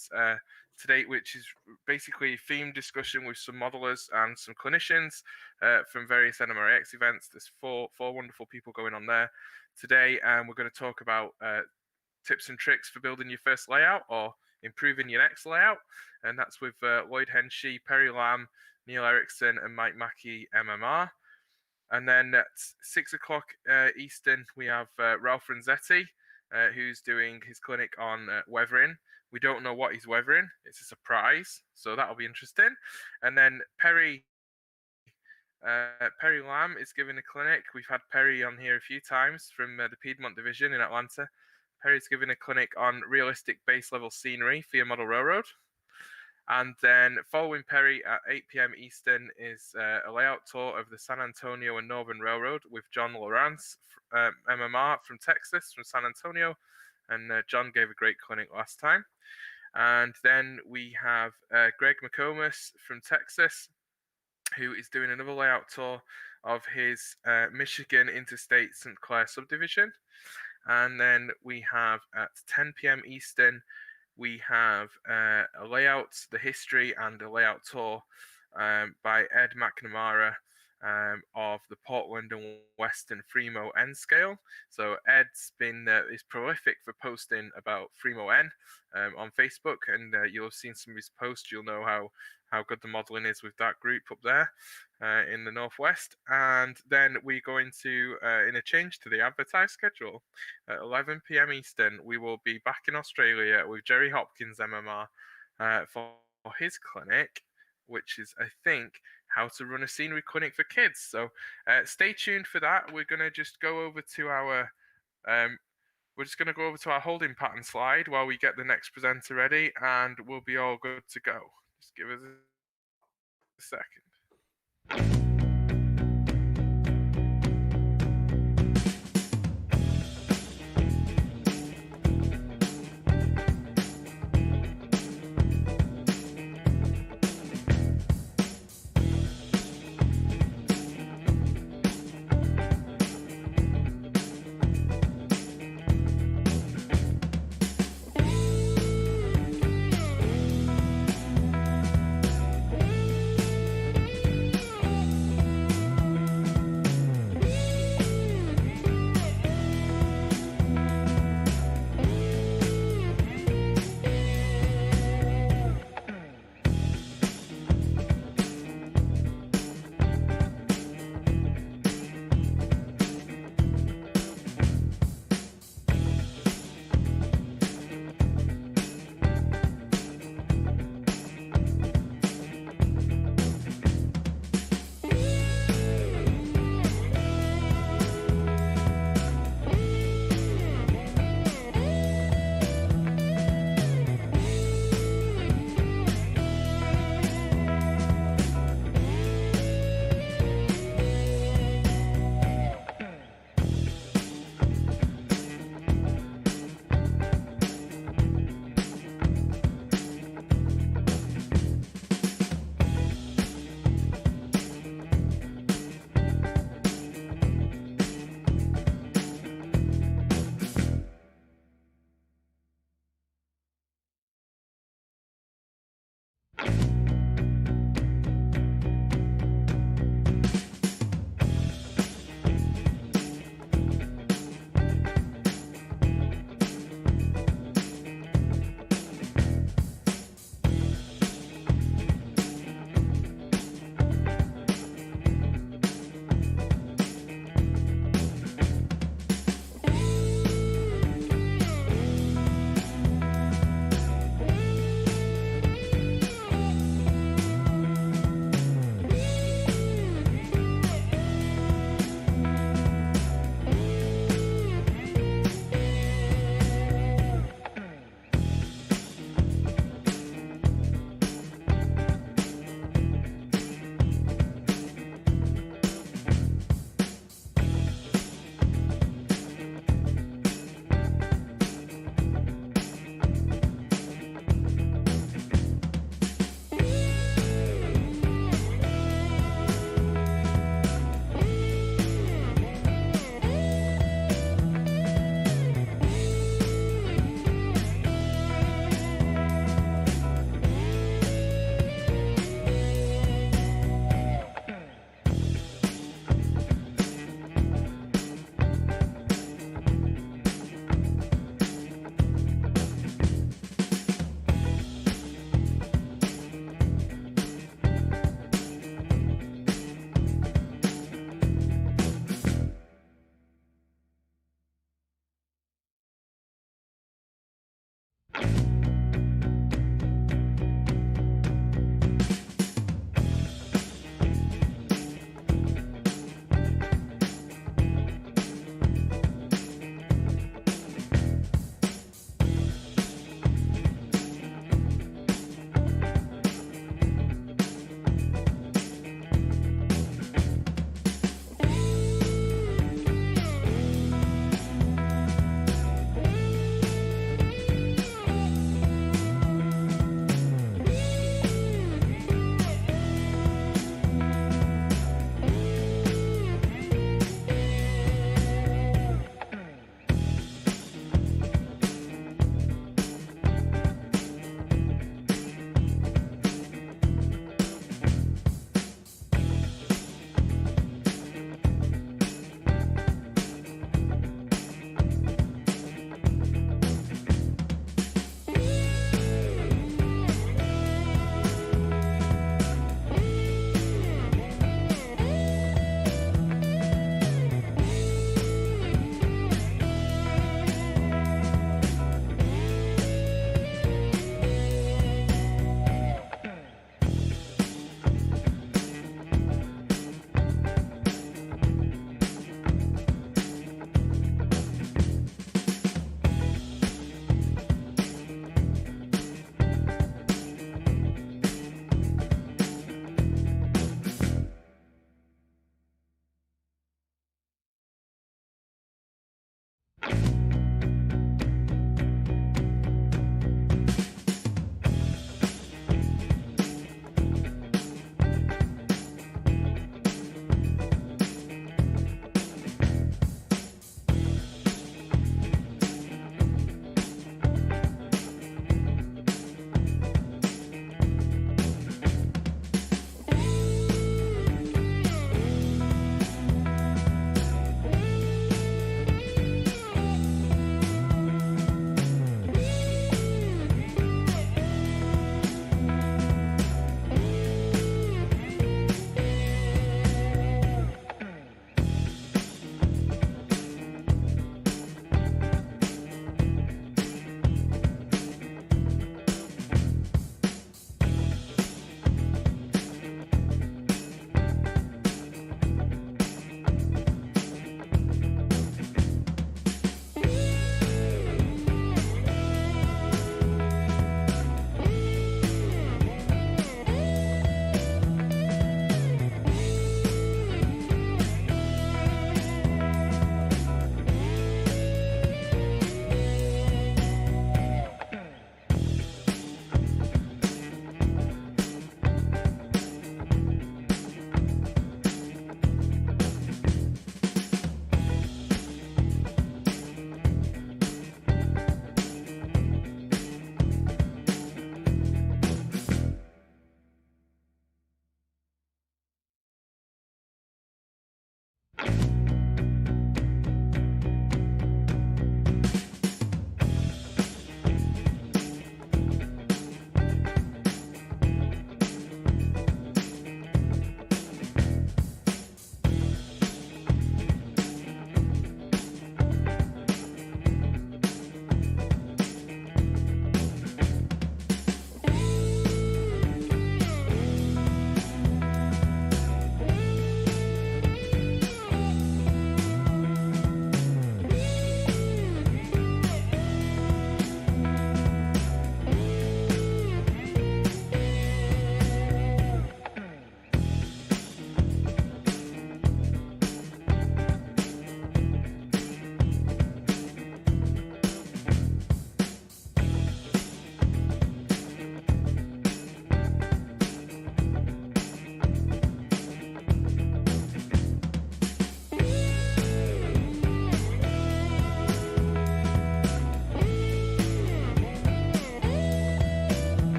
today, which is basically a theme discussion with some modelers and some clinicians from various NMRAX events. There's four wonderful people going on there today, and we're going to talk about tips and tricks for building your first layout or improving your next layout. And that's with Lloyd Henshey, Perry Lamb, Neil Erickson, and Mike Mackey, MMR. And then at 6 o'clock Eastern, we have Ralph Renzetti, who's doing his clinic on weathering. We don't know what he's weathering. It's a surprise, so that'll be interesting. And then Perry Lamb is giving a clinic. We've had Perry on here a few times from the Piedmont Division in Atlanta. Perry's giving a clinic on realistic base level scenery for your model railroad. And then following Perry at 8 p.m. Eastern is a layout tour of the San Antonio and Northern Railroad with John Lawrence, MMR from Texas, from San Antonio. And John gave a great clinic last time. And then we have Greg McComas from Texas, who is doing another layout tour of his Michigan Interstate St. Clair subdivision. And then we have at 10 p.m. Eastern, we have a layout, the history, and a layout tour by Ed McNamara of the Portland and Western Fremo N scale. So Ed's been is prolific for posting about Fremo N on Facebook, and you'll have seen some of his posts. You'll know how good the modeling is with that group up there in the Northwest. And then we go into, in a change to the advertised schedule, at 11 p.m. Eastern, we will be back in Australia with Jerry Hopkins, MMR, for his clinic, which is, I think, how to run a scenery clinic for kids. So stay tuned for that. We're going to just go over to our holding pattern slide while we get the next presenter ready, and we'll be all good to go. Just give us a second.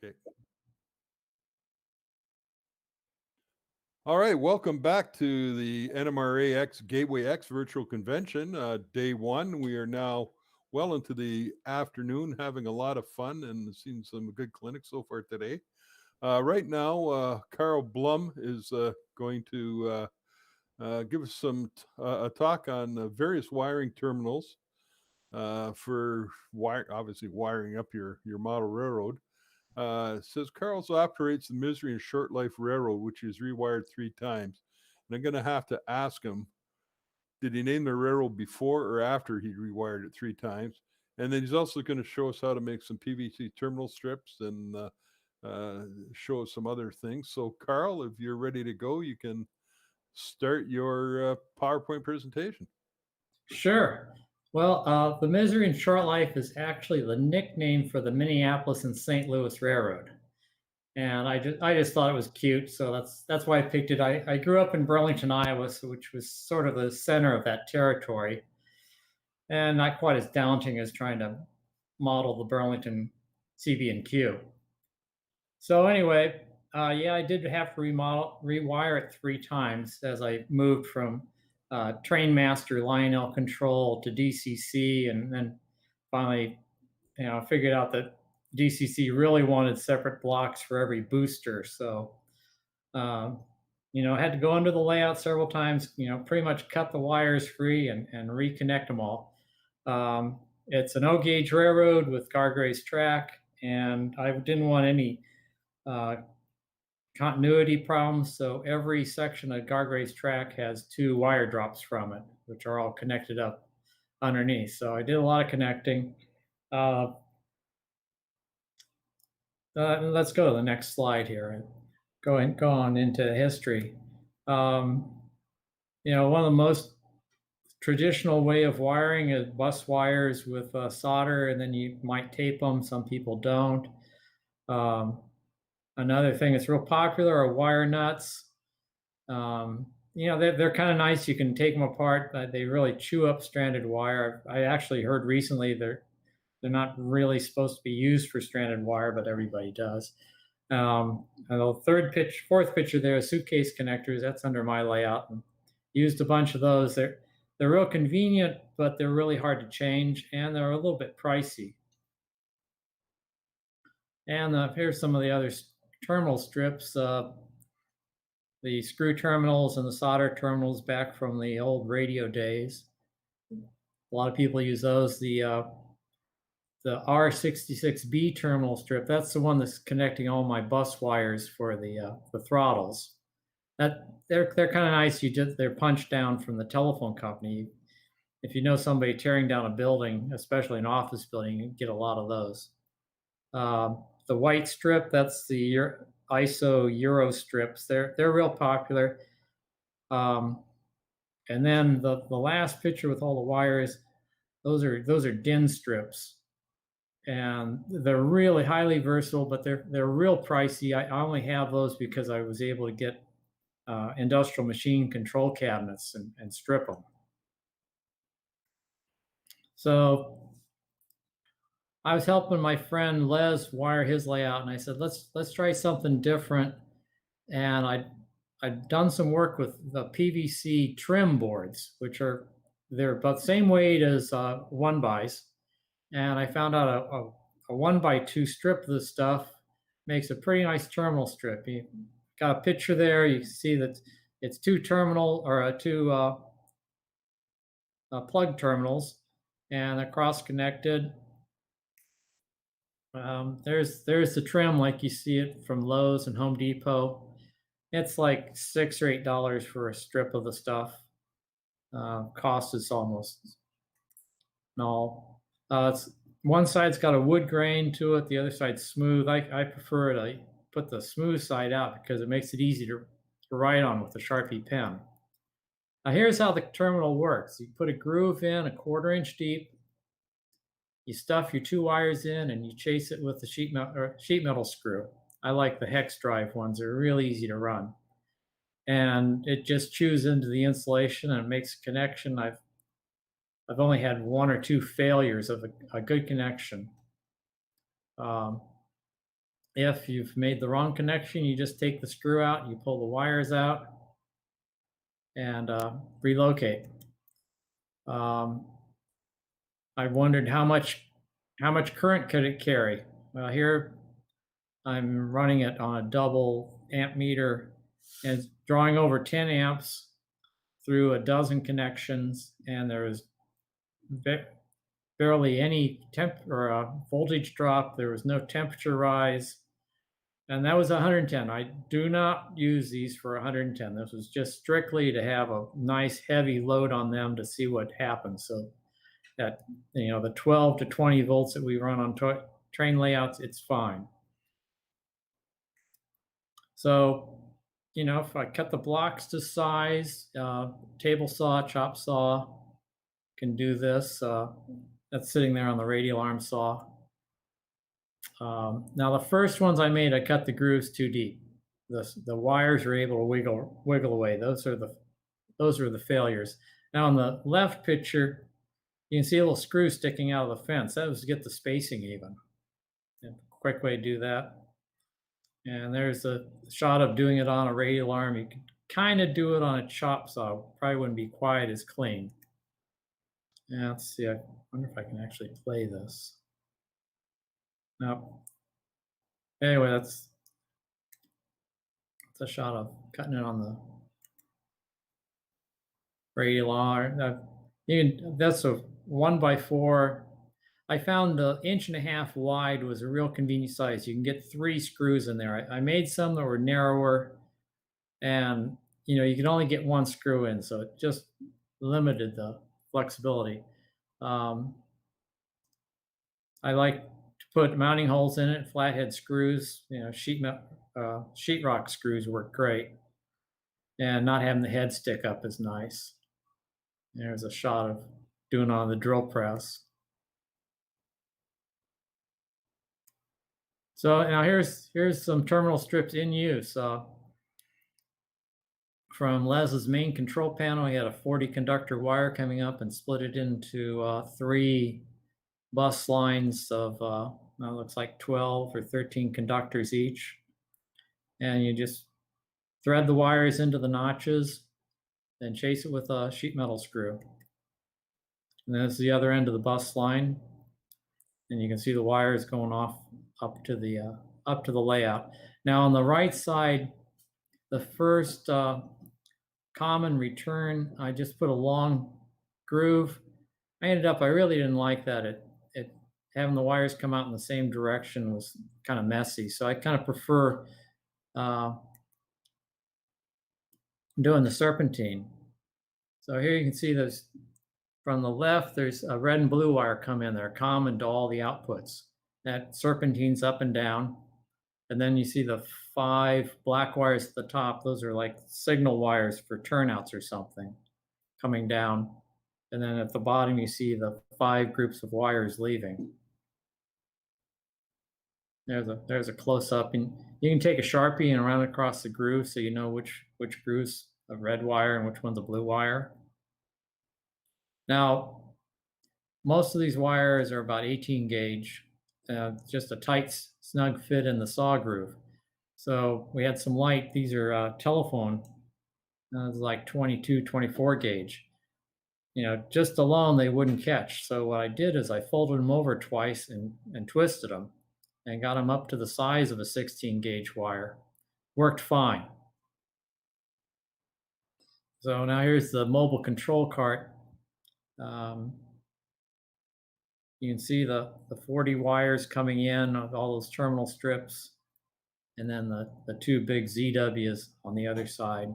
Okay. All right, welcome back to the NMRA X Gateway X Virtual Convention, day one. We are now well into the afternoon, having a lot of fun and seen some good clinics so far today. Right now, Carl Blum is going to give us a talk on various wiring terminals for obviously wiring up your model railroad. It says Carl's operates the Misery and Short Life Railroad, which is rewired 3 times. And I'm going to have to ask him, did he name the railroad before or after he rewired it 3 times? And then he's also going to show us how to make some PVC terminal strips and show us some other things. So Carl, if you're ready to go, you can start your PowerPoint presentation. Sure. Well, the Misery and Short Life is actually the nickname for the Minneapolis and St. Louis Railroad. And I just thought it was cute, so that's why I picked it. I grew up in Burlington, Iowa, which was sort of the center of that territory, and not quite as daunting as trying to model the Burlington CB&Q. So anyway, yeah, I did have to rewire it 3 times as I moved from Train Master Lionel Control to DCC, and then finally, figured out that DCC really wanted separate blocks for every booster. So, I had to go under the layout several times, pretty much cut the wires free and reconnect them all. It's an O-gauge railroad with Gargraves track, and I didn't want any continuity problems. So every section of Gargraves track has 2 wire drops from it, which are all connected up underneath. So I did a lot of connecting. Let's go to the next slide here. Go on into history. One of the most traditional way of wiring is bus wires with solder, and then you might tape them. Some people don't. Another thing that's real popular are wire nuts. They're kind of nice. You can take them apart, but they really chew up stranded wire. I actually heard recently they're not really supposed to be used for stranded wire, but everybody does. And the fourth picture there is suitcase connectors. That's under my layout. And used a bunch of those. They're real convenient, but they're really hard to change, and they're a little bit pricey. And here's some of the other terminal strips. The screw terminals and the solder terminals back from the old radio days. A lot of people use those. The R66B terminal strip, that's the one that's connecting all my bus wires for the throttles. They're kind of nice. They're punched down from the telephone company. If you know somebody tearing down a building, especially an office building, you get a lot of those. The white strip, that's the ISO Euro strips. They're real popular. And then the last picture with all the wires, those are DIN strips. And they're really highly versatile, but they're real pricey. I only have those because I was able to get industrial machine control cabinets and strip them. So I was helping my friend Les wire his layout, and I said, let's try something different. And I'd done some work with the PVC trim boards, they're about the same weight as 1x. And I found out a 1x2 strip of this stuff makes a pretty nice terminal strip. You got a picture there. You can see that it's 2 plug terminals, and they're cross-connected. There's the trim like you see it from Lowe's and Home Depot. It's like $6 or $8 for a strip of the stuff. Cost is almost null. One side's got a wood grain to it, the other side's smooth. I prefer to put the smooth side out because it makes it easy to write on with a Sharpie pen. Now here's how the terminal works. You put a groove in 1/4 inch deep. You stuff your 2 wires in and you chase it with the sheet metal screw. I like the hex drive ones. They're really easy to run. And it just chews into the insulation and makes a connection. I've only had 1 or 2 failures of a good connection. If you've made the wrong connection, you just take the screw out, you pull the wires out, and relocate. I wondered how much current could it carry. Well, here I'm running it on a double amp meter and it's drawing over 10 amps through a dozen connections, and there is barely any voltage drop. There was no temperature rise, and that was 110. I do not use these for 110. This was just strictly to have a nice heavy load on them to see what happens. So at the 12 to 20 volts that we run on train layouts, it's fine. So, if I cut the blocks to size, table saw, chop saw can do this. That's sitting there on the radial arm saw. Now the first ones I made, I cut the grooves too deep. The wires are able to wiggle away. Those are the failures. Now on the left picture, you can see a little screw sticking out of the fence. That was to get the spacing even. And a quick way to do that. And there's a shot of doing it on a radial arm. You can kind of do it on a chop saw. Probably wouldn't be quite as clean. Yeah, let's see. I wonder if I can actually play this. No. Anyway, that's a shot of cutting it on the radial arm. That's a 1x4. I found the 1.5 inch wide was a real convenient size. You can get 3 screws in there. I made some that were narrower, and you can only get 1 screw in, so it just limited the flexibility. I like to put mounting holes in it, flathead screws. Sheetrock screws work great, and not having the head stick up is nice. There's a shot of doing it on the drill press. So now here's some terminal strips in use. From Les's main control panel, he had a 40 conductor wire coming up and split it into 3 bus lines of looks like 12 or 13 conductors each. And you just thread the wires into the notches, then chase it with a sheet metal screw. And that's the other end of the bus line. And you can see the wires going off up to the layout. Now on the right side, the first common return, I just put a long groove. I really didn't like that. It having the wires come out in the same direction was kind of messy. So I kind of prefer doing the serpentine. So here you can see those. From the left, there's a red and blue wire come in there, common to all the outputs. That serpentines up and down. And then you see the 5 black wires at the top. Those are like signal wires for turnouts or something coming down. And then at the bottom, you see the 5 groups of wires leaving. There's a close-up. And you can take a Sharpie and run it across the groove so you know which groove's a red wire and which one's a blue wire. Now, most of these wires are about 18 gauge, just a tight, snug fit in the saw groove. So we had some light. These are telephone. It's like 22, 24 gauge. Just alone, they wouldn't catch. So what I did is I folded them over twice and twisted them and got them up to the size of a 16 gauge wire. Worked fine. So now here's the mobile control cart. You can see the 40 wires coming in of all those terminal strips, and then the 2 big ZWs on the other side.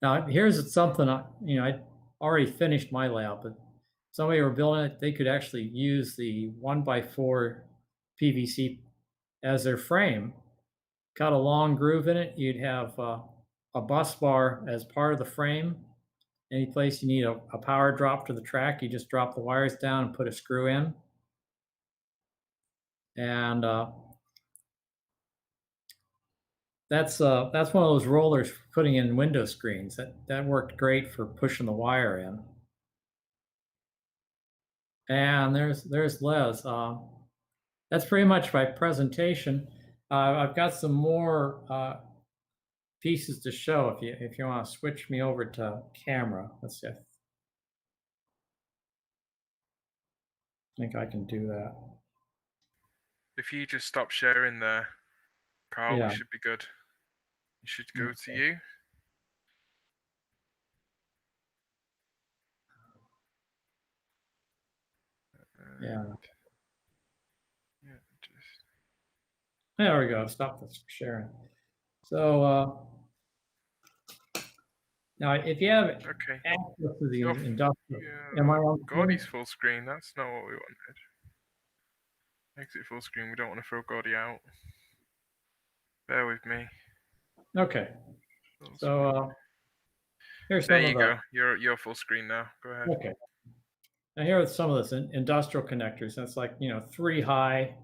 Now here's something I already finished my layout, but somebody were building it, they could actually use the 1x4 PVC as their frame, cut a long groove in it. You'd have a bus bar as part of the frame. Any place you need a power drop to the track, you just drop the wires down and put a screw in. And that's one of those rollers for putting in window screens. That worked great for pushing the wire in. And there's Les. that's pretty much my presentation. I've got some more pieces to show if you want to switch me over to camera. Let's see. I think I can do that. If you just stop sharing there, Carl, Yeah. we should be good. You should go to Okay. you. Yeah. Yeah, just... There we go. Stop this sharing. So now, if you have Okay. access to the Your industrial, am I on Gordy's full screen. That's not what we wanted. Exit full screen. We don't want to throw Gordy out. Bear with me. Okay. So here's there some you of go. You're full screen now. Go ahead. Okay. Now here are some of this industrial connectors. That's like 3 high,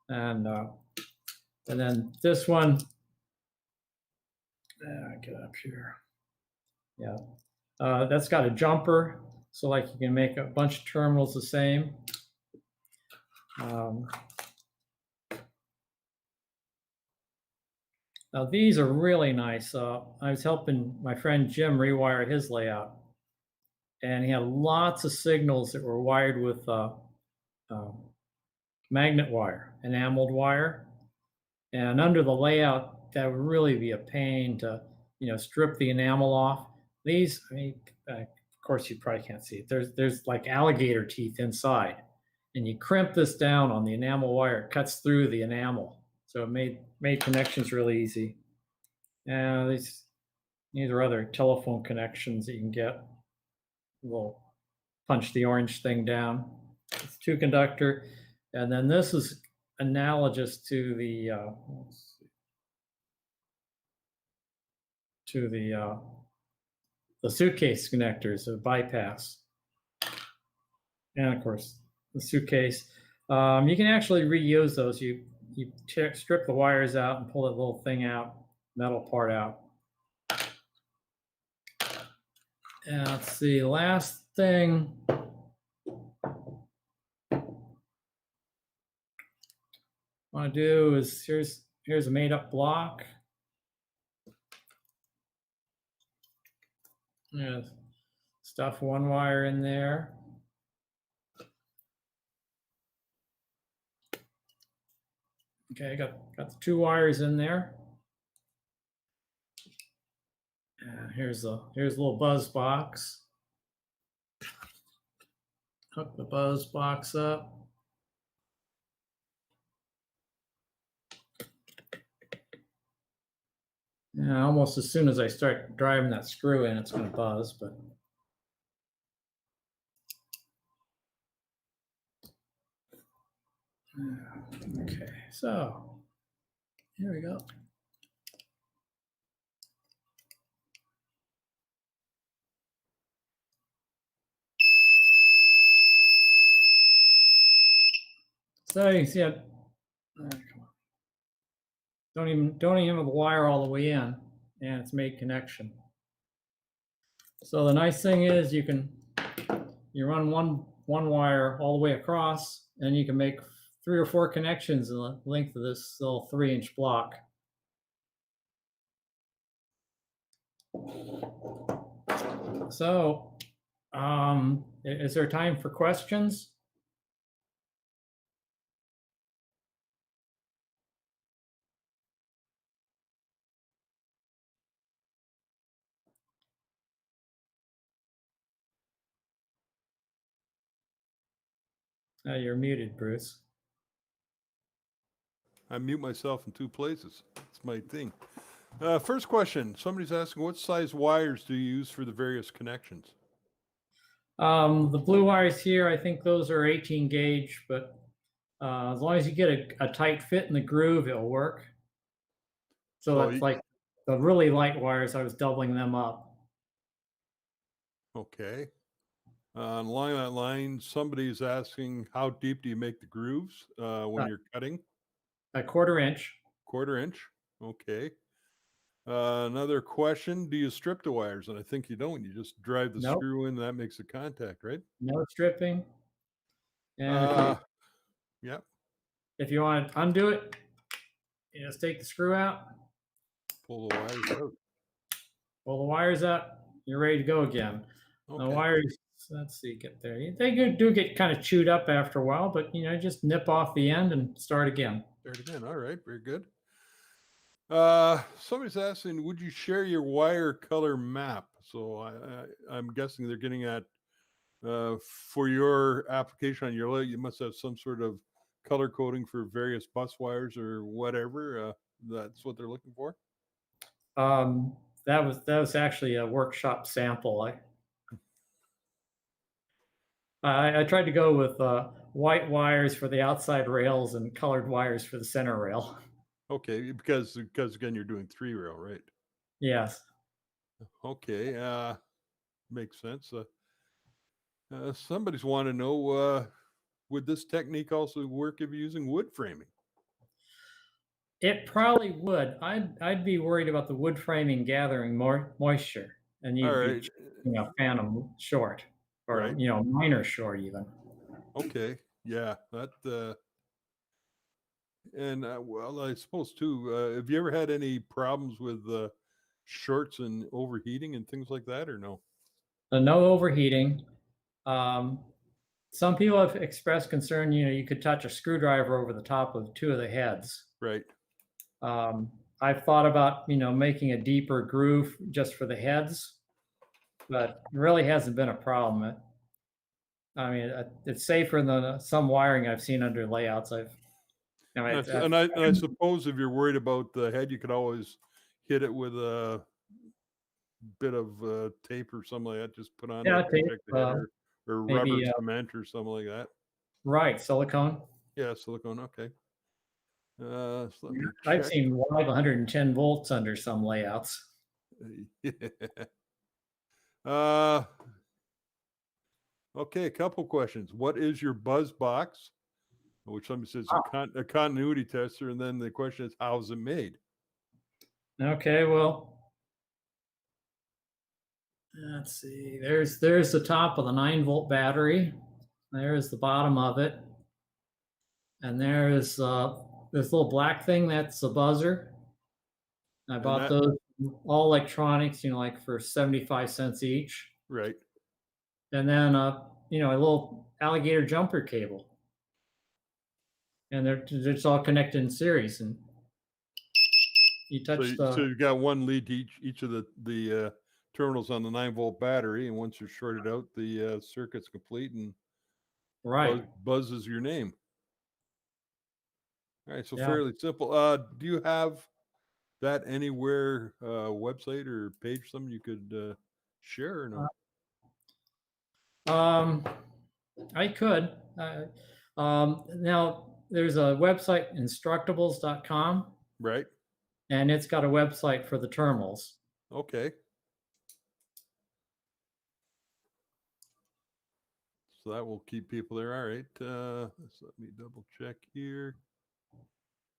and then this one. Get up here. Yeah, that's got a jumper, so like you can make a bunch of terminals the same. Now these are really nice. I was helping my friend Jim rewire his layout, and he had lots of signals that were wired with magnet wire, enameled wire, and under the layout that would really be a pain to strip the enamel off. These, I mean, of course you probably can't see it. There's like alligator teeth inside, and you crimp this down on the enamel wire, it cuts through the enamel. So it made connections really easy. And these are other telephone connections that you can get. We'll punch the orange thing down. It's 2-conductor, and then this is analogous to the suitcase connectors of bypass, and of course the suitcase. You can actually reuse those. You strip the wires out and pull that little thing out, metal part out. And let's see, last thing. What I want to do is here's a made-up block. Yeah, stuff 1 wire in there. Okay, I got the 2 wires in there. And here's a little buzz box. Hook the buzz box up. And almost as soon as I start driving that screw in, it's going to buzz, but. Okay, so here we go. So you can see it. Don't even have the wire all the way in, and it's made connection. So the nice thing is you run one wire all the way across, and you can make 3 or 4 connections in the length of this little 3-inch block. So, is there time for questions? You're muted, Bruce. I mute myself in 2 places. It's my thing. First question. Somebody's asking, what size wires do you use for the various connections? The blue wires here, I think those are 18 gauge, but as long as you get a tight fit in the groove, it'll work. So that's like the really light wires, I was doubling them up. Okay. Along that line, somebody's asking, how deep do you make the grooves when you're cutting? A 1/4 inch. 1/4 inch. Okay. Another question, do you strip the wires? And I think you don't. You just drive the screw in, and that makes the contact, right? No stripping. And yeah. if you want to undo it, you just take the screw out, Pull the wires out. pull the wires out, you're ready to go again. The Okay. wires, let's see, get there. They do get kind of chewed up after a while, but just nip off the end and start again. Start again. All right, very good. Somebody's asking, would you share your wire color map? So I'm guessing they're getting at for your application on your layout, you must have some sort of color coding for various bus wires or whatever. That's what they're looking for. That was actually a workshop sample. I tried to go with white wires for the outside rails and colored wires for the center rail. Okay, because again, you're doing 3-rail, right? Yes. Okay, makes sense. Somebody's want to know, would this technique also work if you're using wood framing? It probably would. I'd be worried about the wood framing gathering more moisture, and you'd be phantom short, or right. Minor short even. Okay, yeah, that. And well, I suppose too. Have you ever had any problems with shorts and overheating and things like that, or no? No overheating. Some people have expressed concern. You could touch a screwdriver over the top of 2 of the heads. Right. I've thought about making a deeper groove just for the heads, but it really hasn't been a problem. I mean, it's safer than some wiring I've seen under layouts. I suppose if you're worried about the head, you could always hit it with a bit of tape or something like that. Just put on to protect the head, or rubber cement or something like that. Right, silicone. Yeah, silicone. Okay. So let me I've check. seen live 110 volts under some layouts. Yeah. Okay, a couple questions. What is your buzz box? Which somebody says a continuity tester, and then the question is, how is it made? Okay, well, let's see. There's the top of the 9-volt battery. There's the bottom of it, and there's this little black thing that's a buzzer. I bought those all electronics, like for 75 cents each. Right. And then a little alligator jumper cable. And they're just all connected in series, and you touch so you've got one lead to each of the terminals on the 9-volt battery, and once you're shorted out, the circuit's complete, and buzz is your name. All right, so fairly simple. Do you have that anywhere, website or page, something you could share or no? I could. Now there's a website, instructables.com. Right. And it's got a website for the terminals. Okay. So that will keep people there. All right. Let me double check here.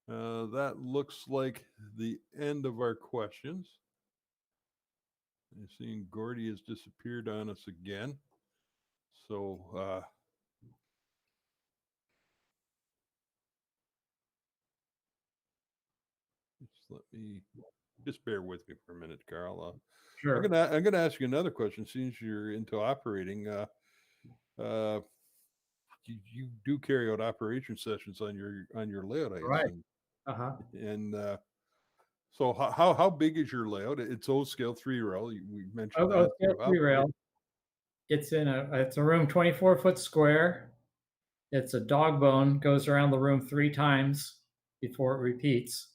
That looks like the end of our questions. I'm seeing Gordy has disappeared on us again. So just bear with me for a minute, Carl. Sure. I'm gonna ask you another question. Since you're into operating, you do carry out operation sessions on your layout, I assume. Uh-huh. And so how big is your layout? It's O-scale 3-rail. We mentioned that. O-scale 3-rail. It's a room 24-foot square. It's a dog bone, goes around the room 3 times before it repeats.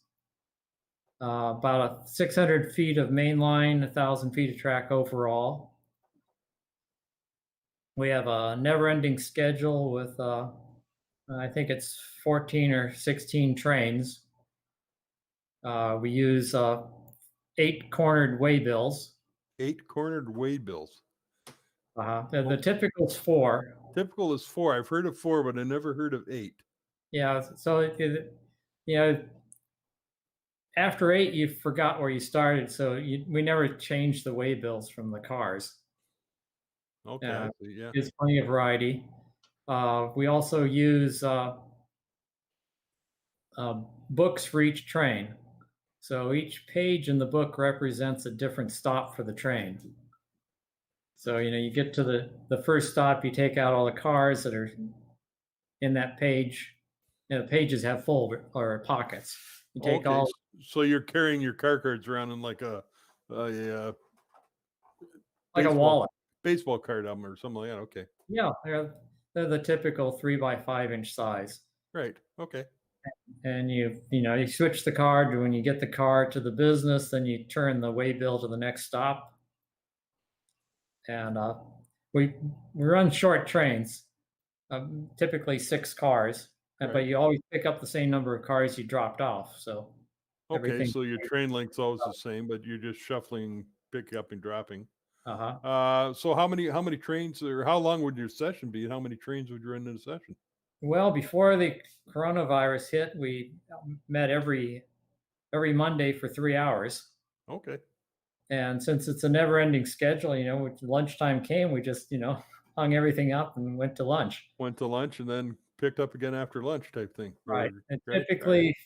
About 600 feet of main line, 1,000 feet of track overall. We have a never-ending schedule with, I think it's 14 or 16 trains. We use 8-cornered waybills. 8-cornered waybills. The typical is 4. Typical is 4. I've heard of 4, but I never heard of 8. Yeah, so after 8, you forgot where you started, so we never changed the waybills from the cars. Okay, yeah. There's plenty of variety. We also use books for each train. So each page in the book represents a different stop for the train. So, you get to the first stop, you take out all the cars that are in that page. The pages have folder or pockets. You take all. So you're carrying your car cards around in like a wallet. Baseball card album or something like that. Okay. Yeah, they're the typical 3x5-inch size. Right. Okay. And you switch the card when you get the car to the business, then you turn the waybill to the next stop. And we run short trains, typically 6 cars, right. But you always pick up the same number of cars you dropped off. So okay, so your train length's always the same, but you're just shuffling, picking up and dropping. So how many trains, or how long would your session be, and how many trains would you run in a session? Well, before the coronavirus hit, we met every Monday for 3 hours. Okay. And since it's a never-ending schedule, when lunchtime came, we just, hung everything up and went to lunch. Went to lunch and then picked up again after lunch type thing. Right. And typically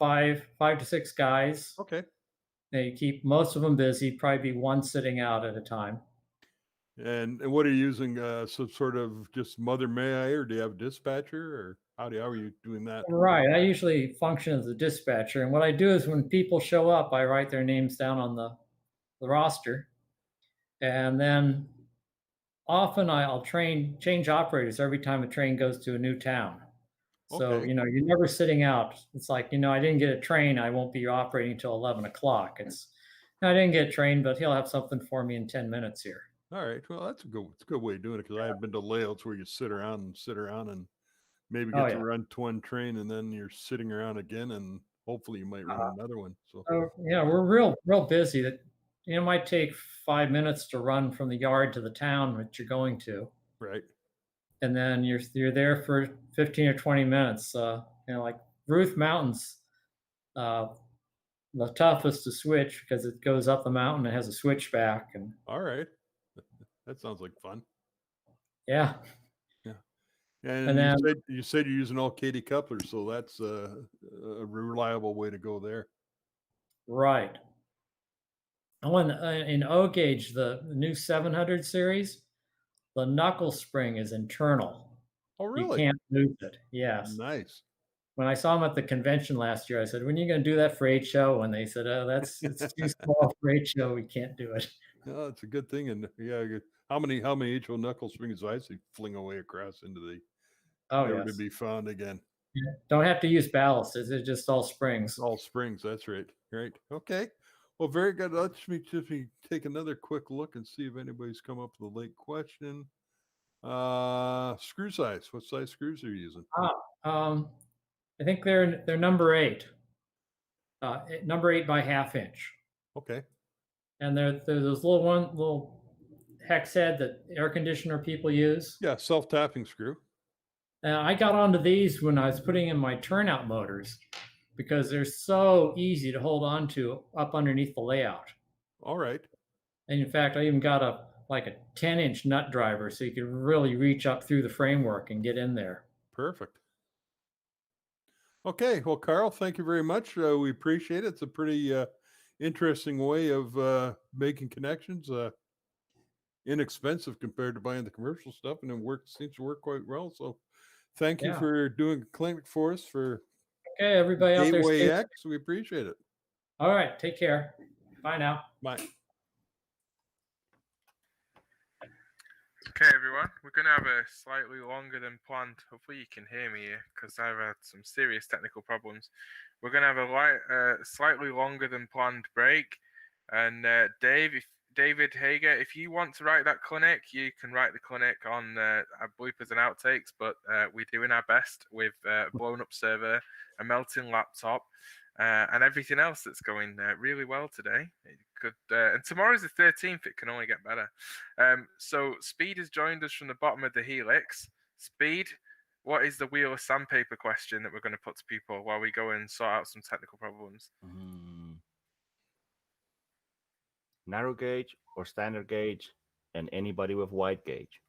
5 to 6 guys. Okay. They keep most of them busy, probably be one sitting out at a time. And what are you using? Some sort of just Mother May I, or do you have a dispatcher, or how are you doing that? Right. I usually function as a dispatcher. And what I do is when people show up, I write their names down on the roster. And then often I'll change operators every time a train goes to a new town. So, you're never sitting out. It's like, I didn't get a train, I won't be operating until 11 o'clock. I didn't get a train, but he'll have something for me in 10 minutes here. All right. Well, it's a good way of doing it, because I have been to layouts where you sit around and maybe get to run to one train, and then you're sitting around again, and hopefully you might run another one. So we're real busy. That it might take 5 minutes to run from the yard to the town that you're going to. Right. And then you're there for 15 or 20 minutes. Like Ruth Mountain's the toughest to switch because it goes up the mountain. It has a switchback. And all right, that sounds like fun. Yeah. Yeah. And then, you said you're using all Katy couplers, so that's a reliable way to go there. Right. In O gauge, the new 700 series, the knuckle spring is internal. Oh, really? You can't move it. Yes. Nice. When I saw them at the convention last year, I said, "When are you going to do that for HO?" And they said, "Oh, it's too small for HO. We can't do it." No, it's a good thing. And how many HO knuckle springs do I see fling away across into the never to be found again? Yeah. Don't have to use ballast. It's just all springs. All springs. That's right. Right. Okay. Well, very good. Let me just take another quick look and see if anybody's come up with a late question. Screw size. What size screws are you using? I think they're number 8. Number 8 by 1/2 inch. Okay. And they're those little hex head that air conditioner people use. Yeah, self-tapping screw. I got onto these when I was putting in my turnout motors, because they're so easy to hold on to up underneath the layout. All right. And in fact, I even got a 10-inch nut driver, so you could really reach up through the framework and get in there. Perfect. Okay. Well, Carl, thank you very much. We appreciate it. It's a pretty interesting way of making connections. Inexpensive compared to buying the commercial stuff, and it seems to work quite well. So thank you for doing a clinic for us for everybody out there. Gateway X. We appreciate it. All right. Take care. Bye now. Bye. Okay, everyone, we're going to have a slightly longer than planned. Hopefully you can hear me here, because I've had some serious technical problems. We're going to have a slightly longer than planned break. And David Hager, if you want to write that clinic, you can write the clinic on bloopers and outtakes, but we're doing our best with a blown up server, a melting laptop, and everything else that's going really well today. And tomorrow's the 13th, it can only get better. So Speed has joined us from the bottom of the Helix. Speed, what is the wheel of sandpaper question that we're going to put to people while we go and sort out some technical problems? Narrow gauge or standard gauge, and anybody with wide gauge.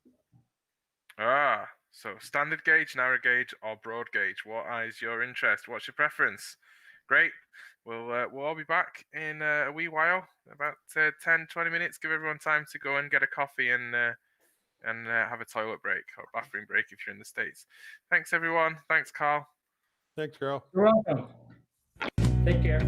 So standard gauge, narrow gauge, or broad gauge? What is your interest? What's your preference? Great. We'll all be back in a wee while, about 10, 20 minutes. Give everyone time to go and get a coffee and have a toilet break or bathroom break if you're in the States. Thanks, everyone. Thanks, Carl. Thanks, Carl. You're welcome. Take care.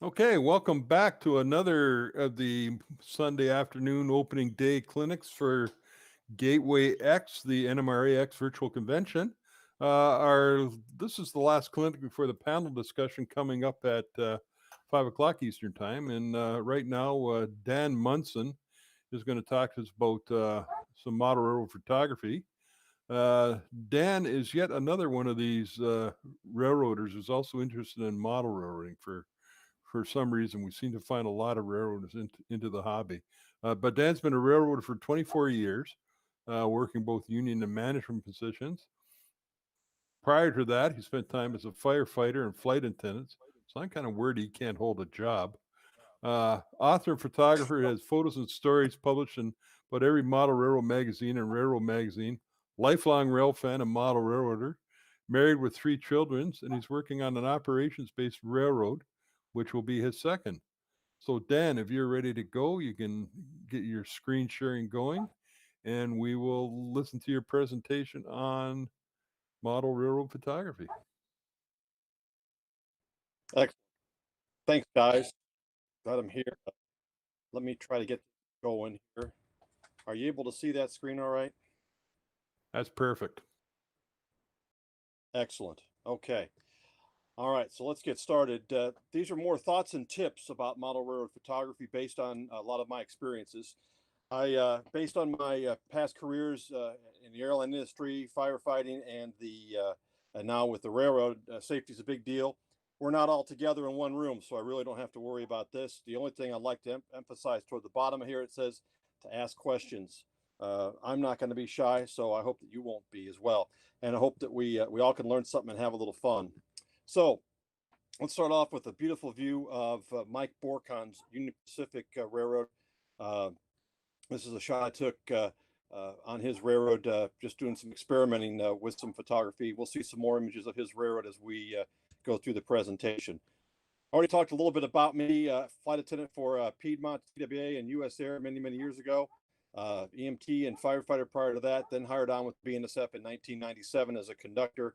Okay, welcome back to another of the Sunday afternoon opening day clinics for Gateway X, the NMRA X virtual convention. This is the last clinic before the panel discussion coming up at 5 o'clock Eastern time. And right now, Dan Munson is going to talk to us about some model railroad photography. Dan is yet another one of these railroaders who's also interested in model railroading. For some reason, we seem to find a lot of railroaders into the hobby. But Dan's been a railroader for 24 years, working both union and management positions. Prior to that, he spent time as a firefighter and flight attendant. So I'm kind of worried he can't hold a job. Author and photographer, has photos and stories published in about every model railroad magazine and railroad magazine. Lifelong rail fan and model railroader. Married with 3 children, and he's working on an operations-based railroad, which will be his second. So Dan, if you're ready to go, you can get your screen sharing going, and we will listen to your presentation on model railroad photography. Excellent. Thanks, guys. Glad I'm here. Let me try to get going here. Are you able to see that screen all right? That's perfect. Excellent. Okay. All right, so let's get started. These are more thoughts and tips about model railroad photography based on a lot of my experiences. Based on my past careers in the airline industry, firefighting, and now with the railroad, safety is a big deal. We're not all together in one room, so I really don't have to worry about this. The only thing I'd like to emphasize toward the bottom here, it says to ask questions. I'm not going to be shy, so I hope that you won't be as well. And I hope that we all can learn something and have a little fun. So let's start off with a beautiful view of Mike Borcon's Union Pacific Railroad. This is a shot I took on his railroad, just doing some experimenting with some photography. We'll see some more images of his railroad as we go through the presentation. I already talked a little bit about me, flight attendant for Piedmont, TWA, and US Air many, many years ago. EMT and firefighter prior to that, then hired on with BNSF in 1997 as a conductor.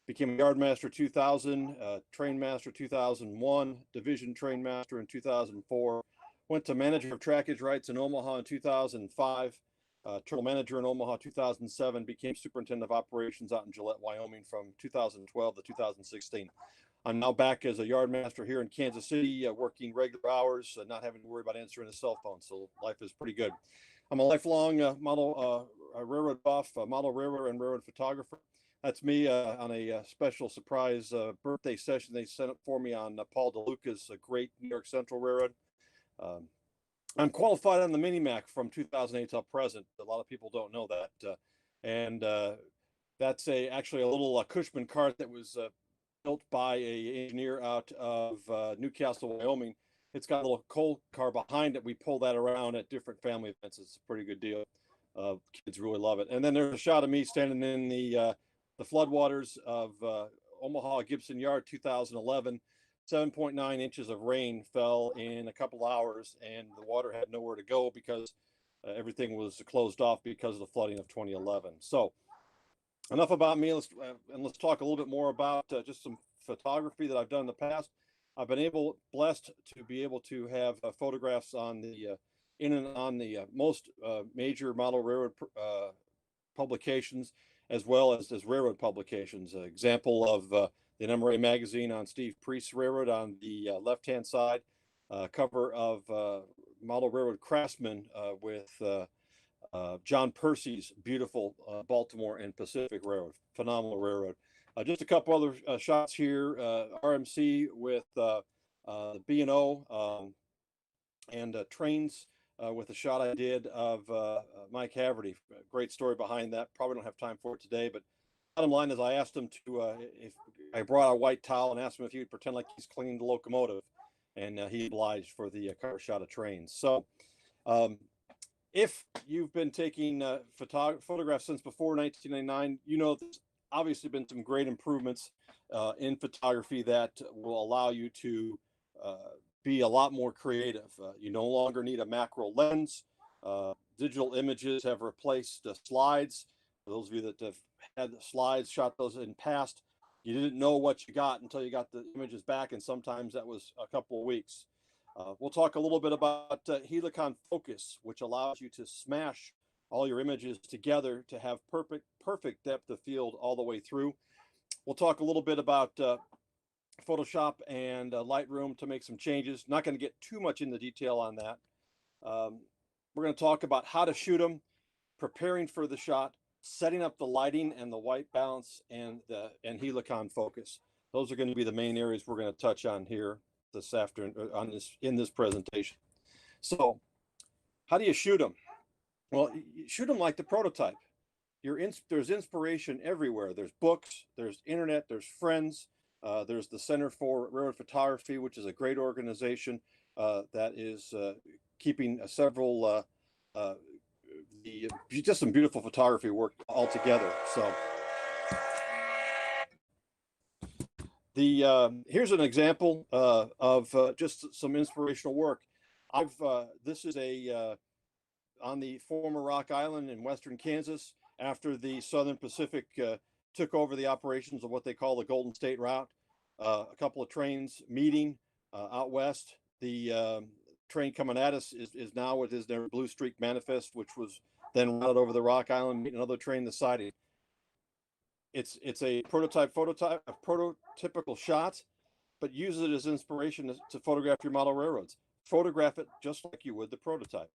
Became a yardmaster 2000, train master 2001, division train master in 2004. Went to manager of trackage rights in Omaha in 2005. Terminal manager in Omaha 2007. Became superintendent of operations out in Gillette, Wyoming from 2012 to 2016. I'm now back as a yardmaster here in Kansas City, working regular hours, not having to worry about answering a cell phone. So life is pretty good. I'm a lifelong railroad buff, model railroader and railroad photographer. That's me on a special surprise birthday session they sent up for me on Paul DeLuca's great New York Central Railroad. I'm qualified on the Mini-Mac from 2008 till present. A lot of people don't know that. And that's actually a little Cushman cart that was built by an engineer out of Newcastle, Wyoming. It's got a little coal car behind it. We pull that around at different family events. It's a pretty good deal. Kids really love it. And then there's a shot of me standing in the floodwaters of Omaha Gibson Yard 2011. 7.9 inches of rain fell in a couple hours, and the water had nowhere to go because everything was closed off because of the flooding of 2011. So enough about me. Let's talk a little bit more about just some photography that I've done in the past. I've been blessed to be able to have photographs on the in and on the most major model railroad publications, as well as railroad publications. An example of the NMRA magazine on Steve Priest's railroad on the left-hand side, cover of Model Railroad Craftsman with John Percy's beautiful Baltimore and Pacific Railroad, phenomenal railroad. Just a couple other shots here, RMC with the B&O and trains with a shot I did of Mike Haverty. Great story behind that. Probably don't have time for it today, but bottom line is I asked him to, if I brought a white towel and asked him if he would pretend like he's cleaning the locomotive, and he obliged for the cover shot of trains. So if you've been taking photographs since before 1999, you know there's obviously been some great improvements in photography that will allow you to be a lot more creative. You no longer need a macro lens. Digital images have replaced slides. For those of you that have had slides, shot those in past, you didn't know what you got until you got the images back, and sometimes that was a couple of weeks. We'll talk a little bit about Helicon Focus, which allows you to smash all your images together to have perfect depth of field all the way through. We'll talk a little bit about Photoshop and Lightroom to make some changes. Not going to get too much into detail on that. We're going to talk about how to shoot them, preparing for the shot, setting up the lighting and the white balance, and Helicon Focus. Those are going to be the main areas we're going to touch on here this afternoon in this presentation. So, how do you shoot them? Well, you shoot them like the prototype. There's inspiration everywhere. There's books, there's internet, there's friends. There's the Center for Railroad Photography, which is a great organization that is keeping several just some beautiful photography work all together. So here's an example of just some inspirational work. This is on the former Rock Island in western Kansas after the Southern Pacific took over the operations of what they call the Golden State Route. A couple of trains meeting out west. The train coming at us is now what is their Blue Streak Manifest, which was then routed over the Rock Island, meeting another train the siding. It's a prototypical shot, but use it as inspiration to photograph your model railroads. Photograph it just like you would the prototype.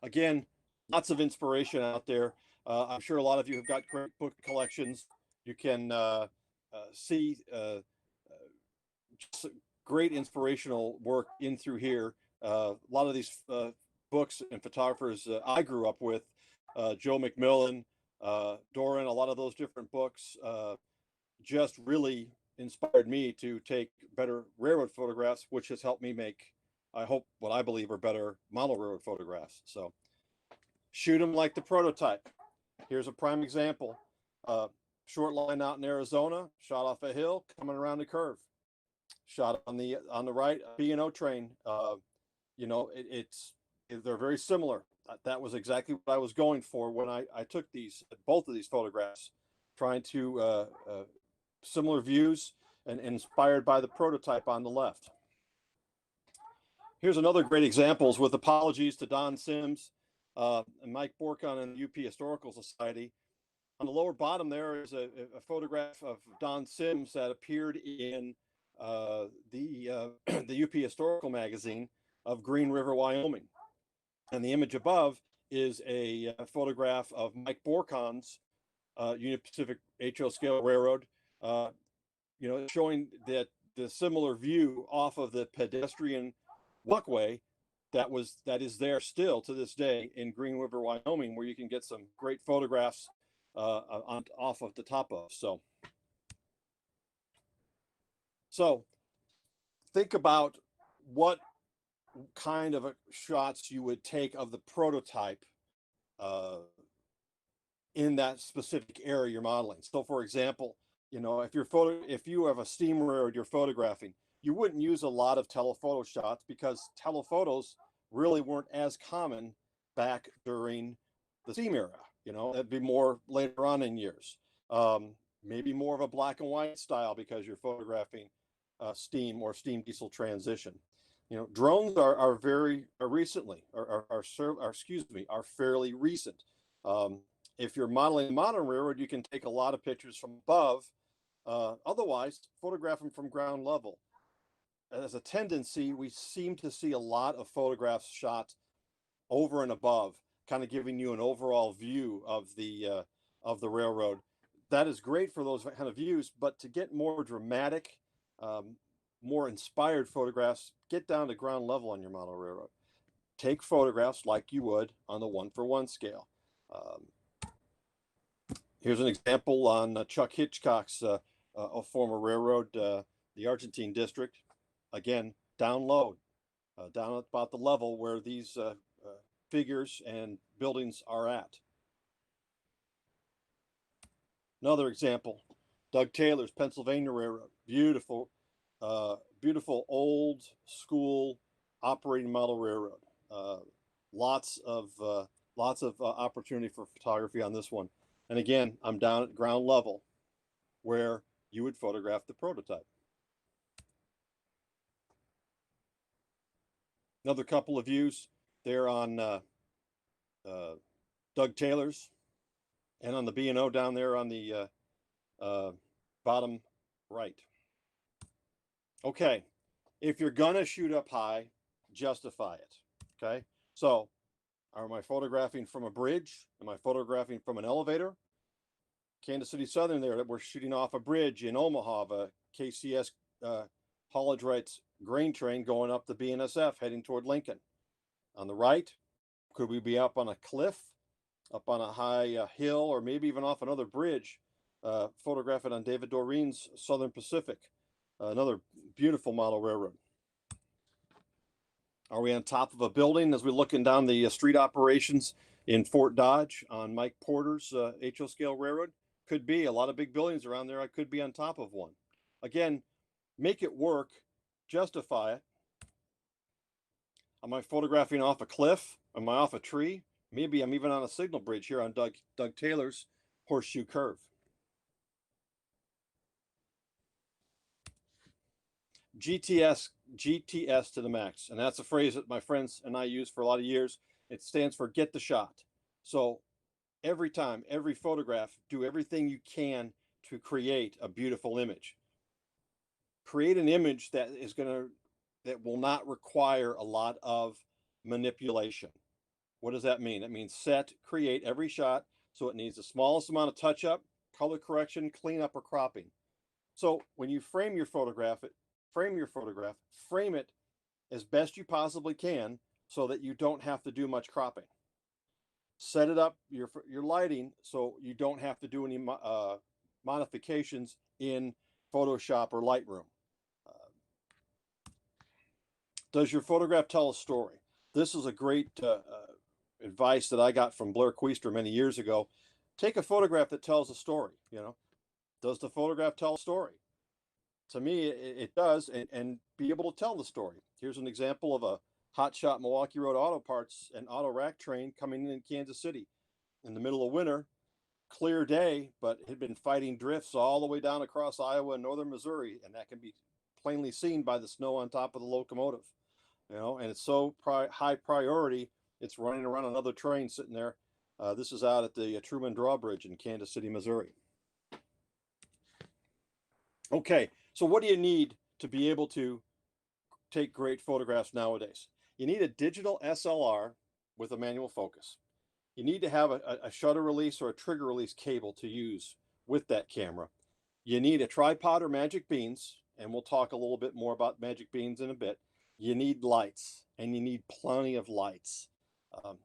Again, lots of inspiration out there. I'm sure a lot of you have got great book collections. You can see just great inspirational work in through here. A lot of these books and photographers I grew up with, Joe McMillan, Doran, a lot of those different books just really inspired me to take better railroad photographs, which has helped me make, I hope, what I believe are better model railroad photographs. So shoot them like the prototype. Here's a prime example. Short line out in Arizona, shot off a hill, coming around the curve. Shot on the right, B&O train. You know, they're very similar. That was exactly what I was going for when I took both of these photographs, trying to similar views and inspired by the prototype on the left. Here's another great examples with apologies to Don Sims and Mike Borkon and the UP Historical Society. On the lower bottom there is a photograph of Don Sims that appeared in the UP Historical magazine of Green River, Wyoming. And the image above is a photograph of Mike Borkon's Union Pacific HO scale railroad, you know, showing that the similar view off of the pedestrian walkway that is there still to this day in Green River, Wyoming, where you can get some great photographs off of the top of. So think about what kind of shots you would take of the prototype in that specific area you're modeling. So for example, you know, if you have a steam railroad you're photographing, you wouldn't use a lot of telephoto shots because telephotos really weren't as common back during the steam era. You know, that'd be more later on in years. Maybe more of a black and white style because you're photographing steam or steam diesel transition. You know, drones are fairly recent. If you're modeling a modern railroad, you can take a lot of pictures from above. Otherwise, photograph them from ground level. As a tendency, we seem to see a lot of photographs shot over and above, kind of giving you an overall view of the railroad. That is great for those kind of views, but to get more dramatic, more inspired photographs, get down to ground level on your model railroad. Take photographs like you would on the 1-for-1 scale. Here's an example on Chuck Hitchcock's a former railroad, the Argentine District. Again, down low, down at about the level where these figures and buildings are at. Another example, Doug Taylor's Pennsylvania Railroad. Beautiful, beautiful old school operating model railroad. Lots of opportunity for photography on this one. And again, I'm down at ground level where you would photograph the prototype. Another couple of views there on Doug Taylor's, and on the B&O down there on the bottom right. Okay, if you're gonna shoot up high, justify it. Okay, so am I photographing from a bridge? Am I photographing from an elevator? Kansas City Southern there, that we're shooting off a bridge in Omaha, a KCS haulage rights grain train going up the BNSF heading toward Lincoln. On the right, could we be up on a cliff, up on a high hill, or maybe even off another bridge? Photograph it on David Doreen's Southern Pacific, another beautiful model railroad. Are we on top of a building as we're looking down the street operations in Fort Dodge on Mike Porter's HO scale railroad? Could be. A lot of big buildings around there. I could be on top of one. Again, make it work, justify it. Am I photographing off a cliff? Am I off a tree? Maybe I'm even on a signal bridge here on Doug Taylor's Horseshoe Curve. GTS to the max. And that's a phrase that my friends and I use for a lot of years. It stands for get the shot. So every time, every photograph, do everything you can to create a beautiful image. Create an image that will not require a lot of manipulation. What does that mean? That means set, create every shot, so it needs the smallest amount of touch-up, color correction, cleanup, or cropping. So when you frame your photograph, frame it as best you possibly can so that you don't have to do much cropping. Set it up, your lighting, so you don't have to do any modifications in Photoshop or Lightroom. Does your photograph tell a story? This is a great advice that I got from Blair Queester many years ago. Take a photograph that tells a story. You know, does the photograph tell a story? To me, it does, and be able to tell the story. Here's an example of a hotshot Milwaukee Road auto parts and auto rack train coming in Kansas City in the middle of winter. Clear day, but it had been fighting drifts all the way down across Iowa and northern Missouri, and that can be plainly seen by the snow on top of the locomotive. You know, and it's so high priority, it's running around another train sitting there. This is out at the Truman Drawbridge in Kansas City, Missouri. Okay, so what do you need to be able to take great photographs nowadays? You need a digital SLR with a manual focus. You need to have a shutter release or a trigger release cable to use with that camera. You need a tripod or magic beans, and we'll talk a little bit more about magic beans in a bit. You need lights, and you need plenty of lights.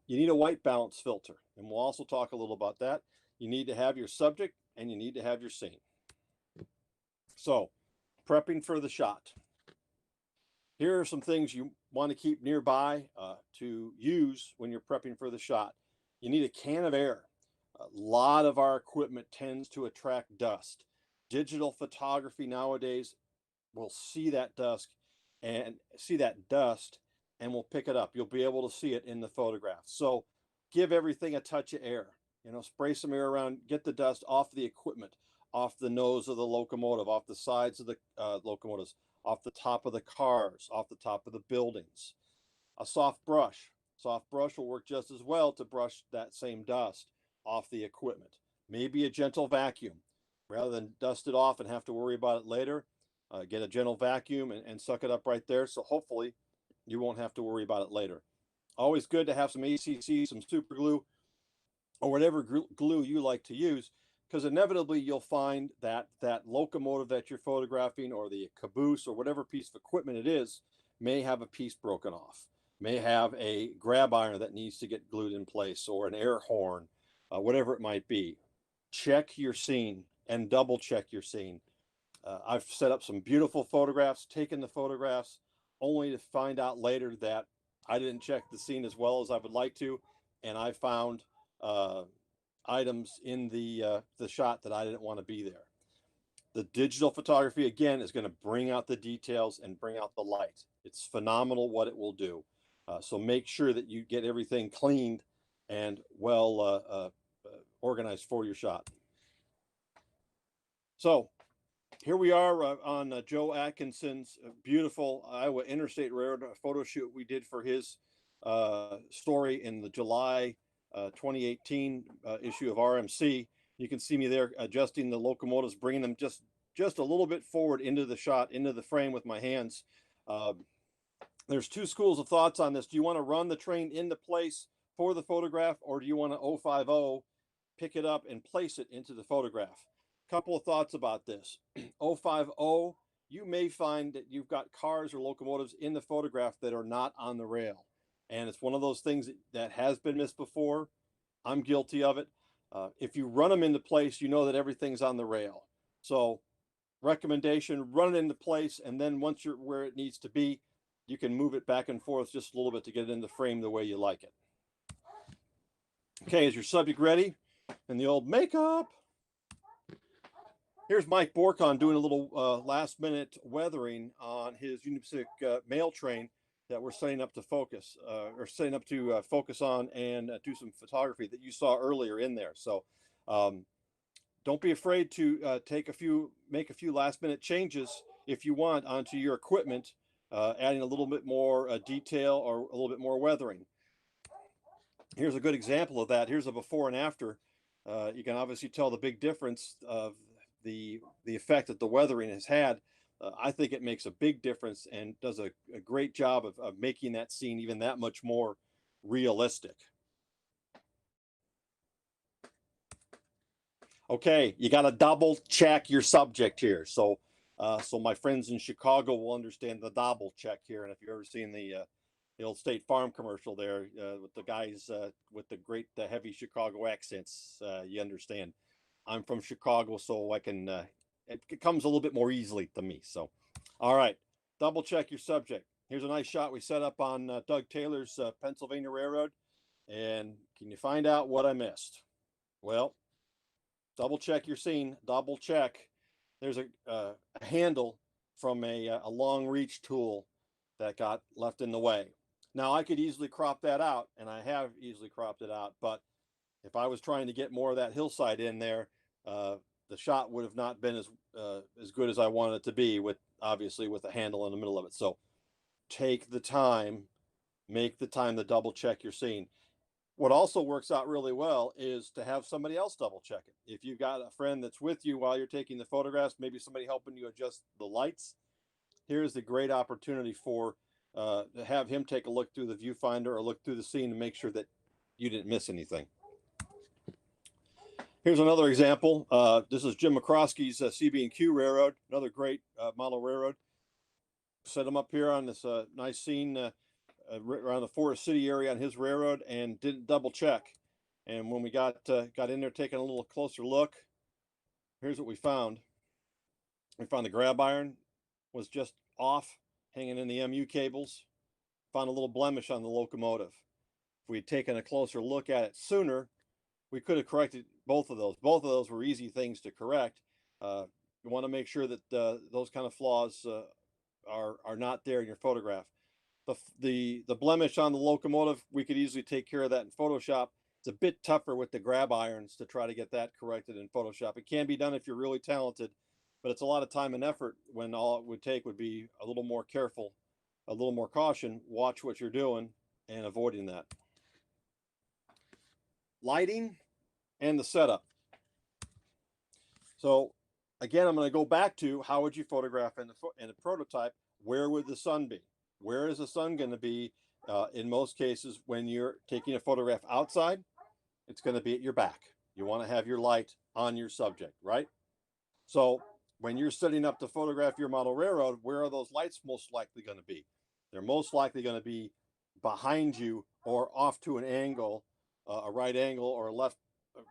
You need a white balance filter, and we'll also talk a little about that. You need to have your subject, and you need to have your scene. So, prepping for the shot. Here are some things you want to keep nearby to use when you're prepping for the shot. You need a can of air. A lot of our equipment tends to attract dust. Digital photography nowadays will see that dust and will pick it up. You'll be able to see it in the photograph. So give everything a touch of air. You know, spray some air around, get the dust off the equipment, off the nose of the locomotive, off the sides of the locomotives, off the top of the cars, off the top of the buildings. A soft brush. Soft brush will work just as well to brush that same dust off the equipment. Maybe a gentle vacuum. Rather than dust it off and have to worry about it later, get a gentle vacuum and suck it up right there. So hopefully you won't have to worry about it later. Always good to have some ACC, some super glue, or whatever glue you like to use, because inevitably you'll find that that locomotive that you're photographing or the caboose or whatever piece of equipment it is may have a piece broken off, may have a grab iron that needs to get glued in place, or an air horn, whatever it might be. Check your scene and double check your scene. I've set up some beautiful photographs, taken the photographs, only to find out later that I didn't check the scene as well as I would like to, and I found items in the shot that I didn't want to be there. The digital photography, again, is going to bring out the details and bring out the light. It's phenomenal what it will do. So make sure that you get everything cleaned and well organized for your shot. So Here we are on Joe Atkinson's beautiful Iowa Interstate Railroad photo shoot we did for his story in the July 2018 issue of RMC. You can see me there adjusting the locomotives, bringing them just a little bit forward into the shot, into the frame with my hands. There's two schools of thoughts on this. Do you want to run the train into place for the photograph, or do you want to 050 pick it up and place it into the photograph? Couple of thoughts about this. 050, you may find that you've got cars or locomotives in the photograph that are not on the rail. And it's one of those things that has been missed before. I'm guilty of it. If you run them into place, you know that everything's on the rail. So recommendation, run it into place, and then once you're where it needs to be, you can move it back and forth just a little bit to get it in the frame the way you like it. Okay, is your subject ready? And the old makeup. Here's Mike Borkon doing a little last minute weathering on his Union Pacific mail train that we're setting up to focus focus on and do some photography that you saw earlier in there. So don't be afraid to make a few last minute changes if you want onto your equipment, adding a little bit more detail or a little bit more weathering. Here's a good example of that. Here's a before and after. You can obviously tell the big difference of the effect that the weathering has had. I think it makes a big difference and does a great job of making that scene even that much more realistic. Okay, you got to double check your subject here. So my friends in Chicago will understand the double check here. And if you've ever seen the old State Farm commercial there with the guys with the great heavy Chicago accents, you understand. I'm from Chicago, so I can, it comes a little bit more easily to me. So, all right, double check your subject. Here's a nice shot we set up on Doug Taylor's Pennsylvania Railroad. And can you find out what I missed? Well, double check your scene, double check. There's a handle from a long reach tool that got left in the way. Now I could easily crop that out, and I have easily cropped it out, but if I was trying to get more of that hillside in there, the shot would have not been as good as I wanted it to be, with obviously with a handle in the middle of it. So take the time, make the time to double check your scene. What also works out really well is to have somebody else double check it. If you've got a friend that's with you while you're taking the photographs, maybe somebody helping you adjust the lights, here's a great opportunity for to have him take a look through the viewfinder or look through the scene to make sure that you didn't miss anything. Here's another example. This is Jim McCroskey's CB&Q Railroad, another great model railroad. Set him up here on this nice scene around the Forest City area on his railroad, and didn't double check. And when we got in there taking a little closer look, here's what we found. We found the grab iron was just off, hanging in the MU cables. Found a little blemish on the locomotive. If we'd taken a closer look at it sooner, we could have corrected both of those. Both of those were easy things to correct. You want to make sure that those kind of flaws are not there in your photograph. The blemish on the locomotive, we could easily take care of that in Photoshop. It's a bit tougher with the grab irons to try to get that corrected in Photoshop. It can be done if you're really talented, but it's a lot of time and effort when all it would take would be a little more careful, a little more caution, watch what you're doing, and avoiding that. Lighting and the setup. So again, I'm going to go back to how would you photograph in a prototype? Where would the sun be? Where is the sun going to be? In most cases, when you're taking a photograph outside, it's going to be at your back. You want to have your light on your subject, right? So when you're setting up to photograph your model railroad, where are those lights most likely going to be? They're most likely going to be behind you or off to an angle, a right angle or a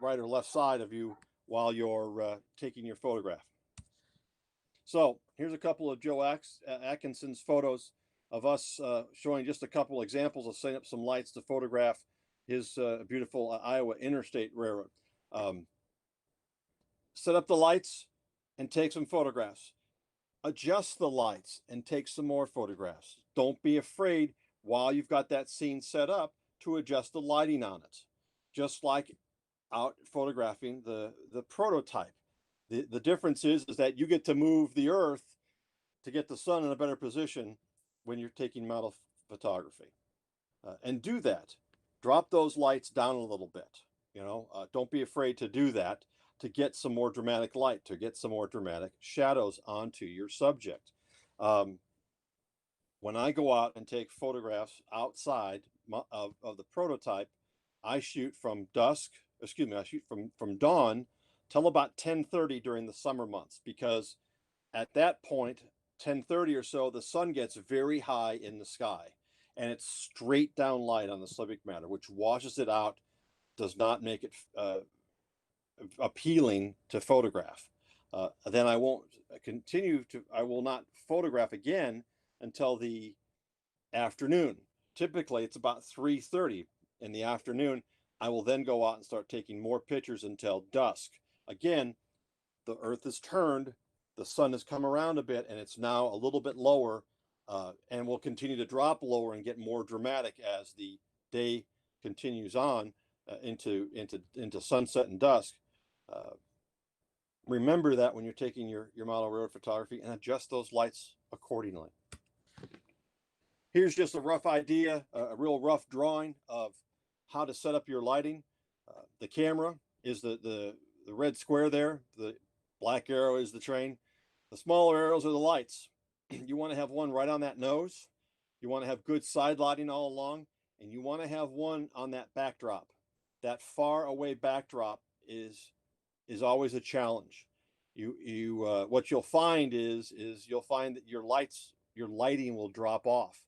right or left side of you while you're taking your photograph. So here's a couple of Joe Atkinson's photos of us showing just a couple examples of setting up some lights to photograph his beautiful Iowa Interstate Railroad. Set up the lights and take some photographs. Adjust the lights and take some more photographs. Don't be afraid while you've got that scene set up to adjust the lighting on it. Just like out photographing the prototype. The difference is that you get to move the Earth to get the sun in a better position when you're taking model photography. And do that. Drop those lights down a little bit. You know, don't be afraid to do that, to get some more dramatic light, to get some more dramatic shadows onto your subject. When I go out and take photographs outside of the prototype, I shoot from dusk, excuse me, I shoot from dawn till about 10:30 during the summer months, because at that point, 10:30 or so, the sun gets very high in the sky, and it's straight down light on the subject matter, which washes it out, does not make it appealing to photograph. Then I won't I will not photograph again until the afternoon. Typically, it's about 3:30 in the afternoon. I will then go out and start taking more pictures until dusk. Again, the Earth is turned, the sun has come around a bit, and it's now a little bit lower, and will continue to drop lower and get more dramatic as the day continues on into sunset and dusk. Remember that when you're taking your model railroad photography, and adjust those lights accordingly. Here's just a rough idea, a real rough drawing of how to set up your lighting. The camera is the red square there. The black arrow is the train. The smaller arrows are the lights. You want to have one right on that nose. You want to have good side lighting all along, and you want to have one on that backdrop. That far away backdrop is always a challenge. What you'll find is you'll find that your lighting will drop off,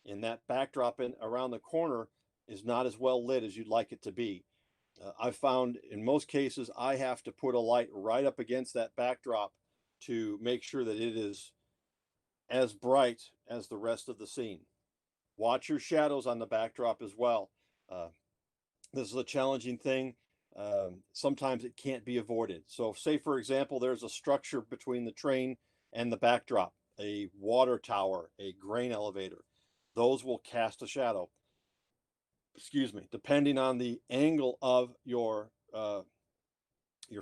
and that backdrop around the corner is not as well lit as you'd like it to be. I've found in most cases I have to put a light right up against that backdrop to make sure that it is as bright as the rest of the scene. Watch your shadows on the backdrop as well. This is a challenging thing. Sometimes it can't be avoided. So say, for example, there's a structure between the train and the backdrop, a water tower, a grain elevator. Those will cast a shadow. Excuse me, depending on the angle of your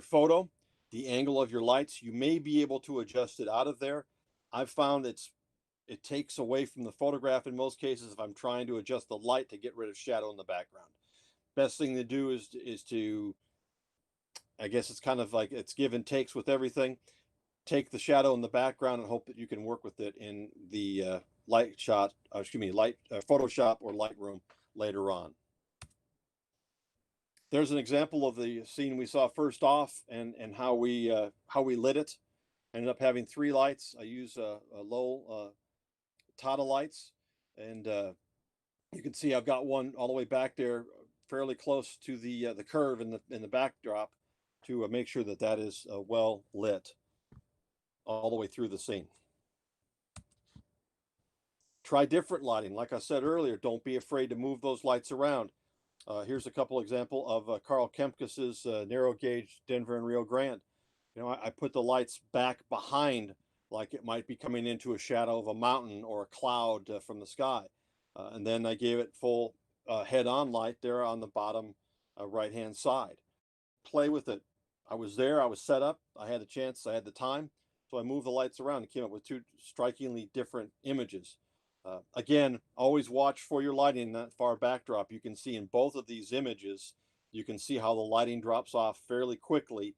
photo, the angle of your lights, you may be able to adjust it out of there. I've found it takes away from the photograph in most cases if I'm trying to adjust the light to get rid of shadow in the background. Best thing to do is to, I guess it's kind of like it's give and takes with everything. Take the shadow in the background and hope that you can work with it in the Photoshop or Lightroom later on. There's an example of the scene we saw first off, and how we lit it. Ended up having 3 lights. I use a low Tata lights, and you can see I've got one all the way back there, fairly close to the curve in the backdrop, to make sure that is well lit all the way through the scene. Try different lighting. Like I said earlier, don't be afraid to move those lights around. Here's a couple example of Carl Kempkes's narrow gauge Denver and Rio Grande. You know, I put the lights back behind, like it might be coming into a shadow of a mountain or a cloud from the sky. And then I gave it full head-on light there on the bottom right-hand side. Play with it. I was there, I was set up, I had the chance, I had the time, so I moved the lights around and came up with 2 strikingly different images. Again, always watch for your lighting in that far backdrop. You can see in both of these images, you can see how the lighting drops off fairly quickly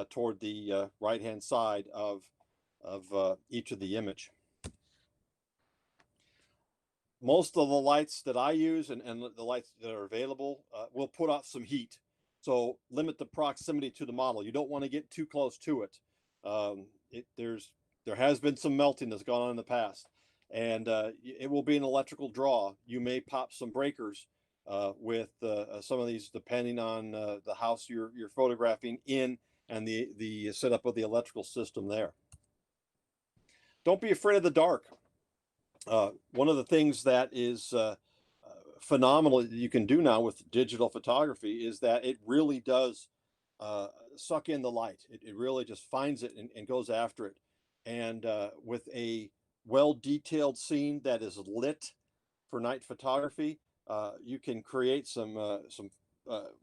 toward the right-hand side of each of the image. Most of the lights that I use and the lights that are available will put out some heat. So limit the proximity to the model. You don't want to get too close to it. There has been some melting that's gone on in the past, and it will be an electrical draw. You may pop some breakers with some of these, depending on the house you're photographing in and the setup of the electrical system there. Don't be afraid of the dark. One of the things that is phenomenal that you can do now with digital photography is that it really does suck in the light. It really just finds it and goes after it. And with a well-detailed scene that is lit for night photography, you can create some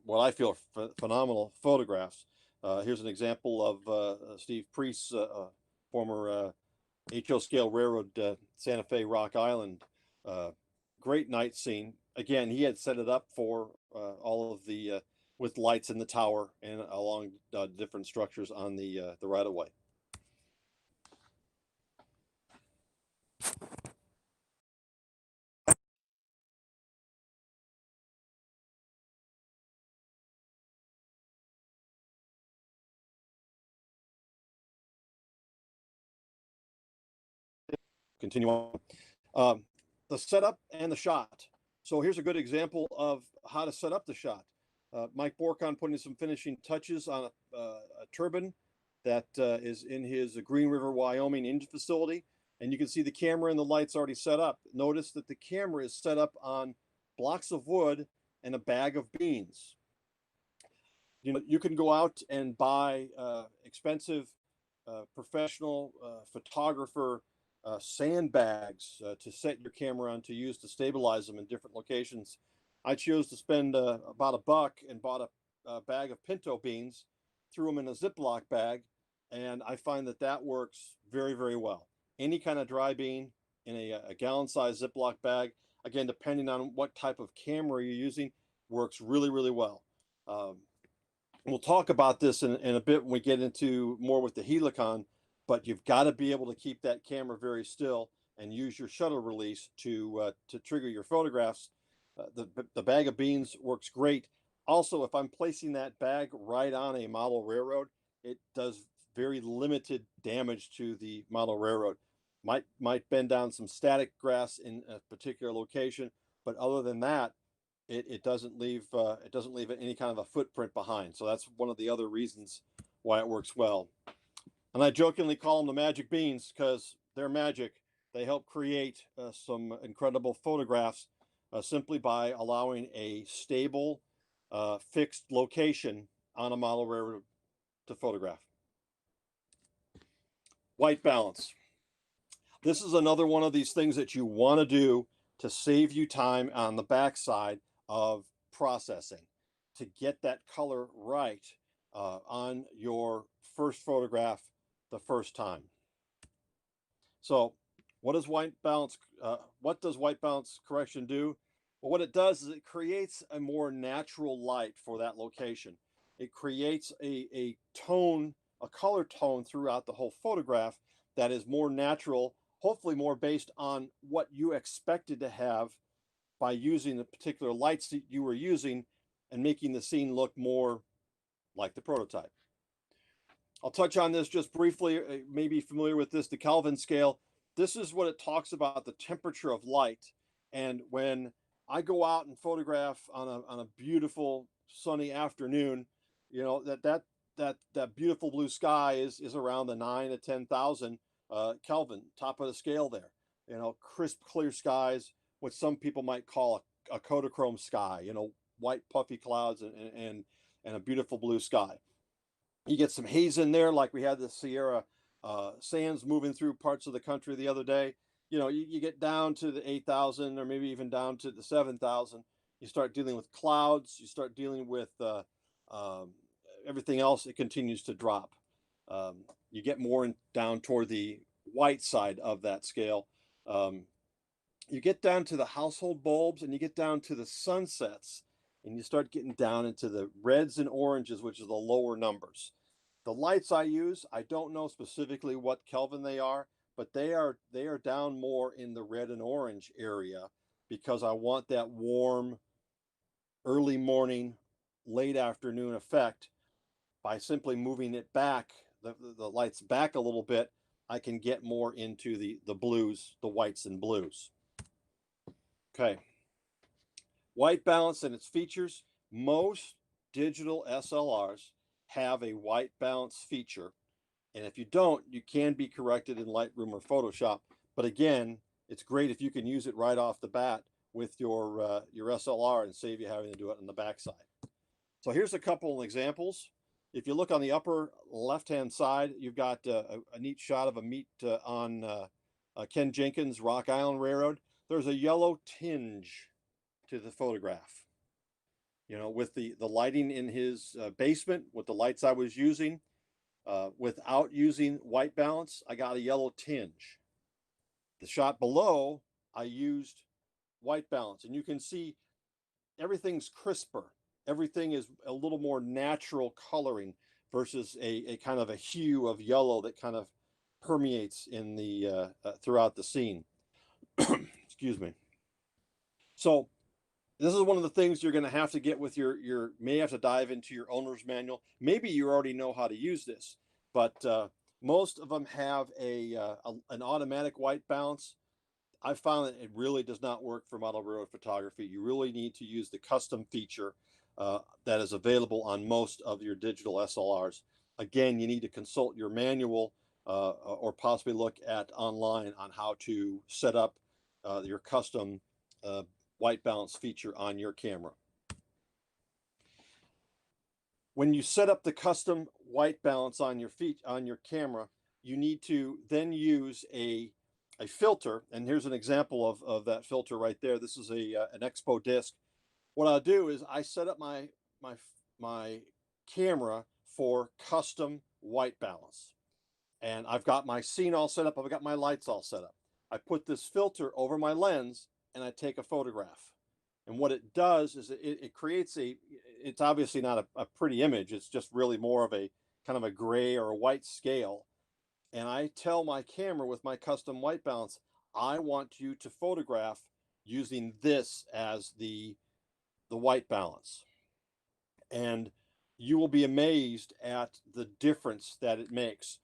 what I feel phenomenal photographs. Here's an example of Steve Priest's former HO scale railroad, Santa Fe, Rock Island. Great night scene. Again, he had set it up for all of the with lights in the tower and along different structures on the right of way. Continue on. The setup and the shot. So here's a good example of how to set up the shot. Mike Borcon putting some finishing touches on a turbine that is in his Green River, Wyoming engine facility. And you can see the camera and the lights already set up. Notice that the camera is set up on blocks of wood and a bag of beans. You know, you can go out and buy expensive professional photographer sandbags to set your camera on to use to stabilize them in different locations. I chose to spend about $1 and bought a bag of pinto beans, threw them in a Ziploc bag, and I find that that works very, very well. Any kind of dry bean in a gallon-sized Ziploc bag, again, depending on what type of camera you're using, works really, really well. We'll talk about this in a bit when we get into more with the Helicon, but you've got to be able to keep that camera very still and use your shutter release to trigger your photographs. The bag of beans works great. Also, if I'm placing that bag right on a model railroad, it does very limited damage to the model railroad. Might bend down some static grass in a particular location, but other than that, it doesn't leave any kind of a footprint behind. So that's one of the other reasons why it works well. And I jokingly call them the magic beans because they're magic. They help create some incredible photographs simply by allowing a stable, fixed location on a model railroad to photograph. White balance. This is another one of these things that you want to do to save you time on the backside of processing, to get that color right on your first photograph the first time. So what does white balance correction do? Well, what it does is it creates a more natural light for that location. It creates a tone, a color tone throughout the whole photograph that is more natural, hopefully more based on what you expected to have by using the particular lights that you were using and making the scene look more like the prototype. I'll touch on this just briefly. You may be familiar with this, the Kelvin scale. This is what it talks about, the temperature of light. And when I go out and photograph on a beautiful sunny afternoon, you know, that beautiful blue sky is around the 9 to 10,000 Kelvin, top of the scale there. You know, crisp, clear skies, what some people might call a Kodachrome sky, you know, white puffy clouds and a beautiful blue sky. You get some haze in there, like we had the Sierra sands moving through parts of the country the other day. You know, you get down to the 8,000 or maybe even down to the 7,000. You start dealing with clouds. You start dealing with everything else. It continues to drop. You get more down toward the white side of that scale. You get down to the household bulbs and you get down to the sunsets, and you start getting down into the reds and oranges, which are the lower numbers. The lights I use, I don't know specifically what Kelvin they are, but they are down more in the red and orange area because I want that warm early morning, late afternoon effect. By simply moving it back, the lights back a little bit, I can get more into the blues, the whites and blues. Okay. White balance and its features. Most digital SLRs have a white balance feature. And if you don't, you can be corrected in Lightroom or Photoshop. But again, it's great if you can use it right off the bat with your SLR and save you having to do it on the backside. So here's a couple of examples. If you look on the upper left-hand side, you've got a neat shot of a meet on Ken Jenkins' Rock Island Railroad. There's a yellow tinge to the photograph. You know, with the lighting in his basement, with the lights I was using, without using white balance, I got a yellow tinge. The shot below, I used white balance, and you can see everything's crisper. Everything is a little more natural coloring versus a kind of a hue of yellow that kind of permeates in the throughout the scene. Excuse me. So this is one of the things you're going to have to get with your may have to dive into your owner's manual. Maybe you already know how to use this, but most of them have an automatic white balance. I found that it really does not work for model railroad photography. You really need to use the custom feature that is available on most of your digital SLRs. Again, you need to consult your manual or possibly look at online on how to set up your custom white balance feature on your camera. When you set up the custom white balance on your camera, you need to then use a filter, and here's an example of that filter right there. This is an Expo disc. What I'll do is I set up my camera for custom white balance, and I've got my scene all set up. I've got my lights all set up. I put this filter over my lens and I take a photograph. And what it does is it creates it's obviously not a pretty image. It's just really more of a kind of a gray or a white scale. And I tell my camera with my custom white balance, I want you to photograph using this as the white balance. And you will be amazed at the difference that it makes.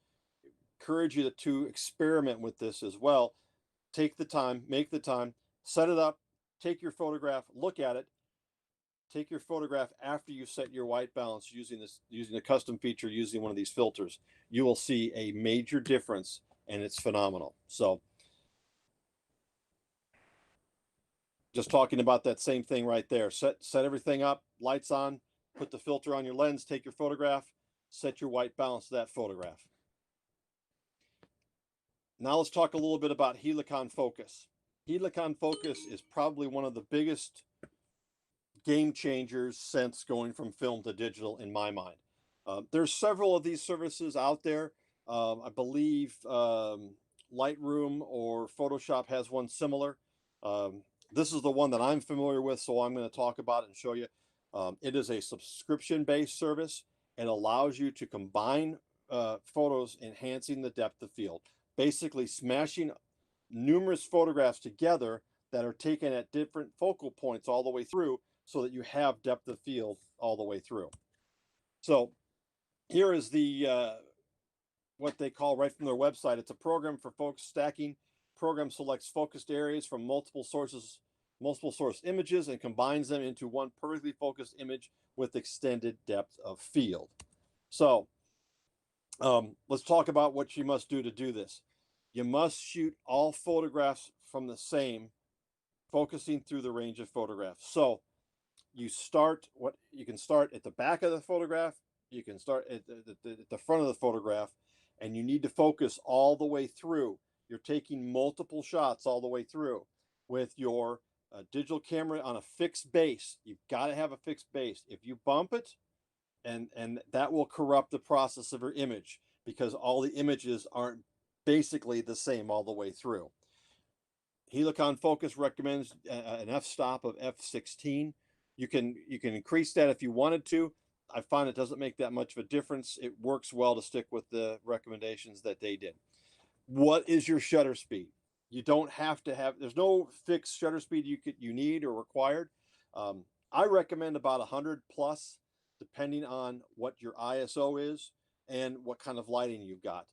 Encourage you to experiment with this as well. Take the time, make the time, set it up, take your photograph, look at it, take your photograph after you set your white balance using the custom feature, using one of these filters. You will see a major difference, and it's phenomenal. So just talking about that same thing right there. Set everything up, lights on, put the filter on your lens, take your photograph, set your white balance to that photograph. Now let's talk a little bit about Helicon Focus. Helicon Focus is probably one of the biggest game changers since going from film to digital in my mind. There's several of these services out there. I believe Lightroom or Photoshop has one similar. This is the one that I'm familiar with, so I'm going to talk about it and show you. It is a subscription-based service. It allows you to combine photos, enhancing the depth of field. Basically smashing numerous photographs together that are taken at different focal points all the way through so that you have depth of field all the way through. So here is the what they call right from their website. It's a program for focus stacking. Program selects focused areas from multiple source images and combines them into one perfectly focused image with extended depth of field. So let's talk about what you must do to do this. You must shoot all photographs from the same, focusing through the range of photographs. So you can start at the back of the photograph, you can start at the front of the photograph, and you need to focus all the way through. You're taking multiple shots all the way through with your digital camera on a fixed base. You've got to have a fixed base. If you bump it, and that will corrupt the process of your image, because all the images aren't basically the same all the way through. Helicon Focus recommends an f-stop of f16. You can increase that if you wanted to. I find it doesn't make that much of a difference. It works well to stick with the recommendations that they did. What is your shutter speed? You don't have to have, there's no fixed shutter speed you need or required. I recommend about 100 plus, depending on what your ISO is and what kind of lighting you've got.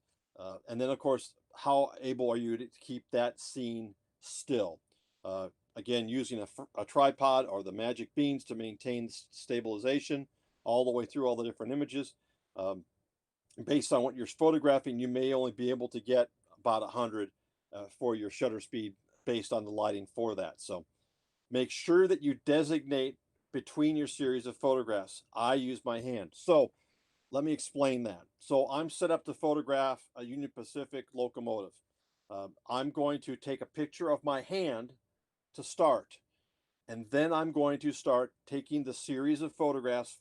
And then, of course, how able are you to keep that scene still? Again, using a tripod or the magic beans to maintain stabilization all the way through all the different images. Based on what you're photographing, you may only be able to get about 100 for your shutter speed based on the lighting for that. So make sure that you designate between your series of photographs. I use my hand. So let me explain that. So I'm set up to photograph a Union Pacific locomotive. I'm going to take a picture of my hand to start. And then I'm going to start taking the series of photographs,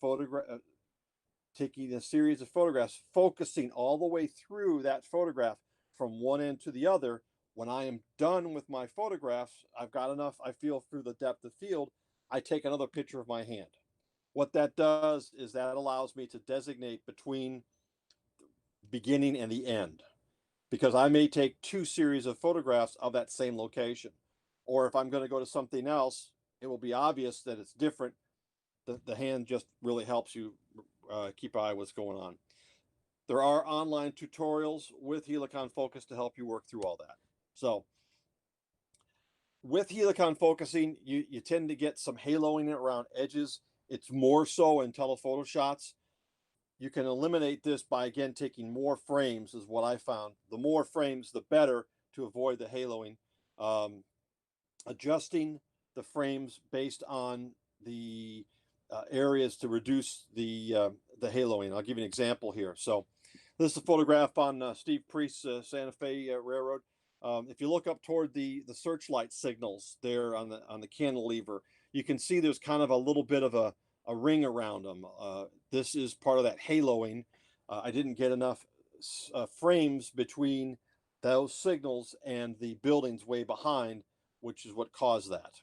focusing all the way through that photograph from one end to the other. When I am done with my photographs, I've got enough, I feel, through the depth of field, I take another picture of my hand. What that does is that allows me to designate between the beginning and the end, because I may take two series of photographs of that same location. Or if I'm going to go to something else, it will be obvious that it's different. The hand just really helps you keep an eye on what's going on. There are online tutorials with Helicon Focus to help you work through all that. So with Helicon focusing, you tend to get some haloing around edges. It's more so in telephoto shots. You can eliminate this by, again, taking more frames, is what I found. The more frames, the better, to avoid the haloing. Adjusting the frames based on the areas to reduce the haloing. I'll give you an example here. So this is a photograph on Steve Priest's Santa Fe Railroad. If you look up toward the searchlight signals there on the cantilever, you can see there's kind of a little bit of a ring around them. This is part of that haloing. I didn't get enough frames between those signals and the buildings way behind, which is what caused that.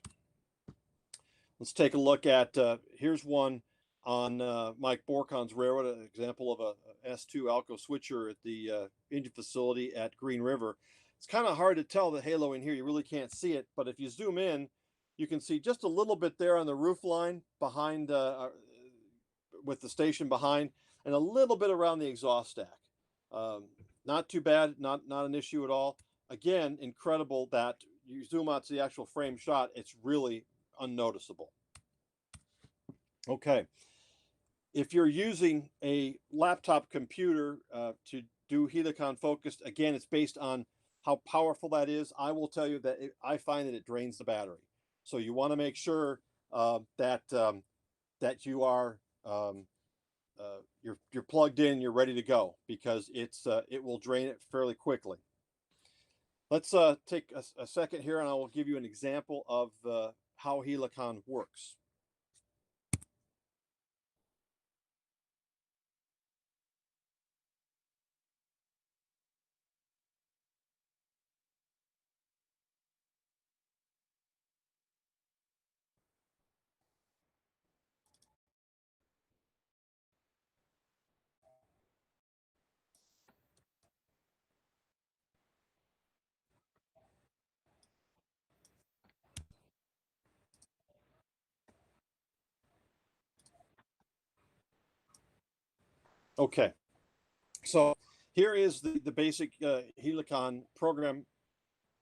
Let's take a look at, here's one on Mike Borcon's railroad, an example of a S2 Alco switcher at the engine facility at Green River. It's kind of hard to tell the halo in here. You really can't see it, but if you zoom in, you can see just a little bit there on the roof line behind, with the station behind, and a little bit around the exhaust stack. Not too bad, not an issue at all. Again, incredible that you zoom out to the actual frame shot, it's really unnoticeable. Okay, if you're using a laptop computer to do Helicon focused, again, it's based on how powerful that is. I will tell you that I find that it drains the battery. So you want to make sure that you are you're plugged in, you're ready to go, because it will drain it fairly quickly. Let's take a second here, and I will give you an example of how Helicon works. Okay, so here is the basic Helicon program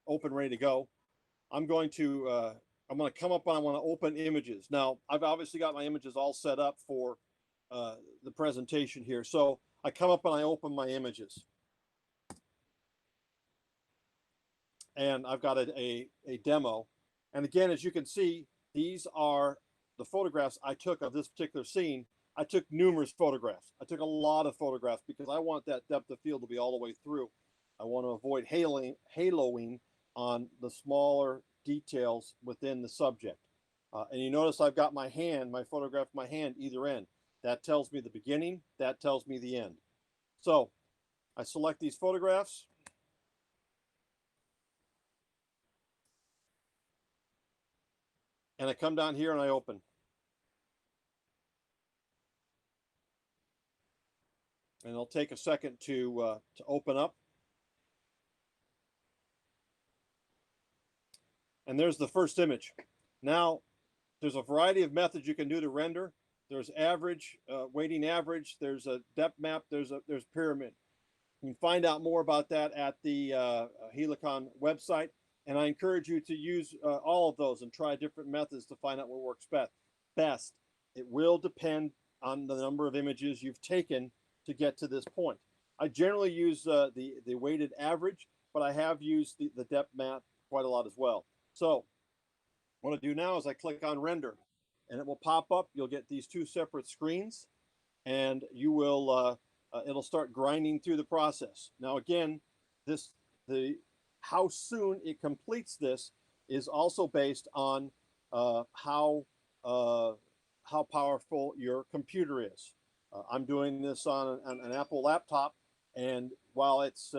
open, ready to go. I'm going to come up and I want to open images. Now, I've obviously got my images all set up for the presentation here. So I come up and I open my images. And I've got a demo. And again, as you can see, these are the photographs I took of this particular scene. I took numerous photographs. I took a lot of photographs because I want that depth of field to be all the way through. I want to avoid haloing on the smaller details within the subject. And you notice I've got my photograph of my hand either end. That tells me the beginning, that tells me the end. So I select these photographs. And I come down here and I open. And it'll take a second to open up. And there's the first image. Now, there's a variety of methods you can do to render. There's average, weighting average. There's a depth map. There's pyramid. You can find out more about that at the Helicon website. And I encourage you to use all of those and try different methods to find out what works best. It will depend on the number of images you've taken to get to this point. I generally use the weighted average, but I have used the depth map quite a lot as well. So what I do now is I click on render, and it will pop up. You'll get these two separate screens, and you will it'll start grinding through the process. Now again, how soon it completes this is also based on how powerful your computer is. I'm doing this on an Apple laptop, and while it's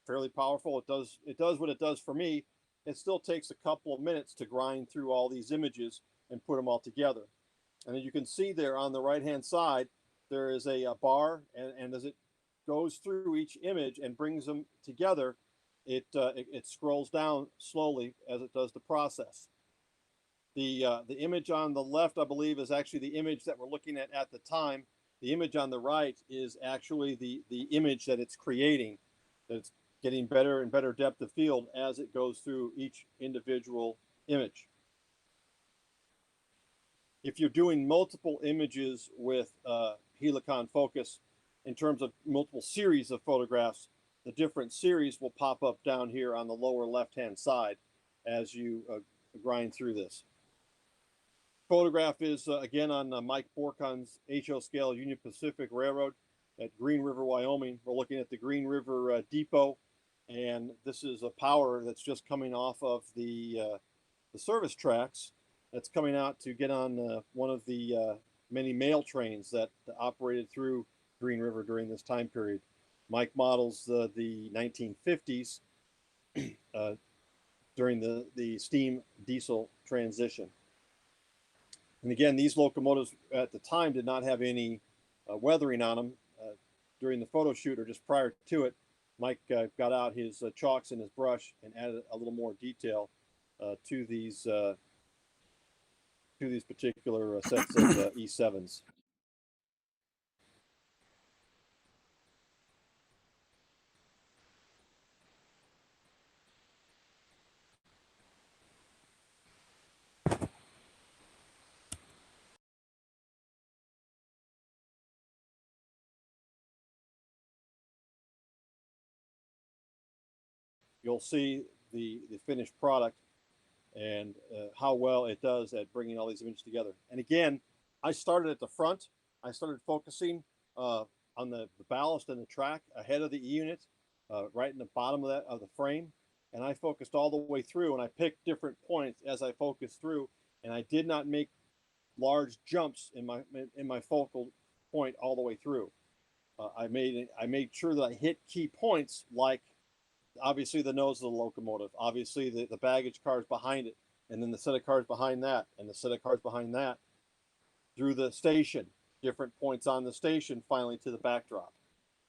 fairly powerful, it does what it does for me. It still takes a couple of minutes to grind through all these images and put them all together. And as you can see there on the right-hand side, there is a bar, and as it goes through each image and brings them together, it scrolls down slowly as it does the process. The image on the left, I believe, is actually the image that we're looking at the time. The image on the right is actually the image that it's creating. That's getting better and better depth of field as it goes through each individual image. If you're doing multiple images with Helicon Focus, in terms of multiple series of photographs, the different series will pop up down here on the lower left-hand side as you grind through this. Photograph is again on Mike Borcon's HO scale Union Pacific Railroad at Green River, Wyoming. We're looking at the Green River Depot, and this is a power that's just coming off of the service tracks that's coming out to get on one of the many mail trains that operated through Green River during this time period. Mike models the 1950s during the steam diesel transition. And again, these locomotives at the time did not have any weathering on them. During the photo shoot or just prior to it, Mike got out his chalks and his brush and added a little more detail to these particular sets of E7s. You'll see the finished product and how well it does at bringing all these images together. And again, I started at the front. I started focusing on the ballast and the track ahead of the E unit, right in the bottom of the frame. And I focused all the way through, and I picked different points as I focused through. And I did not make large jumps in my focal point all the way through. I made sure that I hit key points, like obviously the nose of the locomotive, obviously the baggage cars behind it, and then the set of cars behind that, and the set of cars behind that, through the station, different points on the station, finally to the backdrop.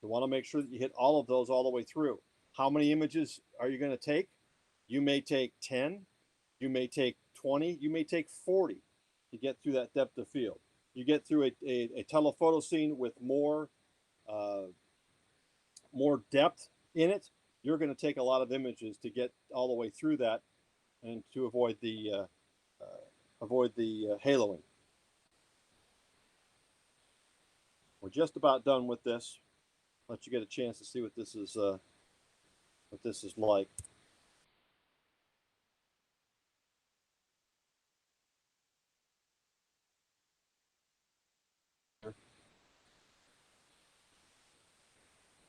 You want to make sure that you hit all of those all the way through. How many images are you going to take? You may take 10, you may take 20, you may take 40 to get through that depth of field. You get through a telephoto scene with more depth in it, you're going to take a lot of images to get all the way through that and to avoid the haloing. We're just about done with this. Let you get a chance to see what this is like.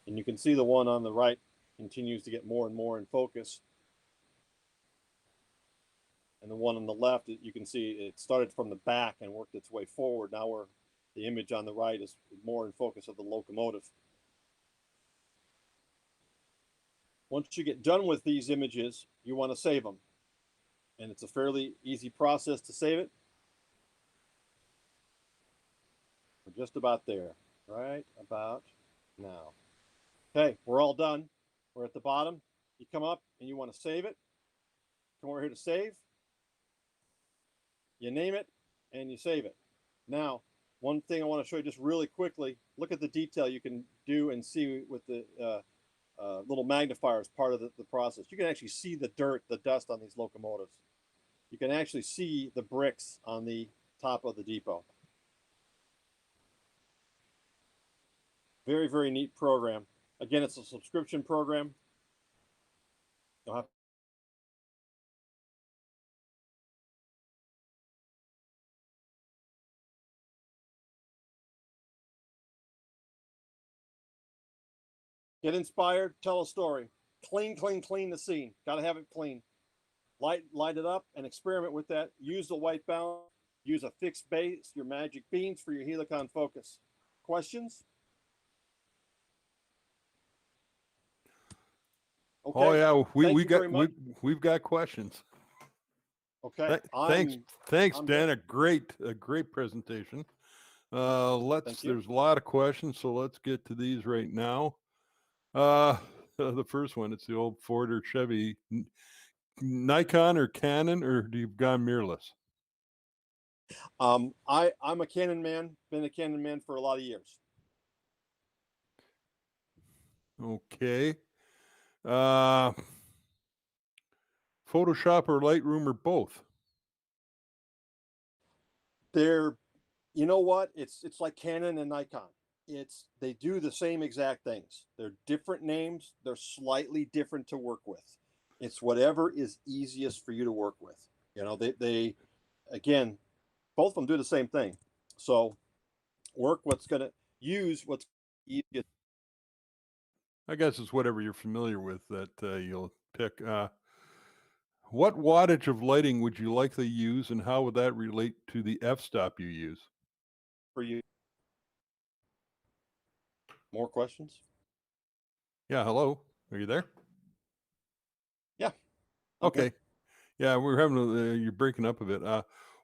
And you can see the one on the right continues to get more and more in focus. And the one on the left, you can see it started from the back and worked its way forward. Now the image on the right is more in focus of the locomotive. Once you get done with these images, you want to save them. And it's a fairly easy process to save it. We're just about there, right about now. Okay, we're all done. We're at the bottom. You come up and you want to save it. Come over here to save. You name it and you save it. Now, one thing I want to show you just really quickly, look at the detail you can do and see with the little magnifier as part of the process. You can actually see the dirt, the dust on these locomotives. You can actually see the bricks on the top of the depot. Very, very neat program. Again, it's a subscription program. You'll have get inspired, tell a story. Clean the scene. Got to have it clean. light it up and experiment with that. Use the white balance. Use a fixed base, your magic beans for your Helicon focus. Questions? Okay. Oh yeah, Thank you we've got questions. Okay. Thanks, I'm Dan. done. A great presentation. Thank you. There's a lot of questions, so let's get to these right now. The first one, it's the old Ford or Chevy, Nikon or Canon, or do you've gone mirrorless? I'm a Canon man. Been a Canon man for a lot of years. Okay. Photoshop or Lightroom or both? They're, you know what? It's like Canon and Nikon. They do the same exact things. They're different names. They're slightly different to work with. It's whatever is easiest for you to work with. You know, they again, both of them do the same thing. So use what's easiest. I guess it's whatever you're familiar with that you'll pick. What wattage of lighting would you likely use, and how would that relate to the f-stop you use? For you. More questions? Yeah, hello. Are you there? Yeah. Okay. Yeah, we're having you're breaking up a bit.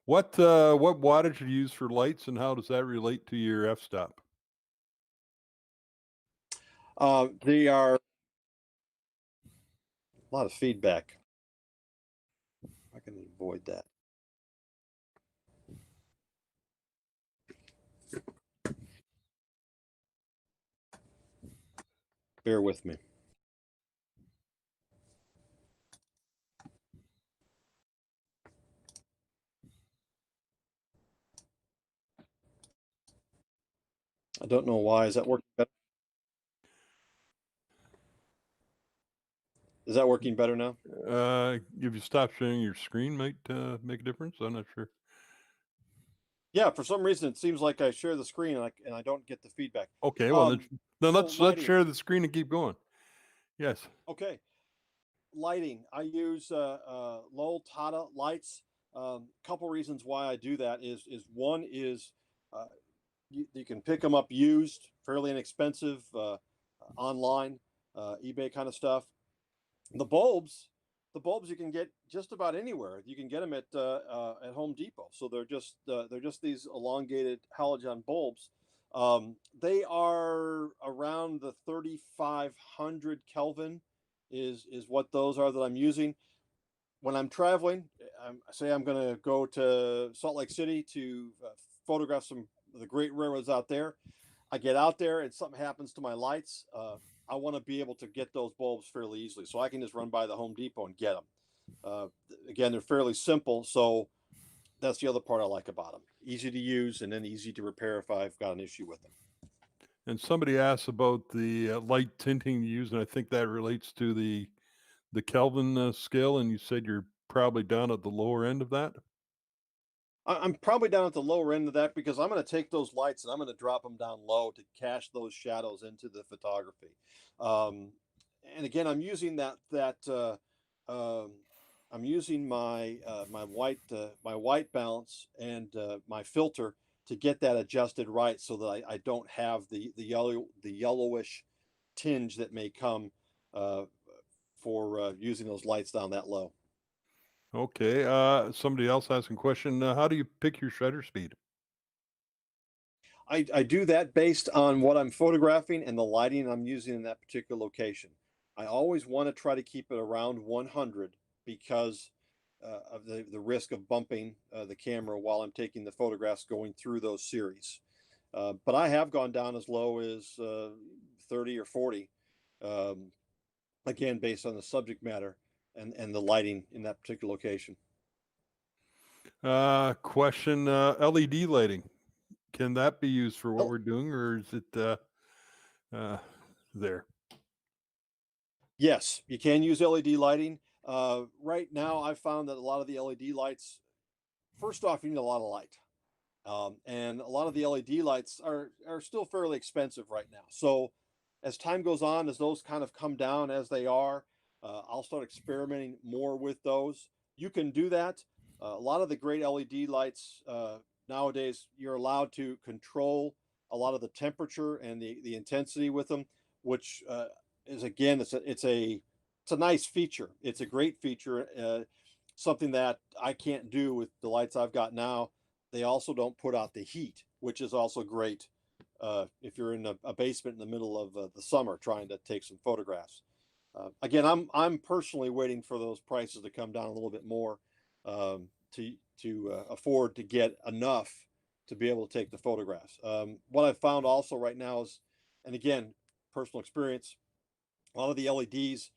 What wattage do you use for lights, and how does that relate to your f-stop? They are a lot of feedback. I can avoid that. Bear with me. I don't know why. Is that working better? Is that working better now? If you stop sharing your screen, might make a difference. I'm not sure. Yeah, for some reason it seems like I share the screen and I don't get the feedback. Okay, well then let's lighting. share the screen and keep going. Yes. Okay. Lighting. I use Lowell Tata lights. Couple reasons why I do that is one is you can pick them up used, fairly inexpensive, online, eBay kind of stuff. The bulbs you can get just about anywhere. You can get them at Home Depot. So they're just these elongated halogen bulbs. They are around the 3,500 Kelvin is what those are that I'm using. When I'm traveling, say I'm going to go to Salt Lake City to photograph some of the great railroads out there. I get out there and something happens to my lights. I want to be able to get those bulbs fairly easily, so I can just run by the Home Depot and get them. Again, they're fairly simple, so that's the other part I like about them. Easy to use and then easy to repair if I've got an issue with them. And somebody asked about the light tinting you use, and I think that relates to the Kelvin scale, and you said you're probably down at the lower end of that? I'm probably down at the lower end of that because I'm going to take those lights and I'm going to drop them down low to cache those shadows into the photography. And again, I'm using I'm using my white balance and my filter to get that adjusted right so that I don't have the yellowish tinge that may come for using those lights down that low. Okay. Somebody else asking a question. How do you pick your shutter speed? I do that based on what I'm photographing and the lighting I'm using in that particular location. I always want to try to keep it around 100 because of the risk of bumping the camera while I'm taking the photographs going through those series. But I have gone down as low as 30 or 40, again, based on the subject matter and the lighting in that particular location. Question, LED lighting. Can that be used for what we're doing, or is it there? Yes, you can use LED lighting. Right now, I've found that a lot of the LED lights, first off, you need a lot of light. And a lot of the LED lights are still fairly expensive right now. So as time goes on, as those kind of come down as they are, I'll start experimenting more with those. you can do that. A lot of the great LED lights nowadays, you're allowed to control a lot of the temperature and the intensity with them, which is, again, it's a nice feature. It's a great feature, something that I can't do with the lights I've got now. They also don't put out the heat, which is also great if you're in a basement in the middle of the summer trying to take some photographs. Again, I'm personally waiting for those prices to come down a little bit more to afford to get enough to be able to take the photographs. What I've found also right now is, and again, personal experience, a lot of the LEDs,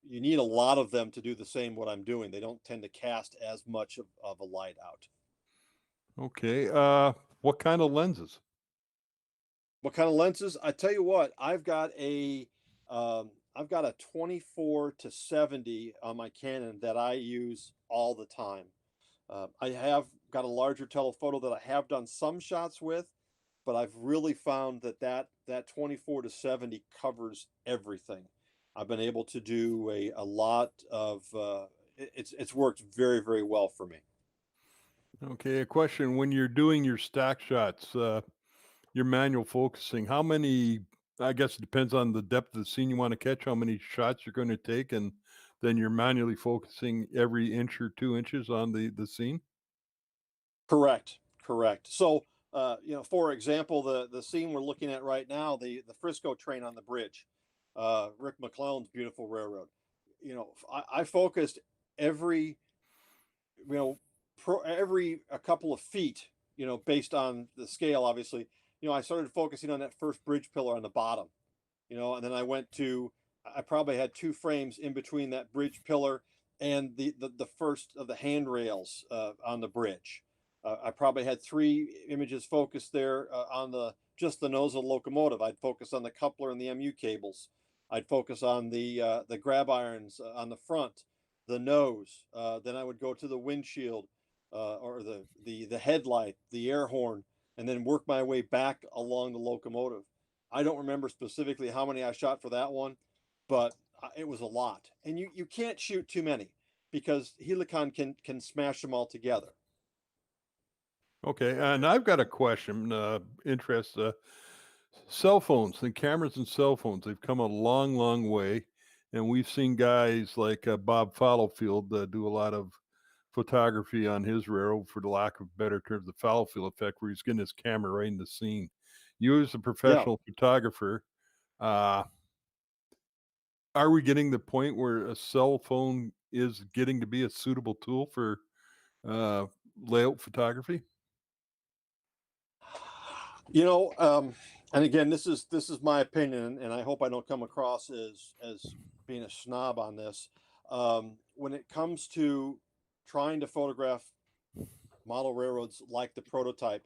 you need a lot of them to do the same what I'm doing. They don't tend to cast as much of a light out. Okay. What kind of lenses? What kind of lenses? I tell you what, I've got a 24 to 70 on my Canon that I use all the time. I have got a larger telephoto that I have done some shots with, but I've really found that 24 to 70 covers everything. I've been able to do a lot of, it's worked very, very well for me. Okay, a question. When you're doing your stack shots, your manual focusing, how many, I guess it depends on the depth of the scene you want to catch, how many shots you're going to take, and then you're manually focusing every inch or 2 inches on the scene? Correct. So, for example, the scene we're looking at right now, the Frisco train on the bridge, Rick McClellan's beautiful railroad. I focused every, every a couple of feet, based on the scale, obviously. I started focusing on that first bridge pillar on the bottom, and then I probably had 2 frames in between that bridge pillar and the first of the handrails on the bridge. I probably had 3 images focused there on just the nose of the locomotive. I'd focus on the coupler and the MU cables. I'd focus on the grab irons on the front, the nose. Then I would go to the windshield or the headlight, the air horn, and then work my way back along the locomotive. I don't remember specifically how many I shot for that one, but it was a lot. And you can't shoot too many because Helicon can smash them all together. Okay, and I've got a question, interest. Cell phones and cameras and cell phones, they've come a long, long way. And we've seen guys like Bob Fallowfield do a lot of photography on his railroad, for the lack of better terms, the Fallowfield effect, where he's getting his camera right in the scene. You as a professional photographer, are we getting the point where a cell phone is getting to be a suitable tool for layout photography? And again, this is my opinion, and I hope I don't come across as being a snob on this. When it comes to trying to photograph model railroads like the prototype,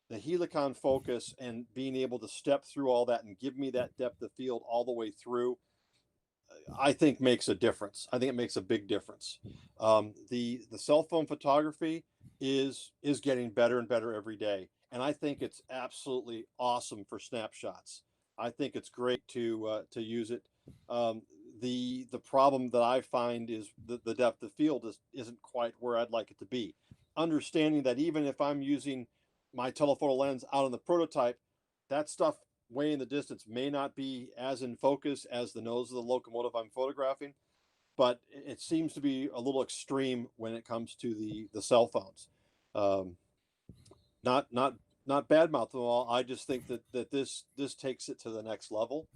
the Helicon focus and being able to step through all that and give me that depth of field all the way through, I think makes a difference. I think it makes a big difference. The cell phone photography is getting better and better every day. And I think it's absolutely awesome for snapshots. I think it's great to use it. The problem that I find is the depth of field isn't quite where I'd like it to be. Understanding that even if I'm using my telephoto lens out on the prototype, that stuff way in the distance may not be as in focus as the nose of the locomotive I'm photographing, but it seems to be a little extreme when it comes to the cell phones. Not badmouth them all. I just think that this takes it to the next level,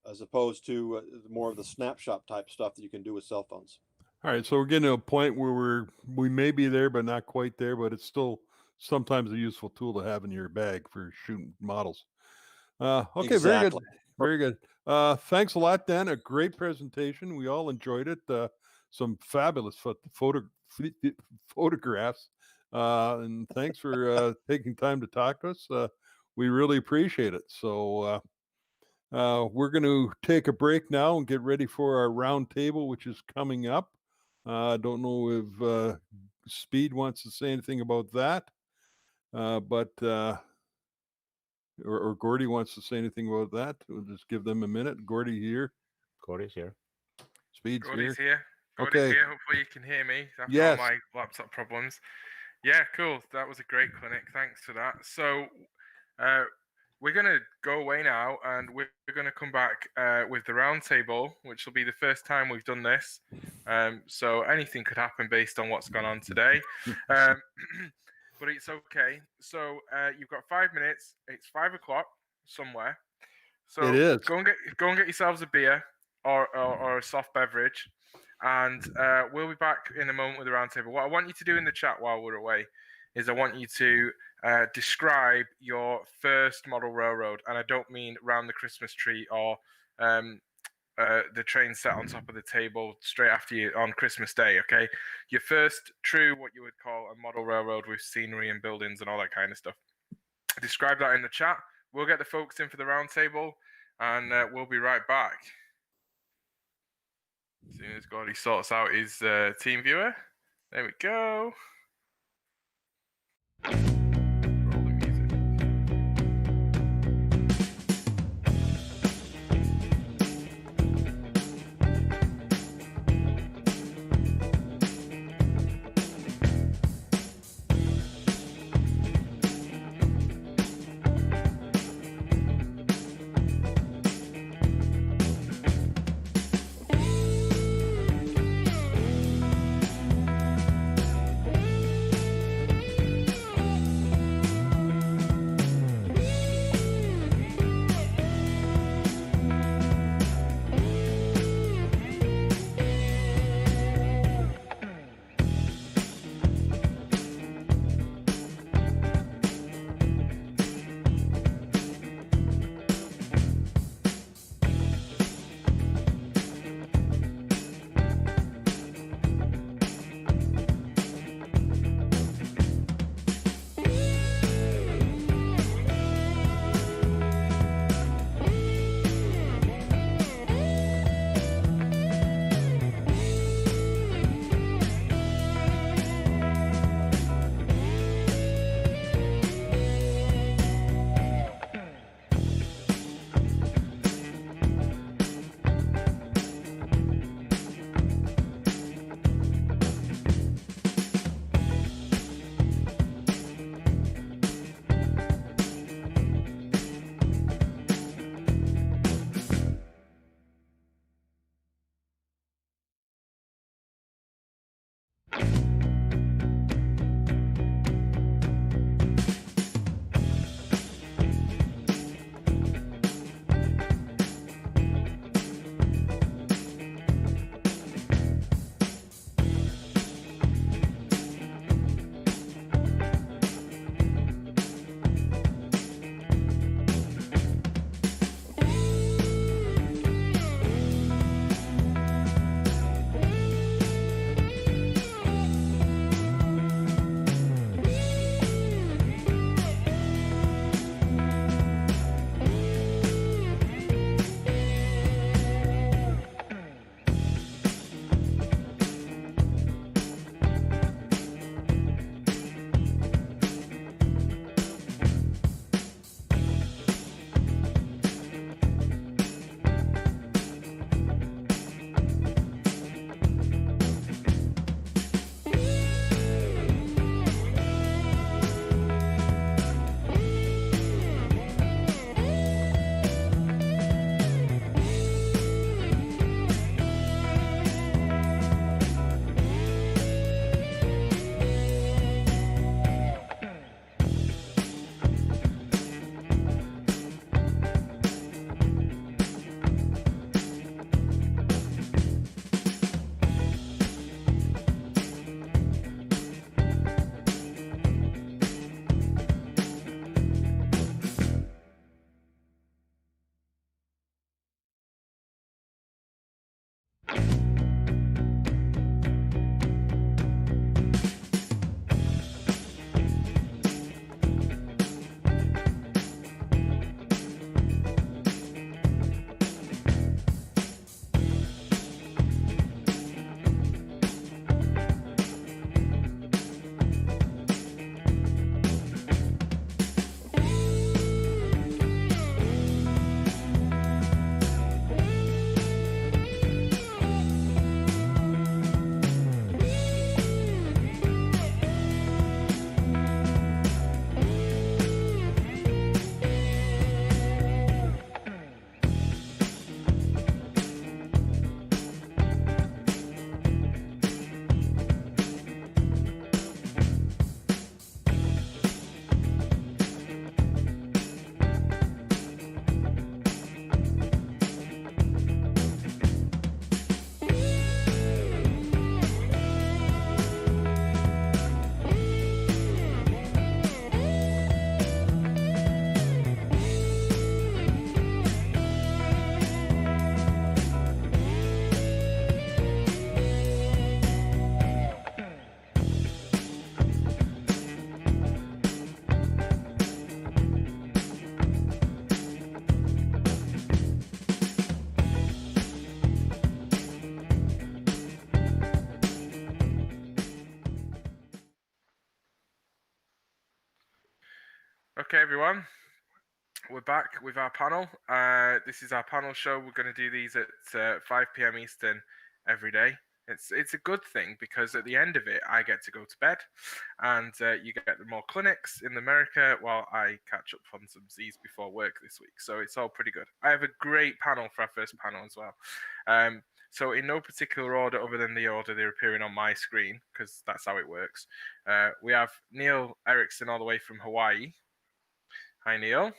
as opposed to more of the snapshot type stuff that you can do with cell phones. All right, so we're getting to a point where we may be there, but not quite there. But it's still sometimes a useful tool to have in your bag for shooting models. Okay, Exactly. very good. Thanks a lot, Dan. A great presentation. We all enjoyed it. Some fabulous photographs. And thanks for taking time to talk to us. We really appreciate it. So we're going to take a break now and get ready for our round table, which is coming up. I don't know if Speed wants to say anything about that, but or Gordy wants to say anything about that. We'll just give them a minute. Gordy here. Gordy's here. Speed's Gordy's here. here. Got Okay. it here. Hopefully you can hear me after Yes. all my laptop problems. Yeah, cool. That was a great clinic. Thanks for that. So we're going to go away now, and we're going to come back with the roundtable, which will be the first time we've done this. So anything could happen based on what's gone on today. But it's okay. So you've got 5 minutes. It's 5 o'clock somewhere. So It is. go and get yourselves a beer or a soft beverage, and we'll be back in a moment with the roundtable. What I want you to do in the chat while we're away is I want you to describe your first model railroad, and I don't mean round the Christmas tree or the train set on top of the table straight after you on Christmas Day. Okay, your first true, what you would call a model railroad with scenery and buildings and all that kind of stuff. Describe that in the chat. We'll get the folks in for the roundtable, and we'll be right back. As soon as Gordy sorts out his team viewer. There we go. Roll the music. everyone. We're back with our panel. This is our panel show. We're going to do these at 5 p.m. Eastern every day. It's a good thing because at the end of it, I get to go to bed, and you get more clinics in America while I catch up on some Z's before work this week. So it's all pretty good. I have a great panel for our first panel as well. So in no particular order other than the order they're appearing on my screen, because that's how it works. We have Neil Erickson all the way from Hawaii. Hi, Neil.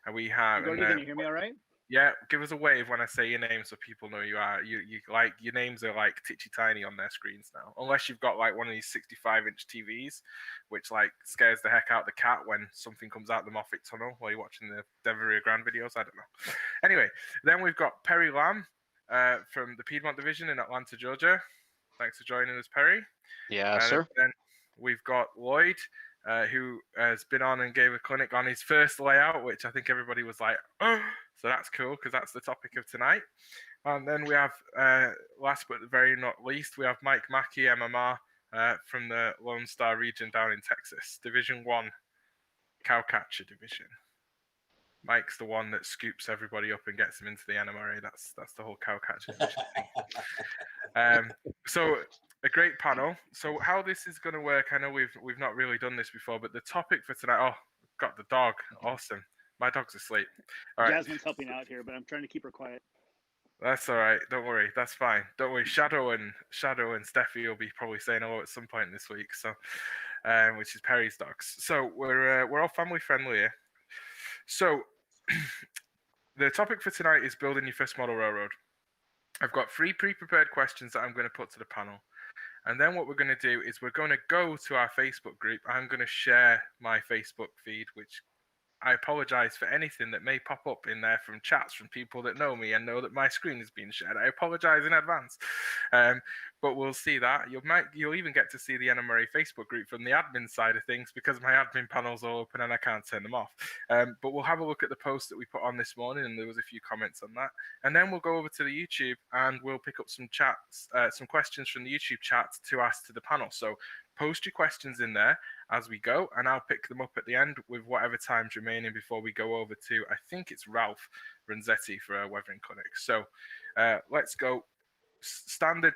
And we have. Gordy, can you hear me all right? Yeah, give us a wave when I say your name so people know you are. You like your names are like titchy tiny on their screens now. Unless you've got like one of these 65-inch TVs, which like scares the heck out of the cat when something comes out the Moffat tunnel while you're watching the Denver Rio Grande videos. I don't know. Anyway, then we've got Perry Lamb from the Piedmont Division in Atlanta, Georgia. Thanks for joining us, Perry. Yeah, sir. Then we've got Lloyd, who has been on and gave a clinic on his first layout, which I think everybody was like, oh, so that's cool because that's the topic of tonight. And then we have, last but very not least, we have Mike Mackey, MMR, from the Lone Star region down in Texas, Division 1 Cowcatcher Division. Mike's the one that scoops everybody up and gets them into the NMRA. That's the whole Cowcatcher Division thing. So a great panel. So how this is going to work, I know we've not really done this before, but the topic for tonight. Oh, got the dog. Awesome. My dog's asleep. All right. Jasmine's helping out here, but I'm trying to keep her quiet. That's all right. Don't worry. That's fine. Don't worry. Shadow and Steffi will be probably saying hello at some point this week. So, which is Perry's dogs. So we're all family friendly here. So the topic for tonight is building your first model railroad. I've got 3 pre-prepared questions that I'm going to put to the panel. And then what we're going to do is we're going to go to our Facebook group. I'm going to share my Facebook feed, which I apologize for anything that may pop up in there from chats from people that know me and know that my screen is being shared. I apologize in advance. But we'll see that. You'll even get to see the NMRA Facebook group from the admin side of things because my admin panel's all open and I can't turn them off. But we'll have a look at the post that we put on this morning, and there was a few comments on that. And then we'll go over to the YouTube and we'll pick up some chats, some questions from the YouTube chat to ask to the panel. So post your questions in there as we go, and I'll pick them up at the end with whatever time's remaining before we go over to, I think it's Ralph Renzetti for our weathering clinic. So let's go. Standard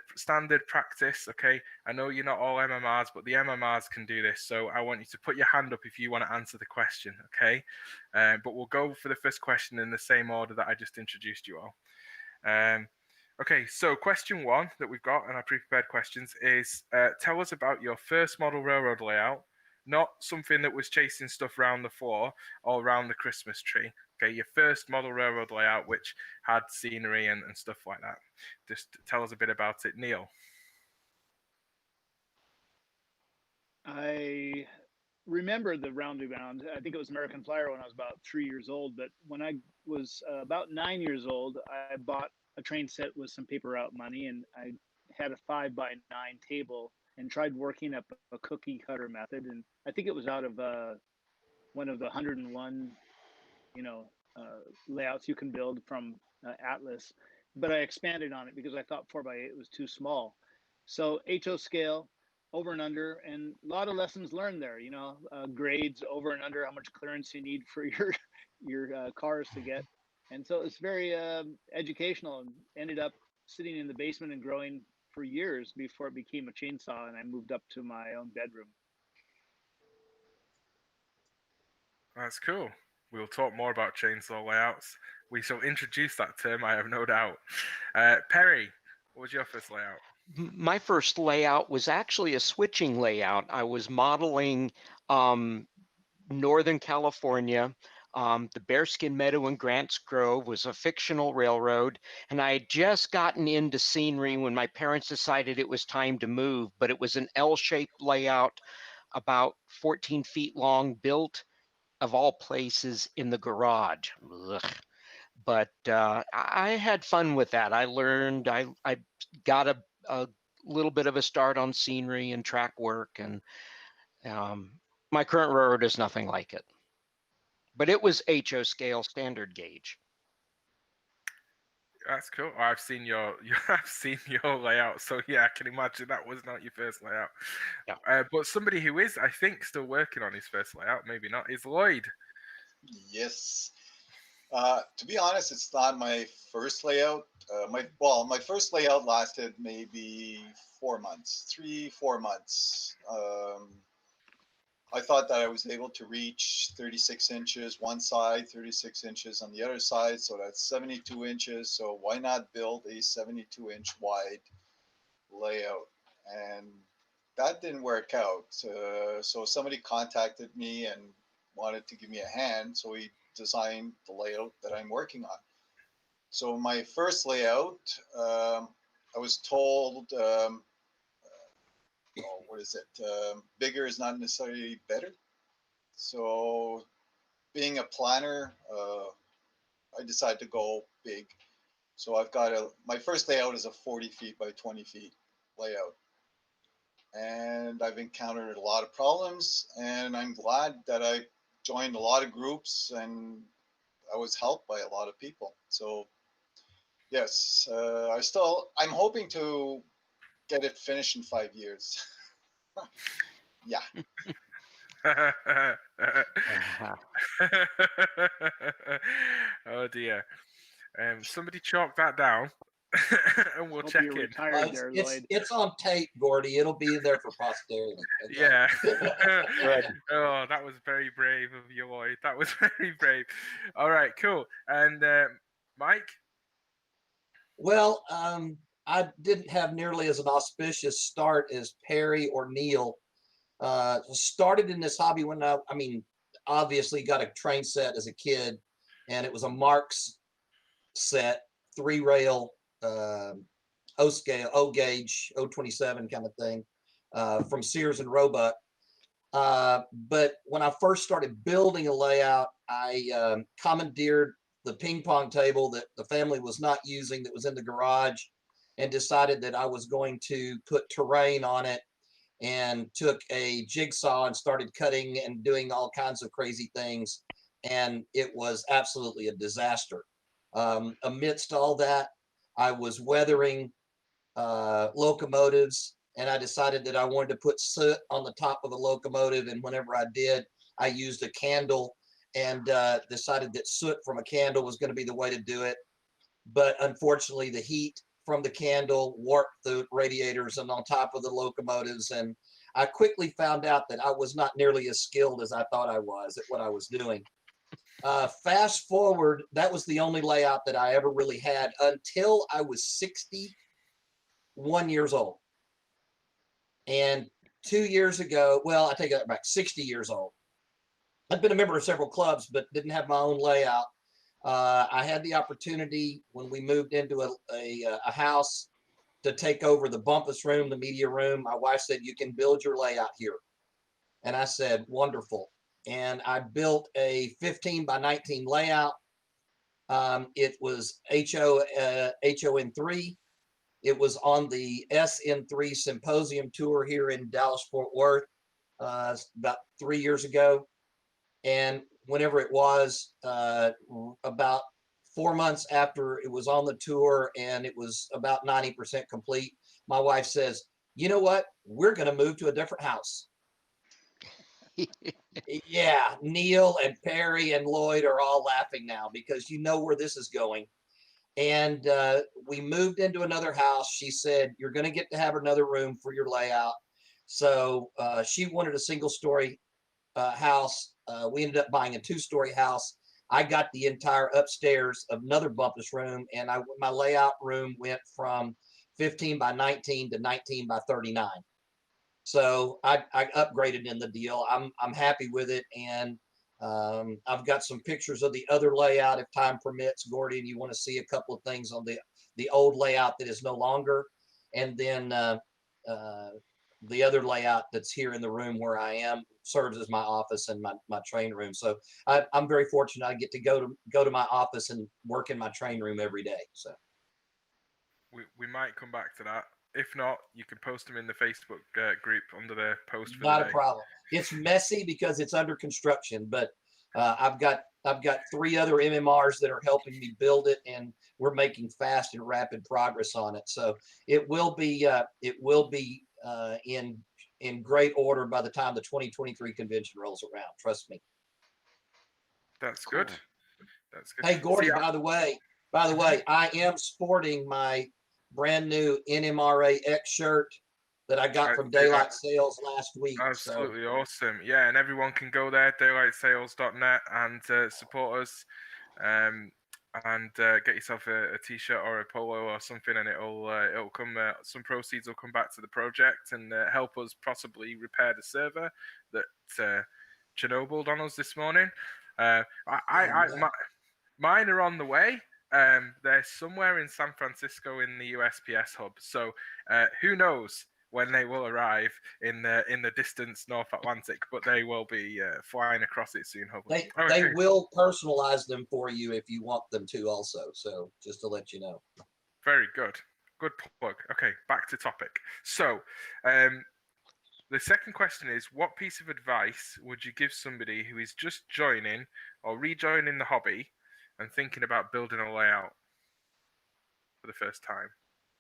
practice, okay? I know you're not all MMRs, but the MMRs can do this. So I want you to put your hand up if you want to answer the question, okay? But we'll go for the first question in the same order that I just introduced you all. Okay, so question 1 that we've got in our pre-prepared questions is tell us about your first model railroad layout, not something that was chasing stuff around the floor or around the Christmas tree. Okay, your first model railroad layout, which had scenery and stuff like that. Just tell us a bit about it, Neil. I remember the roundabout. I think it was American Flyer when I was about 3 years old. But when I was about 9 years old, I bought a train set with some paper route money, and I had a 5x9 table and tried working up a cookie cutter method. And I think it was out of one of the 101, layouts you can build from Atlas. But I expanded on it because I thought 4x8 was too small. So HO scale, over and under, and a lot of lessons learned there. Grades over and under, how much clearance you need for your cars to get. And so it's very educational, and ended up sitting in the basement and growing for years before it became a chainsaw and I moved up to my own bedroom. That's cool. We'll talk more about chainsaw layouts. We shall introduce that term, I have no doubt. Perry, what was your first layout? My first layout was actually a switching layout. I was modeling Northern California. The Bearskin Meadow in Grants Grove was a fictional railroad, and I had just gotten into scenery when my parents decided it was time to move, but it was an L-shaped layout, about 14 feet long, built of all places in the garage. Ugh. But I had fun with that. I learned, I got a little bit of a start on scenery and track work, and my current railroad is nothing like it. But it was HO scale standard gauge. That's cool. I've seen your I've seen your layout, so yeah, I can imagine that was not your first layout. Yeah. But somebody who is, I think, still working on his first layout, maybe not, is Lloyd. Yes. To be honest, it's not my first layout. My first layout lasted maybe 4 months, 3-4 months. I thought that I was able to reach 36 inches one side, 36 inches on the other side, so that's 72 inches. So why not build a 72-inch wide layout? And that didn't work out. So somebody contacted me and wanted to give me a hand, so we designed the layout that I'm working on. So my first layout, I was told, bigger is not necessarily better. So being a planner, I decided to go big. So I've got my first layout is a 40 feet by 20 feet layout. And I've encountered a lot of problems, and I'm glad that I joined a lot of groups and I was helped by a lot of people. So yes, I'm hoping to get it finished in 5 years. Yeah. Oh dear. Somebody chalk that down and we'll Hope check you're in. retired there, Lloyd. It's on tape, Gordy. It'll be there for posterity. Okay? Yeah. Right. Oh, that was very brave of you, Lloyd. That was very brave. All right, cool. And Mike? Well, I didn't have nearly as an auspicious start as Perry or Neil. Started in this hobby when obviously got a train set as a kid, and it was a Marx set, 3-rail, O scale, O gauge, O27 kind of thing, from Sears and Roebuck. But when I first started building a layout, I commandeered the ping pong table that the family was not using that was in the garage, and decided that I was going to put terrain on it, and took a jigsaw and started cutting and doing all kinds of crazy things. And it was absolutely a disaster. Amidst all that, I was weathering locomotives, and I decided that I wanted to put soot on the top of the locomotive. And whenever I did, I used a candle, and decided that soot from a candle was going to be the way to do it. But unfortunately, the heat from the candle warped the radiators and on top of the locomotives. And I quickly found out that I was not nearly as skilled as I thought I was at what I was doing. Fast forward, that was the only layout that I ever really had until I was 61 years old. And 2 years ago, well, I take that back, 60 years old. I've been a member of several clubs, but didn't have my own layout. I had the opportunity when we moved into a house to take over the bumpus room, the media room. My wife said, "You can build your layout here." And I said, "Wonderful." And I built a 15 by 19 layout. It was HON3. It was on the SN3 symposium tour here in Dallas, Fort Worth, about 3 years ago. And whenever it was, about 4 months after it was on the tour and it was about 90% complete, my wife says, "You know what? We're going to move to a different house." Yeah, Neil and Perry and Lloyd are all laughing now because you know where this is going. And we moved into another house. She said, "You're going to get to have another room for your layout." So she wanted a single-story house. We ended up buying a 2-story house. I got the entire upstairs of another bumpus room, and my layout room went from 15 by 19 to 19 by 39. So I upgraded in the deal. I'm happy with it, and I've got some pictures of the other layout if time permits, Gordy, and you want to see a couple of things on the old layout that is no longer, and then the other layout that's here in the room where I am serves as my office and my train room. So I'm very fortunate. I get to go to my office and work in my train room every day. So we might come back to that. If not, you can post them in the Facebook group under the post for not the a day. problem. It's messy because it's under construction, but I've got I've got 3 other MMRs that are helping me build it, and we're making fast and rapid progress on it. So it will be in great order by the time the 2023 convention rolls around. Trust me. That's good. That's good. Hey, Gordy, See, by the way, I am sporting my brand new NMRA X shirt that I got from Daylight Sales last week. Absolutely awesome. Yeah, and everyone can go there, daylightsales.net, and support us. And get yourself a t-shirt or a polo or something, and it'll come. Some proceeds will come back to the project and help us possibly repair the server that Chernobyl on us this morning. Mine are on the way. They're somewhere in San Francisco in the USPS hub. So who knows when they will arrive in the distant North Atlantic, but they will be flying across it soon, hopefully. They will personalize them for you if you want them to also. So just to let you know. Very good. Good plug. Okay, back to topic. So the second question is, what piece of advice would you give somebody who is just joining or rejoining the hobby and thinking about building a layout for the first time,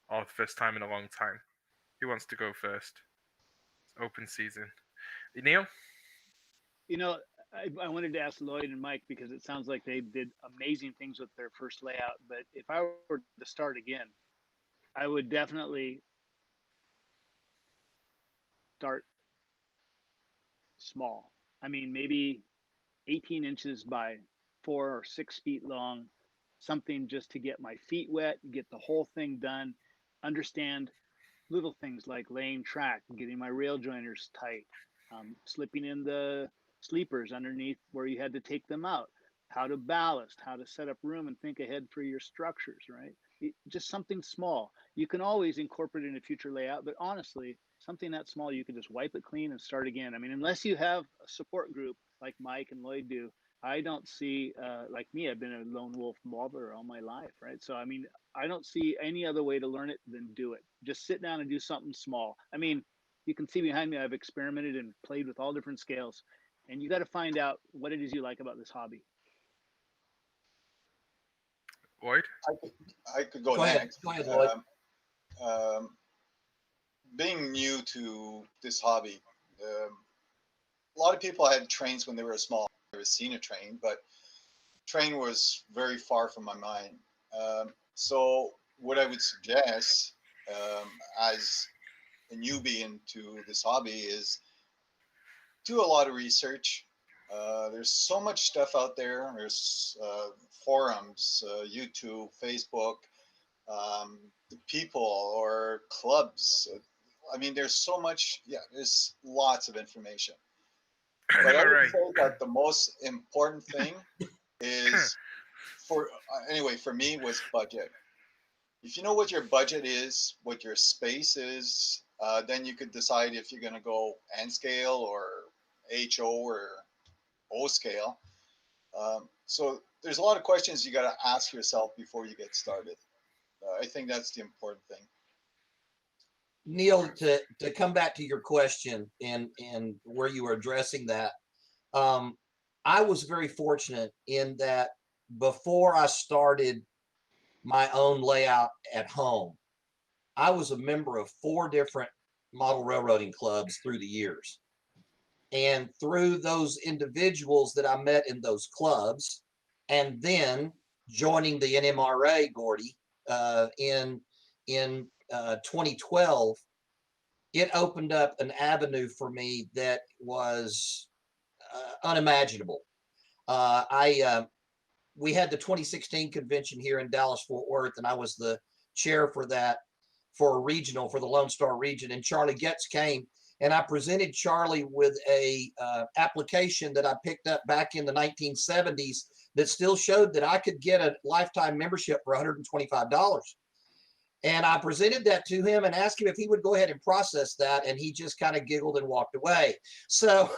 or the first time in a long time? Who wants to go first? It's open season. Neil? You know, I wanted to ask Lloyd and Mike because it sounds like they did amazing things with their first layout. But if I were to start again, I would definitely start small. I mean, maybe 18 inches by 4 or 6 feet long, something just to get my feet wet, get the whole thing done, understand little things like laying track, getting my rail joiners tight, slipping in the sleepers underneath where you had to take them out, how to ballast, how to set up room and think ahead for your structures, right? Just something small. You can always incorporate it in a future layout, but honestly, something that small, you can just wipe it clean and start again. I mean, unless you have a support group like Mike and Lloyd do, I don't see, like me, I've been a lone wolf modeler all my life, right? So, I mean, I don't see any other way to learn it than do it. Just sit down and do something small. I mean, you can see behind me, I've experimented and played with all different scales, and you got to find out what it is you like about this hobby. Lloyd? I could go next. Go ahead, Lloyd. Being new to this hobby, a lot of people had trains when they were small. I've never seen a train, but train was very far from my mind. So what I would suggest as a newbie into this hobby is do a lot of research. There's so much stuff out there. There's forums, YouTube, Facebook, the people or clubs. I mean, there's so much. Yeah, there's lots of information. But I would say that the most important thing is for me was budget. If you know what your budget is, what your space is, then you could decide if you're going to go N scale or HO or O scale. So there's a lot of questions you got to ask yourself before you get started. I think that's the important thing. Neil, to come back to your question and where you were addressing that, I was very fortunate in that before I started my own layout at home, I was a member of 4 different model railroading clubs through the years. And through those individuals that I met in those clubs, and then joining the NMRA, Gordy, in 2012, it opened up an avenue for me that was unimaginable. We had the 2016 convention here in Dallas-Fort Worth, and I was the chair for that, for a regional, for the Lone Star region. And Charlie Getz came, and I presented Charlie with a application that I picked up back in the 1970s that still showed that I could get a lifetime membership for $125. And I presented that to him and asked him if he would go ahead and process that. And he just kind of giggled and walked away. So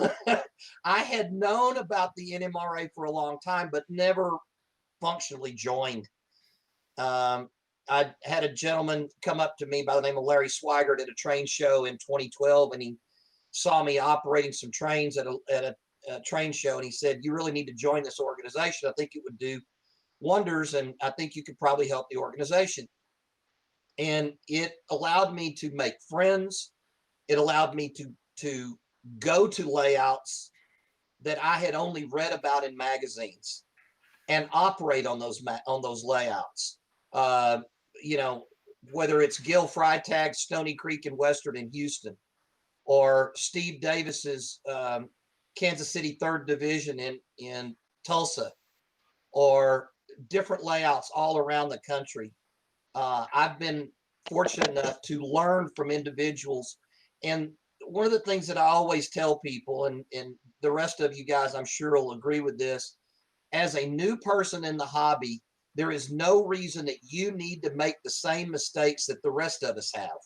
I had known about the NMRA for a long time, but never functionally joined. I had a gentleman come up to me by the name of Larry Swigert at a train show in 2012, and he saw me operating some trains at train show, and he said, "You really need to join this organization. I think it would do wonders, and I think you could probably help the organization." And it allowed me to make friends. It allowed me to go to layouts that I had only read about in magazines and operate on those layouts. You know, whether it's Gil Freitag, Stony Creek and Western in Houston, or Steve Davis's Kansas City 3rd Division in Tulsa, or different layouts all around the country. I've been fortunate enough to learn from individuals. And one of the things that I always tell people, and the rest of you guys I'm sure will agree with this, as a new person in the hobby, there is no reason that you need to make the same mistakes that the rest of us have.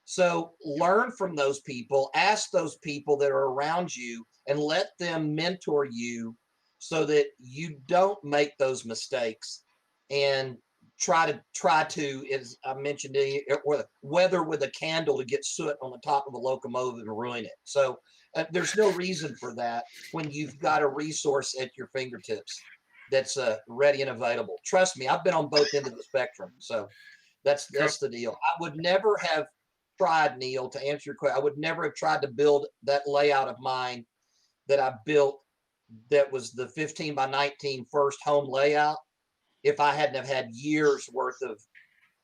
So learn from those people, ask those people that are around you, and let them mentor you so that you don't make those mistakes, and try to, as I mentioned, weather with a candle to get soot on the top of a locomotive and ruin it. So there's no reason for that when you've got a resource at your fingertips that's ready and available. Trust me, I've been on both ends of the spectrum. So that's the deal. I would never have tried, Neil, to answer your question, I would never have tried to build that layout of mine that I built that was the 15 by 19 first home layout if I hadn't have had years worth of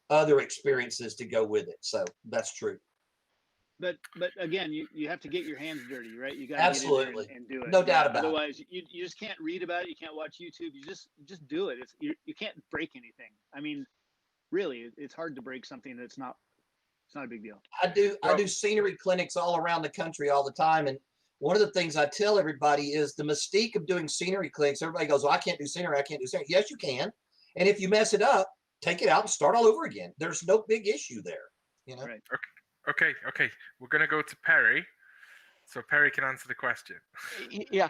other experiences to go with it. So that's true. But again, you have to get your hands dirty, right? You got to absolutely get in there and do it. No doubt about Otherwise, you just can't read about it. You can't watch YouTube. You just do it. You can't break anything. I mean, really, it's hard to break something that's not. It's not a big deal. I do scenery clinics all around the country all the time, and one of the things I tell everybody is the mystique of doing scenery clinics. Everybody goes, "Well, I can't do scenery. I can't do scenery." Yes, you can. And if you mess it up, take it out and start all over again. There's no big issue there. You know. Right. Okay. We're gonna go to Perry, so Perry can answer the question. Yeah,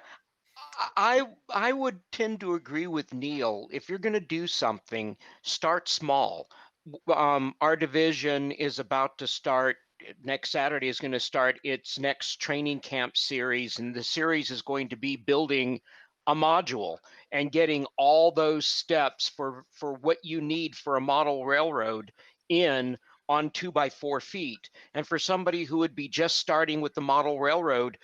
I would tend to agree with Neil. If you're going to do something, start small. Our division is about to start. Next Saturday is going to start its next training camp series, and the series is going to be building a module and getting all those steps for what you need for a model railroad in on 2x4 feet. And for somebody who would be just starting with the model railroad,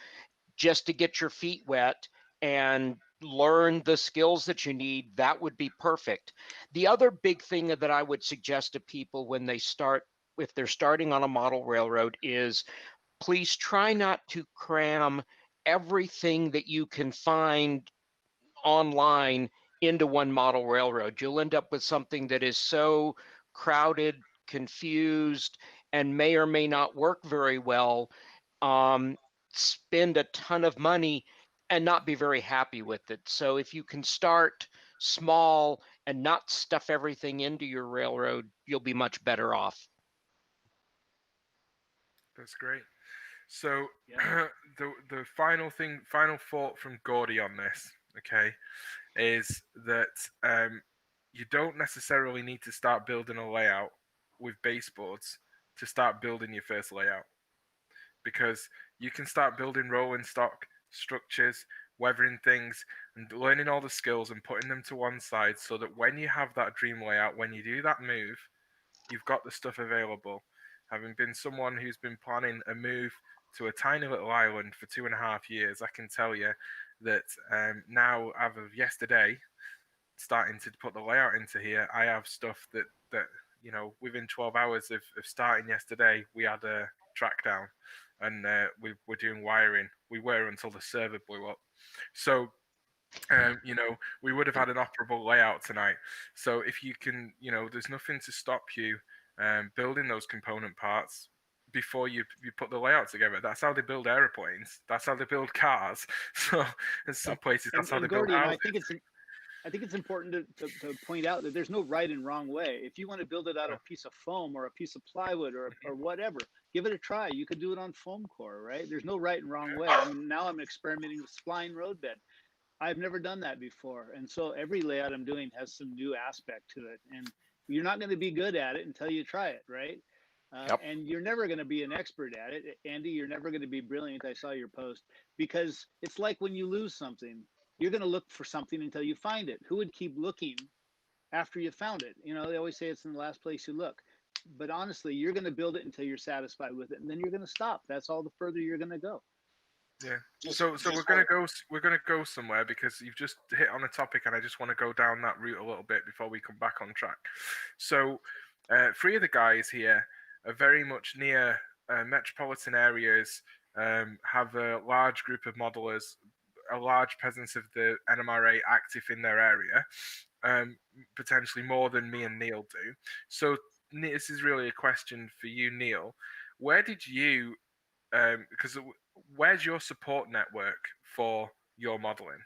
just to get your feet wet and learn the skills that you need, that would be perfect. The other big thing that I would suggest to people when they start, if they're starting on a model railroad, is please try not to cram everything that you can find online into one model railroad. You'll end up with something that is so crowded, confused, and may or may not work very well. Spend a ton of money and not be very happy with it. So if you can start small and not stuff everything into your railroad, you'll be much better off. That's great. So the final thought from Gordy on this, okay, is that you don't necessarily need to start building a layout with baseboards to start building your first layout, because you can start building rolling stock structures, weathering things, and learning all the skills and putting them to one side so that when you have that dream layout, when you do that move, you've got the stuff available. Having been someone who's been planning a move to a tiny little island for 2.5 years, I can tell you that now, as of yesterday, starting to put the layout into here, I have stuff that you know, within 12 hours of starting yesterday, we had a track down, and we were doing wiring. We were until the server blew up. So you know, we would have had an operable layout tonight. So if you can, you know, there's nothing to stop you building those component parts before you put the layout together. That's how they build airplanes. That's how they build cars. So in some places, that's how they build houses. I think it's important to point out that there's no right and wrong way. If you want to build it out of a piece of foam or a piece of plywood or whatever, give it a try. You could do it on foam core, right? There's no right and wrong way. I mean, now I'm experimenting with spline roadbed. I've never done that before. And so every layout I'm doing has some new aspect to it. And you're not going to be good at it until you try it, right? And you're never going to be an expert at it. Andy, you're never going to be brilliant. I saw your post, because it's like when you lose something, you're going to look for something until you find it. Who would keep looking after you found it? You know, they always say it's in the last place you look. But honestly, you're going to build it until you're satisfied with it, and then you're going to stop. That's all the further you're going to go. Yeah. So we're gonna go somewhere, because you've just hit on a topic, and I just want to go down that route a little bit before we come back on track. So, 3 of the guys here are very much near metropolitan areas, have a large group of modelers, a large presence of the NMRA active in their area, potentially more than me and Neil do. So this is really a question for you, Neil. Where did you, because where's your support network for your modeling?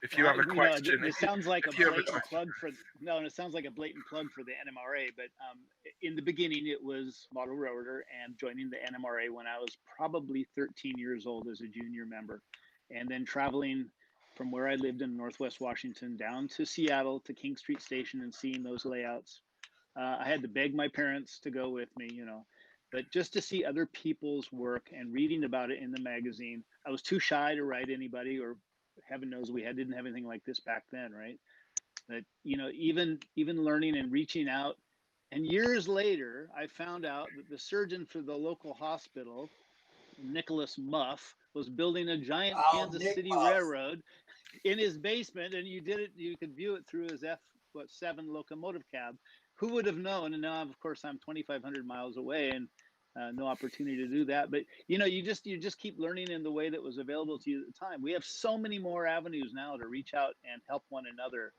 If you have a question, it sounds like a blatant plug for it sounds like a blatant plug for the NMRA. But in the beginning, it was Model Railroader, and joining the NMRA when I was probably 13 years old as a junior member, and then traveling from where I lived in Northwest Washington down to Seattle to King Street Station and seeing those layouts. I had to beg my parents to go with me, you know, but just to see other people's work and reading about it in the magazine. I was too shy to write anybody, or heaven knows we didn't have anything like this back then, right? But you know, even learning and reaching out, and years later, I found out that the surgeon for the local hospital, Nicholas Muff, was building a giant Kansas City railroad in his basement, and you could view it through his F7 locomotive cab. Who would have known? And now, of course, I'm 2,500 miles away, and no opportunity to do that. But you know, you just keep learning in the way that was available to you at the time. We have so many more avenues now to reach out and help one another.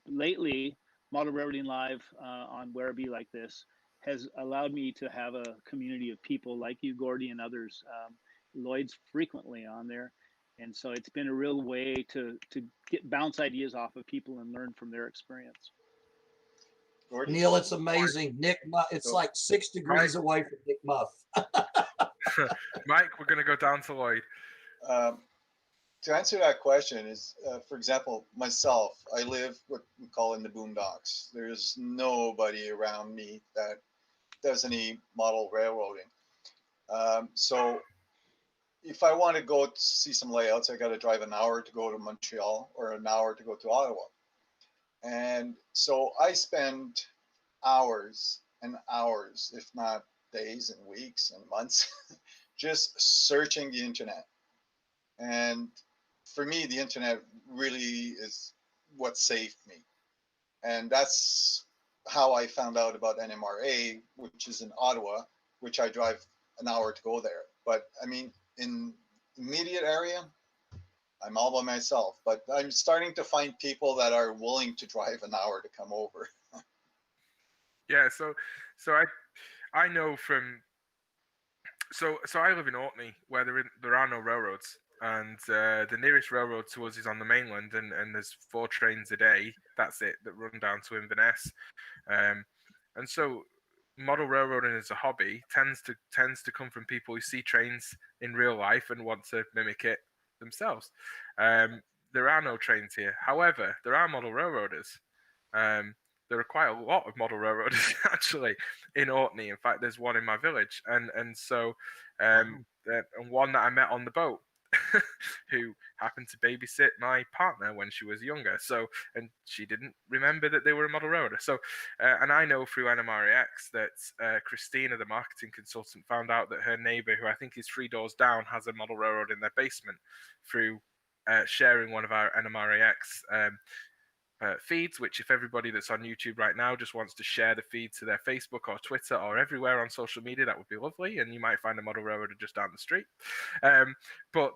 Lately, Model Railroading Live on Werribee like this has allowed me to have a community of people like you, Gordy, and others. Lloyd's frequently on there. And so it's been a real way to bounce ideas off of people and learn from their experience. Gordy? Neil, it's amazing. Nick, it's like 6 degrees away from Nick Muff. Mike, we're going to go down to Lloyd. To answer that question is, for example, myself, I live what we call in the boondocks. There's nobody around me that does any model railroading. So if I want to go to see some layouts, I got to drive an hour to go to Montreal or an hour to go to Ottawa. And so I spend hours and hours, if not days and weeks and months, just searching the internet. And for me, the internet really is what saved me. And that's how I found out about NMRA, which is in Ottawa, which I drive an hour to go there. But I mean, in immediate area, I'm all by myself, but I'm starting to find people that are willing to drive an hour to come over. Yeah, so I know from so I live in Orkney, where there are no railroads, and the nearest railroad to us is on the mainland, and there's 4 trains a day. That's it, that run down to Inverness, and so model railroading as a hobby tends to come from people who see trains in real life and want to mimic it themselves. There are no trains here. However, there are model railroaders. There are quite a lot of model railroaders actually in Orkney. In fact, there's one in my village, and one that I met on the boat, who happened to babysit my partner when she was younger. So, and she didn't remember that they were a model railroader. So, and I know through NMRAX that Christina, the marketing consultant, found out that her neighbor, who I think is 3 doors down, has a model railroad in their basement through sharing one of our NMRAX feeds, which if everybody that's on YouTube right now just wants to share the feed to their Facebook or Twitter or everywhere on social media, that would be lovely, and you might find a model railroader just down the street. But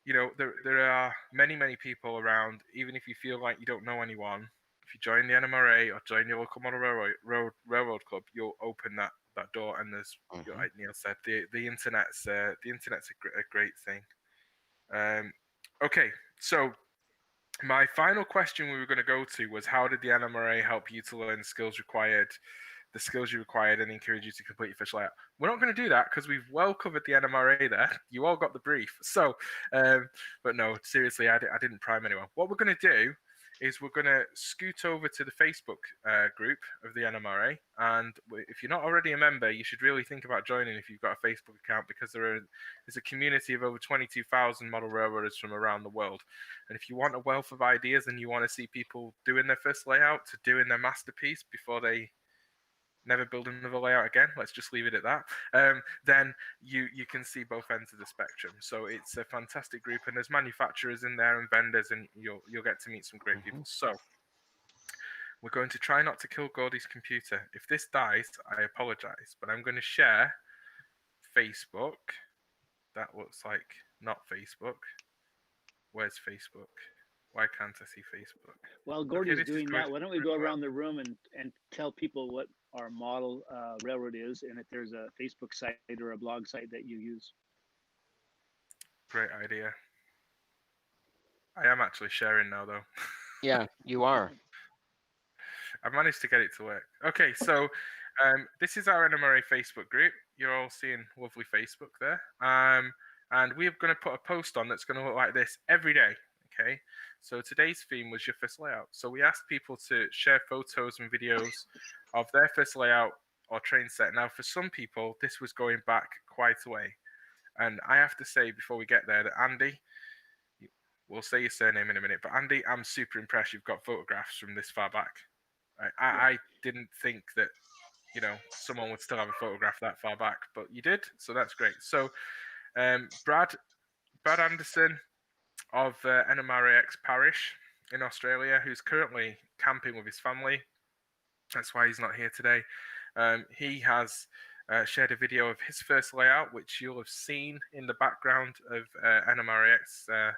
you know, there are many people around. Even if you feel like you don't know anyone, if you join the NMRA or join your local model railroad club, you'll open that door. And there's, like Neil said, the internet's a great thing. Okay, so my final question we were going to go to was, how did the NMRA help you to learn the skills you required and encourage you to complete your fish layout? We're not going to do that because we've well covered the NMRA there. You all got the brief. So, but no, seriously, I didn't prime anyone. What we're going to do is we're going to scoot over to the Facebook group of the NMRA. And if you're not already a member, you should really think about joining if you've got a Facebook account, because there's a community of over 22,000 model railroaders from around the world. And if you want a wealth of ideas and you want to see people doing their first layout to doing their masterpiece before they never build another layout again, let's just leave it at that, then you can see both ends of the spectrum. So it's a fantastic group, and there's manufacturers in there and vendors, and you'll get to meet some great people. So we're going to try not to kill Gordy's computer. If this dies, I apologize, but I'm going to share Facebook. That looks like not Facebook. Where's Facebook? Why can't I see Facebook? While Gordy's doing that, good. why don't we go around the room and tell people what our model railroad is, and if there's a Facebook site or a blog site that you use. Great idea. I am actually sharing now, though. Yeah, you are. I've managed to get it to work. Okay, so this is our NMRA Facebook group. You're all seeing lovely Facebook there. And we're going to put a post on that's going to look like this every day. Okay, so today's theme was your first layout. So we asked people to share photos and videos of their first layout or train set. Now, for some people, this was going back quite a way. And I have to say, before we get there, that Andy, we'll say your surname in a minute, but Andy, I'm super impressed you've got photographs from this far back. I didn't think that, someone would still have a photograph that far back, but you did, so that's great. So Brad Anderson of NMRAX Parish in Australia, who's currently camping with his family. That's why he's not here today. He has shared a video of his first layout, which you'll have seen in the background of NMRAX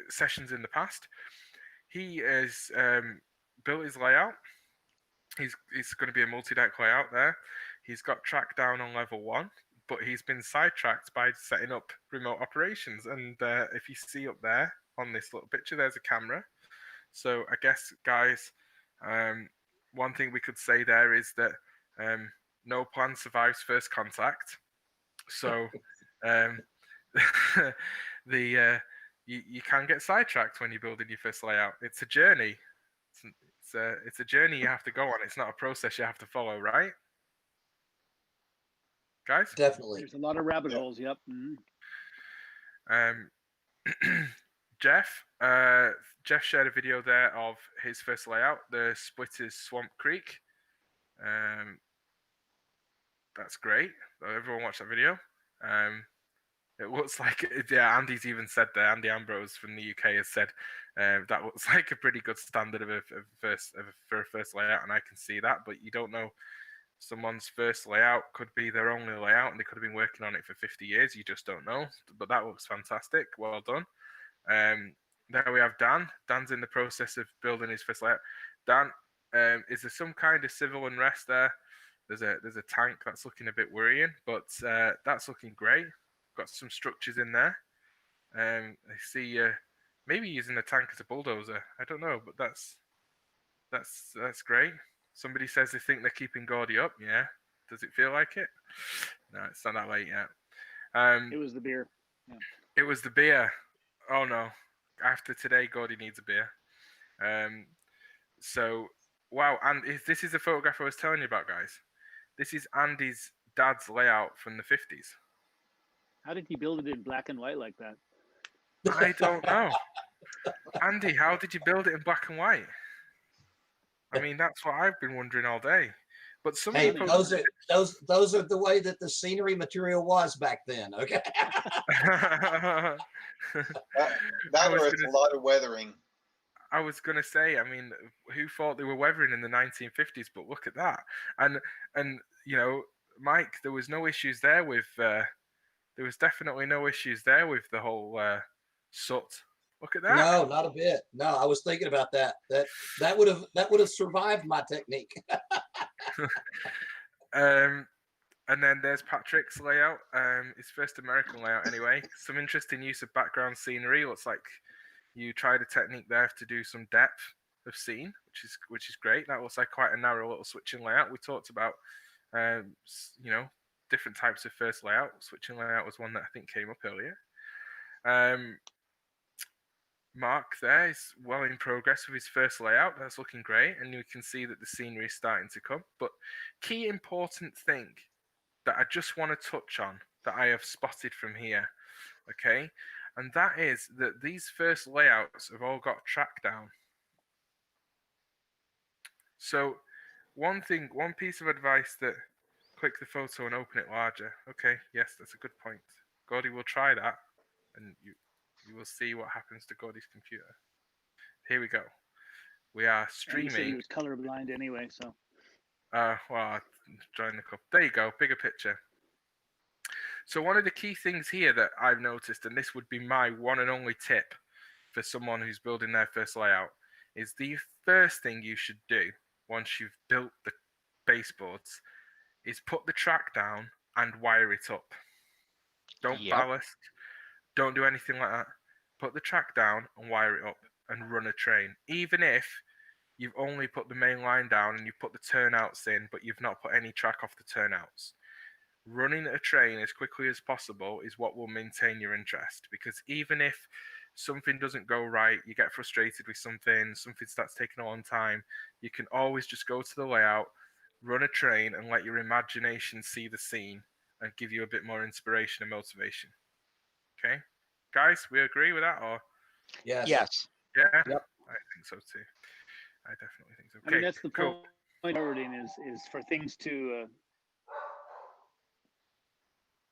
sessions in the past. He has built his layout. It's going to be a multi-deck layout there. He's got track down on level 1, but he's been sidetracked by setting up remote operations. And if you see up there on this little picture, there's a camera. So I guess, guys, one thing we could say there is that no plan survives first contact. So you can get sidetracked when you're building your first layout. It's a journey. It's a journey you have to go on. It's not a process you have to follow, right? Guys? Definitely. There's a lot of rabbit holes. Yep. Jeff shared a video there of his first layout. The split is Swamp Creek. That's great. Everyone watch that video. It looks like, yeah, Andy's even said there, Andy Ambrose from the UK has said that looks like a pretty good standard for a first layout, and I can see that, but you don't know. Someone's first layout could be their only layout, and they could have been working on it for 50 years. You just don't know, but that looks fantastic. Well done. There we have Dan. Dan's in the process of building his first layout. Dan, is there some kind of civil unrest there? There's a tank that's looking a bit worrying, but that's looking great. Got some structures in there. I see maybe using the tank as a bulldozer. I don't know, but that's great. Somebody says they think they're keeping Gordy up. Yeah. Does it feel like it? No, it's not that late yet. It was the beer. Yeah. It was the beer. Oh no. After today, Gordy needs a beer. So, wow. And this is the photograph I was telling you about, guys. This is Andy's dad's layout from the 50s. How did he build it in black and white like that? I don't know. Andy, how did you build it in black and white? I mean, that's what I've been wondering all day. But some hey, people... those are the way that the scenery material was back then. Okay. that hurts a lot of weathering. I was going to say, I mean, who thought they were weathering in the 1950s? But look at that. And Mike, there was no issues there with... there was definitely no issues there with the whole soot. Look at that. No, not a bit. No, I was thinking about that. That would have survived my technique. And then there's Patrick's layout. His first American layout, anyway. Some interesting use of background scenery. Looks like you tried a technique there to do some depth of scene, which is great. That looks like quite a narrow little switching layout. We talked about, different types of first layout. Switching layout was one that I think came up earlier. Mark there is well in progress with his first layout. That's looking great, and you can see that the scenery is starting to come. But key important thing that I just want to touch on that I have spotted from here, okay, and that is that these first layouts have all got track down. So one piece of advice that click the photo and open it larger. Okay, yes, that's a good point. Gordy will try that, and you will see what happens to Gordy's computer. Here we go. We are And he said he streaming. was colorblind anyway, so. Well, join the club. There you go, bigger picture. So one of the key things here that I've noticed, and this would be my one and only tip for someone who's building their first layout, is the first thing you should do once you've built the baseboards is put the track down and wire it up. Don't ballast. Don't do anything like that. Put the track down and wire it up and run a train. Even if you've only put the main line down and you put the turnouts in, but you've not put any track off the turnouts. Running a train as quickly as possible is what will maintain your interest, because even if something doesn't go right, you get frustrated with something starts taking a long time, you can always just go to the layout, run a train, and let your imagination see the scene and give you a bit more inspiration and motivation. Okay? Guys, we agree with that? Or Yes. Yes. Yeah? Yep. I think so too. I definitely think so. I mean, Okay, that's the cool. point of railroading is for things to.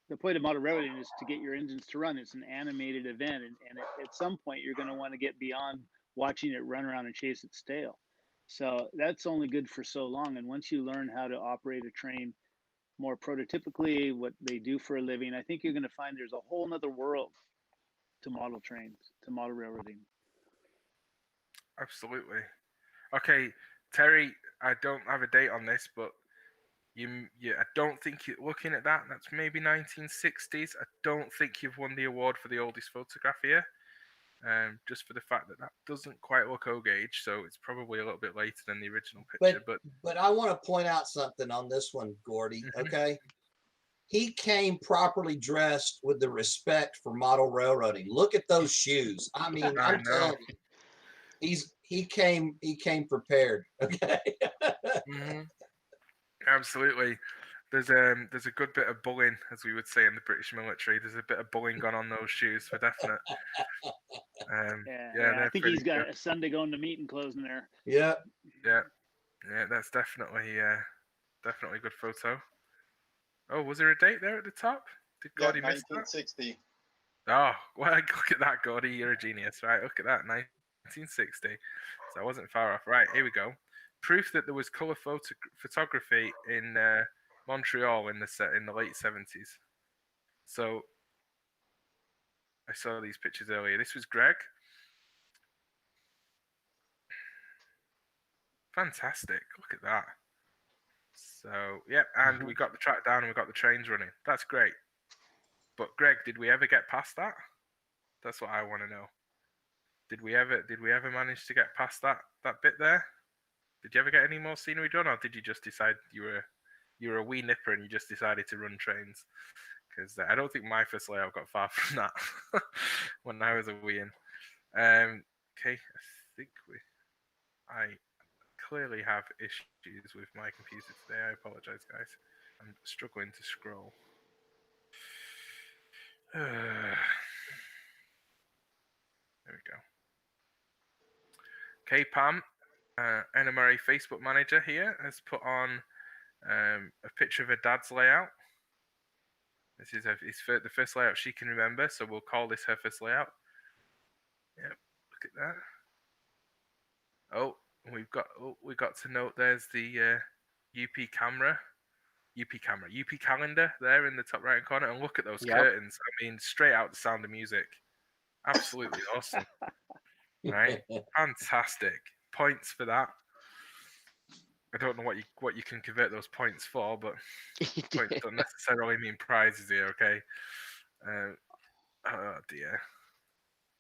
The point of model railroading is to get your engines to run. It's an animated event, and at some point you're going to want to get beyond watching it run around and chase its tail. So that's only good for so long. And once you learn how to operate a train more prototypically, what they do for a living, I think you're going to find there's a whole nother world to model trains, to model railroading. Absolutely. Okay, Terry, I don't have a date on this, but I don't think you're looking at that. That's maybe 1960s. I don't think you've won the award for the oldest photograph here. Just for the fact that doesn't quite look O-gauge, so it's probably a little bit later than the original picture. But I want to point out something on this one, Gordy. Okay, he came properly dressed with the respect for model railroading. Look at those shoes. I mean, I'm telling you, he came prepared. Okay. Absolutely. There's a good bit of bullying, as we would say in the British military. There's a bit of bullying gone on those shoes for definite. I think he's got a Sunday going to meeting clothes in there. Yeah. That's definitely definitely a good photo. Oh, was there a date there at the top? Did Gordy miss that? 1960. Oh, well, look at that, Gordy. You're a genius, right? Look at that, 1960. So I wasn't far off. Right, here we go. Proof that there was color photography in Montreal in the late 70s. So I saw these pictures earlier. This was Greg. Fantastic. Look at that. So, yeah, and we got the track down and we got the trains running. That's great. But Greg, did we ever get past that? That's what I want to know. Did we ever manage to get past that bit there? Did you ever get any more scenery done, or did you just decide you were a wee nipper and you just decided to run trains? Because I don't think my first layout got far from that when I was a wee-in. Okay, I clearly have issues with my computer today. I apologize, guys. I'm struggling to scroll. There we go. Okay, Pam, NMRA Facebook manager here, has put on a picture of her dad's layout. This is the first layout she can remember, so we'll call this her first layout. Yep, look at that. Oh, we got to note there's the UP calendar there in the top right corner, and look at those curtains. I mean, straight out the Sound of Music. Absolutely awesome. Right? Fantastic. Points for that. I don't know what you can convert those points for, but points don't necessarily mean prizes here, okay? Oh dear.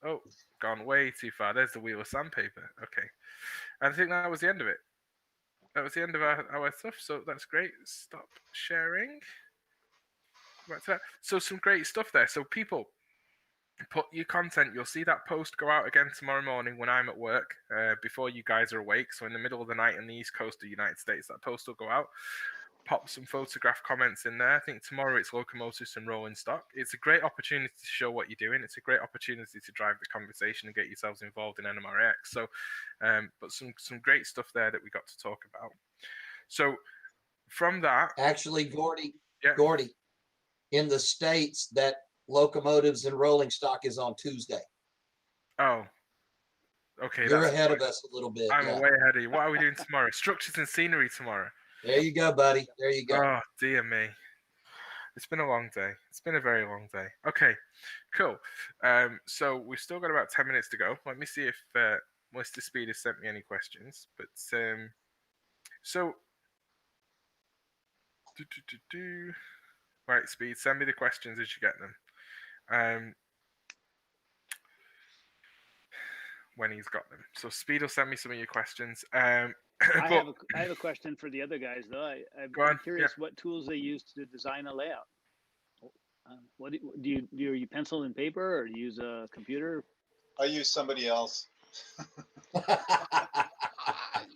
Oh, gone way too far. There's the wheel of sandpaper. Okay. I think that was the end of it. That was the end of our stuff, so that's great. Stop sharing. Back to that. So some great stuff there. So people, put your content. You'll see that post go out again tomorrow morning when I'm at work, before you guys are awake. So in the middle of the night on the East Coast of the United States, that post will go out. Pop some photograph comments in there. I think tomorrow it's locomotives and rolling stock. It's a great opportunity to show what you're doing. It's a great opportunity to drive the conversation and get yourselves involved in NMRX. So, but some great stuff there that we got to talk about. So from that, Actually, Gordy, yeah. Gordy, in the States, that locomotives and rolling stock is on Tuesday. Oh, okay. You're that's ahead of us a little bit. I'm Yeah. way ahead of you. What are we doing tomorrow? Structures and scenery tomorrow. There you go, buddy. There you go. Oh, dear me. It's been a long day. It's been a very long day. Okay, cool. So we've still got about 10 minutes to go. Let me see if Mr. Speed has sent me any questions. But so right, Speed, send me the questions as you get them. When he's got them. So Speed will send me some of your questions. I have a question for the other guys though. I'm curious what tools they use to design a layout. What do you pencil and paper, or do you use a computer? I use somebody else.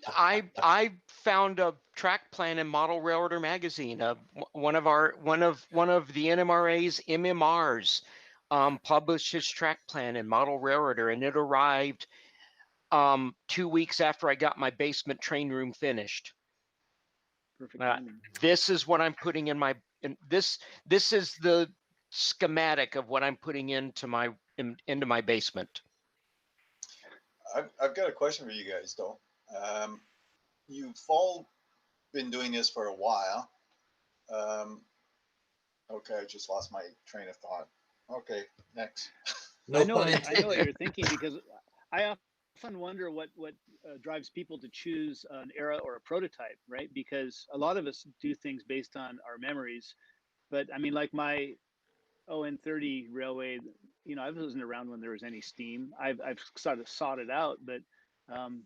I found a track plan in Model Railroader magazine. One of the NMRA's MMRs published his track plan in Model Railroader, and it arrived 2 weeks after I got my basement train room finished. Perfect. This is what I'm putting in my. This is the schematic of what I'm putting into my basement. I've got a question for you guys though. You've all been doing this for a while. Okay, I just lost my train of thought. Okay, next. I know what you're thinking, because I often wonder what drives people to choose an era or a prototype, right? Because a lot of us do things based on our memories. But I mean, like my ON30 railway, I wasn't around when there was any steam. I've sort of sought it out, but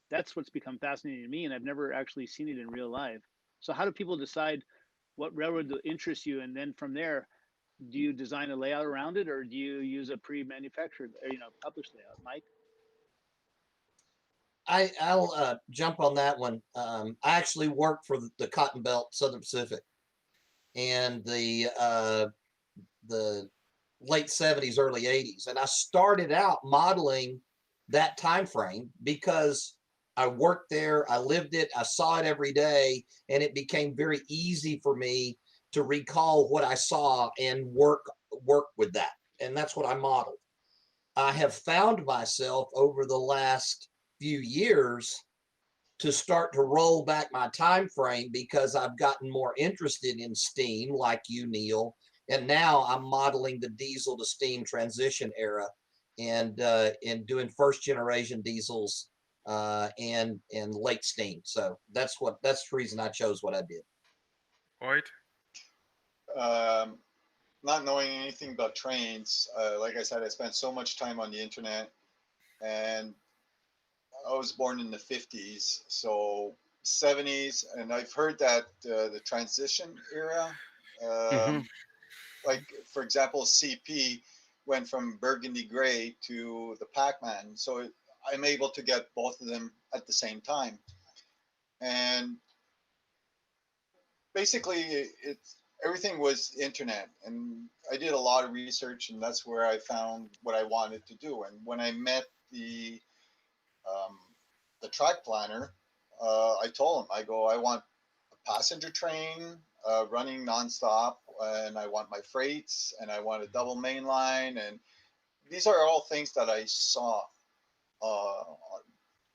that's what's become fascinating to me, and I've never actually seen it in real life. So how do people decide what railroad interests you, and then from there, do you design a layout around it, or do you use a pre-manufactured, published layout? Mike? I'll jump on that one. I actually worked for the Cotton Belt Southern Pacific, and the late 70s, early 80s, and I started out modeling that time frame because I worked there, I lived it, I saw it every day, and it became very easy for me to recall what I saw and work with that, and that's what I modeled. I have found myself over the last few years to start to roll back my time frame because I've gotten more interested in steam, like you, Neil, and now I'm modeling the diesel to steam transition era, and doing first generation diesels and late steam. So that's the reason I chose what I did. Boyd? Not knowing anything about trains, like I said, I spent so much time on the internet, and I was born in the 50s, so 70s, and I've heard that the transition era, like for example, CP went from burgundy gray to the Pac-Man, so I'm able to get both of them at the same time. And basically everything was internet, and I did a lot of research, and that's where I found what I wanted to do. And when I met the track planner, I told him, I want a passenger train running nonstop, and I want my freights, and I want a double main line, and these are all things that I saw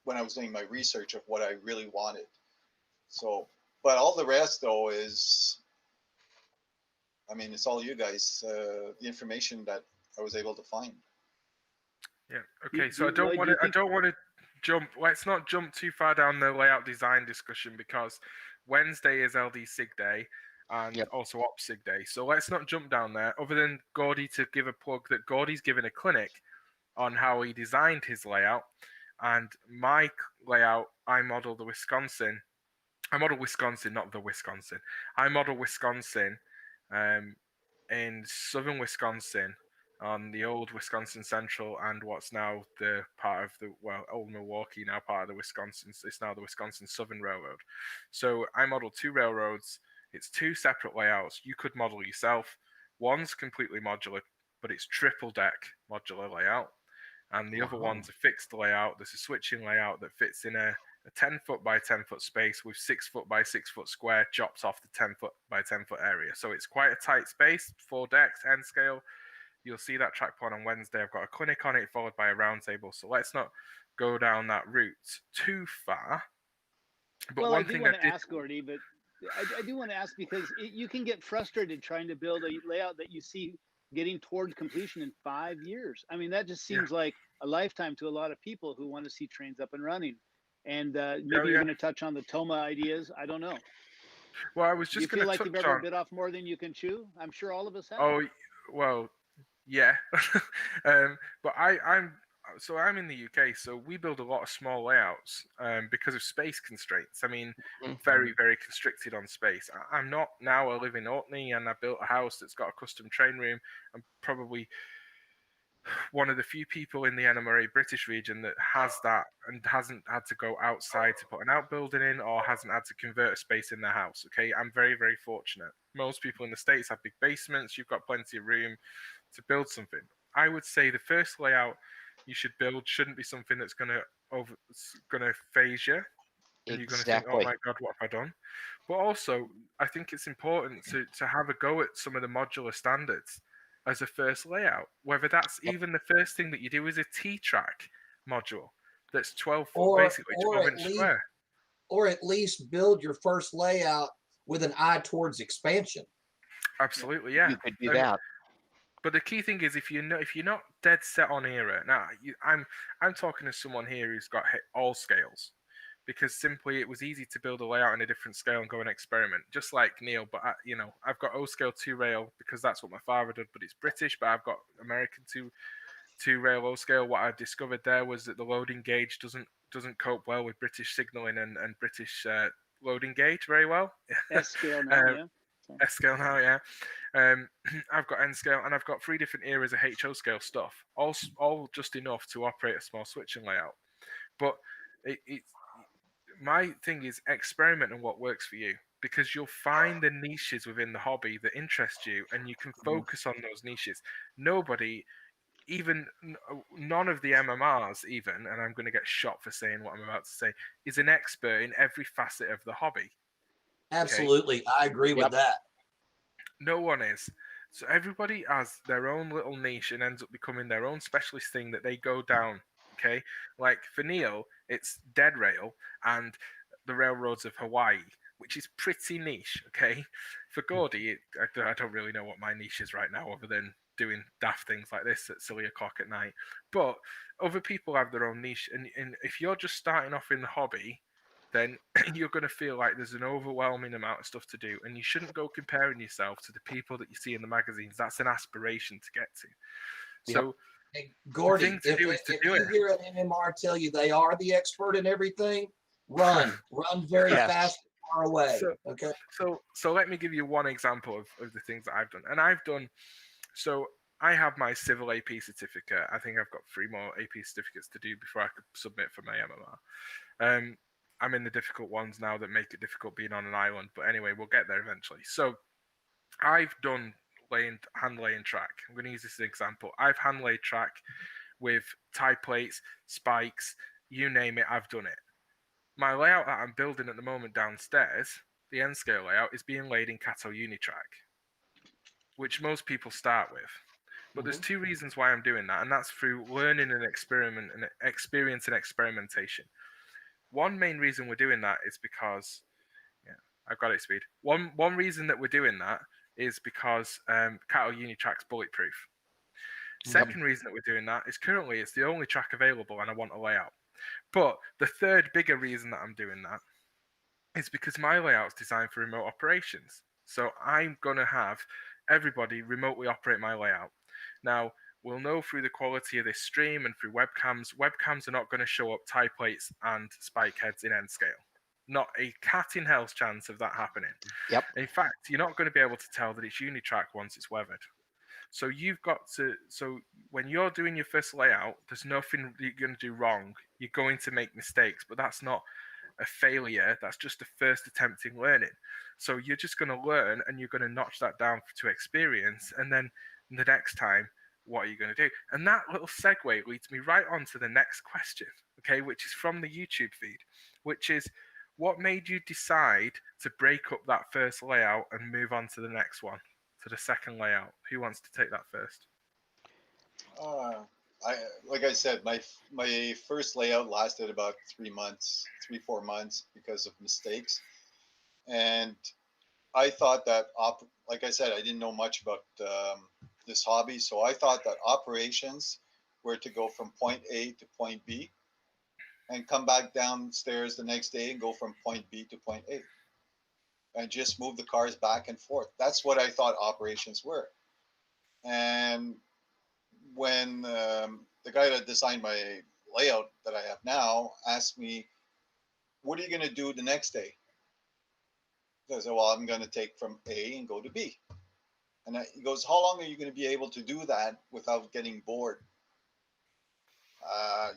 when I was doing my research of what I really wanted. So, but all the rest though is, I mean, it's all you guys, the information that I was able to find. Yeah. Okay. So I don't want to jump. Let's not jump too far down the layout design discussion, because Wednesday is LD Sig Day and also Op Sig Day. So let's not jump down there. Other than Gordy to give a plug that Gordy's given a clinic on how he designed his layout, and my layout, I model Wisconsin, not the Wisconsin. I model Wisconsin in southern Wisconsin on the old Wisconsin Central and what's now the part of the, well, old Milwaukee, now part of the Wisconsin, it's now the Wisconsin Southern Railroad. So I modeled 2 railroads. It's 2 separate layouts. You could model yourself. One's completely modular, but it's triple deck modular layout. And the other one's a fixed layout. There's a switching layout that fits in a 10-foot by 10-foot space with 6-foot by 6-foot square chopped off the 10-foot by 10-foot area. So it's quite a tight space, 4 decks, end scale. You'll see that track plan on Wednesday. I've got a clinic on it followed by a roundtable. So let's not go down that route too far. But well, one I do thing want I to ask, Gordy, but I do want to ask because you can get frustrated trying to build a layout that you see getting towards completion in 5 years. I mean, that just seems like a lifetime to a lot of people who want to see trains up and running. And maybe you're going to touch on the Toma ideas. I don't know. Well, I was Do you just going feel to like touch you've ever on. bit off more than you can chew? I'm sure all of us have. Oh, well, yeah. But I'm in the UK, so we build a lot of small layouts because of space constraints. I mean, very, very constricted on space. I'm not now. I live in Orkney, and I built a house that's got a custom train room. I'm probably one of the few people in the NMRA British region that has that and hasn't had to go outside to put an outbuilding in or hasn't had to convert a space in their house. Okay, I'm very, very fortunate. Most people in the States have big basements. You've got plenty of room to build something. I would say the first layout you should build shouldn't be something that's gonna phase you, and you're gonna think, "Oh my God, what have I done?" But also, I think it's important to have a go at some of the modular standards as a first layout. Whether that's even the first thing that you do is a T-track module that's 12 foot, basically 12-inch square. Or at least build your first layout with an eye towards expansion. Absolutely, yeah. You could do that. But the key thing is if you're not dead set on era. Now, I'm talking to someone here who's got all scales, because simply it was easy to build a layout in a different scale and go and experiment, just like Neil. But I've got O scale 2 rail because that's what my father did, but it's British. But I've got American 2 rail O scale. What I discovered there was that the loading gauge doesn't cope well with British signaling and British loading gauge very well. S scale now, yeah. S scale now, yeah. I've got N scale, and I've got 3 different eras of HO scale stuff, all just enough to operate a small switching layout. But my thing is experiment on what works for you, because you'll find the niches within the hobby that interest you, and you can focus on those niches. Nobody, even none of the MMRs, even, and I'm going to get shot for saying what I'm about to say, is an expert in every facet of the hobby. Absolutely, okay? I agree with that. No one is. So everybody has their own little niche and ends up becoming their own specialist thing that they go down. Okay, like for Neil, it's dead rail and the railroads of Hawaii, which is pretty niche. Okay, for Gordy, I don't really know what my niche is right now, other than doing daft things like this at silly o'clock at night. But other people have their own niche, and if you're just starting off in the hobby, then you're going to feel like there's an overwhelming amount of stuff to do, and you shouldn't go comparing yourself to the people that you see in the magazines. That's an aspiration to get to. So, hey, Gordy, if you hear an MMR tell you they are the expert in everything, run very fast, far away. So let me give you one example of the things that I've done, and I've done. So I have my civil AP certificate. I think I've got 3 more AP certificates to do before I could submit for my MMR. I'm in the difficult ones now that make it difficult being on an island. But anyway, we'll get there eventually. So I've done hand laying track. I'm going to use this as an example. I've hand laid track with tie plates, spikes, you name it, I've done it. My layout that I'm building at the moment downstairs, the N scale layout, is being laid in Cato Unitrack, which most people start with. But there's 2 reasons why I'm doing that, and that's through learning and experiment and experience and experimentation. One main reason we're doing that is because, I've got it, Speed. One reason that we're doing that is because Cato Unitrack's bulletproof. Second reason that we're doing that is currently it's the only track available and I want a layout. But the third bigger reason that I'm doing that is because my layout's designed for remote operations. So I'm going to have everybody remotely operate my layout. Now, we'll know through the quality of this stream and through webcams. Webcams are not going to show up tie plates and spike heads in N scale. Not a cat in hell's chance of that happening. Yep. In fact, you're not going to be able to tell that it's Unitrack once it's weathered. So you've got to, so when you're doing your first layout, there's nothing you're going to do wrong. You're going to make mistakes, but that's not a failure. That's just a first attempt in learning. So you're just going to learn and you're going to notch that down to experience. And then the next time, what are you going to do? And that little segue leads me right on to the next question, okay, which is from the YouTube feed, which is, what made you decide to break up that first layout and move on to the next one, to the second layout? Who wants to take that first? Like I said, my first layout lasted about 4 months because of mistakes, and I thought that like I said, I didn't know much about this hobby, so I thought that operations were to go from point A to point B, and come back downstairs the next day and go from point B to point A, and just move the cars back and forth. That's what I thought operations were. And when the guy that designed my layout that I have now asked me, what are you going to do the next day? I said, well, I'm going to take from A and go to B. And he goes, how long are you going to be able to do that without getting bored?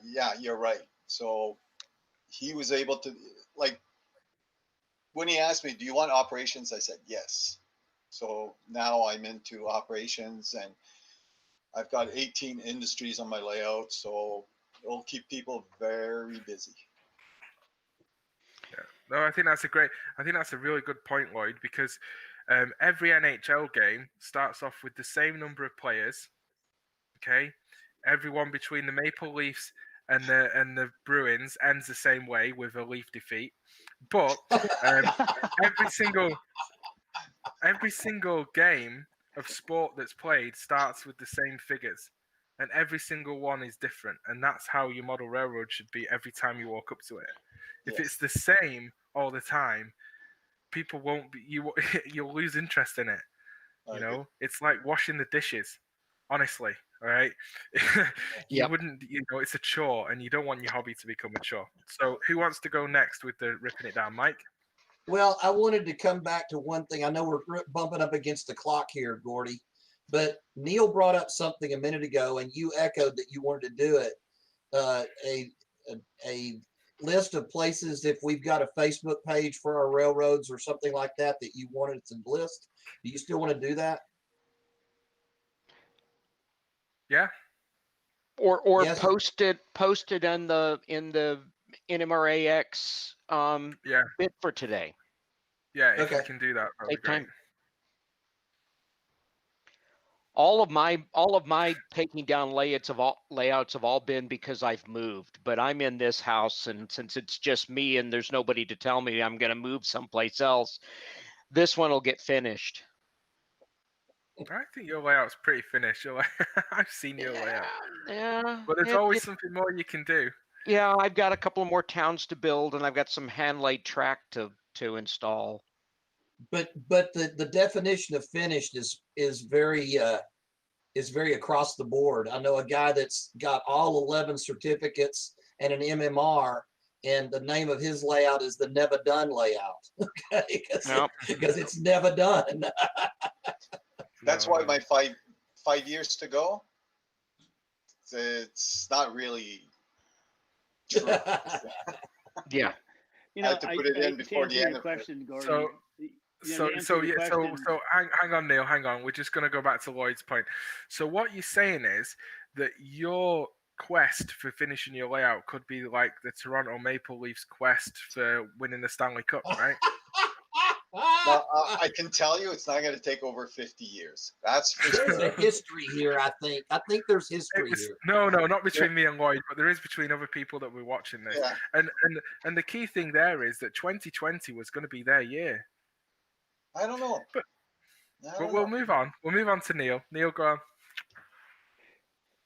Yeah, you're right. So he was able to, like, when he asked me, do you want operations? I said, yes. So now I'm into operations, and I've got 18 industries on my layout, so it'll keep people very busy. Yeah. No, I think that's a really good point, Lloyd, because every NHL game starts off with the same number of players. Okay, everyone between the Maple Leafs and the Bruins ends the same way with a Leaf defeat. But every single game of sport that's played starts with the same figures, and every single one is different. And that's how your model railroad should be every time you walk up to it. If it's the same all the time, people won't be, you'll lose interest in it. You know, it's like washing the dishes, honestly. All right. You wouldn't, it's a chore, and you don't want your hobby to become a chore. So who wants to go next with the ripping it down? Mike? Well, I wanted to come back to one thing. I know we're bumping up against the clock here, Gordy, but Neil brought up something a minute ago, and you echoed that you wanted to do it. A list of places, if we've got a Facebook page for our railroads or something like that you wanted to list. Do you still want to do that? Yeah. Or Yes. post it in the NMRAX bit for today. Yeah, if you can do that, that would be great. All of my taking down layouts have all been because I've moved, but I'm in this house, and since it's just me and there's nobody to tell me I'm going to move someplace else, this one will get finished. I think your layout's pretty finished. I've seen your layout. Yeah. But there's always something more you can do. Yeah, I've got a couple more towns to build, and I've got some hand-laid track to install. But the definition of finished is very across the board. I know a guy that's got all 11 certificates and an MMR, and the name of his layout is the never done layout. Okay, because it's never done. That's why my 5 years to go, it's not really true. Yeah. I had to put it in before the end of question, Gordon. So hang on, Neil, hang on. We're just going to go back to Lloyd's point. So what you're saying is that your quest for finishing your layout could be like the Toronto Maple Leafs quest for winning the Stanley Cup, right? Well, I can tell you it's not going to take over 50 years. That's for There's sure. a history here, I think. I think there's history here. No, not between me and Lloyd, but there is between other people that we're watching this. Yeah. And the key thing there is that 2020 was going to be their year. I don't know. But we'll move on. We'll move on to Neil. Neil, go on.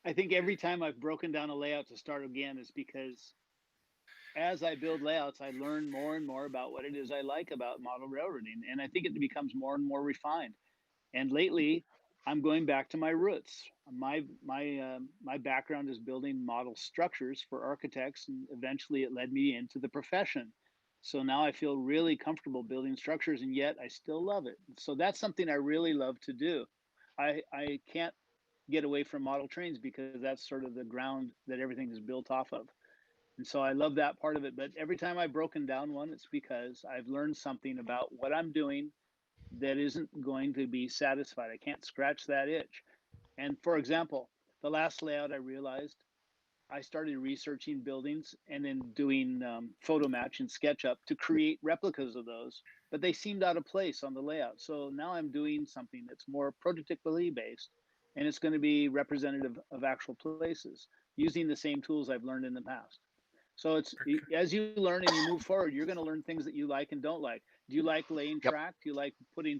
I think every time I've broken down a layout to start again is because as I build layouts, I learn more and more about what it is I like about model railroading. And I think it becomes more and more refined. And lately, I'm going back to my roots. My background is building model structures for architects, and eventually it led me into the profession. So now I feel really comfortable building structures, and yet I still love it. So that's something I really love to do. I can't get away from model trains because that's sort of the ground that everything is built off of. And so I love that part of it. But every time I've broken down one, it's because I've learned something about what I'm doing that isn't going to be satisfied. I can't scratch that itch. And for example, the last layout I realized, I started researching buildings and then doing photo match and SketchUp to create replicas of those, but they seemed out of place on the layout. So now I'm doing something that's more prototypically based, and it's going to be representative of actual places using the same tools I've learned in the past. So it's as you learn and you move forward, you're going to learn things that you like and don't like. Do you like laying track? Do you like putting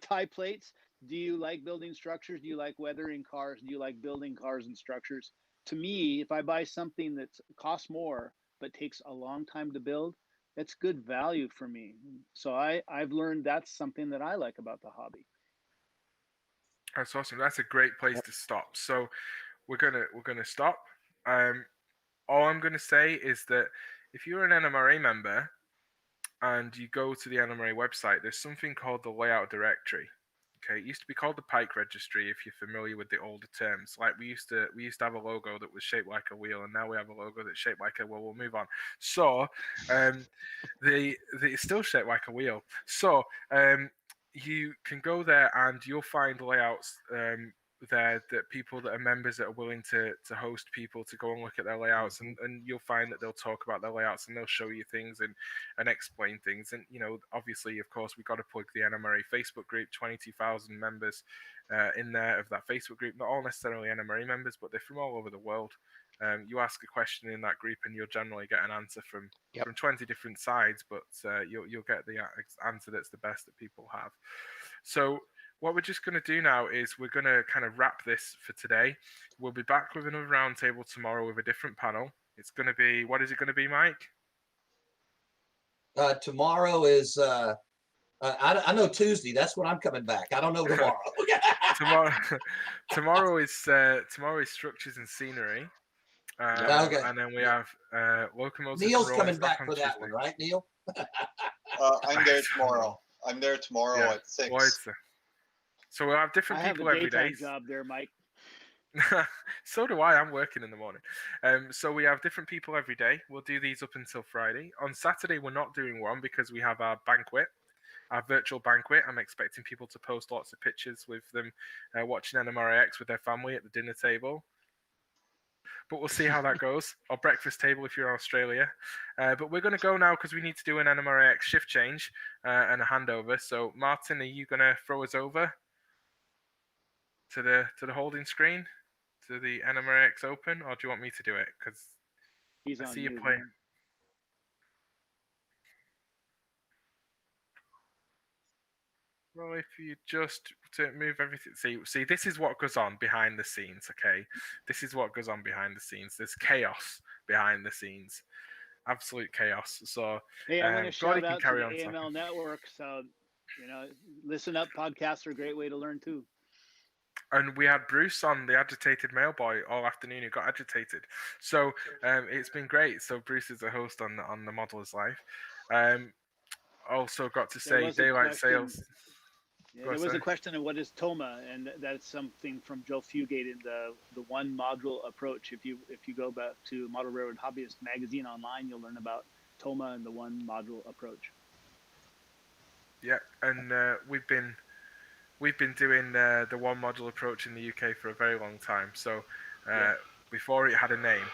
tie plates? Do you like building structures? Do you like weathering cars? Do you like building cars and structures? To me, if I buy something that costs more but takes a long time to build, that's good value for me. So I've learned that's something that I like about the hobby. That's awesome. That's a great place to stop. So we're gonna stop. All I'm gonna say is that if you're an NMRA member and you go to the NMRA website, there's something called the layout directory. Okay, it used to be called the Pike Registry if you're familiar with the older terms. Like we used to have a logo that was shaped like a wheel, and now we have a logo that's shaped like a well. We'll move on. So, it's still shaped like a wheel. So, you can go there and you'll find layouts there that people that are members that are willing to host people to go and look at their layouts, and you'll find that they'll talk about their layouts and they'll show you things and explain things. And obviously, of course, we've got to plug the NMRA Facebook group, 22,000 members in there of that Facebook group, not all necessarily NMRA members, but they're from all over the world. You ask a question in that group and you'll generally get an answer from 20 different sides, but you'll get the answer that's the best that people have. So what we're just going to do now is we're going to kind of wrap this for today. We'll be back with another roundtable tomorrow with a different panel. It's going to be, what is it going to be, Mike? Tomorrow is, I know Tuesday. That's when I'm coming back. I don't know tomorrow. tomorrow is structures and scenery. Okay. And then we have locomotives. Neil's coming back for that one, right, Neil? I'm there tomorrow. I'm there tomorrow at 6. So we'll have different people every day. I have a daytime job there, Mike. So do I. I'm working in the morning. So we have different people every day. We'll do these up until Friday. On Saturday, we're not doing one because we have our banquet, our virtual banquet. I'm expecting people to post lots of pictures with them watching NMRAX with their family at the dinner table. But we'll see how that goes. Or breakfast table if you're in Australia. But we're going to go now because we need to do an NMRAX shift change and a handover. So Martin, are you going to throw us over to the holding screen, to the NMRAX Open, or do you want me to do it? Because I see you play. Well, if you just to move everything, see, this is what goes on behind the scenes. Okay, this is what goes on behind the scenes. There's chaos behind the scenes, absolute chaos. So, hey, I'm going to shout out to the AML network. So, listen up. Podcasts are a great way to learn too. And we had Bruce on, the agitated mailboy, all afternoon who got agitated. So it's been great. So Bruce is a host on the Modeler's Life. Also got to say daylight sales. Yeah, there was a question of what is TOMA, and that's something from Joe Fugate in the one module approach. If you go back to Model Railroad Hobbyist magazine online, you'll learn about TOMA and the one module approach. Yeah, and we've been doing the one module approach in the UK for a very long time. So before it had a name,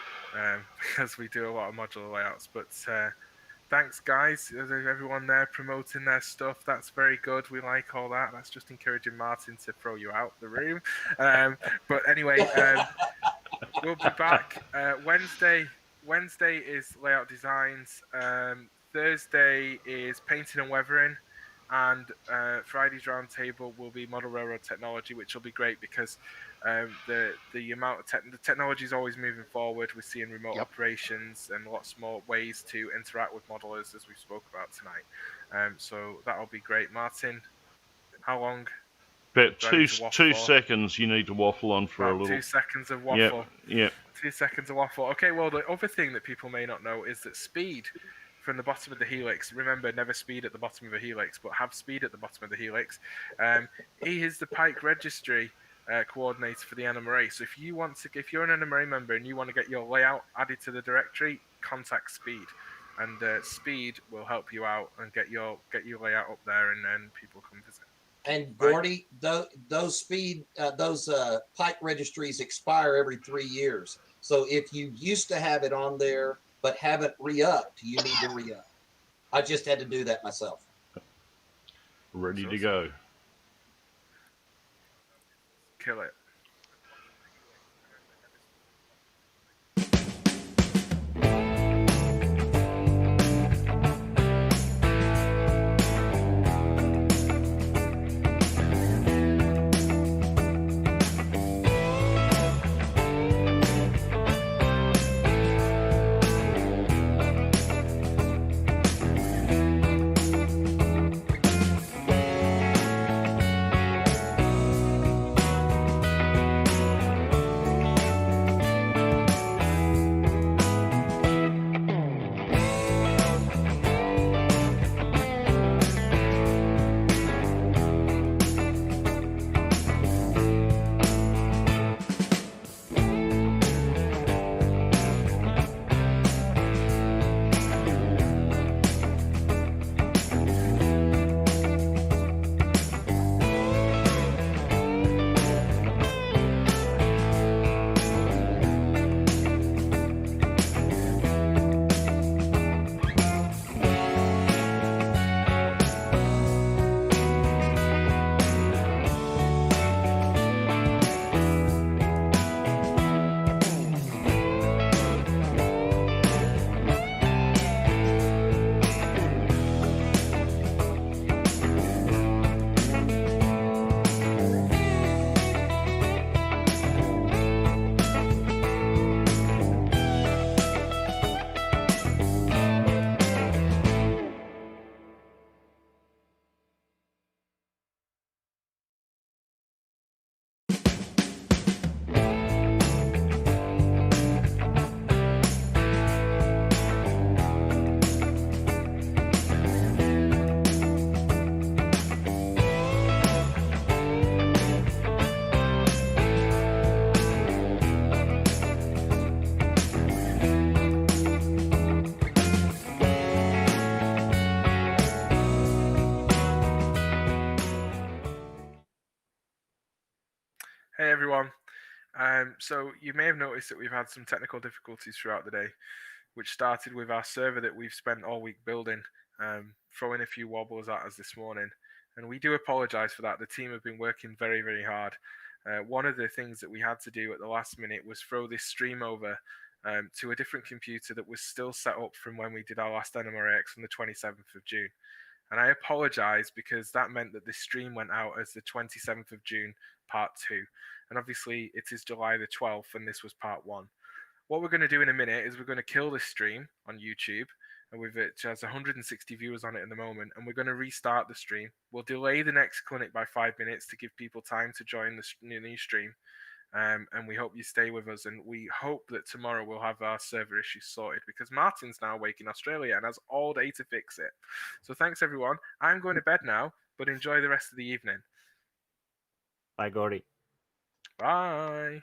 because we do a lot of modular layouts. But thanks, guys. There's everyone there promoting their stuff. That's very good. We like all that. That's just encouraging Martin to throw you out the room. But anyway, we'll be back. Wednesday is layout designs. Thursday is painting and weathering. And Friday's roundtable will be model railroad technology, which will be great because the amount of the technology is always moving forward. We're seeing remote operations and lots more ways to interact with modelers, as we spoke about tonight. So that'll be great. Martin, how long? About two seconds you need to waffle on for about a little. 2 seconds of waffle. Yep. 2 seconds of waffle. Okay, well, the other thing that people may not know is that speed from the bottom of the helix. Remember, never speed at the bottom of a helix, but have speed at the bottom of the helix. He is the Pike Registry coordinator for the NMRA. So if you're an NMRA member and you want to get your layout added to the directory, contact Speed, and Speed will help you out and get your layout up there, and then people come visit. And Gordy, those pipe registries expire every 3 years. So if you used to have it on there but haven't re-upped, you need to re-up. I just had to do that myself. Ready to go. Kill it. Hey everyone. So you may have noticed that we've had some technical difficulties throughout the day, which started with our server that we've spent all week building, throwing a few wobbles at us this morning. And we do apologize for that. The team have been working very, very hard. One of the things that we had to do at the last minute was throw this stream over to a different computer that was still set up from when we did our last NMRX on the 27th of June. And I apologize because that meant that this stream went out as the 27th of June, part 2. And obviously it is July the 12th and this was part 1. What we're going to do in a minute is we're going to kill this stream on YouTube, and it has 160 viewers on it at the moment, and we're going to restart the stream. We'll delay the next clinic by 5 minutes to give people time to join the new stream. And we hope you stay with us, and we hope that tomorrow we'll have our server issues sorted, because Martin's now awake in Australia and has all day to fix it. So thanks everyone. I'm going to bed now, but enjoy the rest of the evening. Bye, Gordy. Bye.